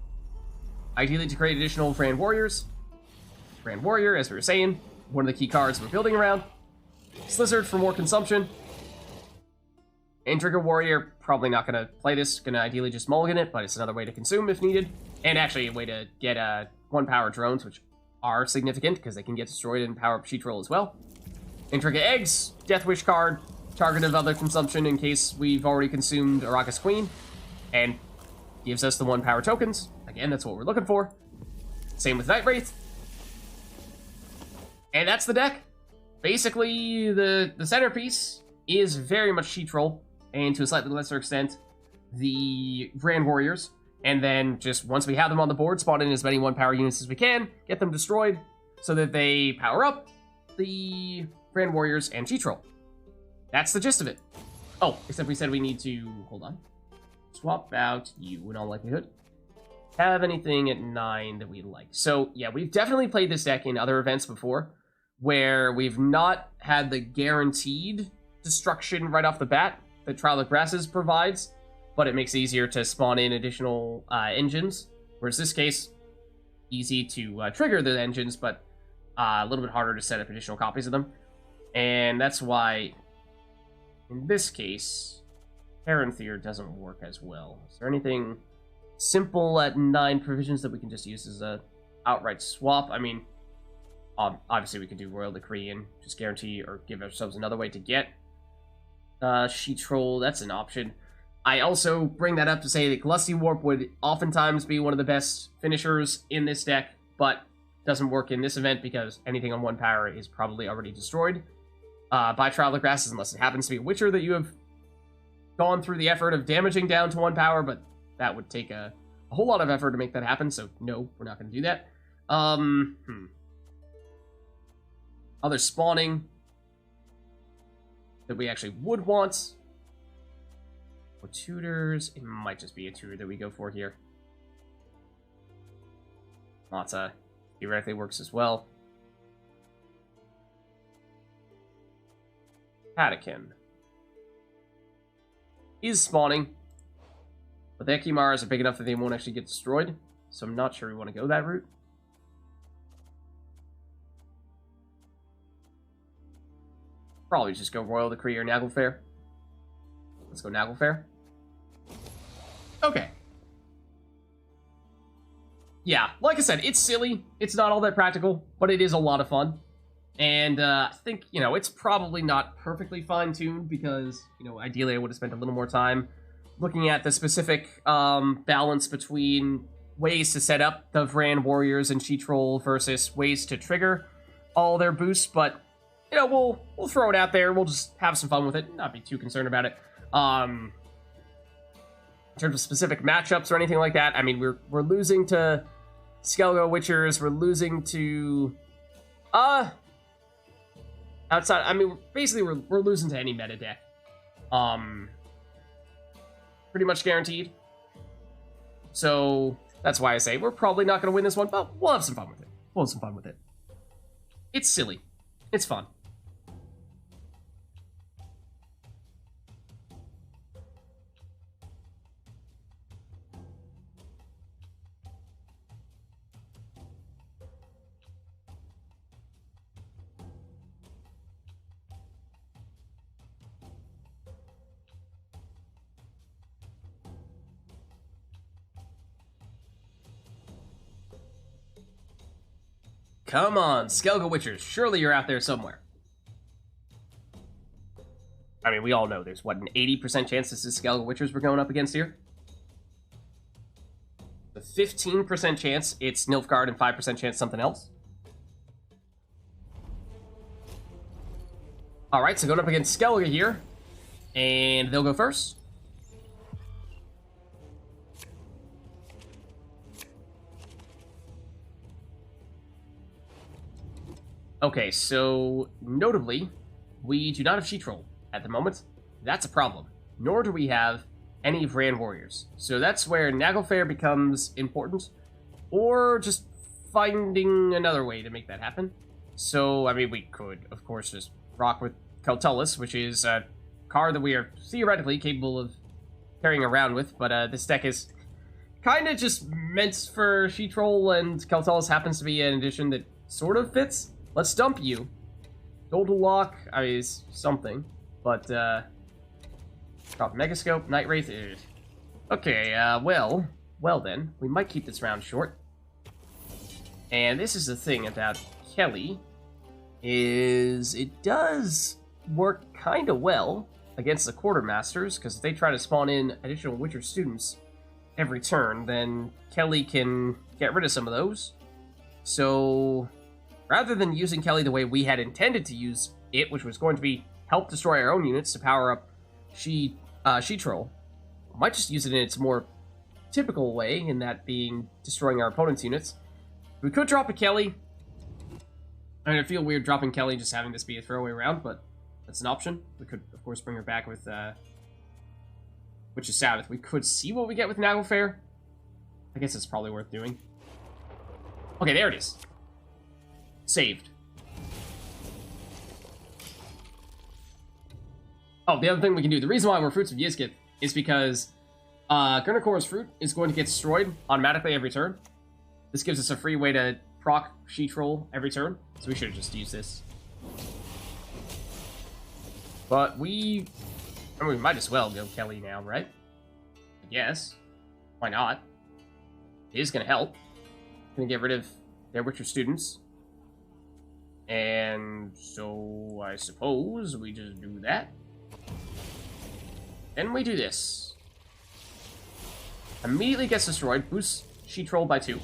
ideally to create additional Vrand Warriors. Vrand Warrior, as we were saying, one of the key cards we're building around. Slizzard for more consumption. And Trigger Warrior, probably not going to play this, going to ideally just mulligan it, but it's another way to consume if needed. And actually a way to get 1-power drones, which are significant because they can get destroyed and power up Sheet Troll as well. Intricate Eggs, Death Wish card, target of other consumption in case we've already consumed Araka's Queen, and gives us the 1-power tokens. Again, that's what we're looking for. Same with Night Wraith. And that's the deck. Basically, the centerpiece is very much Sheet Troll, and to a slightly lesser extent, the Vrand Warriors. And then just once we have them on the board, spawn in as many 1-power units as we can, get them destroyed, so that they power up the Vrand Warriors and Sheet Troll. That's the gist of it. Oh, except we said we need to, hold on, swap out you in all likelihood. Have anything at 9 that we like. So yeah, we've definitely played this deck in other events before, where we've not had the guaranteed destruction right off the bat that Trial of Grasses provides, but it makes it easier to spawn in additional engines. Whereas this case, easy to trigger the engines, but a little bit harder to set up additional copies of them. And that's why, in this case, Parentheer doesn't work as well. Is there anything simple at 9 provisions that we can just use as a outright swap? I mean, obviously we could do Royal Decree and just guarantee or give ourselves another way to get Sheet Troll. That's an option. I also bring that up to say that Glusty Warp would oftentimes be one of the best finishers in this deck, but doesn't work in this event because anything on 1-power is probably already destroyed by Trial of Grasses, unless it happens to be a Witcher that you have gone through the effort of damaging down to 1-power, but that would take a whole lot of effort to make that happen, so no, we're not going to do that. Other spawning that we actually would want. For tutors, it might just be a tutor that we go for here. Mata theoretically works as well. Patakin is spawning, but the Ekimaras are big enough that they won't actually get destroyed, so I'm not sure we want to go that route. Probably just go Royal Decree or Naglfare. Let's go Naglfare. Okay. yeah, like I said, it's silly. It's not all that practical, but it is a lot of fun. And I think, you know, it's probably not perfectly fine-tuned because, you know, ideally I would have spent a little more time looking at the specific balance between ways to set up the Vran Warriors and She-Troll versus ways to trigger all their boosts, but, you know, we'll throw it out there. We'll just have some fun with it, not be too concerned about it. In terms of specific matchups or anything like that, I mean, we're losing to Skelgo Witchers, we're losing to... outside, I mean, basically we're losing to any meta deck. Pretty much guaranteed. So that's why I say we're probably not going to win this one, but we'll have some fun with it. We'll have some fun with it. It's silly. It's fun. Come on, Skelgo Witchers. Surely you're out there somewhere. I mean, we all know there's, what, an 80% chance this is Skelgo Witchers we're going up against here? The 15% chance it's Nilfgaard and 5% chance something else. Alright, so going up against Skelga here. And they'll go first. Okay, so notably, we do not have She-Troll at the moment. That's a problem. Nor do we have any Vran Warriors. So that's where Naglfare becomes important, or just finding another way to make that happen. So, I mean, we could, of course, just rock with Kautulis, which is a card that we are theoretically capable of carrying around with, but this deck is kind of just meant for She-Troll, and Kautulis happens to be an addition that sort of fits. Let's dump you. Golden Lock, I mean, is something, but, drop Megascope, Night Wraith. Okay, well then, we might keep this round short. And this is the thing about Kelly, is it does work kind of well against the Quartermasters, because if they try to spawn in additional Witcher students every turn, then Kelly can get rid of some of those. So rather than using Kelly the way we had intended to use it, which was going to be help destroy our own units to power up She-Troll, we might just use it in its more typical way, in that being destroying our opponent's units. We could drop a Kelly. I mean, I feel weird dropping Kelly and just having this be a throwaway round, but that's an option. We could, of course, bring her back with, which is Sabbath. We could see what we get with Naglfare. I guess it's probably worth doing. Okay, there it is. Saved. Oh, the other thing we can do, the reason why we're Fruits of Yizkith is because Gurnakor's Fruit is going to get destroyed automatically every turn. This gives us a free way to proc She-Troll every turn, so we should have just used this. But I mean, we might as well go Kelly now, right? Yes. Why not? It is going to help. Going to get rid of their Witcher students. And so I suppose we just do that. Then we do this. Immediately gets destroyed, boosts She-Troll by 2.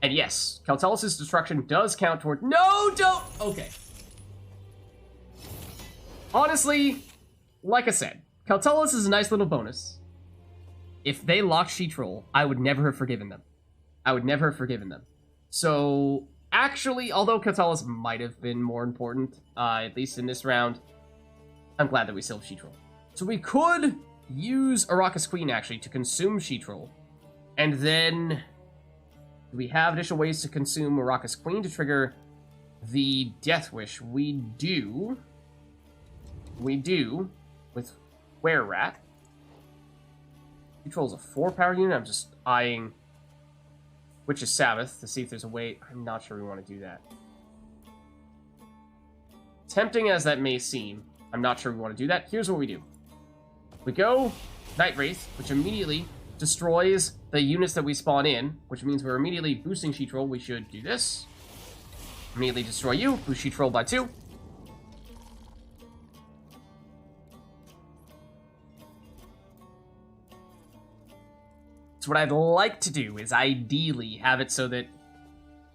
And yes, Kautulis' destruction does count toward... No, don't... Okay. Honestly, like I said, Kautulis is a nice little bonus. If they locked She-Troll, I would never have forgiven them. I would never have forgiven them. So, actually, although Kautulis might have been more important, at least in this round, I'm glad that we still have She-Troll. So we could use Arrakis Queen, actually, to consume She-Troll. And then... do we have additional ways to consume Arrakis Queen to trigger the Death Wish? We do. We do. With Were-Rat. She-Troll is a 4-power unit. I'm just eyeing Witch's Sabbath to see if there's a way. I'm not sure we want to do that. Tempting as that may seem, I'm not sure we want to do that. Here's what we do. We go Night Wraith, which immediately destroys the units that we spawn in, which means we're immediately boosting sheet roll, we should do this. Immediately destroy you, boost sheet roll by 2. So what I'd like to do is ideally have it so that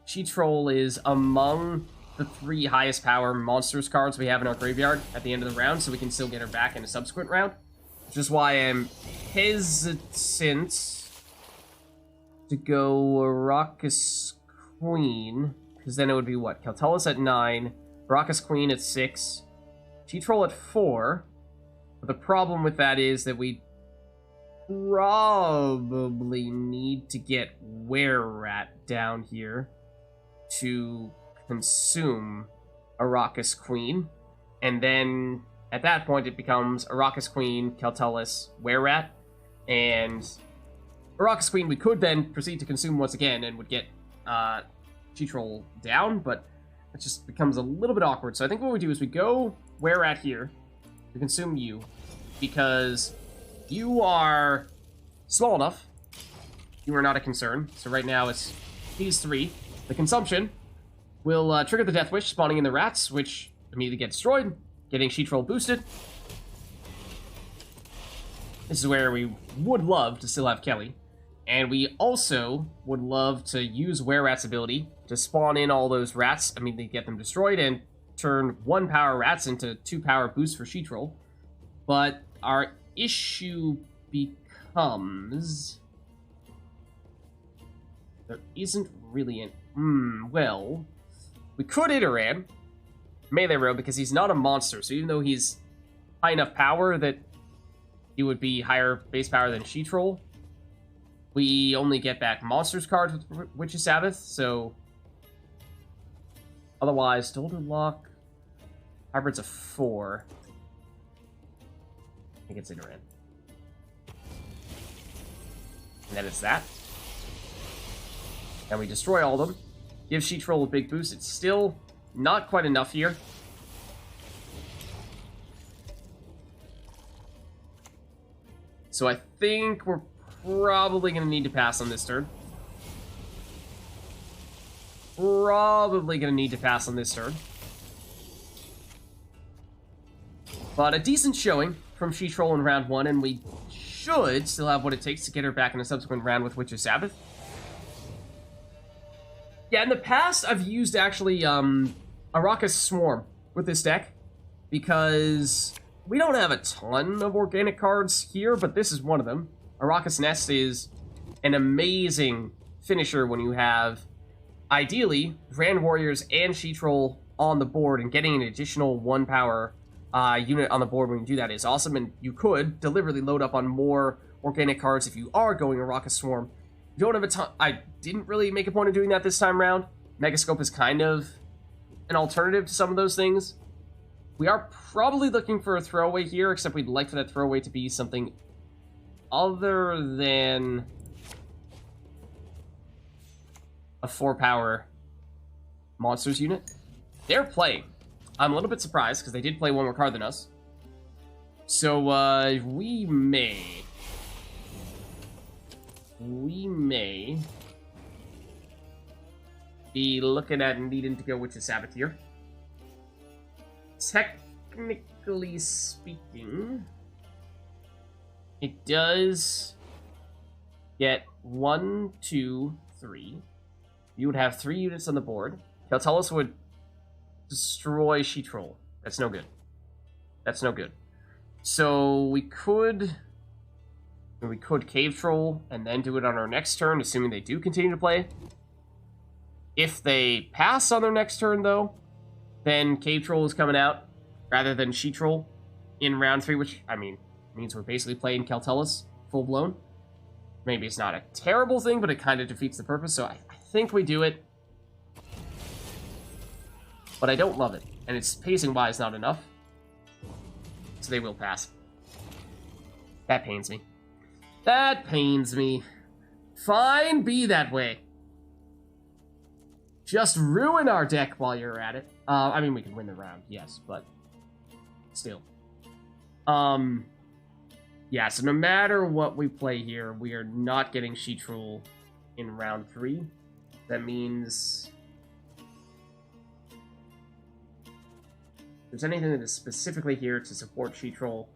sheet roll is among the 3 highest power monsters cards we have in our graveyard at the end of the round, so we can still get her back in a subsequent round. Which is why I'm hesitant to go Arrakis Queen, because then it would be what? Keltullus at 9, Arrakis Queen at 6, sheet roll at 4. But the problem with that is that we probably need to get Were-Rat down here to consume Arrakis Queen, and then at that point it becomes Arrakis Queen, Keltullus, Were-Rat, and Arrakis Queen we could then proceed to consume once again and would get sheet roll down, but it just becomes a little bit awkward. So I think what we do is we go Were-Rat here to consume you, because you are small enough, you are not a concern. So right now it's these 3. The consumption will trigger the Death Wish, spawning in the rats, which immediately get destroyed, getting sheet roll boosted. This is where we would love to still have Kelly. And we also would love to use Were-Rat's ability to spawn in all those rats, immediately get them destroyed, and turn 1 power rats into 2 power boosts for sheet roll. But our issue becomes there isn't really an... well... We could Iteran Melee Row because he's not a monster, so even though he's high enough power that he would be higher base power than sheet roll, we only get back monsters cards with Witch's Sabbath, so otherwise, Dolder Lock, Hybrid's a 4. I think it's Iteran. And then it's that. And we destroy all of them. Give sheet roll a big boost. It's still not quite enough here. So I think we're probably going to need to pass on this turn. Probably going to need to pass on this turn. But a decent showing from sheet roll in round 1, and we should still have what it takes to get her back in a subsequent round with Witch's Sabbath. Yeah, in the past, I've used, actually, Arrakis Swarm with this deck, because we don't have a ton of organic cards here, but this is one of them. Arrakis Nest is an amazing finisher when you have, ideally, Grand Warriors and sheet roll on the board, and getting an additional 1 power unit on the board when you do that is awesome, and you could deliberately load up on more organic cards if you are going Arrakis Swarm. You don't have a ton. I didn't really make a point of doing that this time around. Megascope is kind of an alternative to some of those things. We are probably looking for a throwaway here, except we'd like for that throwaway to be something other than a 4-power monsters unit. They're playing. I'm a little bit surprised, because they did play 1 more card than us. So, we may be looking at needing to go Witch's Sabbath here. Technically speaking, it does get 1, 2, 3. You would have 3 units on the board. Keltullus would destroy sheet roll. That's no good. That's no good. So we could Cave Troll and then do it on our next turn, assuming they do continue to play. If they pass on their next turn, though, then Cave Troll is coming out rather than sheet roll in round 3, which, I mean, means we're basically playing Keltullus full-blown. Maybe it's not a terrible thing, but it kind of defeats the purpose, so I think we do it. But I don't love it, and it's pacing-wise not enough. So they will pass. That pains me. That pains me. Fine, be that way. Just ruin our deck while you're at it. I mean, we can win the round, yes, but still. Yeah, so no matter what we play here, we are not getting Sheet Roll in round 3. That means... if there's anything that is specifically here to support Sheet Roll,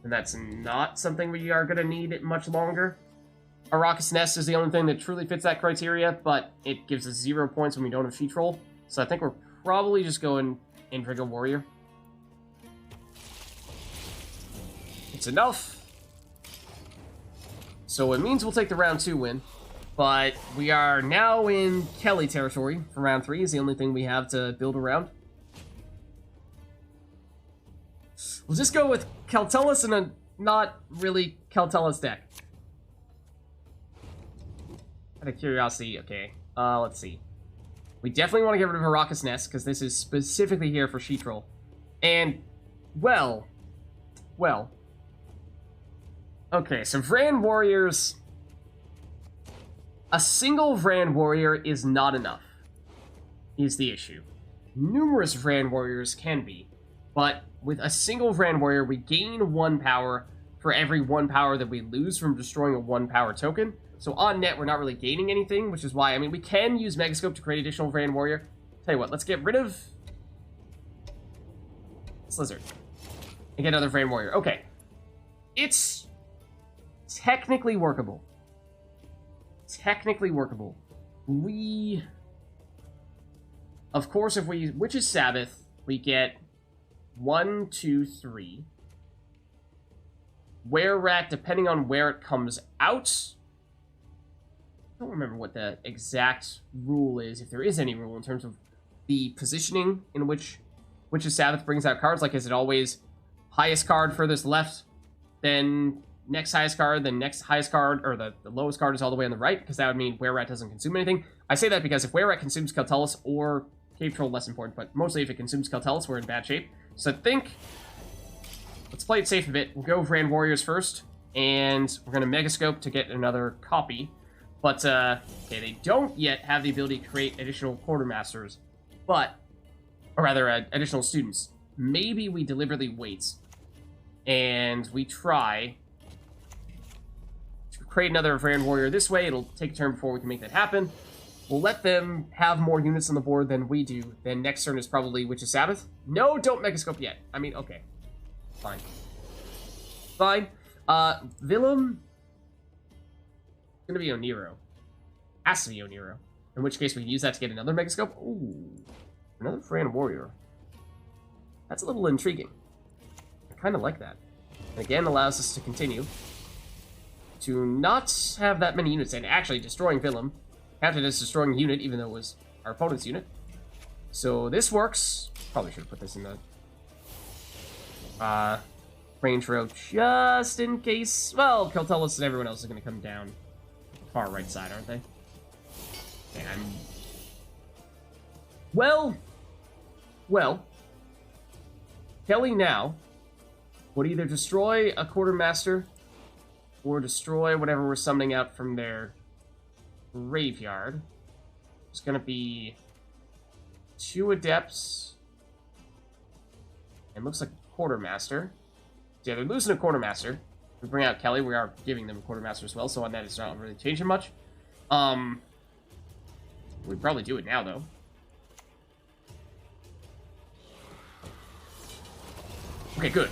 then that's not something we are going to need much longer. Arrakis Nest is the only thing that truly fits that criteria, but it gives us 0 points when we don't have Sheet Roll. So I think we're probably just going Individual Warrior. It's enough. So it means we'll take the round 2 win. But we are now in Kelly territory for round 3. Is the only thing we have to build around. We'll just go with Keltullus and a not really Keltullus deck. Out of curiosity, okay. Let's see. We definitely want to get rid of Arrakis Nest, because this is specifically here for Sheet Roll. And, well... Okay, so Vran Warriors... A single Vran Warrior is not enough, is the issue. Numerous Vran Warriors can be, but with a single Vran Warrior, we gain 1 power for every 1 power that we lose from destroying a 1 power token. So on net, we're not really gaining anything, which is why, I mean, we can use Megascope to create additional Vran Warrior. Tell you what, let's get rid of Slizzard and get another Vran Warrior. Okay, it's technically workable. Technically workable. We... Of course, if we Witch's Sabbath, we get 1, 2, 3. Were-Rat, depending on where it comes out. I don't remember what the exact rule is, if there is any rule, in terms of the positioning in which Witch's Sabbath brings out cards. Like, is it always highest card furthest left, then next highest card, then next highest card, or the lowest card is all the way on the right? Because that would mean Were-Rat doesn't consume anything. I say that because if Were-Rat consumes Keltullus or Cave Troll, less important, but mostly if it consumes Keltullus, we're in bad shape. So I think... let's play it safe a bit. We'll go Vran Warriors first, and we're going to Megascope to get another copy. But, okay, they don't yet have the ability to create additional Quartermasters, but... or rather, additional students. Maybe we deliberately wait, and we try to create another Vran Warrior this way. It'll take a turn before we can make that happen. We'll let them have more units on the board than we do. Then next turn is probably Witch's Sabbath. No, don't Megascope yet. I mean, okay. Fine. Fine. Willem... it's gonna be Oniro. Has to be Oniro. In which case we can use that to get another Megascope. Ooh. Another Vran Warrior. That's a little intriguing. I kind of like that. And again, allows us to continue to not have that many units. And actually, destroying Willem counted as destroying a unit, even though it was our opponent's unit. So this works. Probably should have put this in the range row just in case. Well, Keltullus and everyone else is going to come down the far right side, aren't they? Okay, Well, Kelly now would either destroy a Quartermaster or destroy whatever we're summoning out from their graveyard. It's going to be 2 Adepts and looks like a Quartermaster. So yeah, they're losing a Quartermaster. If we bring out Kelly, we are giving them a Quartermaster as well, so on that it's not really changing much. We'd probably do it now, though. Okay, good.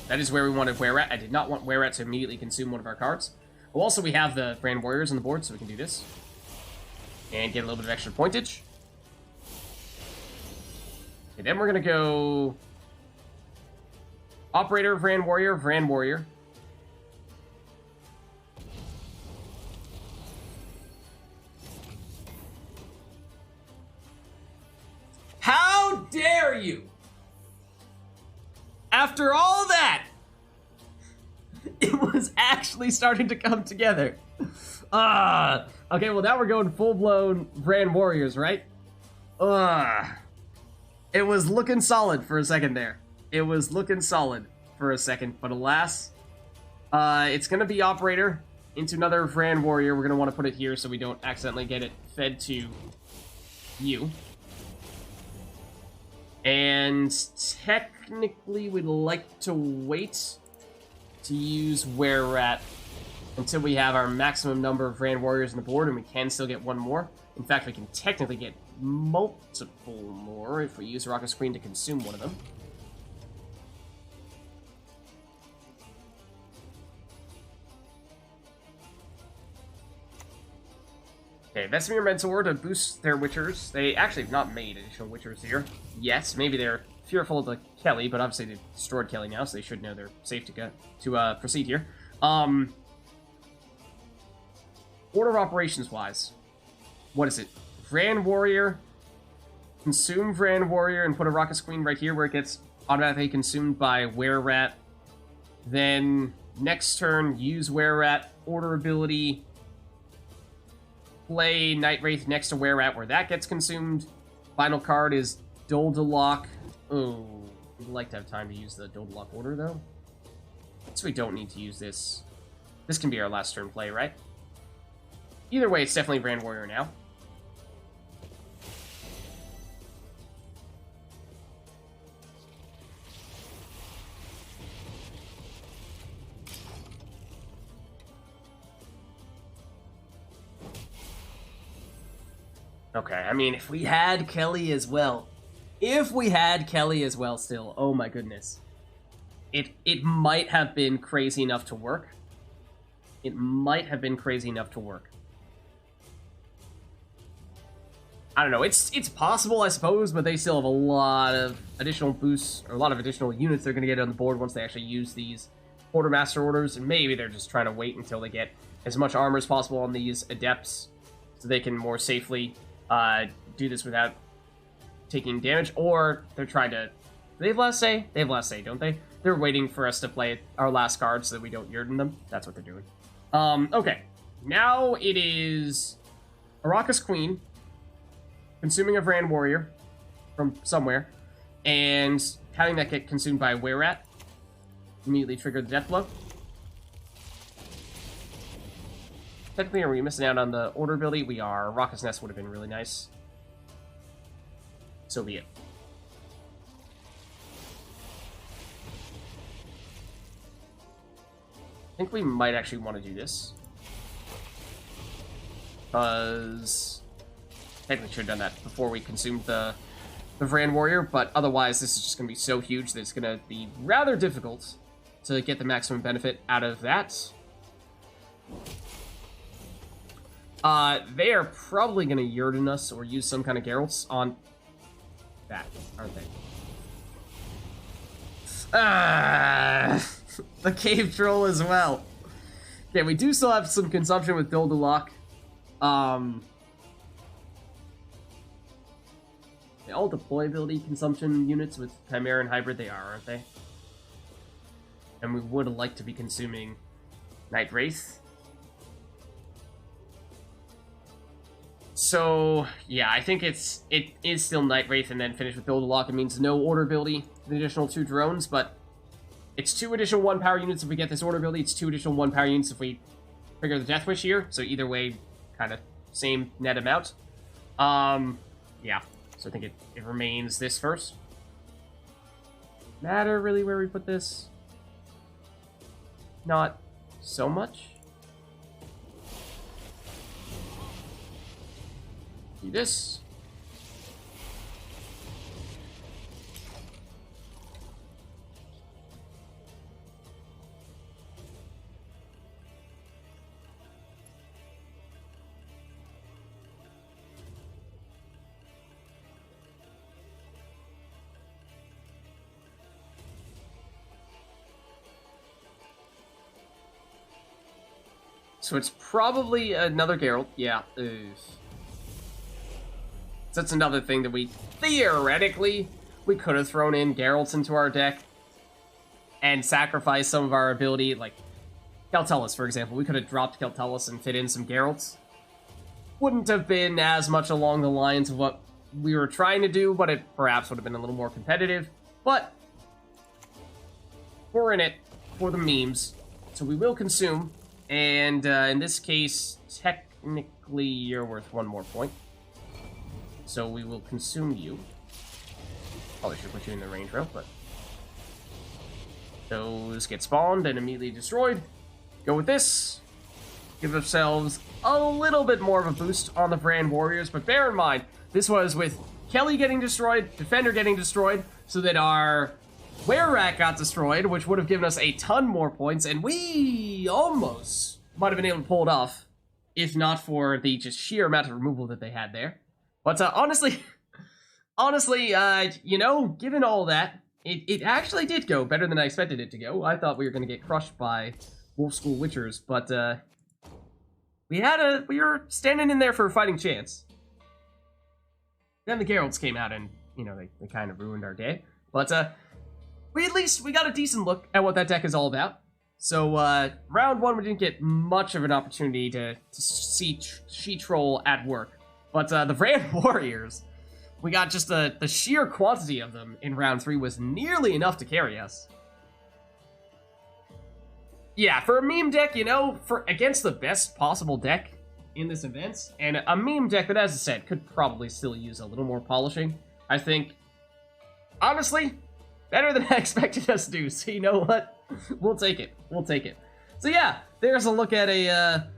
That is where we wanted Were-Rat. I did not want Were-Rat to immediately consume one of our cards. Well, also, we have the Vran Warriors on the board, so we can do this. And get a little bit of extra pointage. Okay, then we're going to go... Operator, Vran Warrior, Vran Warrior. How dare you! After all that, it was actually starting to come together. Okay, well now we're going full-blown Vran Warriors, right? It was looking solid for a second there. It was looking solid for a second, but alas, it's gonna be Operator into another Vran Warrior. We're gonna want to put it here so we don't accidentally get it fed to you. And technically, we'd like to wait to to use where we're at until we have our maximum number of Rand Warriors on the board, and we can still get one more. In fact, we can technically get multiple more if we use Rocket Screen to consume one of them. Okay, Vesemir Mentor to boost their Witchers. They actually have not made additional Witchers here. Yes, maybe they're fearful of the Kelly, but obviously they've destroyed Kelly now, so they should know they're safe to proceed here. Order of operations-wise, what is it? Rand Warrior, consume Rand Warrior, and put a Rocket Screen right here where it gets automatically consumed by Were-Rat. Then, next turn, use Were-Rat, order ability, play Night Wraith next to Were-Rat where that gets consumed. Final card is Doldalok. Oh, we'd like to have time to use the Doldalok order, though. So we don't need to use this. This can be our last turn play, right? Either way, it's definitely Rand Warrior now. Okay, I mean, if we had Kelly as well. If we had Kelly as well still, oh my goodness. It might have been crazy enough to work. It might have been crazy enough to work. I don't know, it's possible, I suppose, but they still have a lot of additional boosts, or a lot of additional units they're going to get on the board once they actually use these Quartermaster orders, and maybe they're just trying to wait until they get as much armor as possible on these Adepts, so they can more safely do this without taking damage, or they're trying to... They have last say? They have last say, don't they? They're waiting for us to play our last card so that we don't Yurden them. That's what they're doing. Okay. Now it is Araka's Queen, consuming a Rand Warrior from somewhere, and having that get consumed by a Were-Rat. Immediately trigger the death blow. Technically, are we missing out on the order ability? We are. Raucous Nest would have been really nice. So be it. I think we might actually want to do this. Because... technically should have done that before we consumed the Rand Warrior, but otherwise this is just going to be so huge that it's going to be rather difficult to get the maximum benefit out of that. They are probably going to Yurden us or use some kind of Geralt's on that, aren't they? The Cave Troll as well. Yeah, we do still have some consumption with Doldalok. They all deployability consumption units with Chimera and Hybrid, they are, aren't they? And we would like to be consuming Night Wraith. So, yeah, I think it is still Night Wraith and then finish with Doldalok. It means no order ability, an additional 2 drones, but it's 2 additional 1 power units if we get this order ability. It's 2 additional 1 power units if we trigger the Death Wish here. So either way, kind of same net amount. Yeah. So I think it remains this first. Matter really where we put this? Not so much. Do this. So it's probably another Geralt. Yeah. So that's another thing that we, theoretically, we could have thrown in Geralts into our deck and sacrificed some of our ability, like Keltullus, for example. We could have dropped Keltullus and fit in some Geralts. Wouldn't have been as much along the lines of what we were trying to do, but it perhaps would have been a little more competitive. But we're in it for the memes, so we will consume. And in this case, technically, you're worth 1 more point. So we will consume you. Probably should put you in the range row, but Those get spawned and immediately destroyed. Go with this. Give ourselves a little bit more of a boost on the Brand Warriors, but bear in mind, this was with Kelly getting destroyed, Defender getting destroyed, so that our Were-Rat got destroyed, which would have given us a ton more points, and we almost might have been able to pull it off, if not for the just sheer amount of removal that they had there. But honestly, you know, given all that, it actually did go better than I expected it to go. I thought we were going to get crushed by Wolf School Witchers, but we were standing in there for a fighting chance. Then the Geralts came out and, you know, they kind of ruined our day. But we got a decent look at what that deck is all about. So round one, we didn't get much of an opportunity to see She-Troll at work. But the Brand Warriors, we got just the sheer quantity of them in round three was nearly enough to carry us. Yeah, for a meme deck, you know, against the best possible deck in this event, and a meme deck that, as I said, could probably still use a little more polishing, I think, honestly, better than I expected us to do. So you know what? We'll take it. We'll take it. So yeah, there's a look at a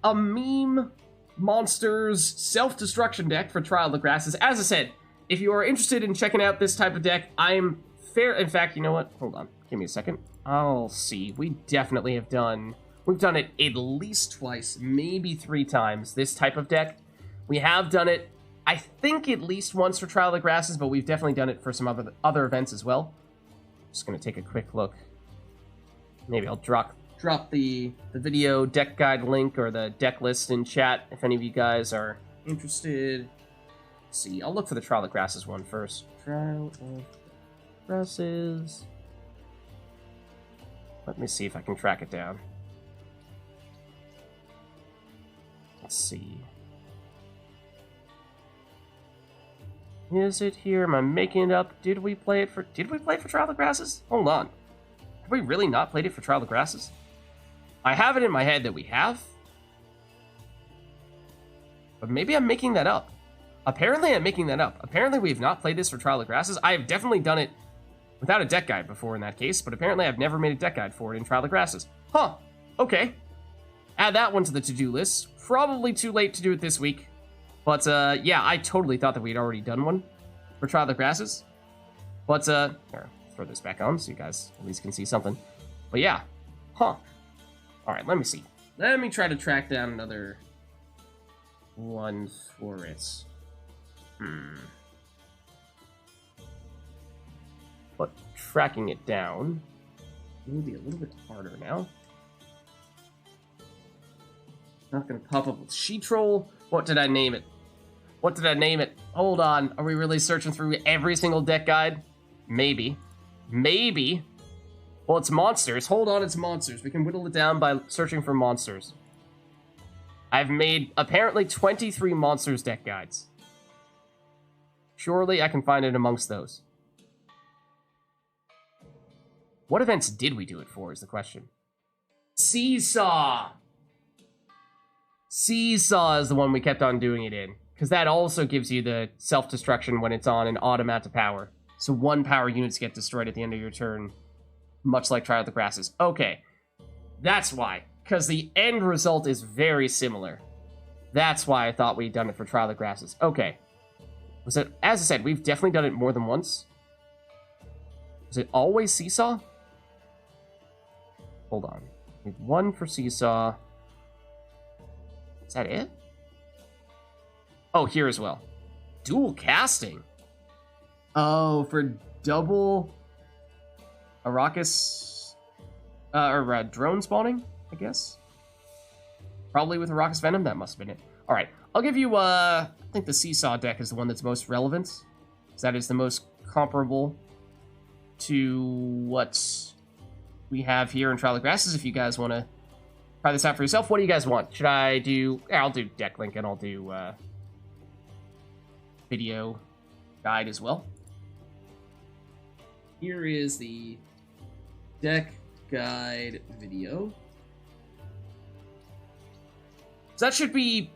meme monsters self-destruction deck for Trial of the Grasses. As I said, if you are interested in checking out this type of deck, I'm fair. In fact, you know what? Hold on. Give me a second. I'll see. We definitely have done... We've done it at least twice, maybe 3 times, this type of deck. We have done it, I think, at least once for Trial of the Grasses, but we've definitely done it for some other events as well. Just going to take a quick look. Maybe I'll drop the video deck guide link or the deck list in chat if any of you guys are interested. Let's see, I'll look for the Trial of the Grasses one first. Trial of Grasses. Let me see if I can track it down. Let's see. Is it here? Am I making it up? Did we play it for Trial of the Grasses? Hold on. Have we really not played it for Trial of the Grasses? I have it in my head that we have. But maybe I'm making that up. Apparently I'm making that up. Apparently we've not played this for Trial of the Grasses. I have definitely done it without a deck guide before in that case, but apparently I've never made a deck guide for it in Trial of the Grasses. Huh. Okay. Add that one to the to-do list. Probably too late to do it this week. But, yeah, I totally thought that we'd already done one for Trial of the Grasses. But, here, throw this back on so you guys at least can see something. But, yeah. Huh. Alright, let me see. Let me try to track down another one for it. But tracking it down will be a little bit harder now. Not gonna pop up with She-Troll. What did I name it? What did I name it? Hold on. Are we really searching through every single deck guide? Maybe. Maybe. Well, it's monsters. Hold on, it's monsters. We can whittle it down by searching for monsters. I've made, apparently, 23 monsters deck guides. Surely I can find it amongst those. What events did we do it for is the question. Seesaw! Seesaw is the one we kept on doing it in, because that also gives you the self-destruction when it's on an odd amount of power. So 1 power units get destroyed at the end of your turn, much like Trial of the Grasses. Okay, that's why, because the end result is very similar. That's why I thought we'd done it for Trial of the Grasses. Okay. Was it, as I said, we've definitely done it more than once. Was it always Seesaw? Hold on. We have 1 for Seesaw. Is that it? Oh, here as well. Dual casting. Oh, for double Arrakis, or drone spawning, I guess. Probably with Arrakis Venom, that must have been it. All right, I'll give you, I think the Seesaw deck is the one that's most relevant. That is the most comparable to what we have here in Trial of the Grasses, if you guys want to try this out for yourself. What do you guys want? Should I do... I'll do deck link and I'll do video guide as well. Here is the deck guide video. So that should be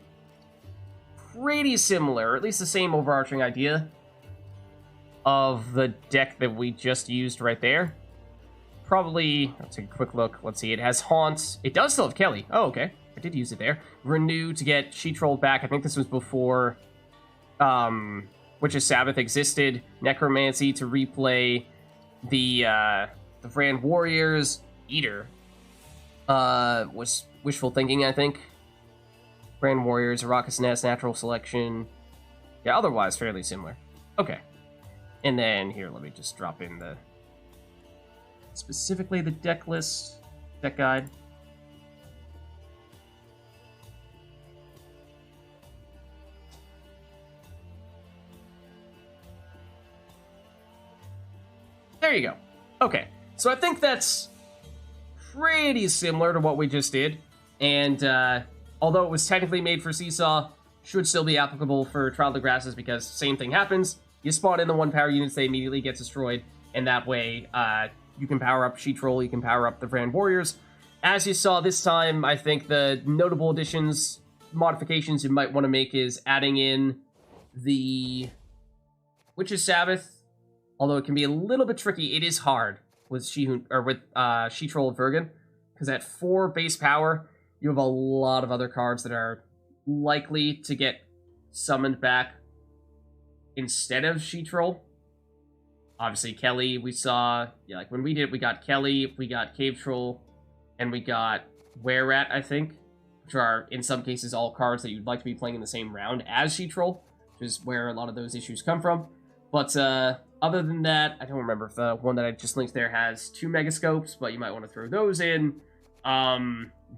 pretty similar, or at least the same overarching idea of the deck that we just used right there. probably, let's take a quick look. Let's see, it has Haunt. It does still have Kelly. Oh, okay. I did use it there. Renew to get She-Troll back. I think this was before Witch's Sabbath existed. Necromancy to replay the Brand Warriors. Eater was wishful thinking, I think. Brand Warriors, Raucous Nest, Natural Selection. Yeah, otherwise fairly similar. Okay. And then here, let me just drop in the specifically the deck list, deck guide. There you go. Okay, so I think that's pretty similar to what we just did, and although it was technically made for Seesaw, should still be applicable for Trial of the Grasses, because same thing happens. You spawn in the 1-power units, they immediately get destroyed, and that way you can power up She-Troll, you can power up the Brand Warriors. As you saw this time, I think the notable additions, modifications you might want to make is adding in the Witch's Sabbath. Although it can be a little bit tricky, it is hard with She-Troll and Vergen, because at 4 base power, you have a lot of other cards that are likely to get summoned back instead of She-Troll. Obviously, Kelly, we saw, yeah, like when we did, we got Kelly, we got Cave Troll, and we got Were-Rat, I think, which are, in some cases, all cards that you'd like to be playing in the same round as She-Troll, which is where a lot of those issues come from. But, other than that, I don't remember if the one that I just linked there has 2 Megascopes, but you might want to throw those in.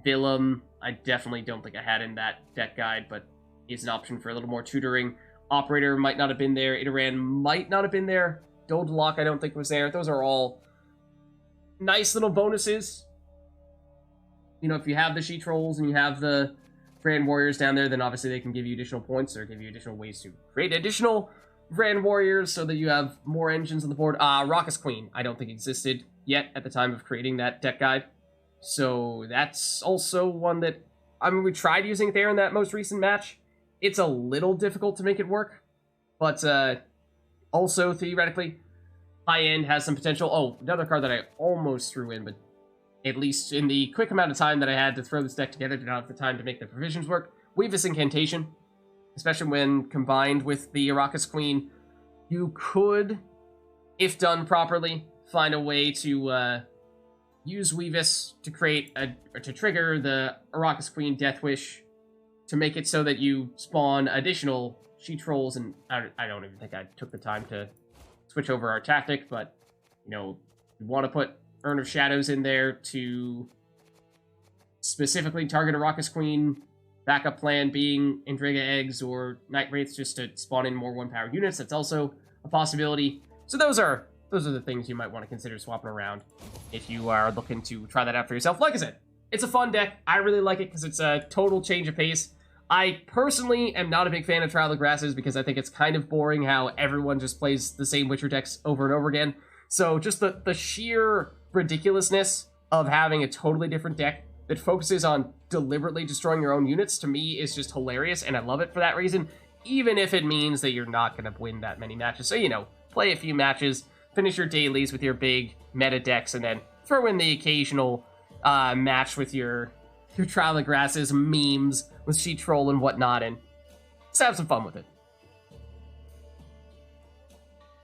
Willem, I definitely don't think I had in that deck guide, but is an option for a little more tutoring. Operator might not have been there. Iteran might not have been there. Dodelock, I don't think was there. Those are all nice little bonuses. You know, if you have the She-Trolls and you have the Brand Warriors down there, then obviously they can give you additional points or give you additional ways to create additional Brand Warriors so that you have more engines on the board. Raucous Queen, I don't think existed yet at the time of creating that deck guide. So that's also one that, I mean, we tried using it there in that most recent match. It's a little difficult to make it work, but also theoretically, High End has some potential. Oh, another card that I almost threw in, but at least in the quick amount of time that I had to throw this deck together, did not have the time to make the provisions work. Weavis Incantation, especially when combined with the Raucous Queen, you could, if done properly, find a way to use Weavis to create to trigger the Raucous Queen Death Wish to make it so that you spawn additional She-Trolls, and I don't even think I took the time to switch over our tactic, but, you know, you want to put Urn of Shadows in there to specifically target a Raucous Queen, backup plan being Indriga Eggs or Night Wraiths just to spawn in more 1-power units. That's also a possibility. So those are the things you might want to consider swapping around if you are looking to try that out for yourself. Like I said, it's a fun deck. I really like it because it's a total change of pace. I personally am not a big fan of Trial of the Grasses because I think it's kind of boring how everyone just plays the same Witcher decks over and over again. So just the sheer ridiculousness of having a totally different deck that focuses on deliberately destroying your own units, to me, is just hilarious, and I love it for that reason, even if it means that you're not going to win that many matches. So, you know, play a few matches, finish your dailies with your big meta decks, and then throw in the occasional match with your Trial of the Grasses memes with She-Troll and whatnot, and just have some fun with it.